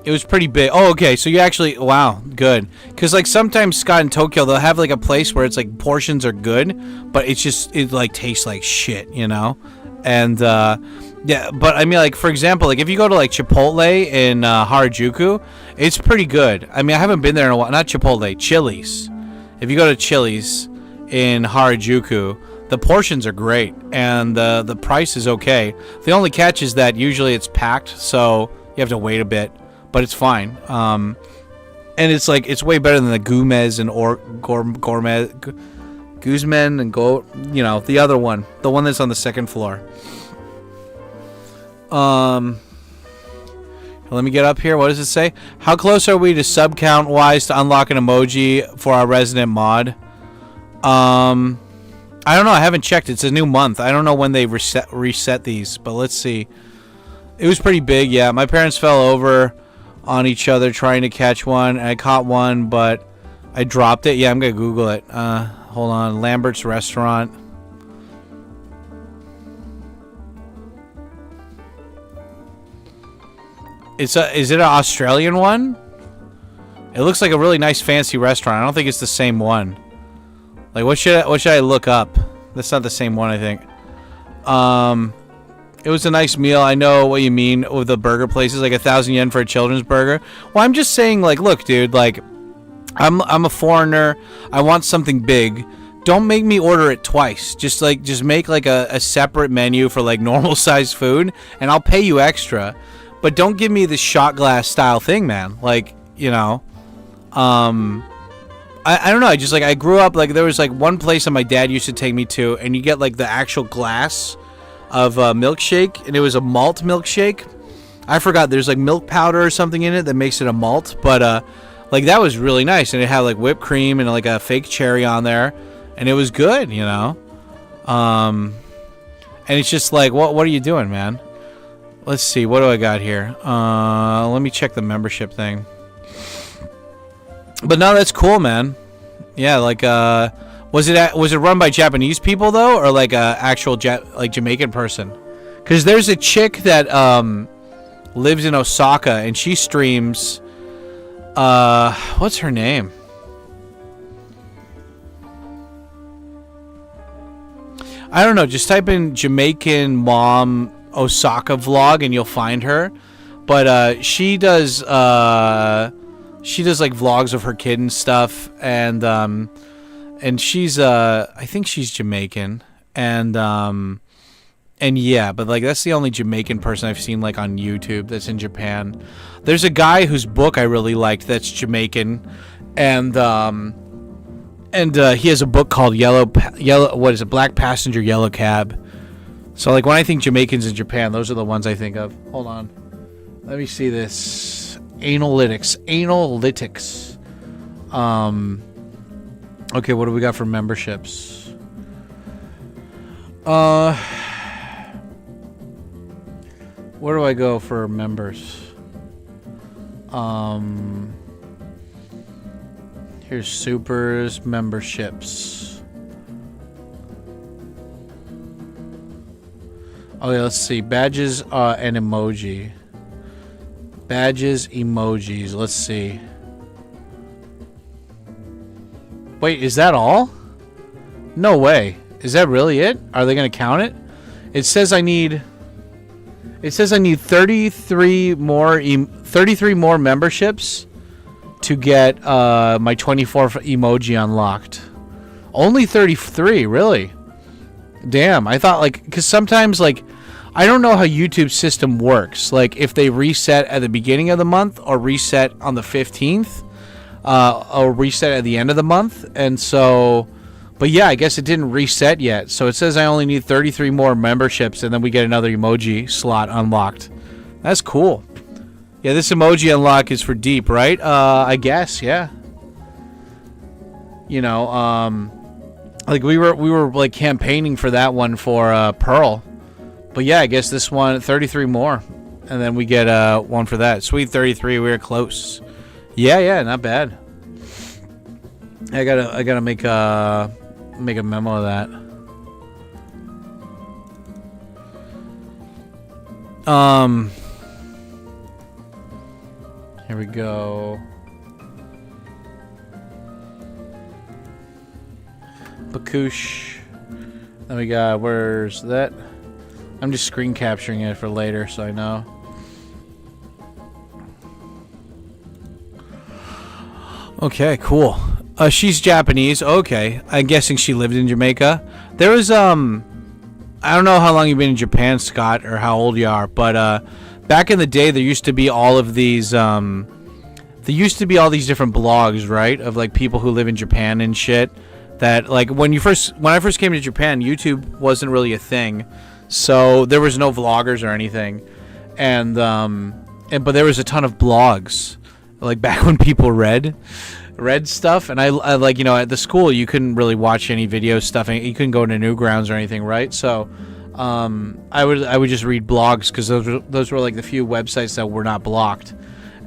It was pretty big. Oh, okay. So you actually, wow, good. Because like sometimes, Scott, in Tokyo, they'll have like a place where it's like portions are good, but it's just, it like tastes like shit, you know? And yeah, but I mean, like, for example, like if you go to like Chipotle in Harajuku, it's pretty good. I mean, I haven't been there in a while. Not Chipotle, Chili's. If you go to Chili's in Harajuku, the portions are great, and the price is okay. The only catch is that usually it's packed, so you have to wait a bit, but it's fine. And it's like it's way better than the Guzmán and the other one, the one that's on the second floor. Let me get up here. What does it say? How close are we to sub count wise to unlock an emoji for our resident mod? I don't know. I haven't checked. It's a new month. I don't know when they reset these, but let's see. It was pretty big, yeah. My parents fell over on each other trying to catch one, and I caught one, but I dropped it. Yeah, I'm gonna Google it. Hold on. Lambert's Restaurant. Is it an Australian one? It looks like a really nice fancy restaurant. I don't think it's the same one. Like, what should I look up? That's not the same one, I think. It was a nice meal. I know what you mean with the burger places, like 1,000 yen for a children's burger. Well, I'm just saying, like, look, dude, like, I'm a foreigner. I want something big. Don't make me order it twice. Just make like a separate menu for like normal sized food, and I'll pay you extra. But don't give me the shot glass style thing, man. Like, I don't know. I grew up, like, there was, like, one place that my dad used to take me to, and you get, like, the actual glass of milkshake, and it was a malt milkshake. I forgot. There's, like, milk powder or something in it that makes it a malt, but, like, that was really nice, and it had, like, whipped cream and, like, a fake cherry on there, and it was good, And it's just, like, what are you doing, man? Let's see. What do I got here? Let me check the membership thing. But no, that's cool, man. Yeah, like, was it run by Japanese people though, or like a actual Jamaican person? Because there's a chick that lives in Osaka, and she streams. What's her name? I don't know. Just type in Jamaican mom Osaka vlog, and you'll find her. But she does like vlogs of her kid and stuff, and she's I think she's Jamaican, and yeah, but like that's the only Jamaican person I've seen like on YouTube that's in Japan. There's a guy whose book I really liked that's Jamaican, and he has a book called Black Passenger Yellow Cab. So like when I think Jamaicans in Japan, those are the ones I think of. Hold on, let me see this. Analytics. Okay, what do we got for memberships? Where do I go for members? Here's Supers memberships. Oh yeah, let's see. Badges and emoji. Badges, emojis. Let's see. Wait, is that all? No way. Is that really it? Are they going to count it? It says I need 33 more memberships to get my 24 emoji unlocked. Only 33, really? Damn, I thought like cuz sometimes like I don't know how YouTube's system works. Like if they reset at the beginning of the month or reset on the 15th or reset at the end of the month. And so, but yeah, I guess it didn't reset yet. So it says I only need 33 more memberships and then we get another emoji slot unlocked. That's cool. Yeah, this emoji unlock is for Deep, right? I guess, yeah. Like we were like campaigning for that one for Pearl. But yeah, I guess this one 33 more, and then we get one for that. Sweet 33, we were close. Yeah, not bad. I gotta make a memo of that. Here we go. Bakoosh. Then we got, where's that? I'm just screen capturing it for later so I know. Okay, cool. She's Japanese. Okay, I'm guessing she lived in Jamaica. There was I don't know how long you've been in Japan, Scott, or how old you are, but back in the day, there used to be all of these different blogs, right, of like people who live in Japan and shit. That like when I first came to Japan, YouTube wasn't really a thing, so there was no vloggers or anything, but there was a ton of blogs, like back when people read stuff, and I like, you know, at the school you couldn't really watch any video stuff, and you couldn't go to Newgrounds or anything, right? So I would just read blogs because those were like the few websites that were not blocked.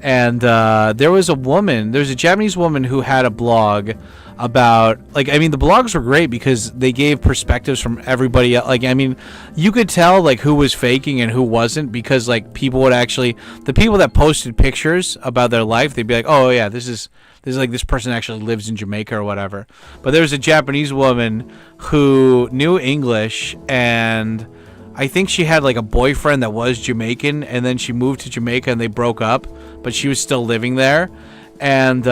And there was a Japanese woman who had a blog about, like, I mean, the blogs were great because they gave perspectives from everybody else. Like, I mean, you could tell like who was faking and who wasn't, because like people would actually, the people that posted pictures about their life, they'd be like, oh yeah, this is like, this person actually lives in Jamaica or whatever. But there was a Japanese woman who knew English, and I think she had like a boyfriend that was Jamaican, and then she moved to Jamaica and they broke up, but she was still living there. And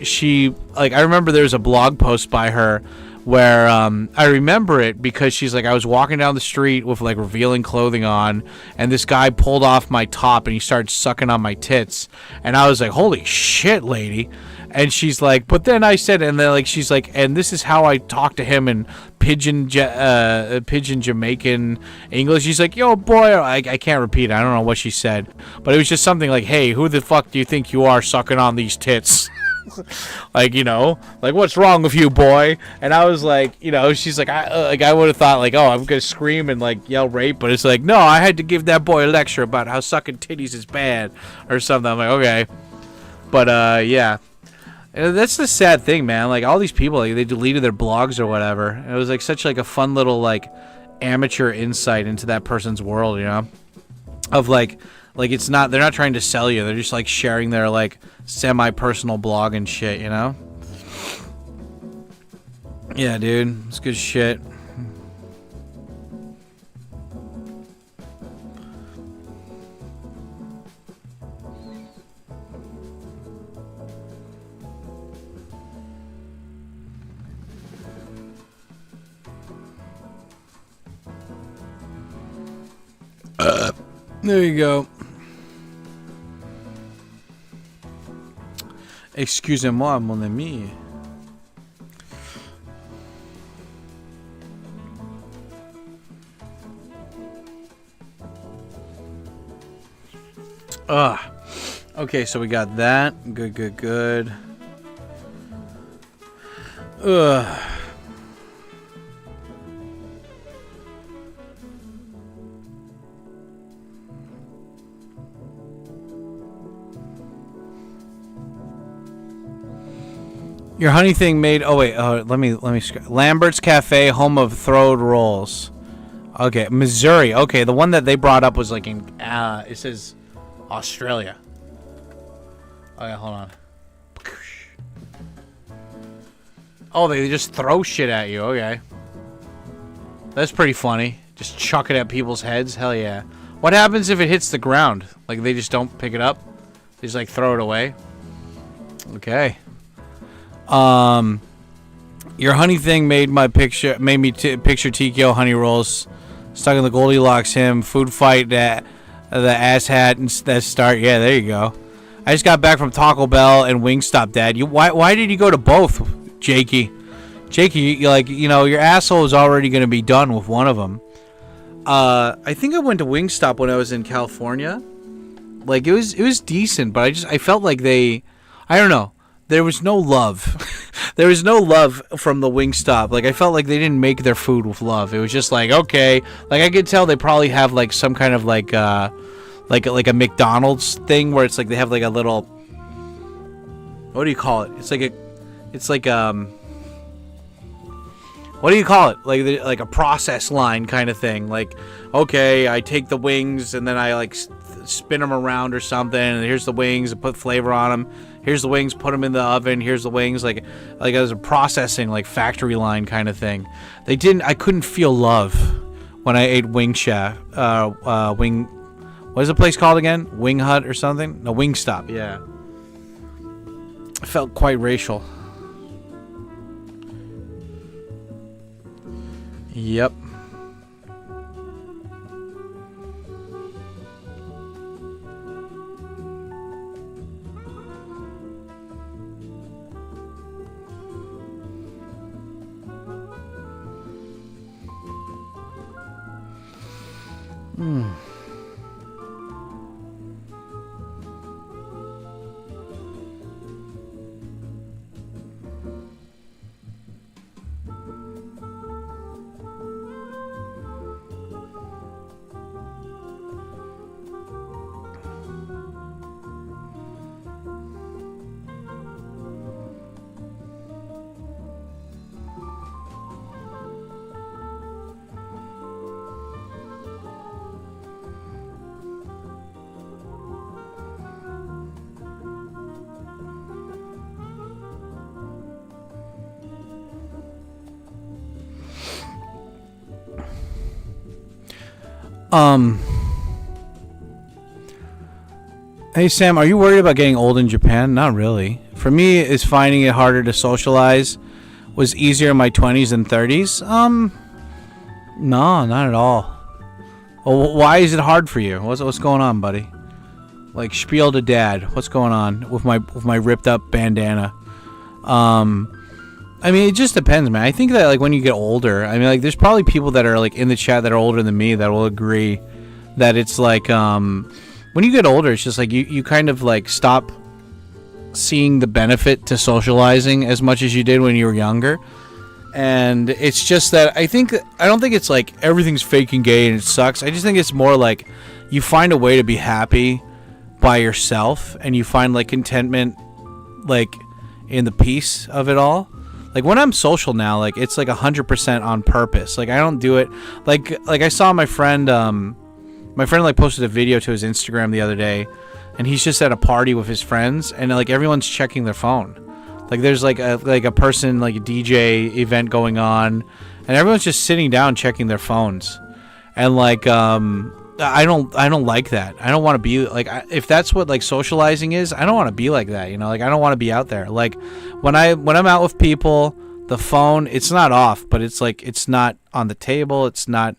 she, like, I remember there was a blog post by her where I remember it because she's like, I was walking down the street with like revealing clothing on, and this guy pulled off my top and he started sucking on my tits, and I was like, holy shit, lady. And she's like, but then I said, and then like she's like, and this is how I talk to him in pidgin Jamaican English. She's like, yo boy, I can't repeat it. I don't know what she said, but it was just something like, hey, who the fuck do you think you are sucking on these tits? Like, you know, like, what's wrong with you, boy? And I was like, you know, she's like, I would have thought like, oh, I'm gonna scream and like yell rape, but it's like, no, I had to give that boy a lecture about how sucking titties is bad or something. I'm like, okay, but yeah. And that's the sad thing, man. Like, all these people, like, they deleted their blogs or whatever. And it was like such like a fun little like amateur insight into that person's world, you know, of like it's not, they're not trying to sell you. They're just like sharing their like semi-personal blog and shit, you know. Yeah, dude, it's good shit. There you go. Excusez-moi, mon ami. Okay, so we got that. Good. Your honey thing made. Oh wait. Let me. Lambert's Cafe, home of throwed rolls. Okay, Missouri. Okay, the one that they brought up was like in. It says Australia. Okay, hold on. Oh, they just throw shit at you. Okay, that's pretty funny. Just chuck it at people's heads. Hell yeah. What happens if it hits the ground? Like, they just don't pick it up? They just like throw it away? Okay. Your honey thing made me picture Tikyo honey rolls stuck in the Goldilocks hymn, food fight, the ass hat, and that start. Yeah, there you go. I just got back from Taco Bell and Wingstop, Dad. Why did you go to both, Jakey? Jakey, you know, your asshole is already going to be done with one of them. I think I went to Wingstop when I was in California. Like, it was decent, but I felt like I don't know. There was no love. There was no love from the Wingstop. Like, I felt like they didn't make their food with love. It was just like, okay. Like, I could tell they probably have like some kind of like a McDonald's thing where it's like they have like a little, what do you call it? It's like what do you call it? Like a process line kind of thing. Like, okay, I take the wings and then I like spin them around or something, and here's the wings, and put flavor on them. Here's the wings, put them in the oven. Here's the wings, like as a processing, like factory line kind of thing. I couldn't feel love when I ate What is the place called again? Wing Hut or something? No, Wingstop. Yeah. I felt quite racial. Yep. Hey Sam, are you worried about getting old in Japan? Not really. For me, is finding it harder to socialize was easier in my 20s and 30s? No, not at all. Well, why is it hard for you? What's going on, buddy? Like spiel to dad. What's going on with my ripped up bandana? I mean, it just depends, man. I think that like when you get older, I mean, like there's probably people that are like in the chat that are older than me that will agree that it's like when you get older, it's just like you kind of like stop seeing the benefit to socializing as much as you did when you were younger. And it's just that I don't think it's like everything's fake and gay and it sucks. I just think it's more like you find a way to be happy by yourself and you find like contentment like in the peace of it all. Like when I'm social now, like it's like 100% on purpose. Like I don't do it like I saw my friend like posted a video to his Instagram the other day, and he's just at a party with his friends, and like everyone's checking their phone. Like there's like a person, like a DJ event going on, and everyone's just sitting down checking their phones. And like I don't like that. I don't want to be like if that's what like socializing is, I don't want to be like that, you know? Like I don't want to be out there. Like when I'm out with people, the phone, it's not off, but it's like it's not on the table, it's not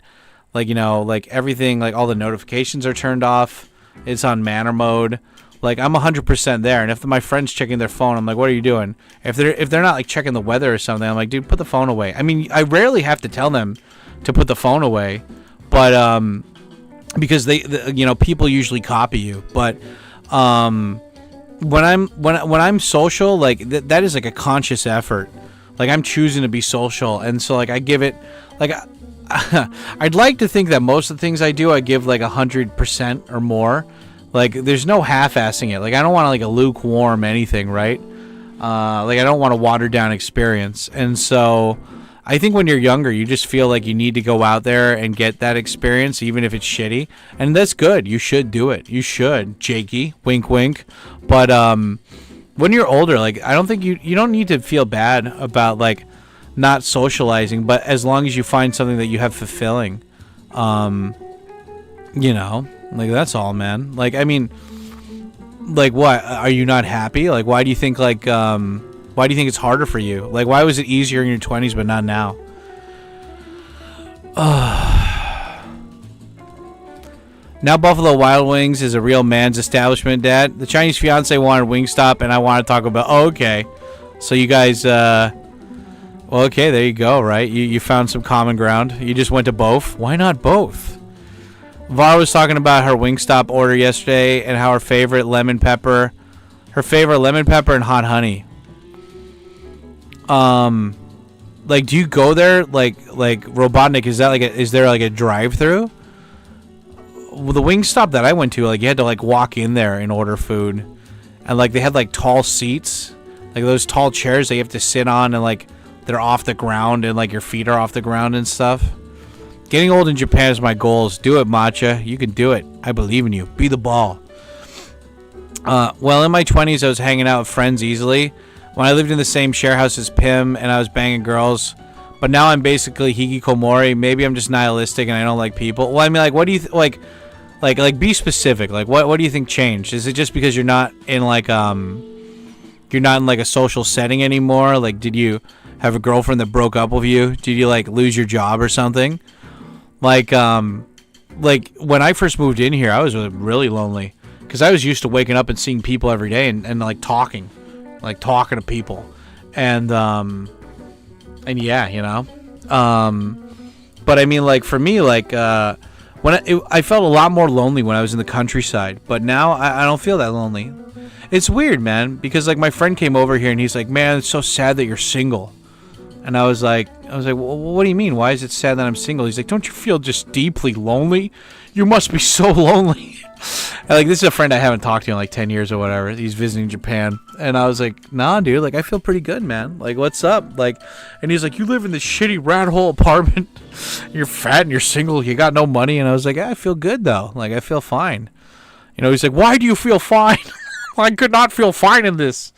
like, you know, like everything, like all the notifications are turned off. It's on manner mode. Like I'm 100% there, and if my friend's checking their phone, I'm like, "What are you doing?" If they're not like checking the weather or something, I'm like, "Dude, put the phone away." I mean, I rarely have to tell them to put the phone away, but because you know, people usually copy you. But when I'm social, like that is like a conscious effort. Like I'm choosing to be social, and so like I give it like. I'd like to think that most of the things I do, I give like 100% or more. Like there's no half-assing it. Like I don't want like a lukewarm anything, right? Like I don't want a watered down experience. And so I think when you're younger, you just feel like you need to go out there and get that experience, even if it's shitty. And that's good. You should do it. You should, Jakey. Wink, wink. But when you're older, like I don't think you don't need to feel bad about like not socializing, but as long as you find something that you have fulfilling, you know, like that's all, man. Like I mean, like what, are you not happy? Like why do you think like why do you think it's harder for you? Like why was it easier in your 20s but not now? Now Buffalo Wild Wings is a real man's establishment, Dad. The Chinese fiance wanted Wingstop and I want to talk about okay, so you guys well, okay, there you go, right? You found some common ground. You just went to both. Why not both? Var was talking about her Wingstop order yesterday and how her favorite lemon pepper and hot honey. Like, do you go there like Robotnik? Is there like a drive-through? Well, the Wingstop that I went to, like you had to like walk in there and order food, and like they had like tall seats, like those tall chairs that you have to sit on, and like they're off the ground and like your feet are off the ground and stuff. Getting old in Japan is my goals. Do it, Matcha. You can do it. I believe in you. Be the ball. Well, in my 20s, I was hanging out with friends easily. When I lived in the same share house as Pim and I was banging girls. But now I'm basically hikikomori. Maybe I'm just nihilistic and I don't like people. Well, I mean, like, what do you like be specific. Like, what do you think changed? Is it just because you're not in like a social setting anymore? Like, have a girlfriend that broke up with you? Did you like lose your job or something? Like when I first moved in here, I was really lonely because I was used to waking up and seeing people every day and like talking to people, and yeah, you know. But I mean, like for me, like I felt a lot more lonely when I was in the countryside, but now I don't feel that lonely. It's weird, man, because like my friend came over here and he's like, "Man, it's so sad that you're single." And I was like, well, what do you mean? Why is it sad that I'm single? He's like, don't you feel just deeply lonely? You must be so lonely. And like, this is a friend I haven't talked to in like 10 years or whatever. He's visiting Japan. And I was like, nah, dude, like, I feel pretty good, man. Like, what's up? Like, and he's like, you live in this shitty rat hole apartment. You're fat and you're single. You got no money. And I was like, yeah, I feel good, though. Like, I feel fine. You know, he's like, why do you feel fine? I could not feel fine in this.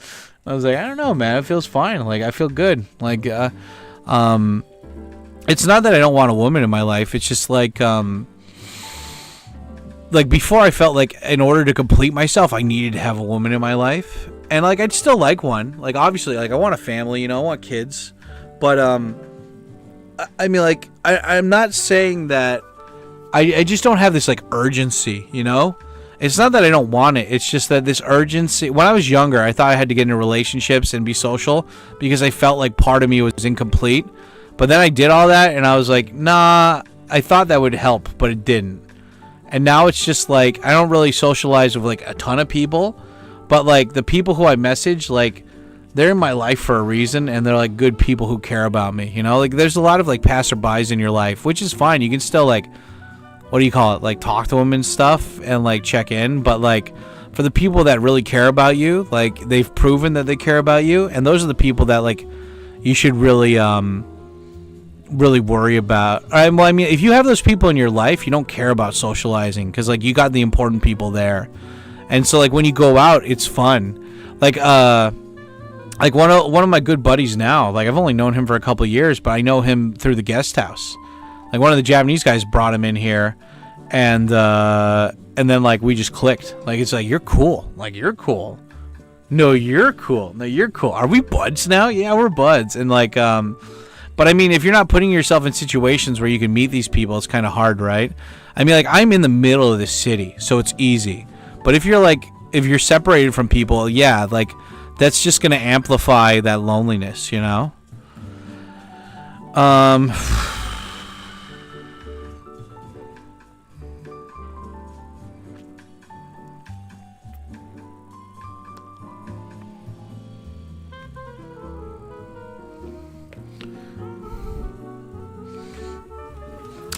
I was like, I don't know, man. It feels fine. Like, I feel good. Like, it's not that I don't want a woman in my life. It's just like before I felt like in order to complete myself, I needed to have a woman in my life. And like, I'd still like one. Like, obviously, like I want a family, you know, I want kids. But, I mean, like, I'm not saying that I just don't have this like urgency, you know? It's not that I don't want it. It's just that this urgency. When I was younger, I thought I had to get into relationships and be social because I felt like part of me was incomplete. But then I did all that and I was like, nah, I thought that would help, but it didn't. And now it's just like, I don't really socialize with like a ton of people, but like the people who I message, like they're in my life for a reason and they're like good people who care about me. You know, like there's a lot of like passerbys in your life, which is fine. You can still like, what do you call it? Like talk to them and stuff and like check in. But like for the people that really care about you, like they've proven that they care about you. And those are the people that like you should really, really worry about. I mean, if you have those people in your life, you don't care about socializing because like you got the important people there. And so like when you go out, it's fun. Like one of my good buddies now, like I've only known him for a couple of years, but I know him through the guest house. Like one of the Japanese guys brought him in here, and then like we just clicked. Like it's like, you're cool. Like you're cool. No, you're cool. No, you're cool. Are we buds now? Yeah, we're buds. And like but I mean, if you're not putting yourself in situations where you can meet these people, it's kind of hard, right? I mean, like I'm in the middle of the city, so it's easy. But if you're separated from people, yeah, like that's just gonna amplify that loneliness, you know.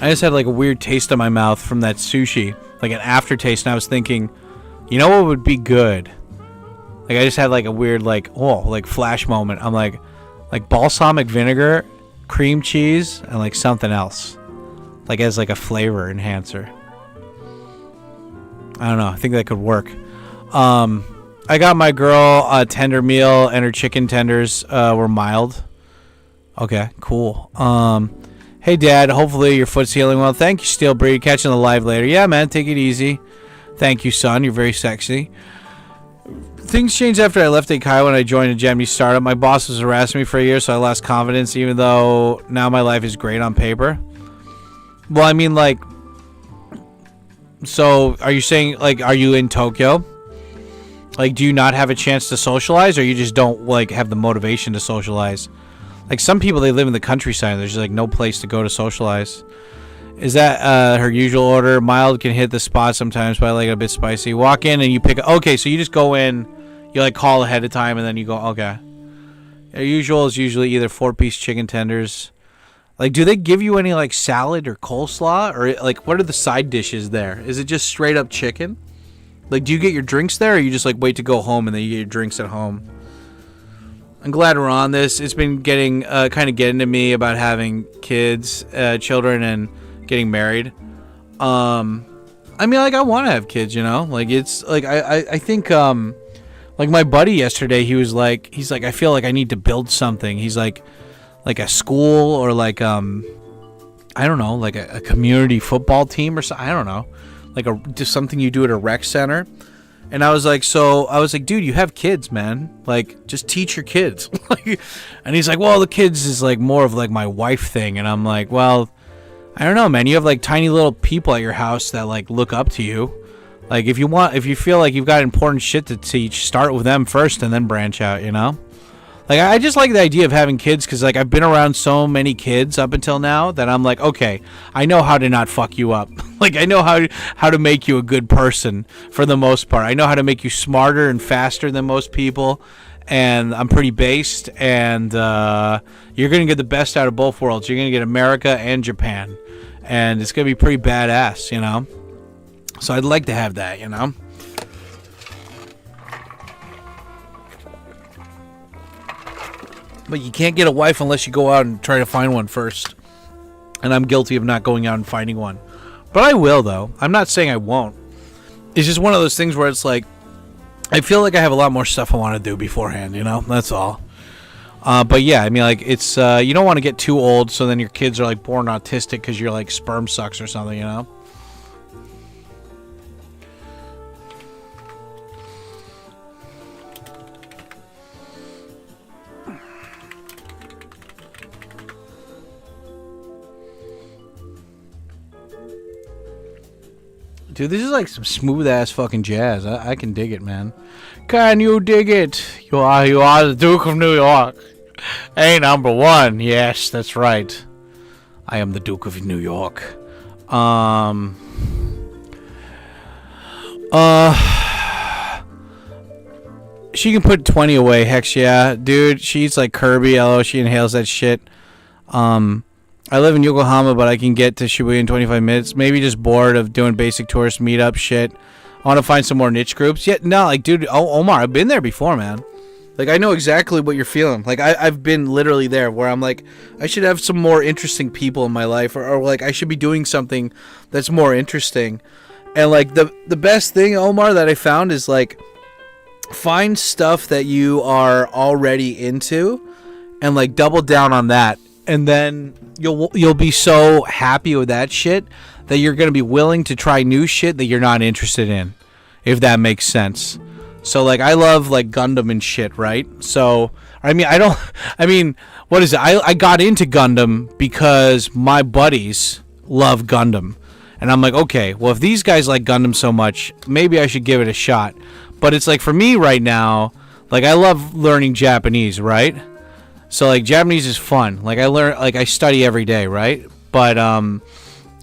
I just had like a weird taste in my mouth from that sushi, like an aftertaste, and I was thinking, you know what would be good? Like I just had like a weird like flash moment. I'm like balsamic vinegar, cream cheese, and like something else, like as like a flavor enhancer. I don't know. I think that could work. I got my girl a tender meal, and her chicken tenders were mild. Okay, cool. Hey, Dad, hopefully your foot's healing well. Thank you, Steel Breed. Catching the live later. Yeah, man, take it easy. Thank you, son. You're very sexy. Things changed after I left Eikaiwa when I joined a Japanese startup. My boss was harassing me for a year, so I lost confidence, even though now my life is great on paper. Well, I mean, like, so are you saying, like, are you in Tokyo? Like, do you not have a chance to socialize, or you just don't, like, have the motivation to socialize? Like, some people, they live in the countryside, and there's just, like, no place to go to socialize. Is that her usual order? Mild can hit the spot sometimes, but I like it a bit spicy. Walk in and you pick... Okay, so you just go in, you, like, call ahead of time, and then you go, okay. Your usual is usually either 4-piece chicken tenders. Like, do they give you any, like, salad or coleslaw? Or, like, what are the side dishes there? Is it just straight-up chicken? Like, do you get your drinks there, or you just, like, wait to go home, and then you get your drinks at home? I'm glad we're on this. It's been getting kind of getting to me about having kids, children, and getting married. I mean, like, I want to have kids, you know? Like, it's like I think like my buddy yesterday, he's like, I feel like I need to build something. He's like a school, or like I don't know, like a community football team or something. I don't know, like just something you do at a rec center. And I was like, dude, you have kids, man. Like, just teach your kids. And he's like, well, the kids is like more of like my wife thing. And I'm like, well, I don't know, man. You have like tiny little people at your house that like look up to you. Like, if you feel like you've got important shit to teach, start with them first and then branch out, you know? Like, I just like the idea of having kids because, like, I've been around so many kids up until now that I'm like, okay, I know how to not fuck you up. Like, I know how to make you a good person for the most part. I know how to make you smarter and faster than most people, and I'm pretty based, and you're going to get the best out of both worlds. You're going to get America and Japan, and it's going to be pretty badass, you know? So I'd like to have that, you know? But you can't get a wife unless you go out and try to find one first. And I'm guilty of not going out and finding one. But I will, though. I'm not saying I won't. It's just one of those things where it's like, I feel like I have a lot more stuff I want to do beforehand, you know? That's all. But yeah, I mean, like, it's, you don't want to get too old so then your kids are, like, born autistic because you're, like, sperm sucks or something, you know? Dude, this is like some smooth ass fucking jazz. I can dig it, man. Can you dig it? You are the Duke of New York. Hey, number one. Yes, that's right. I am the Duke of New York. She can put 20 away. Hex yeah, dude. She's like Kirby. Although she inhales that shit. I live in Yokohama, but I can get to Shibuya in 25 minutes. Maybe just bored of doing basic tourist meetup shit. I want to find some more niche groups. Yeah, no, like, dude, Omar, I've been there before, man. Like, I know exactly what you're feeling. Like, I've been literally there where I'm like, I should have some more interesting people in my life. Or like, I should be doing something that's more interesting. And, like, the best thing, Omar, that I found is, like, find stuff that you are already into and, like, double down on that. And then you'll be so happy with that shit that you're going to be willing to try new shit that you're not interested in, if that makes sense. So, like, I love, like, Gundam and shit, right? So, what is it? I got into Gundam because my buddies love Gundam. And I'm like, okay, well, if these guys like Gundam so much, maybe I should give it a shot. But it's like, for me right now, like, I love learning Japanese, right? So, like, Japanese is fun. Like, I study every day, right? But,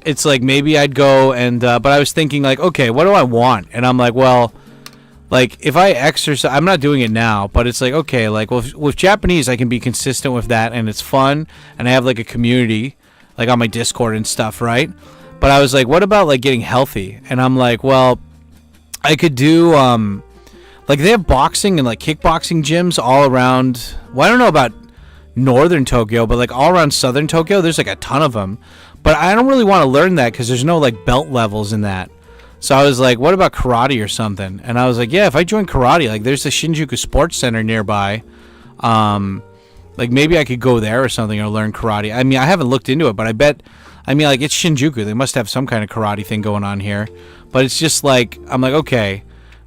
it's like, maybe I'd go and, but I was thinking, like, okay, what do I want? And I'm like, well, like, if I exercise, I'm not doing it now, but it's like, okay, like, with Japanese, I can be consistent with that, and it's fun, and I have, like, a community, like, on my Discord and stuff, right? But I was like, what about, like, getting healthy? And I'm like, well, I could do, like, they have boxing and, like, kickboxing gyms all around, well, I don't know about northern Tokyo, but like all around southern Tokyo, there's like a ton of them. But I don't really want to learn that because there's no like belt levels in that. So I was like, what about karate or something? And I was like, yeah, if I join karate, like there's the Shinjuku Sports Center nearby. Like maybe I could go there or something or learn karate. I mean, I haven't looked into it, but like it's Shinjuku. They must have some kind of karate thing going on here. But it's just like, I'm like, okay,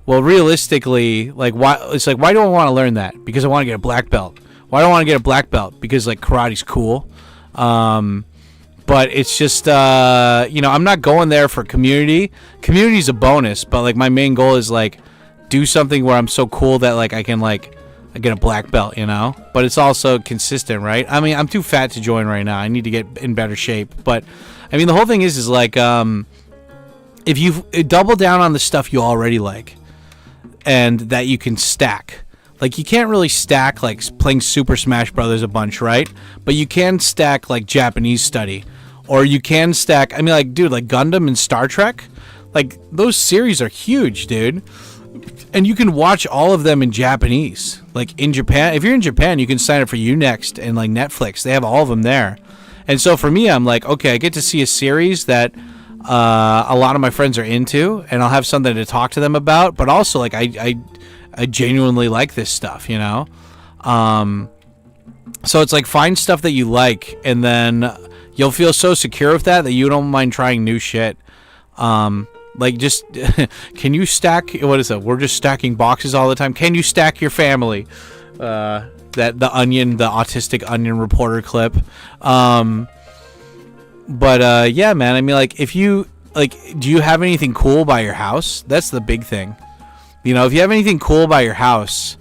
well, realistically, like why do I want to learn that? Because I want to get a black belt. Why do I want to get a black belt? Because, like, karate's cool. But it's just, I'm not going there for community. Community's a bonus, but, like, my main goal is, like, do something where I'm so cool that, like, I can, like, I get a black belt, you know? But it's also consistent, right? I mean, I'm too fat to join right now. I need to get in better shape. But, I mean, the whole thing is like, if you double down on the stuff you already like and that you can stack. Like, you can't really stack, like, playing Super Smash Brothers a bunch, right? But you can stack, like, Japanese study. Or you can stack, I mean, like, dude, like, Gundam and Star Trek. Like, those series are huge, dude. And you can watch all of them in Japanese. Like, in Japan, if you're in Japan, you can sign up for Unext and, like, Netflix. They have all of them there. And so, for me, I'm like, okay, I get to see a series that a lot of my friends are into. And I'll have something to talk to them about. But also, like, I genuinely like this stuff, you know? So it's like, find stuff that you like, and then you'll feel so secure with that you don't mind trying new shit. Like, just can you stack? What is it? We're just stacking boxes all the time. Can you stack your family? That the autistic Onion reporter clip. But yeah, man. I mean, like, if you do you have anything cool by your house? That's the big thing. You know, if you have anything cool by your house,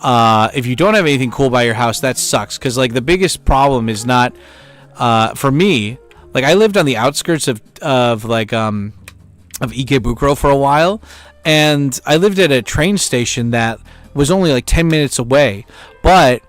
if you don't have anything cool by your house, that sucks. Because like the biggest problem is not for me. Like, I lived on the outskirts of Ikebukuro for a while, and I lived at a train station that was only like 10 minutes away, but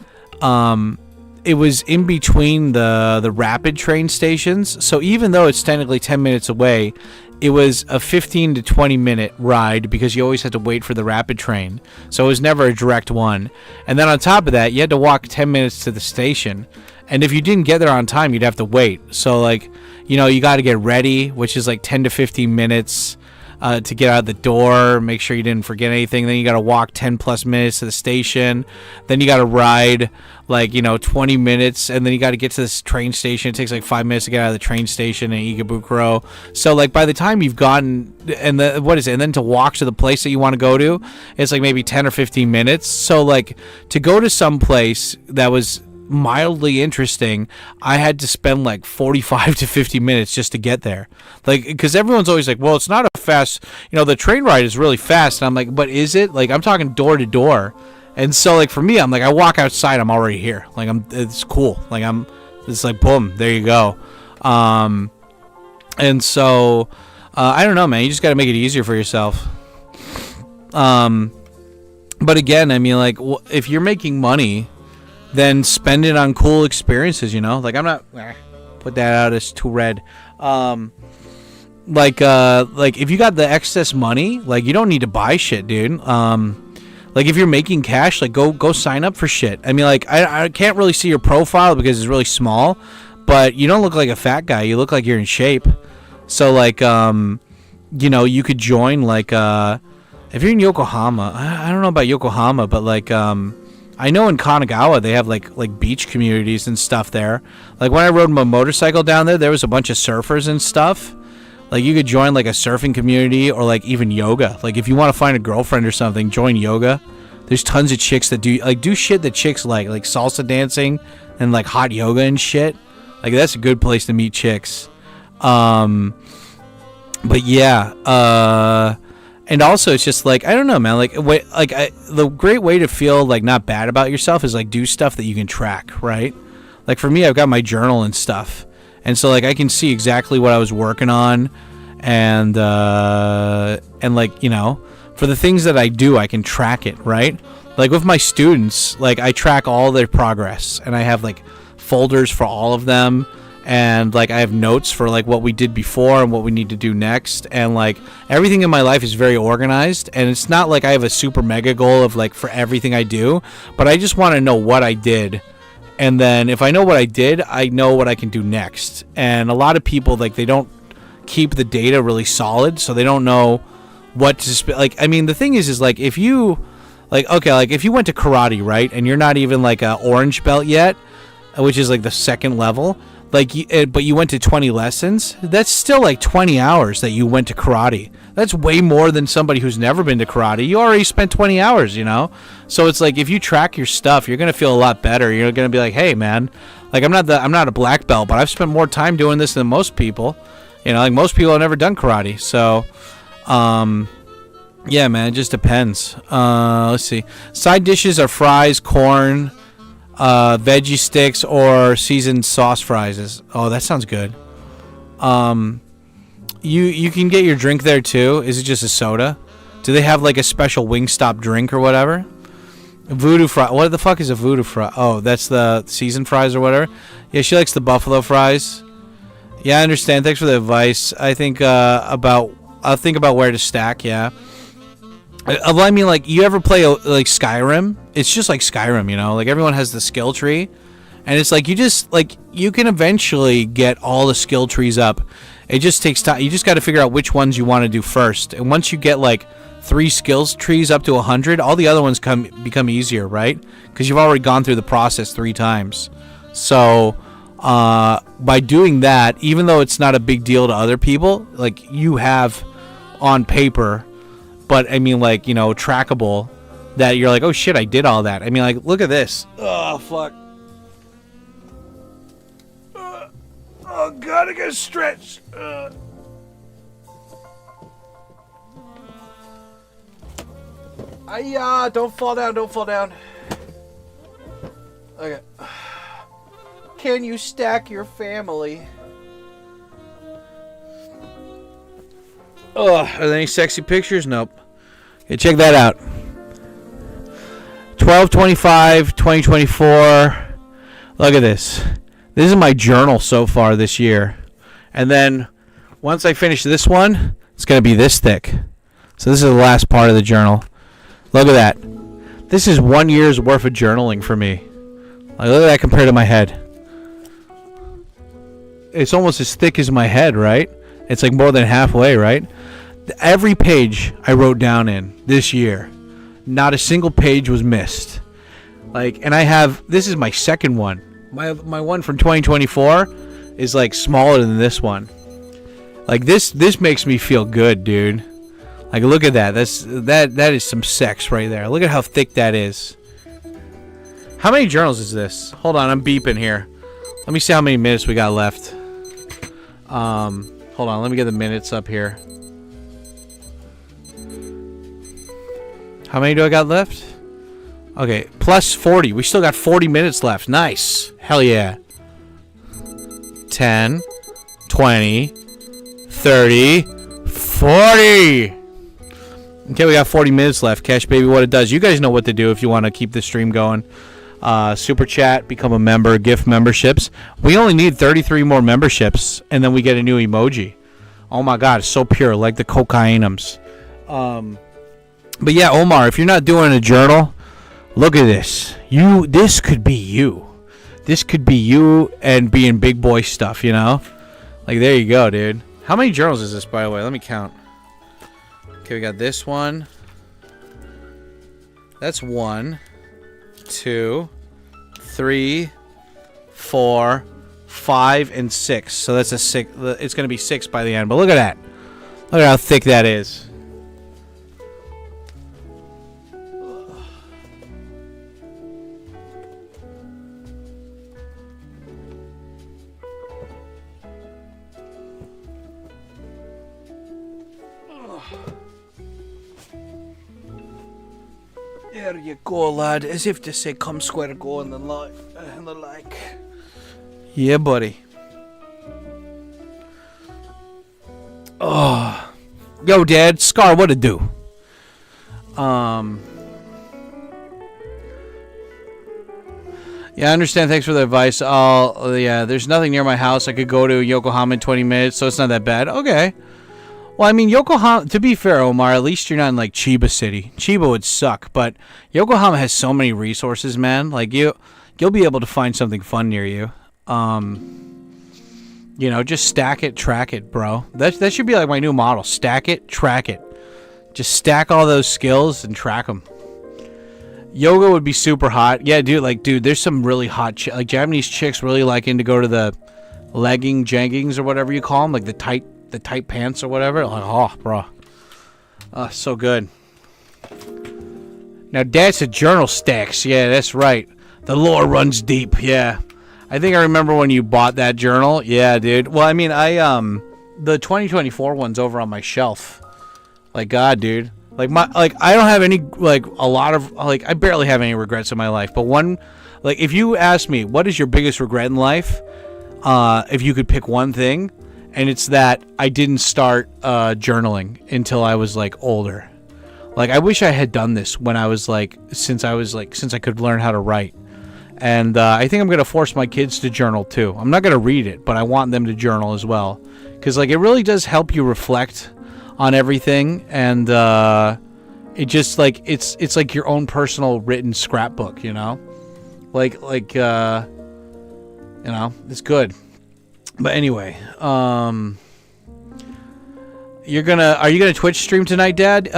it was in between the rapid train stations. So even though it's technically 10 minutes away, it was a 15 to 20 minute ride because you always had to wait for the rapid train. So it was never a direct one. And then on top of that, you had to walk 10 minutes to the station. And if you didn't get there on time, you'd have to wait. So, like, you know, you got to get ready, which is like 10 to 15 minutes to get out the door, make sure you didn't forget anything. Then you got to walk 10 plus minutes to the station. Then you got to ride like, 20 minutes. And then you got to get to this train station. It takes like 5 minutes to get out of the train station in Ikebukuro. So, like, by the time you've gotten, and then to walk to the place that you want to go to, it's like maybe 10 or 15 minutes. So, like, to go to some place that was mildly interesting, I had to spend like 45 to 50 minutes just to get there. Like, because everyone's always like, well, it's not a fast, the train ride is really fast. And I'm like, but is it? Like, I'm talking door to door. And so, like, for me, I'm like, I walk outside, I'm already here. Like, it's cool. Like, it's like, boom, there you go. And so, I don't know, man, you just got to make it easier for yourself. But again, I mean, like, if you're making money, then spend it on cool experiences, Like, I'm not put that out as too red. Like if you got the excess money, like, you don't need to buy shit, dude. Like, if you're making cash, like, go sign up for shit. I mean, like, I can't really see your profile because it's really small, but you don't look like a fat guy. You look like you're in shape. So, like, you could join, like, if you're in Yokohama, I don't know about Yokohama, but like, I know in Kanagawa they have like beach communities and stuff there. Like, when I rode my motorcycle down there was a bunch of surfers and stuff. Like, you could join like a surfing community, or like even yoga. Like, if you want to find a girlfriend or something, join yoga. There's tons of chicks that do shit that chicks like salsa dancing and like hot yoga and shit. Like, that's a good place to meet chicks. But yeah, and also, it's just like, I don't know, man. Like, the great way to feel like not bad about yourself is like do stuff that you can track, right? Like, for me, I've got my journal and stuff, and so like I can see exactly what I was working on, and like, for the things that I do, I can track it, right? Like, with my students, like, I track all their progress, and I have like folders for all of them. And like, I have notes for like what we did before and what we need to do next, and like everything in my life is very organized. And it's not like I have a super mega goal of like for everything I do, but I just want to know what I did, and then if I know what I did, I know what I can do next. And a lot of people, like, they don't keep the data really solid, so they don't know what to like. I mean, the thing is like, if you if you went to karate, right, and you're not even like a orange belt yet, which is like the second level. Like, but you went to 20 lessons, that's still like 20 hours that you went to karate. That's way more than somebody who's never been to karate. You already spent 20 hours, So it's like, if you track your stuff, you're going to feel a lot better. You're going to be like, hey, man, like, I'm not a black belt, but I've spent more time doing this than most people. Like, most people have never done karate. So, yeah, man, it just depends. Let's see. Side dishes are fries, corn, veggie sticks, or seasoned sauce fries. Oh, that sounds good. You can get your drink there too. Is it just a soda? Do they have like a special Wingstop drink or whatever? Voodoo fry. What the fuck is a voodoo fry? Oh, that's the seasoned fries or whatever. Yeah, she likes the buffalo fries. Yeah, I understand. Thanks for the advice. I'll think about where to stack. Yeah. I mean, like, you ever play like Skyrim? It's just like Skyrim, like, everyone has the skill tree, and it's like, you can eventually get all the skill trees up. It just takes time. You just got to figure out which ones you want to do first, and once you get like 3 skills trees up to 100, all the other ones become easier, right? Because you've already gone through the process 3 times. So by doing that, even though it's not a big deal to other people, like, you have on paper, but I mean, like, you know, trackable, that you're like, oh shit, I did all that. I mean, like, look at this. Oh, fuck. Oh, God, I gotta stretch. Don't fall down, don't fall down. Okay. Can you stack your family? Oh, are there any sexy pictures? Nope. Okay, check that out. 12/25/2024. Look at this. This is my journal so far this year. And then once I finish this one, it's going to be this thick. So this is the last part of the journal. Look at that. This is 1 year's worth of journaling for me. Like, look at that compared to my head. It's almost as thick as my head, right? It's like more than halfway, right? Every page I wrote down in this year. Not a single page was missed. Like, and I have, this is my second one. My one from 2024 is like smaller than this one. Like, this makes me feel good, dude. Like, look at that. That is some sex right there. Look at how thick that is. How many journals is this? Hold on, I'm beeping here. Let me see how many minutes we got left. Hold on, let me get the minutes up here. How many do I got left? Okay, plus 40. We still got 40 minutes left. Nice. Hell yeah. 10, 20, 30, 40. Okay, we got 40 minutes left. Cash Baby, what it does. You guys know what to do if you want to keep the stream going. Super chat, become a member, gift memberships. We only need 33 more memberships, and then we get a new emoji. Oh my god, it's so pure, like the cocainums. But yeah, Omar, if you're not doing a journal, look at this. This could be you. This could be you and being big boy stuff, you know? Like, there you go, dude. How many journals is this, by the way? Let me count. Okay, we got this one. That's 1, 2, 3, 4, 5, and 6. So that's a 6. It's going to be 6 by the end. But look at that. Look at how thick that is. There you go, lad. As if to say, come square go and the like. Yeah, buddy. Oh. Yo, Dad. Scar, what to do? Yeah, I understand. Thanks for the advice. Yeah, there's nothing near my house. I could go to Yokohama in 20 minutes, so it's not that bad. Okay. Well, I mean, Yokohama, to be fair, Omar, at least you're not in, like, Chiba City. Chiba would suck, but Yokohama has so many resources, man. Like, you'll be able to find something fun near you. You know, just stack it, track it, bro. That should be, like, my new model. Stack it, track it. Just stack all those skills and track them. Yoga would be super hot. Yeah, dude, there's some really hot, like, Japanese chicks really liking to go to the jeggings or whatever you call them, like the tight pants or whatever. Like, oh, bro. So good. Now, that's a journal stacks. Yeah, that's right. The lore runs deep. Yeah. I think I remember when you bought that journal. Yeah, dude. Well, I mean, the 2024 one's over on my shelf. Like, God, dude. I don't have any, I barely have any regrets in my life. But if you ask me, what is your biggest regret in life? If you could pick one thing, and it's that I didn't start journaling until I was, like, older. Like, I wish I had done this when I was, since I could learn how to write. And I think I'm going to force my kids to journal, too. I'm not going to read it, but I want them to journal as well. Because, like, it really does help you reflect on everything. And it just, like, it's like your own personal written scrapbook, you know? You know, it's good. But anyway, are you gonna Twitch stream tonight, Dad?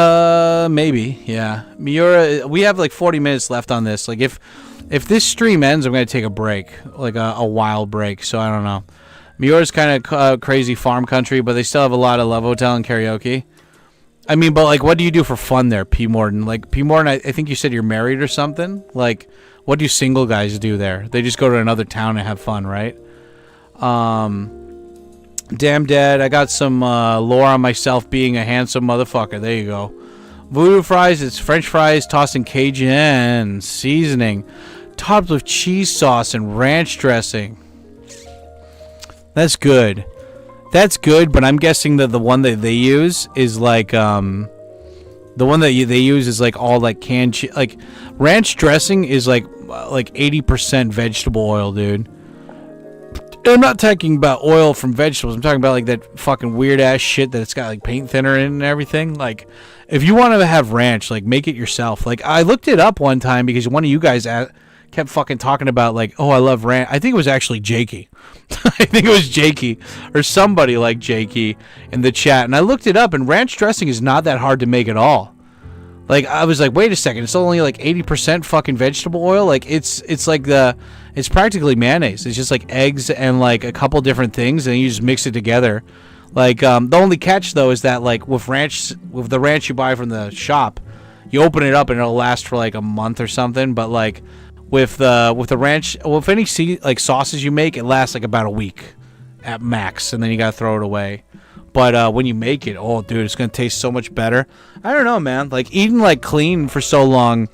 Maybe, yeah. Miura, we have like 40 minutes left on this. Like, if this stream ends, I'm gonna take a break, like a wild break. So I don't know. Miura's kind of crazy farm country, but they still have a lot of Love Hotel and karaoke. I mean, but like, what do you do for fun there, P. Morton? Like, P. Morton, I think you said you're married or something. Like, what do single guys do there? They just go to another town and have fun, right? Damn Dad, I got some lore on myself being a handsome motherfucker. There you go. Voodoo fries, it's French fries tossed in Cajun seasoning, topped with cheese sauce and ranch dressing. That's good. That's good, but I'm guessing that the one that they use is like the one that they use is like all like canned cheese. Like ranch dressing is like 80% vegetable oil, dude. And I'm not talking about oil from vegetables. I'm talking about like that fucking weird ass shit that it's got like paint thinner in and everything. Like, if you want to have ranch, like make it yourself. Like, I looked it up one time because one of you guys kept fucking talking about like, oh, I love ranch. I think it was actually Jakey. I think it was Jakey or somebody like Jakey in the chat. And I looked it up, and ranch dressing is not that hard to make at all. Like, I was like, wait a second, it's only like 80% fucking vegetable oil. Like, it's practically mayonnaise. It's just like eggs and like a couple different things, and you just mix it together. Like, the only catch though is that like with the ranch you buy from the shop, you open it up and it'll last for like a month or something. But like with the ranch, with any sauces you make, it lasts like about a week at max, and then you gotta throw it away. But when you make it, oh dude, it's gonna taste so much better. I don't know, man. Like, eating like clean for so long,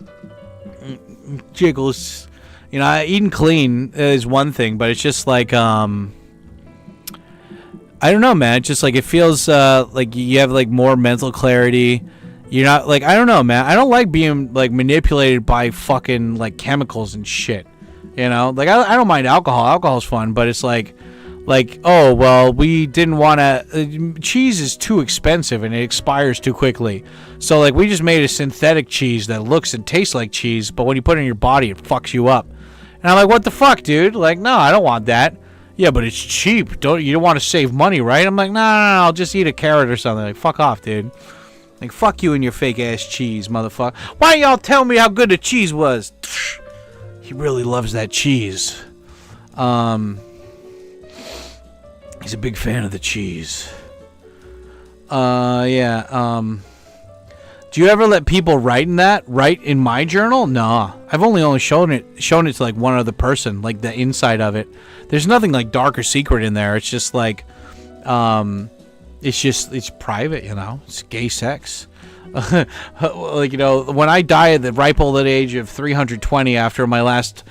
jiggles. You know, eating clean is one thing, but it's just like I don't know, man. It's just like it feels like you have like more mental clarity. You're not like, I don't know, man. I don't like being like manipulated by fucking like chemicals and shit. You know, like I don't mind alcohol. Alcohol's fun, but it's like oh well, we didn't want to. Cheese is too expensive and it expires too quickly. So like we just made a synthetic cheese that looks and tastes like cheese, but when you put it in your body, it fucks you up. And I'm like, what the fuck, dude? Like, no, I don't want that. Yeah, but it's cheap. You don't want to save money, right? I'm like, no, I'll just eat a carrot or something. Like, fuck off, dude. Like, fuck you and your fake ass cheese, motherfucker. Why y'all tell me how good the cheese was? He really loves that cheese. He's a big fan of the cheese. Yeah. Do you ever let people write in my journal? Nah. I've only shown it to like one other person, like the inside of it. There's nothing like dark or secret in there. It's just like it's private, you know. It's gay sex. Like, you know, when I die at the ripe old age of 320 after my last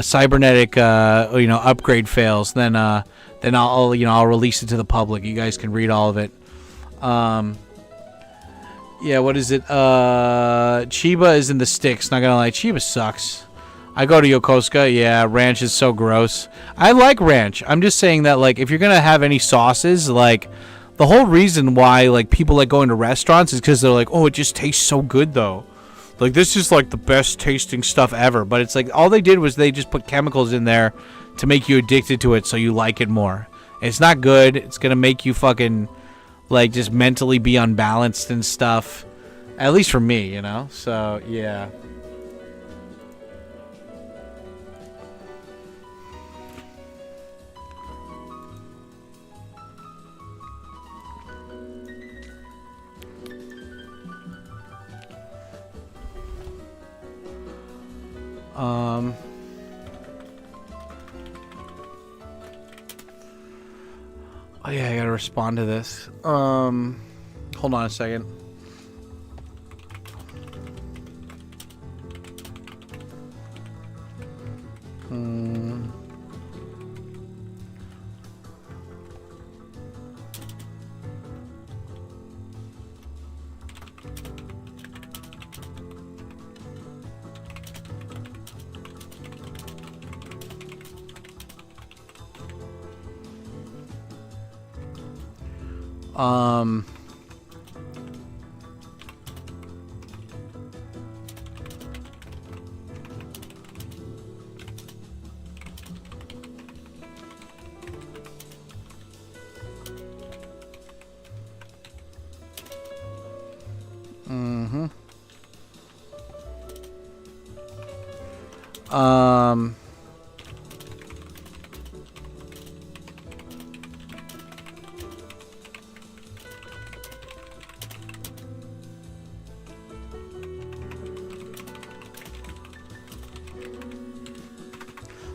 cybernetic upgrade fails, then I'll release it to the public. You guys can read all of it. Yeah, what is it? Chiba is in the sticks. Not gonna lie, Chiba sucks. I go to Yokosuka. Yeah, ranch is so gross. I like ranch. I'm just saying that, like, if you're gonna have any sauces, like, the whole reason why, like, people like going to restaurants is because they're like, oh, it just tastes so good, though. Like, this is, like, the best tasting stuff ever. But it's like, all they did was they just put chemicals in there to make you addicted to it so you like it more. It's not good. It's gonna make you fucking, like, just mentally be unbalanced and stuff. At least for me, you know? So, yeah. Oh yeah, I gotta respond to this. Hold on a second.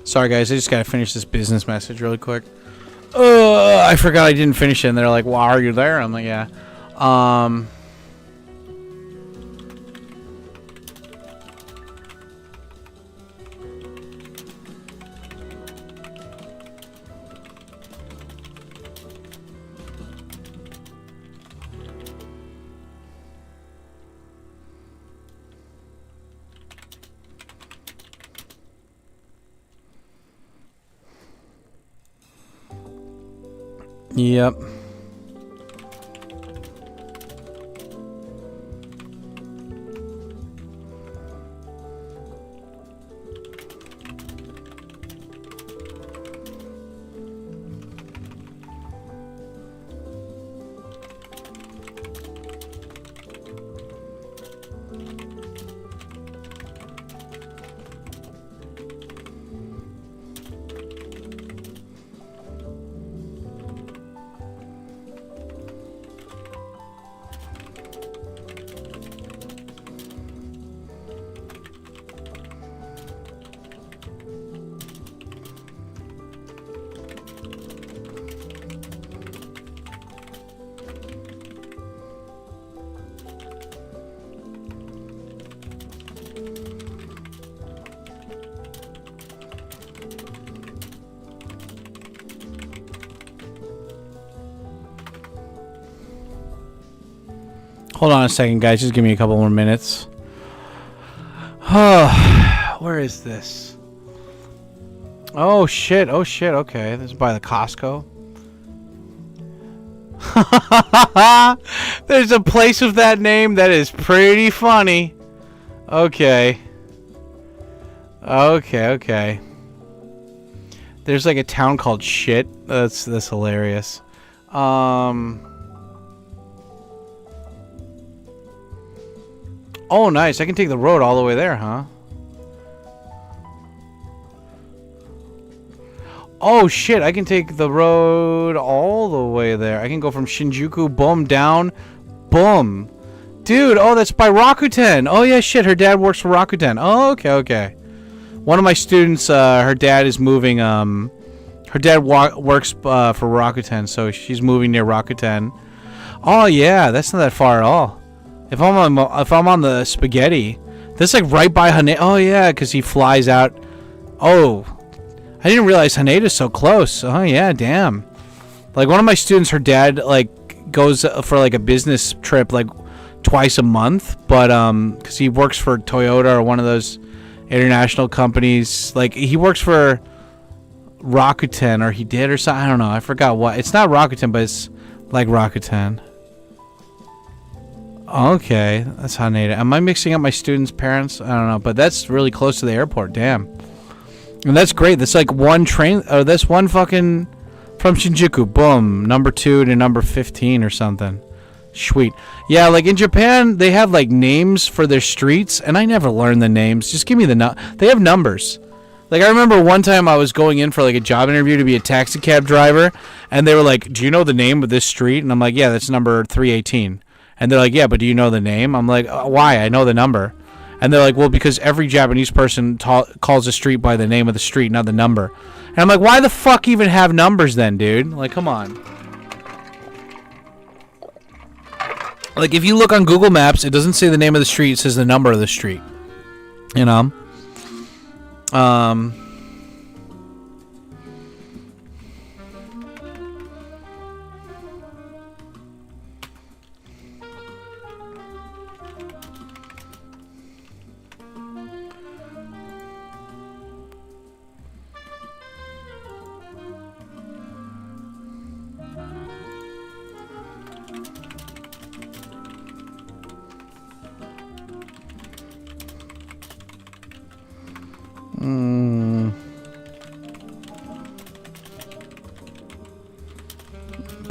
Sorry, guys. I just gotta finish this business message really quick. I forgot I didn't finish it, and they're like, "Well, are you there?" I'm like, "Yeah." Yep. Hold on a second, guys. Just give me a couple more minutes. Where is this? Oh, shit. Oh, shit. Okay. This is by the Costco. There's a place with that name that is pretty funny. Okay. Okay. There's like a town called Shit. That's hilarious. Oh, nice. I can take the road all the way there, huh? Oh, shit. I can take the road all the way there. I can go from Shinjuku, boom, down, boom. Dude, oh, that's by Rakuten. Oh, yeah, shit. Her dad works for Rakuten. Oh, okay. One of my students, her dad is moving, her dad works for Rakuten, so she's moving near Rakuten. Oh, yeah. That's not that far at all. If I'm on the spaghetti, that's like right by Haneda. Oh yeah, because he flies out. Oh, I didn't realize Haneda's so close. Oh yeah, damn. Like one of my students, her dad like goes for like a business trip like twice a month, but because he works for Toyota or one of those international companies. Like he works for Rakuten, or he did, or something. I don't know. I forgot what. It's not Rakuten, but it's like Rakuten. Okay, that's Haneda. Am I mixing up my students' parents? I don't know, but that's really close to the airport. Damn. And that's great. That's like one train. Oh, that's one fucking from Shinjuku. Boom. Number 2 to number 15 or something. Sweet. Yeah, like in Japan, they have like names for their streets, and I never learned the names. Just give me the they have numbers. Like I remember one time I was going in for like a job interview to be a taxi cab driver, and they were like, "Do you know the name of this street?" And I'm like, "Yeah, that's number 318." And they're like, "Yeah, but do you know the name?" I'm like, "Why? I know the number." And they're like, "Well, because every Japanese person calls a street by the name of the street, not the number." And I'm like, "Why the fuck even have numbers then, dude? Like, come on." Like, if you look on Google Maps, it doesn't say the name of the street, it says the number of the street. You know?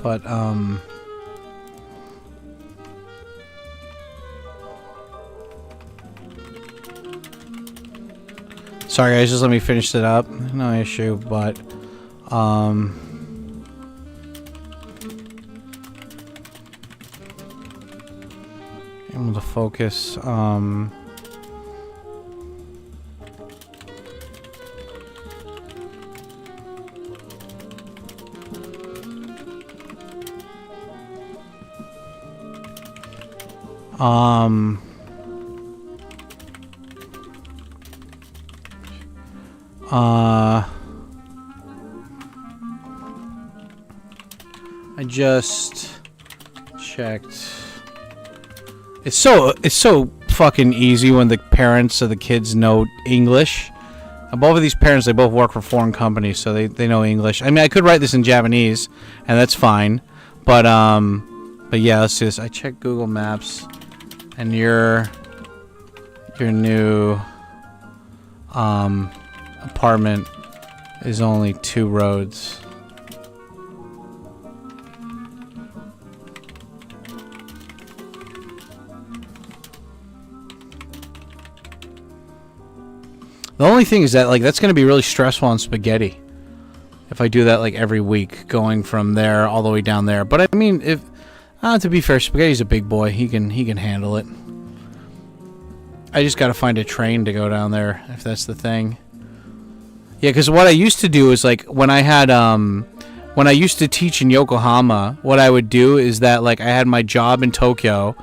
But, sorry guys, just let me finish it up. No issue, but, able to focus, I just checked. It's so fucking easy when the parents of the kids know English. Both of these parents, they both work for foreign companies, so they know English. I mean, I could write this in Japanese, and that's fine. But yeah, let's do this. I checked Google Maps, and your new apartment is only 2 roads. The only thing is that, like, that's going to be really stressful on Spaghetti if I do that, like, every week, going from there all the way down there. But, I mean, if to be fair, Spaghetti's a big boy. He can handle it. I just got to find a train to go down there, if that's the thing. Yeah, because what I used to do is, like, when I had, when I used to teach in Yokohama, what I would do is that, like, I had my job in Tokyo,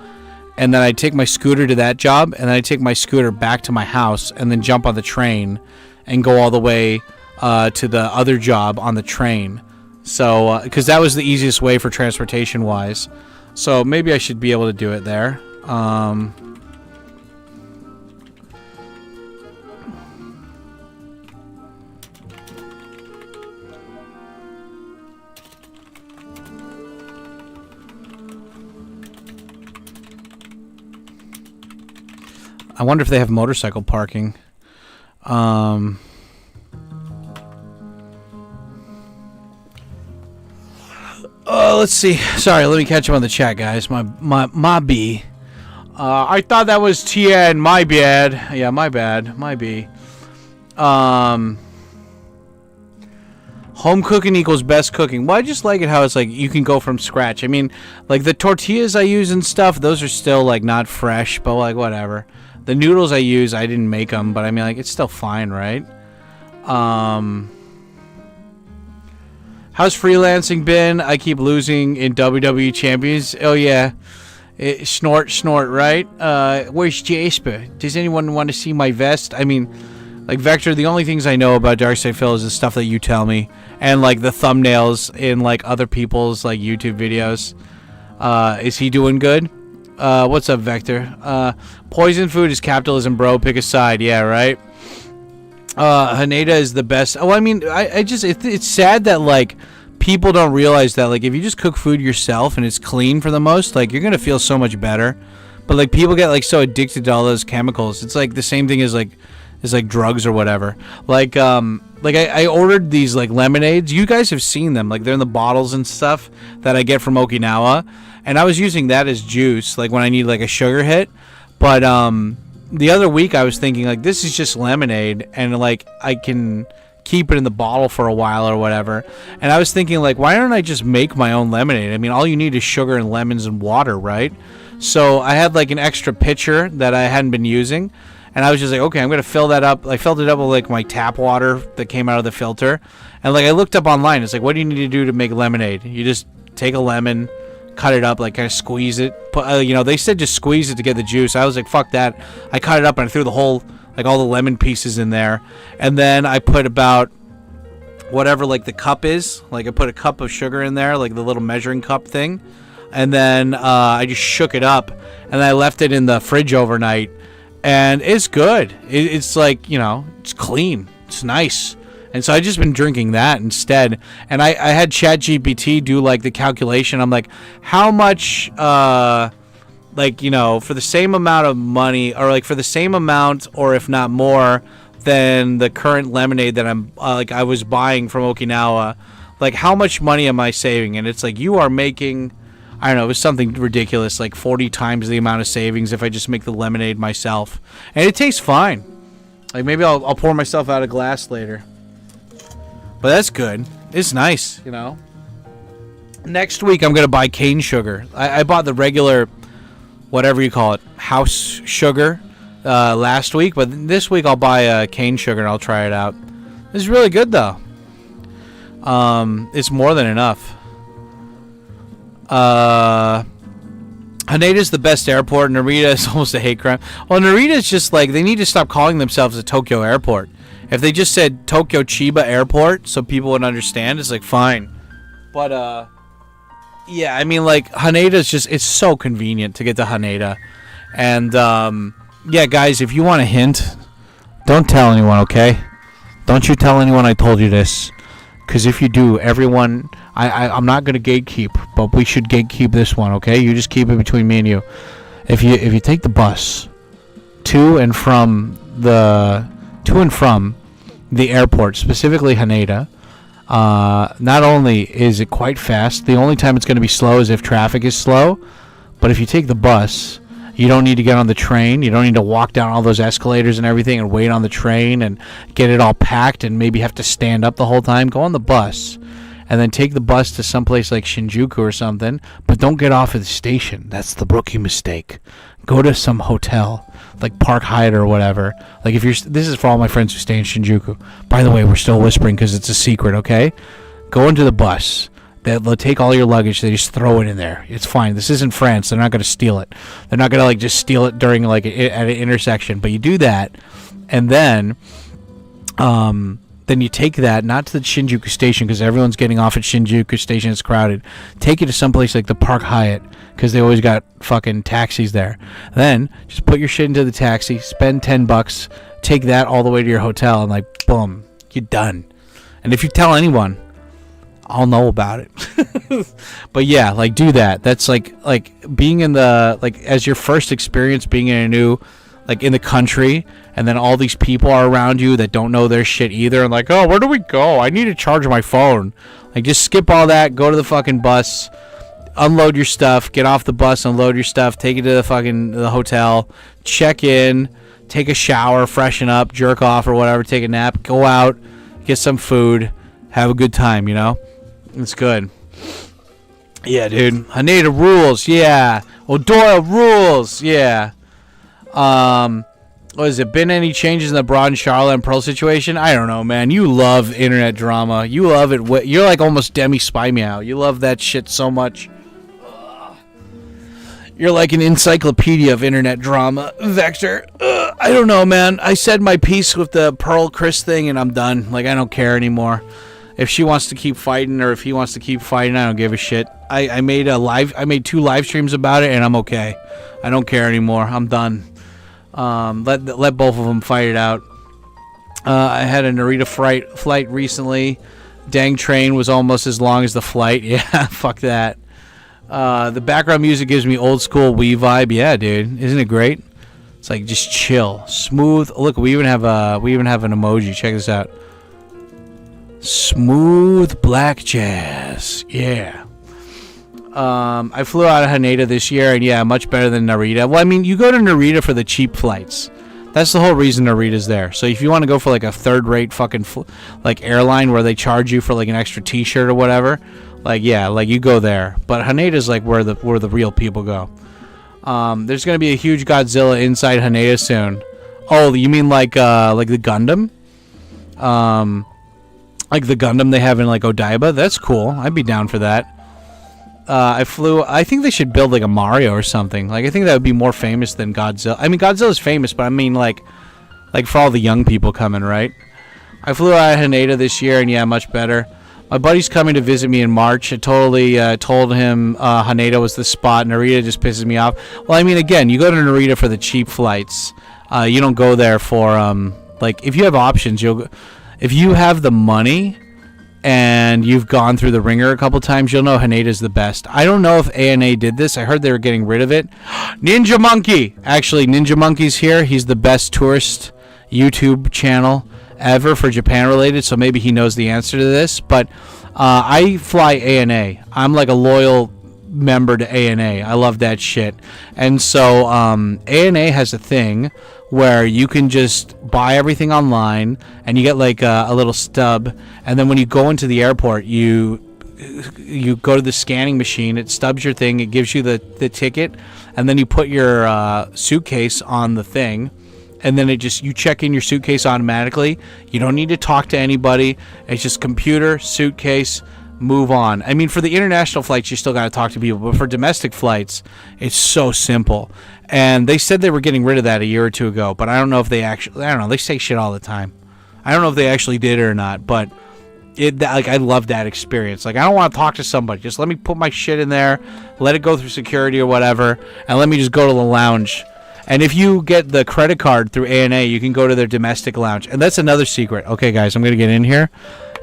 and then I'd take my scooter to that job, and then I'd take my scooter back to my house, and then jump on the train and go all the way to the other job on the train. So, because that was the easiest way for transportation-wise. So maybe I should be able to do it there. I wonder if they have motorcycle parking. Let's see. Sorry, let me catch up on the chat, guys. My B. I thought that was TN. My bad. Yeah, my bad. My B. Home cooking equals best cooking. Well, I just like it how it's like you can go from scratch. I mean, like the tortillas I use and stuff, those are still like not fresh, but like whatever. The noodles I use, I didn't make them, but I mean, like, it's still fine, right? How's freelancing been? I keep losing in WWE Champions. Oh, yeah. Snort, right? Where's Jasper? Does anyone want to see my vest? I mean, like, Vector, the only things I know about Darkside Phil is the stuff that you tell me. And, like, the thumbnails in, like, other people's, like, YouTube videos. Is he doing good? What's up, Vector? Poison food is capitalism, bro. Pick a side. Yeah, right? Haneda is the best. Oh, I mean, it's sad that, like, people don't realize that, like, if you just cook food yourself and it's clean for the most, like, you're gonna feel so much better. But, like, people get, like, so addicted to all those chemicals. It's, like, the same thing as, like, drugs or whatever. Like, I ordered these, like, lemonades. You guys have seen them. Like, they're in the bottles and stuff that I get from Okinawa. And I was using that as juice, like, when I need, like, a sugar hit. But, the other week I was thinking, like, this is just lemonade, and, like, I can keep it in the bottle for a while or whatever. And I was thinking, like, why don't I just make my own lemonade? I mean, all you need is sugar and lemons and water, right? So I had, like, an extra pitcher that I hadn't been using, and I was just like, okay, I'm going to fill that up. I filled it up with, like, my tap water that came out of the filter. And, like, I looked up online. It's like, what do you need to do to make lemonade? You just take a lemon, cut it up, like, kind of squeeze it. You know, they said just squeeze it to get the juice. I was like, fuck that. I cut it up and I threw the whole, like, all the lemon pieces in there. And then I put about whatever, like, the cup is. Like, I put a cup of sugar in there, like the little measuring cup thing. And then I just shook it up. And I left it in the fridge overnight. And it's good. It's like, you know, it's clean. It's nice. And so I just been drinking that instead. And I had ChatGPT do, like, the calculation. I'm like, how much, like, you know, for the same amount of money, or, like, for the same amount, or if not more, than the current lemonade that I'm, like, I was buying from Okinawa, like, how much money am I saving? And it's like, you are making, I don't know, it was something ridiculous, like 40 times the amount of savings if I just make the lemonade myself. And it tastes fine. Like, maybe I'll pour myself out a glass later. But that's good. It's nice, you know. Next week, I'm going to buy cane sugar. I bought the regular, whatever you call it, house sugar last week. But this week, I'll buy cane sugar and I'll try it out. It's really good, though. It's more than enough. How Haneda's the best airport. Narita is almost a hate crime. Well, Narita is just like, they need to stop calling themselves a Tokyo airport. If they just said Tokyo Chiba Airport so people would understand, it's like fine. But yeah, I mean, like, Haneda's just, it's so convenient to get to Haneda. And yeah, guys, if you want a hint, don't tell anyone, okay? Don't you tell anyone I told you this. Because if you do, everyone, I'm not going to gatekeep, but we should gatekeep this one, okay? You just keep it between me and you. If you take the bus to and from the airport, specifically Haneda, not only is it quite fast, the only time it's going to be slow is if traffic is slow, but if you take the bus, you don't need to get on the train. You don't need to walk down all those escalators and everything and wait on the train and get it all packed and maybe have to stand up the whole time. Go on the bus and then take the bus to someplace like Shinjuku or something, but don't get off at the station. That's the rookie mistake. Go to some hotel like Park Hyatt or whatever. Like if you're, this is for all my friends who stay in Shinjuku. By the way, we're still whispering because it's a secret, okay? Go into the bus. They'll take all your luggage. They just throw it in there. It's fine. This isn't France. They're not going to steal it. They're not going to like just steal it during like at an intersection. But you do that, and then you take that not to the Shinjuku station because everyone's getting off at Shinjuku station. It's crowded. Take it to someplace like the Park Hyatt because they always got fucking taxis there. Then just put your shit into the taxi. Spend $10. Take that all the way to your hotel, and like boom, you're done. And if you tell anyone, I'll know about it. But yeah, like do that. That's like being in the, like, as your first experience being in a new, like in the country, and then all these people are around you that don't know their shit either, and like, oh, where do we go? I need to charge my phone. Like, just skip all that, go to the fucking bus, unload your stuff, get off the bus, unload your stuff, take it to the hotel, check in, take a shower, freshen up, jerk off or whatever, take a nap, go out, get some food, have a good time, you know? It's good. Yeah, dude. Haneda rules. Yeah. O'Doyle rules. Yeah. What has it been any changes in the Broad and Charlotte and Pearl situation? I don't know, man. You love internet drama. You love it. You're like almost Demi Spy Meow. You love that shit so much. You're like an encyclopedia of internet drama, Vector. I don't know, man. I said my piece with the Pearl Chris thing, and I'm done. Like, I don't care anymore. If she wants to keep fighting or if he wants to keep fighting, I don't give a shit. I made 2 live streams about it, and I'm okay. I don't care anymore. I'm done. Let both of them fight it out. I had a Narita flight recently. Dang train was almost as long as the flight. Yeah, fuck that. The background music gives me old school Wii vibe. Yeah, dude, isn't it great? It's like just chill, smooth. Look, we even have an emoji. Check this out. Smooth black jazz. Yeah. I flew out of Haneda this year, and yeah, much better than Narita. Well, I mean, you go to Narita for the cheap flights. That's the whole reason Narita's there. So if you want to go for like a third-rate fucking like airline where they charge you for like an extra T-shirt or whatever, like yeah, like you go there. But Haneda's like where the real people go. There's gonna be a huge Godzilla inside Haneda soon. Oh, you mean like the Gundam? Like the Gundam they have in like Odaiba? That's cool. I'd be down for that. I think they should build like a Mario or something. Like I think that would be more famous than Godzilla. I mean, Godzilla's famous, but I mean like for all the young people coming, right? I flew out of Haneda this year, and yeah, much better. My buddy's coming to visit me in March. I totally told him Haneda was the spot. Narita just pisses me off. Well, I mean, again, you go to Narita for the cheap flights. You don't go there for like if you have options, if you have the money and you've gone through the ringer a couple times, you'll know Haneda's the best. I don't know if ANA did this. I heard they were getting rid of it. Ninja Monkey! Actually, Ninja Monkey's here. He's the best tourist YouTube channel ever for Japan related, so maybe he knows the answer to this. But I fly ANA. I'm like a loyal member to ANA. I love that shit. And so ANA has a thing where you can just buy everything online and you get like a little stub, and then when you go into the airport you go to the scanning machine, it stubs your thing, it gives you the ticket, and then you put your suitcase on the thing, and then you check in your suitcase automatically. You don't need to talk to anybody. It's just computer, suitcase, move on. I mean, for the international flights, you still got to talk to people, but for domestic flights, it's so simple. And they said they were getting rid of that a year or two ago, but I don't know if they actually, I don't know, they say shit all the time. I don't know if they actually did it or not, but I love that experience. Like, I don't want to talk to somebody. Just let me put my shit in there, let it go through security or whatever, and let me just go to the lounge. And if you get the credit card through ANA, you can go to their domestic lounge. And that's another secret. Okay, guys, I'm going to get in here.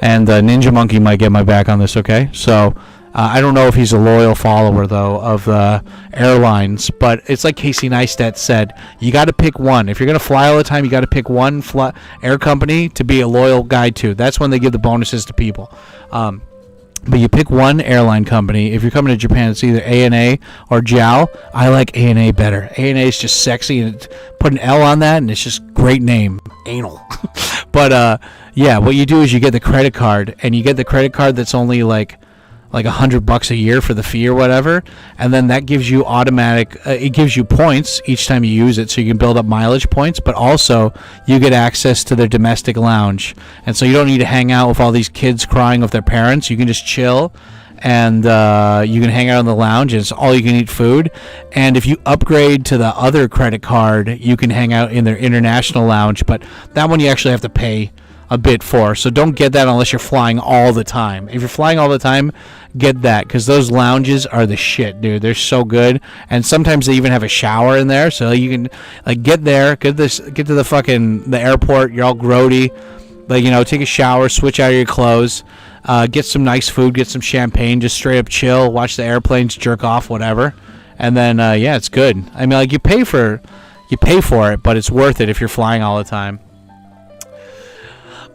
And Ninja Monkey might get my back on this, okay? So, I don't know if he's a loyal follower, though, of airlines. But it's like Casey Neistat said, you got to pick one. If you're going to fly all the time, you got to pick one air company to be a loyal guy to. That's when they give the bonuses to people. But you pick one airline company. If you're coming to Japan, it's either ANA or JAL. I like ANA better. ANA is just sexy, and put an L on that, and it's just great name. Anal. But, yeah, what you do is you get the credit card, and you get the credit card that's only like $100 a year for the fee or whatever, and then that gives you automatic. It gives you points each time you use it, so you can build up mileage points. But also, you get access to their domestic lounge, and so you don't need to hang out with all these kids crying with their parents. You can just chill, and you can hang out in the lounge. And it's all you can eat food. And if you upgrade to the other credit card, you can hang out in their international lounge. But that one you actually have to pay a bit for, so don't get that unless you're flying all the time. If you're flying all the time, get that, because those lounges are the shit, dude. They're so good, and sometimes they even have a shower in there, so you can get there, get to the airport. You're all grody, take a shower, switch out of your clothes, get some nice food, get some champagne, just straight up chill, watch the airplanes jerk off, whatever, and then yeah, it's good. I mean, you pay for it, but it's worth it if you're flying all the time.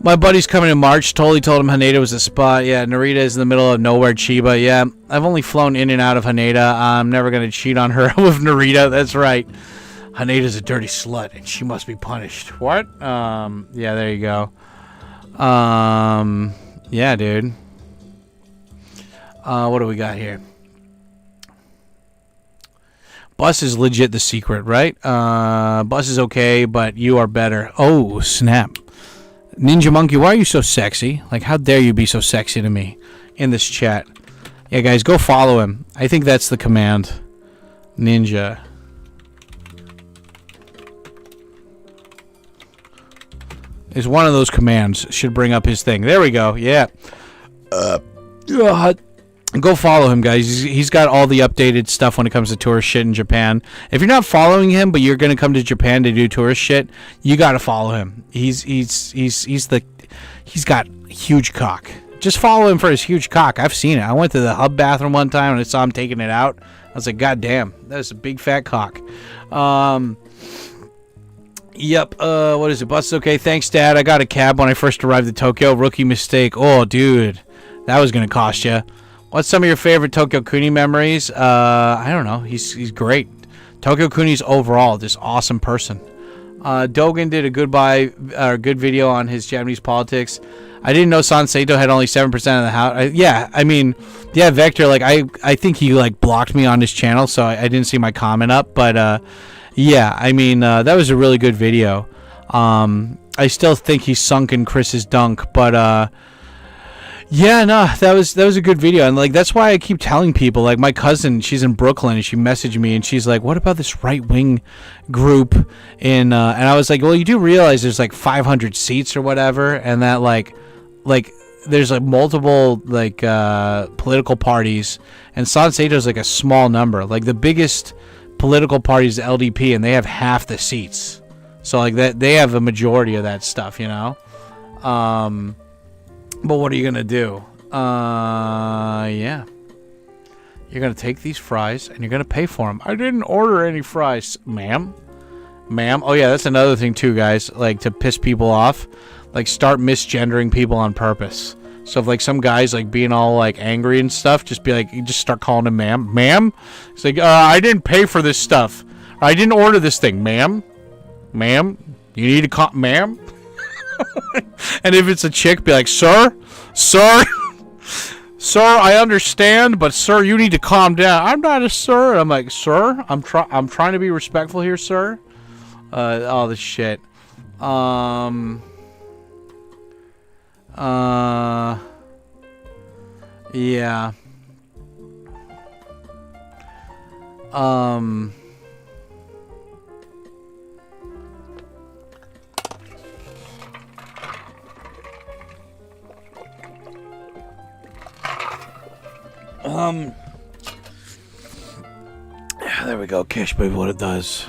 My buddy's coming in March. Totally told him Haneda was a spot. Yeah, Narita is in the middle of nowhere, Chiba. Yeah, I've only flown in and out of Haneda. I'm never going to cheat on her with Narita. That's right. Haneda's a dirty slut, and she must be punished. What? Yeah, there you go. Yeah, dude. What do we got here? Bus is legit the secret, right? Bus is okay, but you are better. Oh, snap. Ninja Monkey, why are you so sexy? Like, how dare you be so sexy to me in this chat? Yeah, guys, go follow him. I think that's the command. Ninja. Is one of those commands. Should bring up his thing. There we go. Yeah. Go follow him, guys. He's got all the updated stuff when it comes to tourist shit in Japan. If you're not following him, but you're gonna come to Japan to do tourist shit, you gotta follow him. He's got huge cock. Just follow him for his huge cock. I've seen it. I went to the hub bathroom one time and I saw him taking it out. I was like, God damn, that's a big fat cock. Yep. What is it? Bus okay. Thanks, Dad. I got a cab when I first arrived at Tokyo. Rookie mistake. Oh, dude, that was gonna cost you. What's some of your favorite Tokyo Kuni memories? I don't know. He's great. Tokyo Kuni's overall just awesome person. Dogen did a good video on his Japanese politics. I didn't know San Sato had only 7% of the house. Yeah, Vector. Like I think he blocked me on his channel, so I didn't see my comment up. But yeah, I mean that was a really good video. I still think he's sunk in Chris's dunk, but yeah, no, that was a good video, and that's why I keep telling people. Like my cousin, she's in Brooklyn, and she messaged me, and she's like, "What about this right wing group?" And I was like, "Well, you do realize there's 500 seats or whatever, and that like there's multiple political parties, and San Sato's a small number. Like the biggest political party is the LDP, and they have half the seats, so that they have a majority of that stuff, you know." But what are you going to do? Yeah. You're going to take these fries and you're going to pay for them. I didn't order any fries. Ma'am? Oh, yeah, that's another thing, too, guys. To piss people off. Start misgendering people on purpose. So if, some guy's, being all, angry and stuff, just be you just start calling him ma'am. Ma'am? It's I didn't pay for this stuff. I didn't order this thing. Ma'am? You need to call... Ma'am? And if it's a chick, be like, sir, I understand, but sir, you need to calm down. I'm not a sir. I'm like, sir, I'm trying to be respectful here, sir. All this shit. Yeah. There we go. Cash baby, what it does.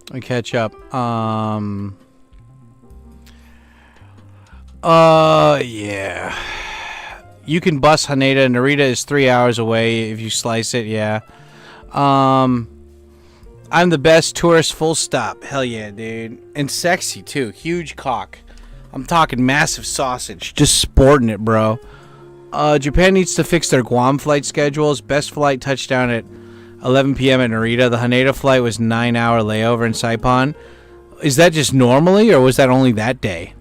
Let me catch up. Yeah. You can bus Haneda. Narita is 3 hours away if you slice it, yeah. I'm the best tourist, full stop. Hell yeah, dude. And sexy, too. Huge cock. I'm talking massive sausage. Just sporting it, bro. Japan needs to fix their Guam flight schedules. Best flight touchdown at 11 p.m. at Narita. The Haneda flight was 9-hour layover in Saipan. Is that just normally, or was that only that day?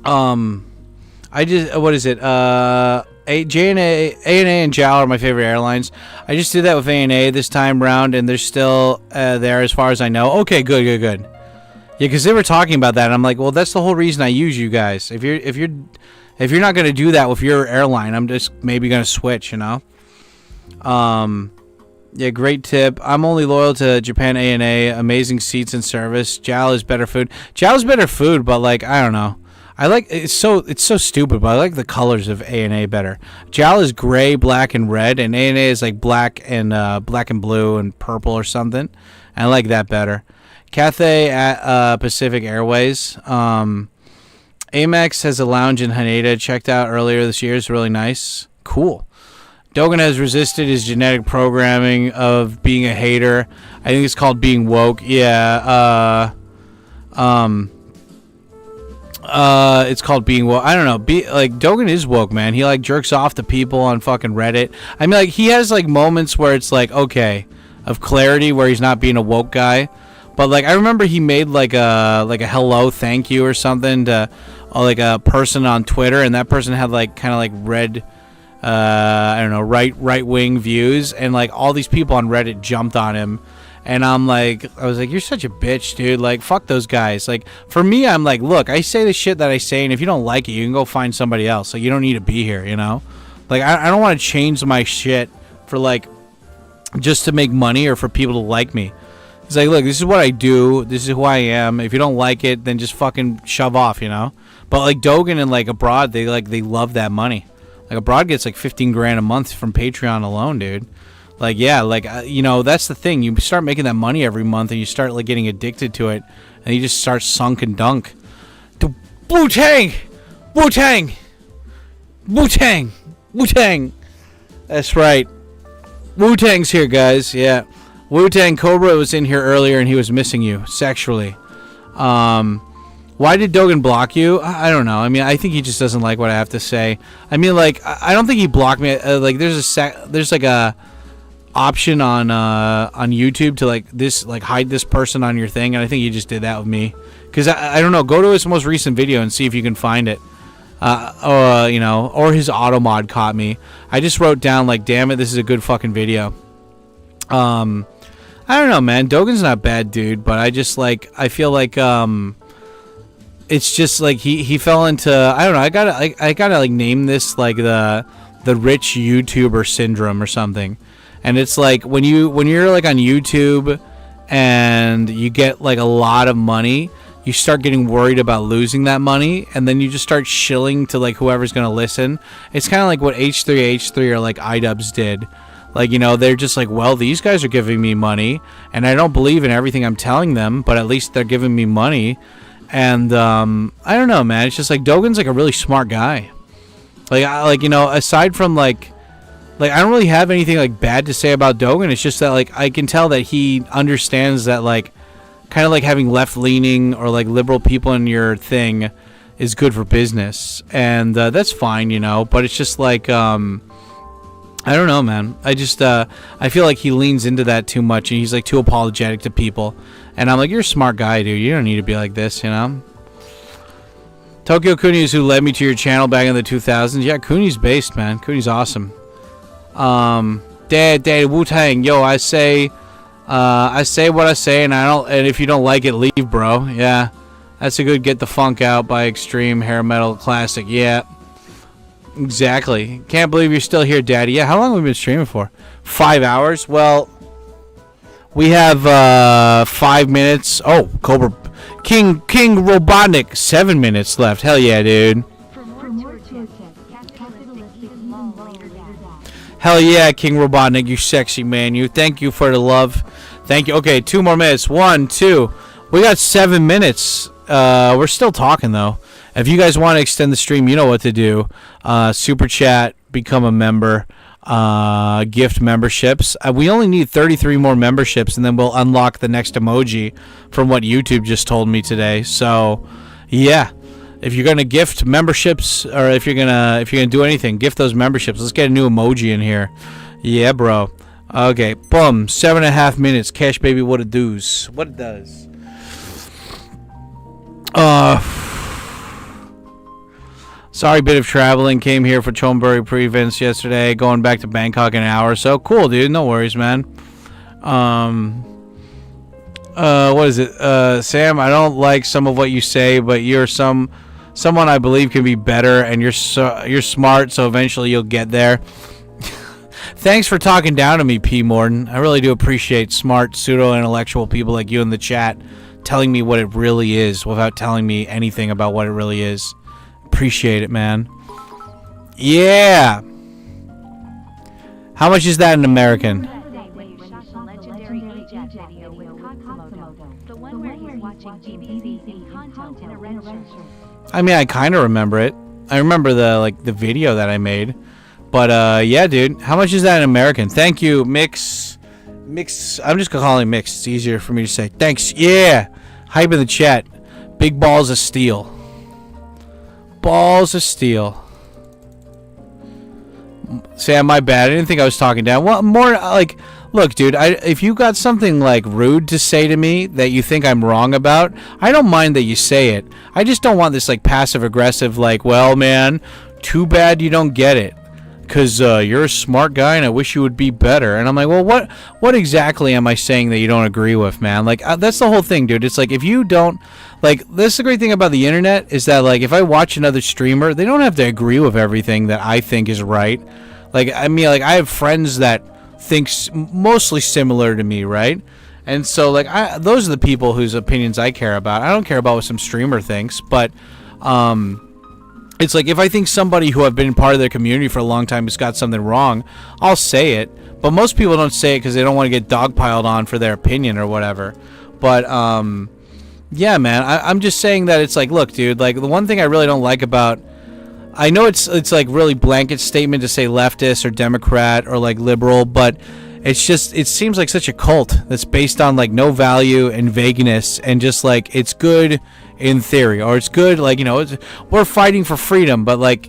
What is it? ANA and JAL are my favorite airlines. I just did that with ANA this time round, and they're still there as far as I know. Okay, good. Yeah, because they were talking about that. And I'm like, well, that's the whole reason I use you guys. If you're not going to do that with your airline, I'm just maybe going to switch, you know? Yeah, great tip. I'm only loyal to Japan ANA. Amazing seats and service. JAL is better food. JAL is better food, but like, I don't know. I like it's so stupid, but I like the colors of ANA better. JAL is gray, black, and red, and ANA is like black and blue and purple or something. I like that better. Cathay at Pacific Airways. Amex has a lounge in Haneda. Checked out earlier this year. It's really nice. Cool. Dogen has resisted his genetic programming of being a hater. I think it's called being woke. Yeah. It's called being woke. I don't know. Dogen is woke, man. He like jerks off to people on fucking Reddit. I mean, like he has like moments where it's like okay, of clarity where he's not being a woke guy. But like I remember he made like a hello, thank you or something to like a person on Twitter, and that person had like kind of like red. I don't know, right wing views, and like all these people on Reddit jumped on him, and I was like, you're such a bitch, dude. Like, fuck those guys. Like, for me, I'm like, look, I say the shit that I say, and if you don't like it, you can go find somebody else. Like, you don't need to be here, you know? Like, I don't want to change my shit for like just to make money or for people to like me. It's like, look, this is what I do. This is who I am. If you don't like it, then just fucking shove off, you know? But like Dogen and like abroad, they love that money. Like abroad gets like $15,000 a month from Patreon alone, dude. Like, yeah, like, you know, that's the thing. You start making that money every month and you start like getting addicted to it, and you just start sunk and dunk. The Wu-Tang! Wu-Tang! Wu-Tang! Wu-Tang! That's right. Wu-Tang's here, guys. Yeah. Wu-Tang Cobra was in here earlier and he was missing you sexually. Why did Dogen block you? I don't know. I mean, I think he just doesn't like what I have to say. I mean, like, I don't think he blocked me. Like, there's like a option on YouTube to like hide this person on your thing, and I think he just did that with me. Cause I don't know. Go to his most recent video and see if you can find it. Or you know, or his auto mod caught me. I just wrote down like, damn it, this is a good fucking video. I don't know, man. Dogen's not bad, dude, but I just like I feel like it's just like he fell into I don't know. I gotta like name this like the rich YouTuber syndrome or something. And it's like when you're like on YouTube and you get like a lot of money, you start getting worried about losing that money, and then you just start shilling to like whoever's gonna listen. It's kind of like what H3 or like iDubbbz did. Like, you know, they're just like, well, these guys are giving me money, and I don't believe in everything I'm telling them, but at least they're giving me money. And I don't know, man. It's just like Dogen's like a really smart guy. Like, you know, aside from like I don't really have anything like bad to say about Dogen. It's just that like I can tell that he understands that like kind of like having left-leaning or like liberal people in your thing is good for business, and that's fine, you know. But it's just like I don't know, man. I just I feel like he leans into that too much, and he's like too apologetic to people. And I'm like, you're a smart guy, dude. You don't need to be like this, you know. Tokyo Kuni is who led me to your channel back in the 2000s. Yeah, Kuni's based, man. Kuni's awesome. Dad, Wu-Tang. Yo, I say what I say, and and if you don't like it, leave, bro. Yeah, that's a good Get the Funk Out by Extreme Hair Metal classic. Yeah, exactly. Can't believe you're still here, Daddy. Yeah, how long have we been streaming for? 5 hours? Well, we have 5 minutes. Oh, Cobra King Robotnik, 7 minutes left. Hell yeah, dude. Hell yeah, King Robotnik, you sexy man. You. Thank you for the love. Thank you. Okay, 2 more minutes. 1, 2. We got 7 minutes. We're still talking though. If you guys want to extend the stream, you know what to do. Super chat, become a member, gift memberships. We only need 33 more memberships, and then we'll unlock the next emoji from what YouTube just told me today. So, yeah. If you're gonna gift memberships, or if you're gonna do anything, gift those memberships. Let's get a new emoji in here. Yeah, bro. Okay, boom. 7.5 minutes. Cash baby, what it does? What it does? Sorry, bit of traveling. Came here for Chonburi pre-events yesterday. Going back to Bangkok in an hour. So cool, dude. No worries, man. What is it? Sam, I don't like some of what you say, but you're someone I believe can be better, and you're smart, so eventually you'll get there. Thanks for talking down to me, P. Morton. I really do appreciate smart, pseudo-intellectual people like you in the chat telling me what it really is without telling me anything about what it really is. Appreciate it, man. Yeah. How much is that in American? I mean, I kind of remember it. I remember the video that I made. But yeah, dude. How much is that in American? Thank you, Mix. I'm just gonna call him Mix. It's easier for me to say. Thanks. Yeah. Hype in the chat. Big balls of steel. Balls of steel. Sam, my bad. I didn't think I was talking down. Well, more like, look, dude. If you got something like rude to say to me that you think I'm wrong about, I don't mind that you say it. I just don't want this like passive aggressive, like, well, man, too bad you don't get it. Because you're a smart guy and I wish you would be better. And I'm like, well, what exactly am I saying that you don't agree with, man? Like, that's the whole thing, dude. It's like, if you don't, like, this is the great thing about the internet is that, like, if I watch another streamer, they don't have to agree with everything that I think is right. Like, I mean, like, I have friends that think mostly similar to me, right? And so, like, those are the people whose opinions I care about. I don't care about what some streamer thinks, but, it's like, if I think somebody who I've been part of their community for a long time has got something wrong, I'll say it. But most people don't say it because they don't want to get dogpiled on for their opinion or whatever. But, yeah, man, I'm just saying that it's like, look, dude, like, the one thing I really don't like about... I know it's like really blanket statement to say leftist or Democrat or, like, liberal, but it's just... It seems like such a cult that's based on, like, no value and vagueness and just, like, it's good... in theory, or it's good, like, you know, we're fighting for freedom, but, like,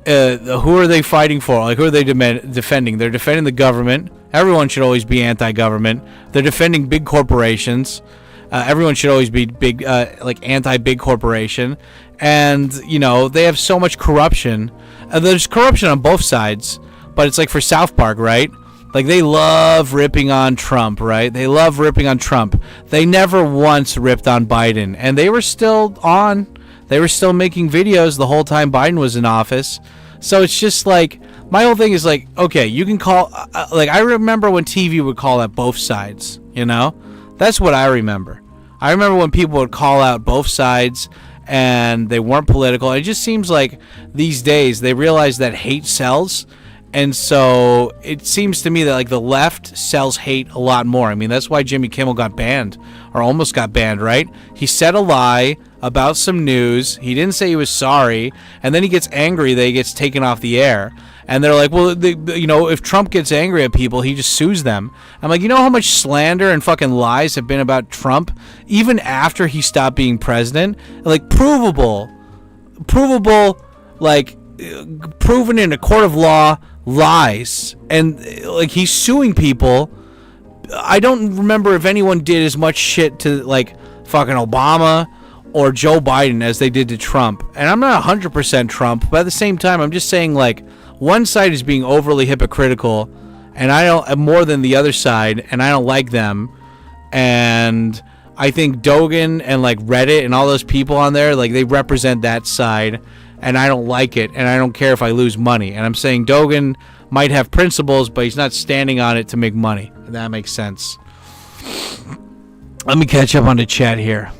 who are they fighting for? Like, who are they defending? They're defending the government. Everyone should always be anti-government. They're defending big corporations. Everyone should always be big, like, anti-big corporation. And, you know, they have so much corruption. There's corruption on both sides, but it's like for South Park, right? Like, they love ripping on Trump, right? They love ripping on Trump. They never once ripped on Biden. And they were still on. They were still making videos the whole time Biden was in office. So it's just like, my whole thing is like, okay, you can call... like, I remember when TV would call out both sides, you know? That's what I remember. I remember when people would call out both sides and they weren't political. It just seems like these days they realize that hate sells. And so it seems to me that like the left sells hate a lot more. I mean, that's why Jimmy Kimmel got banned, or almost got banned, right? He said a lie about some news. He didn't say he was sorry, and then he gets angry that he gets taken off the air. And they're like, well, if Trump gets angry at people, he just sues them. I'm like, you know how much slander and fucking lies have been about Trump, even after he stopped being president? Like, provable, like, proven in a court of law lies. And, like, he's suing people. I don't remember if anyone did as much shit to, like, fucking Obama or Joe Biden as they did to Trump. And I'm not 100% Trump, but at the same time, I'm just saying, like, one side is being overly hypocritical, and I don't more than the other side, and I don't like them. And I think Dogen and like Reddit and all those people on there, like they represent that side, and I don't like it, and I don't care if I lose money. And I'm saying Dogen might have principles, but he's not standing on it to make money. If that makes sense. Let me catch up on the chat here.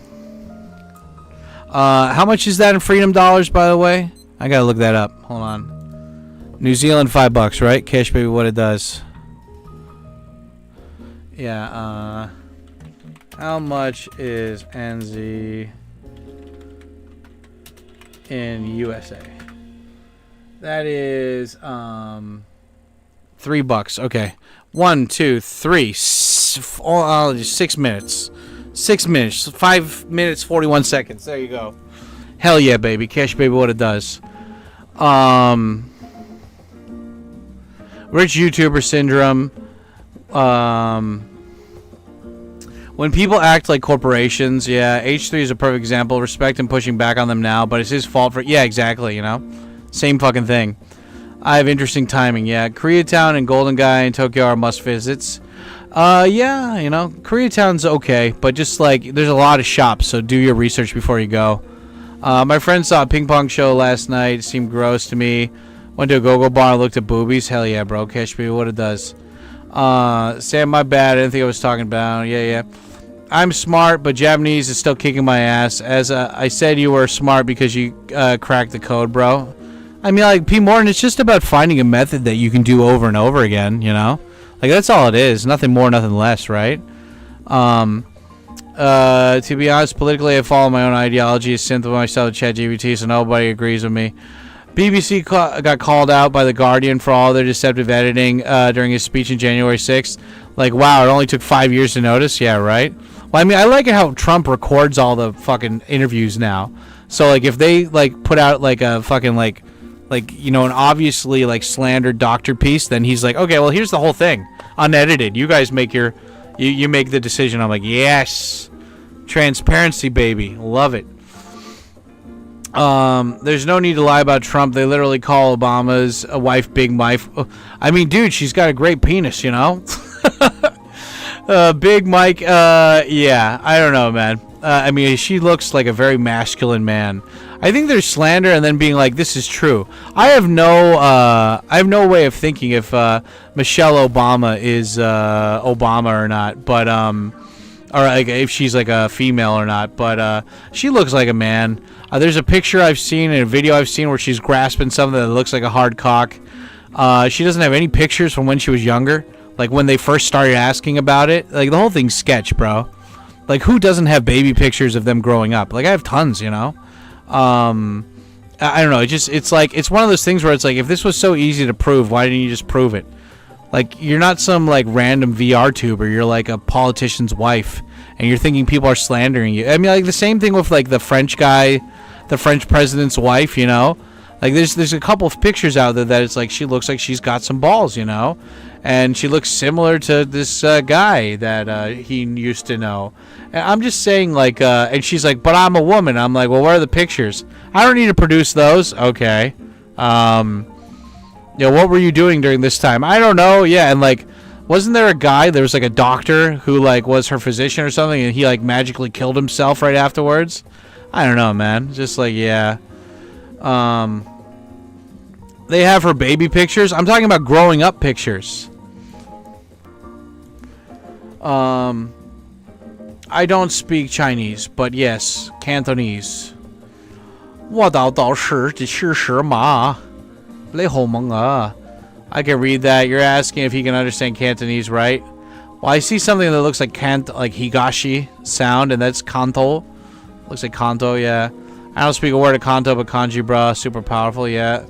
How much is that in freedom dollars, by the way? I gotta look that up. Hold on. New Zealand, $5, right? Cash baby, what it does. Yeah, how much is NZ in USA? That is, $3. Okay. 1, 2, 3. 6 minutes. 6 minutes. 5 minutes, 41 seconds. There you go. Hell yeah, baby. Cash baby, what it does. Rich YouTuber syndrome. When people act like corporations, yeah, H3 is a perfect example. Respect him pushing back on them now, but it's his fault for... Yeah, exactly, you know? Same fucking thing. I have interesting timing, yeah. Koreatown and Golden Guy and Tokyo are must-visits. Yeah, you know, Koreatown's okay, but just, like, there's a lot of shops, so do your research before you go. My friend saw a ping pong show last night. It seemed gross to me. Went to a go-go bar and looked at boobies. Hell yeah, bro. Cash me what it does. Sam, my bad. I didn't think I was talking about. Yeah. I'm smart, but Japanese is still kicking my ass. As I said, you were smart because you cracked the code, bro. I mean, like, P. Morton, it's just about finding a method that you can do over and over again, you know? Like, that's all it is. Nothing more, nothing less, right? To be honest, politically, I follow my own ideology. I synth with myself with ChatGPT, so nobody agrees with me. BBC got called out by The Guardian for all their deceptive editing during his speech on January 6th. Like, wow, it only took 5 years to notice? Yeah, right? Well, I mean, I like it how Trump records all the fucking interviews now. So, like, if they, like, put out, like, a fucking, like, you know, an obviously, like, slandered doctor piece, then he's like, okay, well, here's the whole thing. Unedited. You guys make your... You make the decision. I'm like, yes. Transparency, baby. Love it. There's no need to lie about Trump. They literally call Obama's wife Big Mike. I mean, dude, she's got a great penis, you know? Big Mike, yeah, I don't know, man. I mean, she looks like a very masculine man. I think there's slander and then being like, this is true. I have no way of thinking if Michelle Obama is Obama or not, but or like if she's like a female or not, but she looks like a man. There's a picture I've seen and a video I've seen where she's grasping something that looks like a hard cock. She doesn't have any pictures from when she was younger, like when they first started asking about it. Like, the whole thing's sketch, bro. Like, who doesn't have baby pictures of them growing up? Like, I have tons, you know. I don't know. It's like, it's one of those things where it's like, if this was so easy to prove, why didn't you just prove it? Like, you're not some like random VR tuber. You're like a politician's wife, and you're thinking people are slandering you. I mean, like the same thing with like the French guy, the French president's wife. You know, like there's a couple of pictures out there that it's like she looks like she's got some balls. You know, and she looks similar to this guy that he used to know. And I'm just saying, like, and she's like, but I'm a woman. I'm like, well, where are the pictures? I don't need to produce those. Okay. You know, what were you doing during this time? I don't know. Yeah, and like, wasn't there a guy? There was like a doctor who like was her physician or something, and he like magically killed himself right afterwards. I don't know, man. Just like, yeah. They have her baby pictures. I'm talking about growing up pictures. I don't speak Chinese, but yes, Cantonese. 我道是事实嘛。雷好萌啊 I can read that. You're asking if he can understand Cantonese, right? Well, I see something that looks like Higashi sound, and that's Kanto. Looks like Kanto, yeah. I don't speak a word of Kanto, but kanji, bruh. Super powerful, yeah.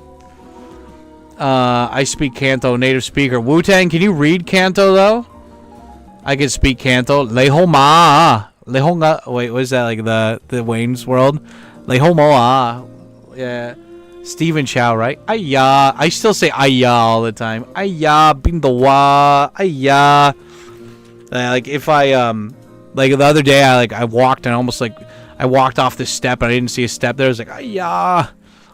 I speak Kanto, native speaker. Wu-Tang, can you read Kanto, though? I can speak Kanto. Lehoma. Lehonga. Wait, what is that? Like the Wayne's World? Lehomoa. Yeah. Stephen Chow, right? Ayya. I still say ayya all the time. Ayya. Bindawa. Ayya. Like if I like the other day I walked and almost I walked off the step and I didn't see a step there. I was like, ayya.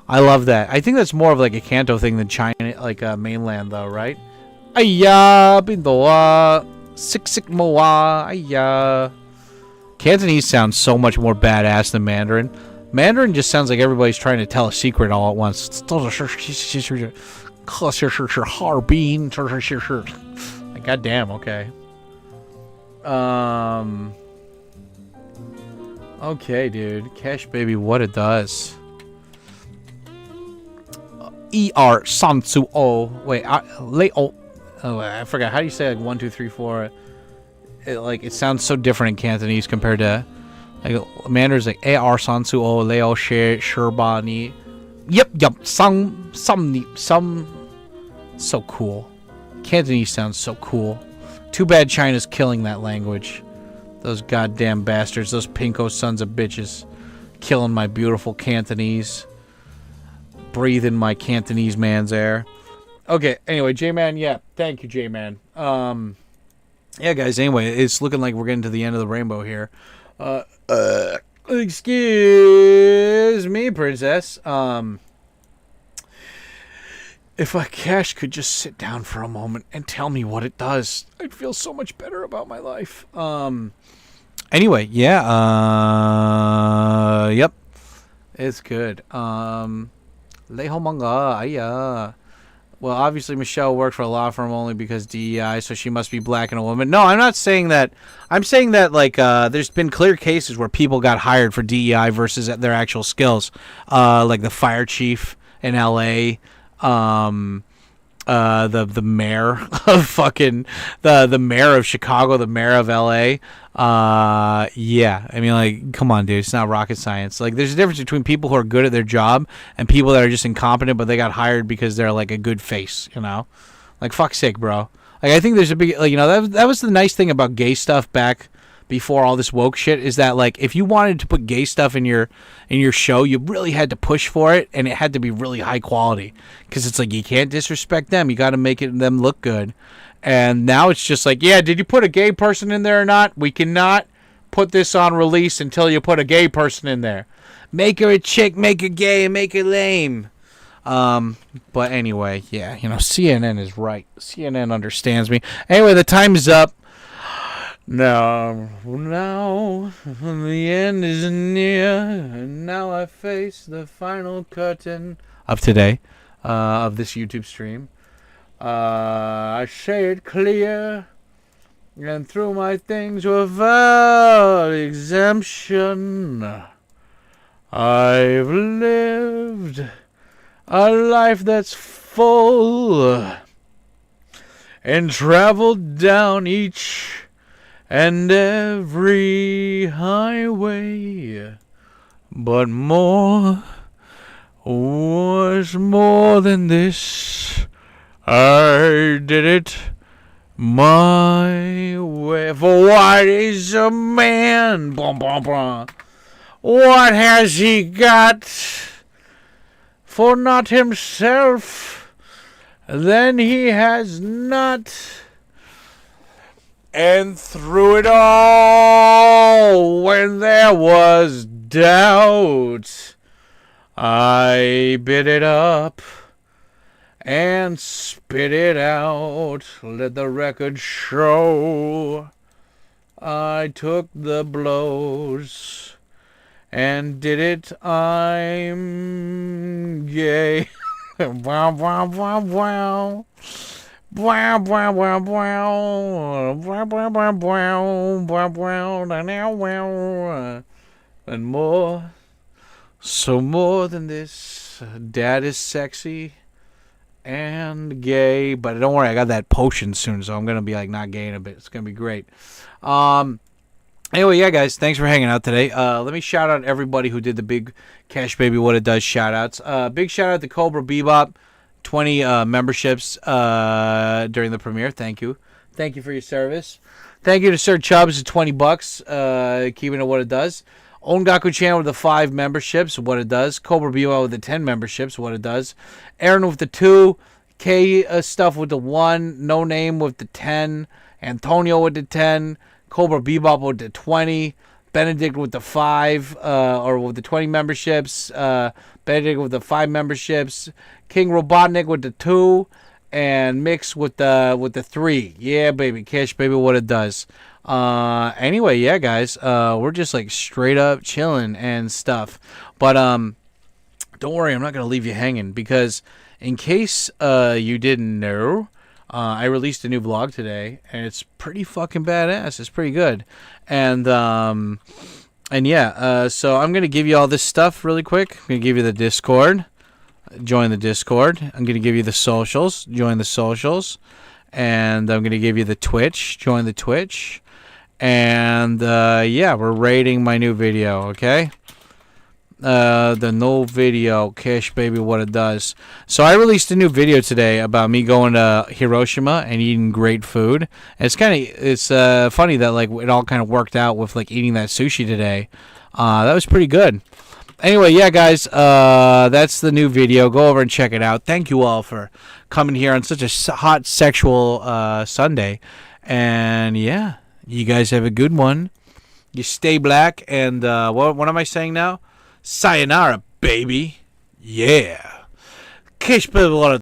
I love that. I think that's more of like a Kanto thing than China, like mainland though, right? Ayya. Bindawa. Sik moa. Ayya. Cantonese sounds so much more badass than Mandarin. Mandarin just sounds like everybody's trying to tell a secret all at once. Harbin. Like, goddamn, okay. Okay, dude. Cash Baby, what it does. ER Sansu O. Wait, Leo. Oh, I forgot. How do you say like 1, 2, 3, 4? It sounds so different in Cantonese compared to Mandarin's like AR Sansu O Leo Sherba Ni. Yep. Some so cool. Cantonese sounds so cool. Too bad China's killing that language. Those goddamn bastards, those pinko sons of bitches, killing my beautiful Cantonese. Breathing my Cantonese man's air. Okay, anyway, J-Man, yeah. Thank you, J-Man. Yeah, guys, anyway, it's looking like we're getting to the end of the rainbow here. Excuse me, princess. If Cash could just sit down for a moment and tell me what it does, I'd feel so much better about my life. Anyway, yeah, yep. It's good. Leho manga, ayya. Well, obviously Michelle worked for a law firm only because DEI, so she must be black and a woman. No, I'm not saying that. I'm saying that, like, there's been clear cases where people got hired for DEI versus their actual skills. Like the fire chief in L.A., the mayor of fucking, the mayor of Chicago, the mayor of L.A., yeah, I mean, like, come on, dude, it's not rocket science. Like, there's a difference between people who are good at their job and people that are just incompetent, but they got hired because they're like a good face, you know? Like, fuck's sake, bro. Like, I think there's a big, like, you know, that was the nice thing about gay stuff back before all this woke shit, is that, like, if you wanted to put gay stuff in your show, you really had to push for it, and it had to be really high quality, because it's like, you can't disrespect them, you got to make them look good. And now it's just like, yeah, did you put a gay person in there or not? We cannot put this on release until you put a gay person in there. Make her a chick, make her gay, make her lame. But anyway, yeah, you know, CNN is right. CNN understands me. Anyway, the time is up. Now, the end is near, and now I face the final curtain of today, of this YouTube stream. I say it clear, and through my things without exemption, I've lived a life that's full, and traveled down each and every highway, but more was more than this. I did it my way. For what is a man? Bum, bum, bum. What has he got? For not himself, then he has not. And through it all, when there was doubt, I bit it up and spit it out. Let the record show I took the blows and did it. I'm gay. Wow, wow, wow, wow. Wow, wow, wow, wow. Wow, wow, wow, wow. Wow, wow, now, wow. And more, so more than this. Dad is sexy. and gay. But don't worry, I got that potion soon, so I'm gonna be like not gay in a bit. It's gonna be great. Anyway, yeah, guys, thanks for hanging out today. Let me shout out everybody who did the big Cash Baby What It Does shout outs. Big shout out to Cobra Bebop, 20 memberships during the premiere. Thank you. Thank you for your service. Thank you to Sir Chubbs, $20, keeping it what it does. Ongaku-chan with the 5 memberships, what it does. Cobra Bebop with the 10 memberships, what it does. Aaron with the 2. K Stuff with the 1. No Name with the 10. Antonio with the 10. Cobra Bebop with the 20, Benedict with the 5, or with the 20 memberships, Benedict with the 5 memberships, King Robotnik with the 2, and Mix with the 3. Yeah, baby, Cash Baby, what it does. Anyway, yeah, guys, we're just like straight up chilling and stuff. But don't worry, I'm not gonna leave you hanging, because in case you didn't know, I released a new vlog today, and it's pretty fucking badass. It's pretty good. And yeah, so I'm going to give you all this stuff really quick. I'm going to give you the Discord. Join the Discord. I'm going to give you the socials. Join the socials. And I'm going to give you the Twitch. Join the Twitch. And yeah, we're rating my new video, okay? The no video, Cash Baby, what it does. So I released a new video today about me going to Hiroshima and eating great food. And it's funny that like it all kind of worked out with like eating that sushi today. That was pretty good. Anyway, yeah, guys, that's the new video. Go over and check it out. Thank you all for coming here on such a hot sexual Sunday. And yeah, you guys have a good one. You stay black. And what am I saying now? Sayonara, baby. Yeah. Cash Baby, what a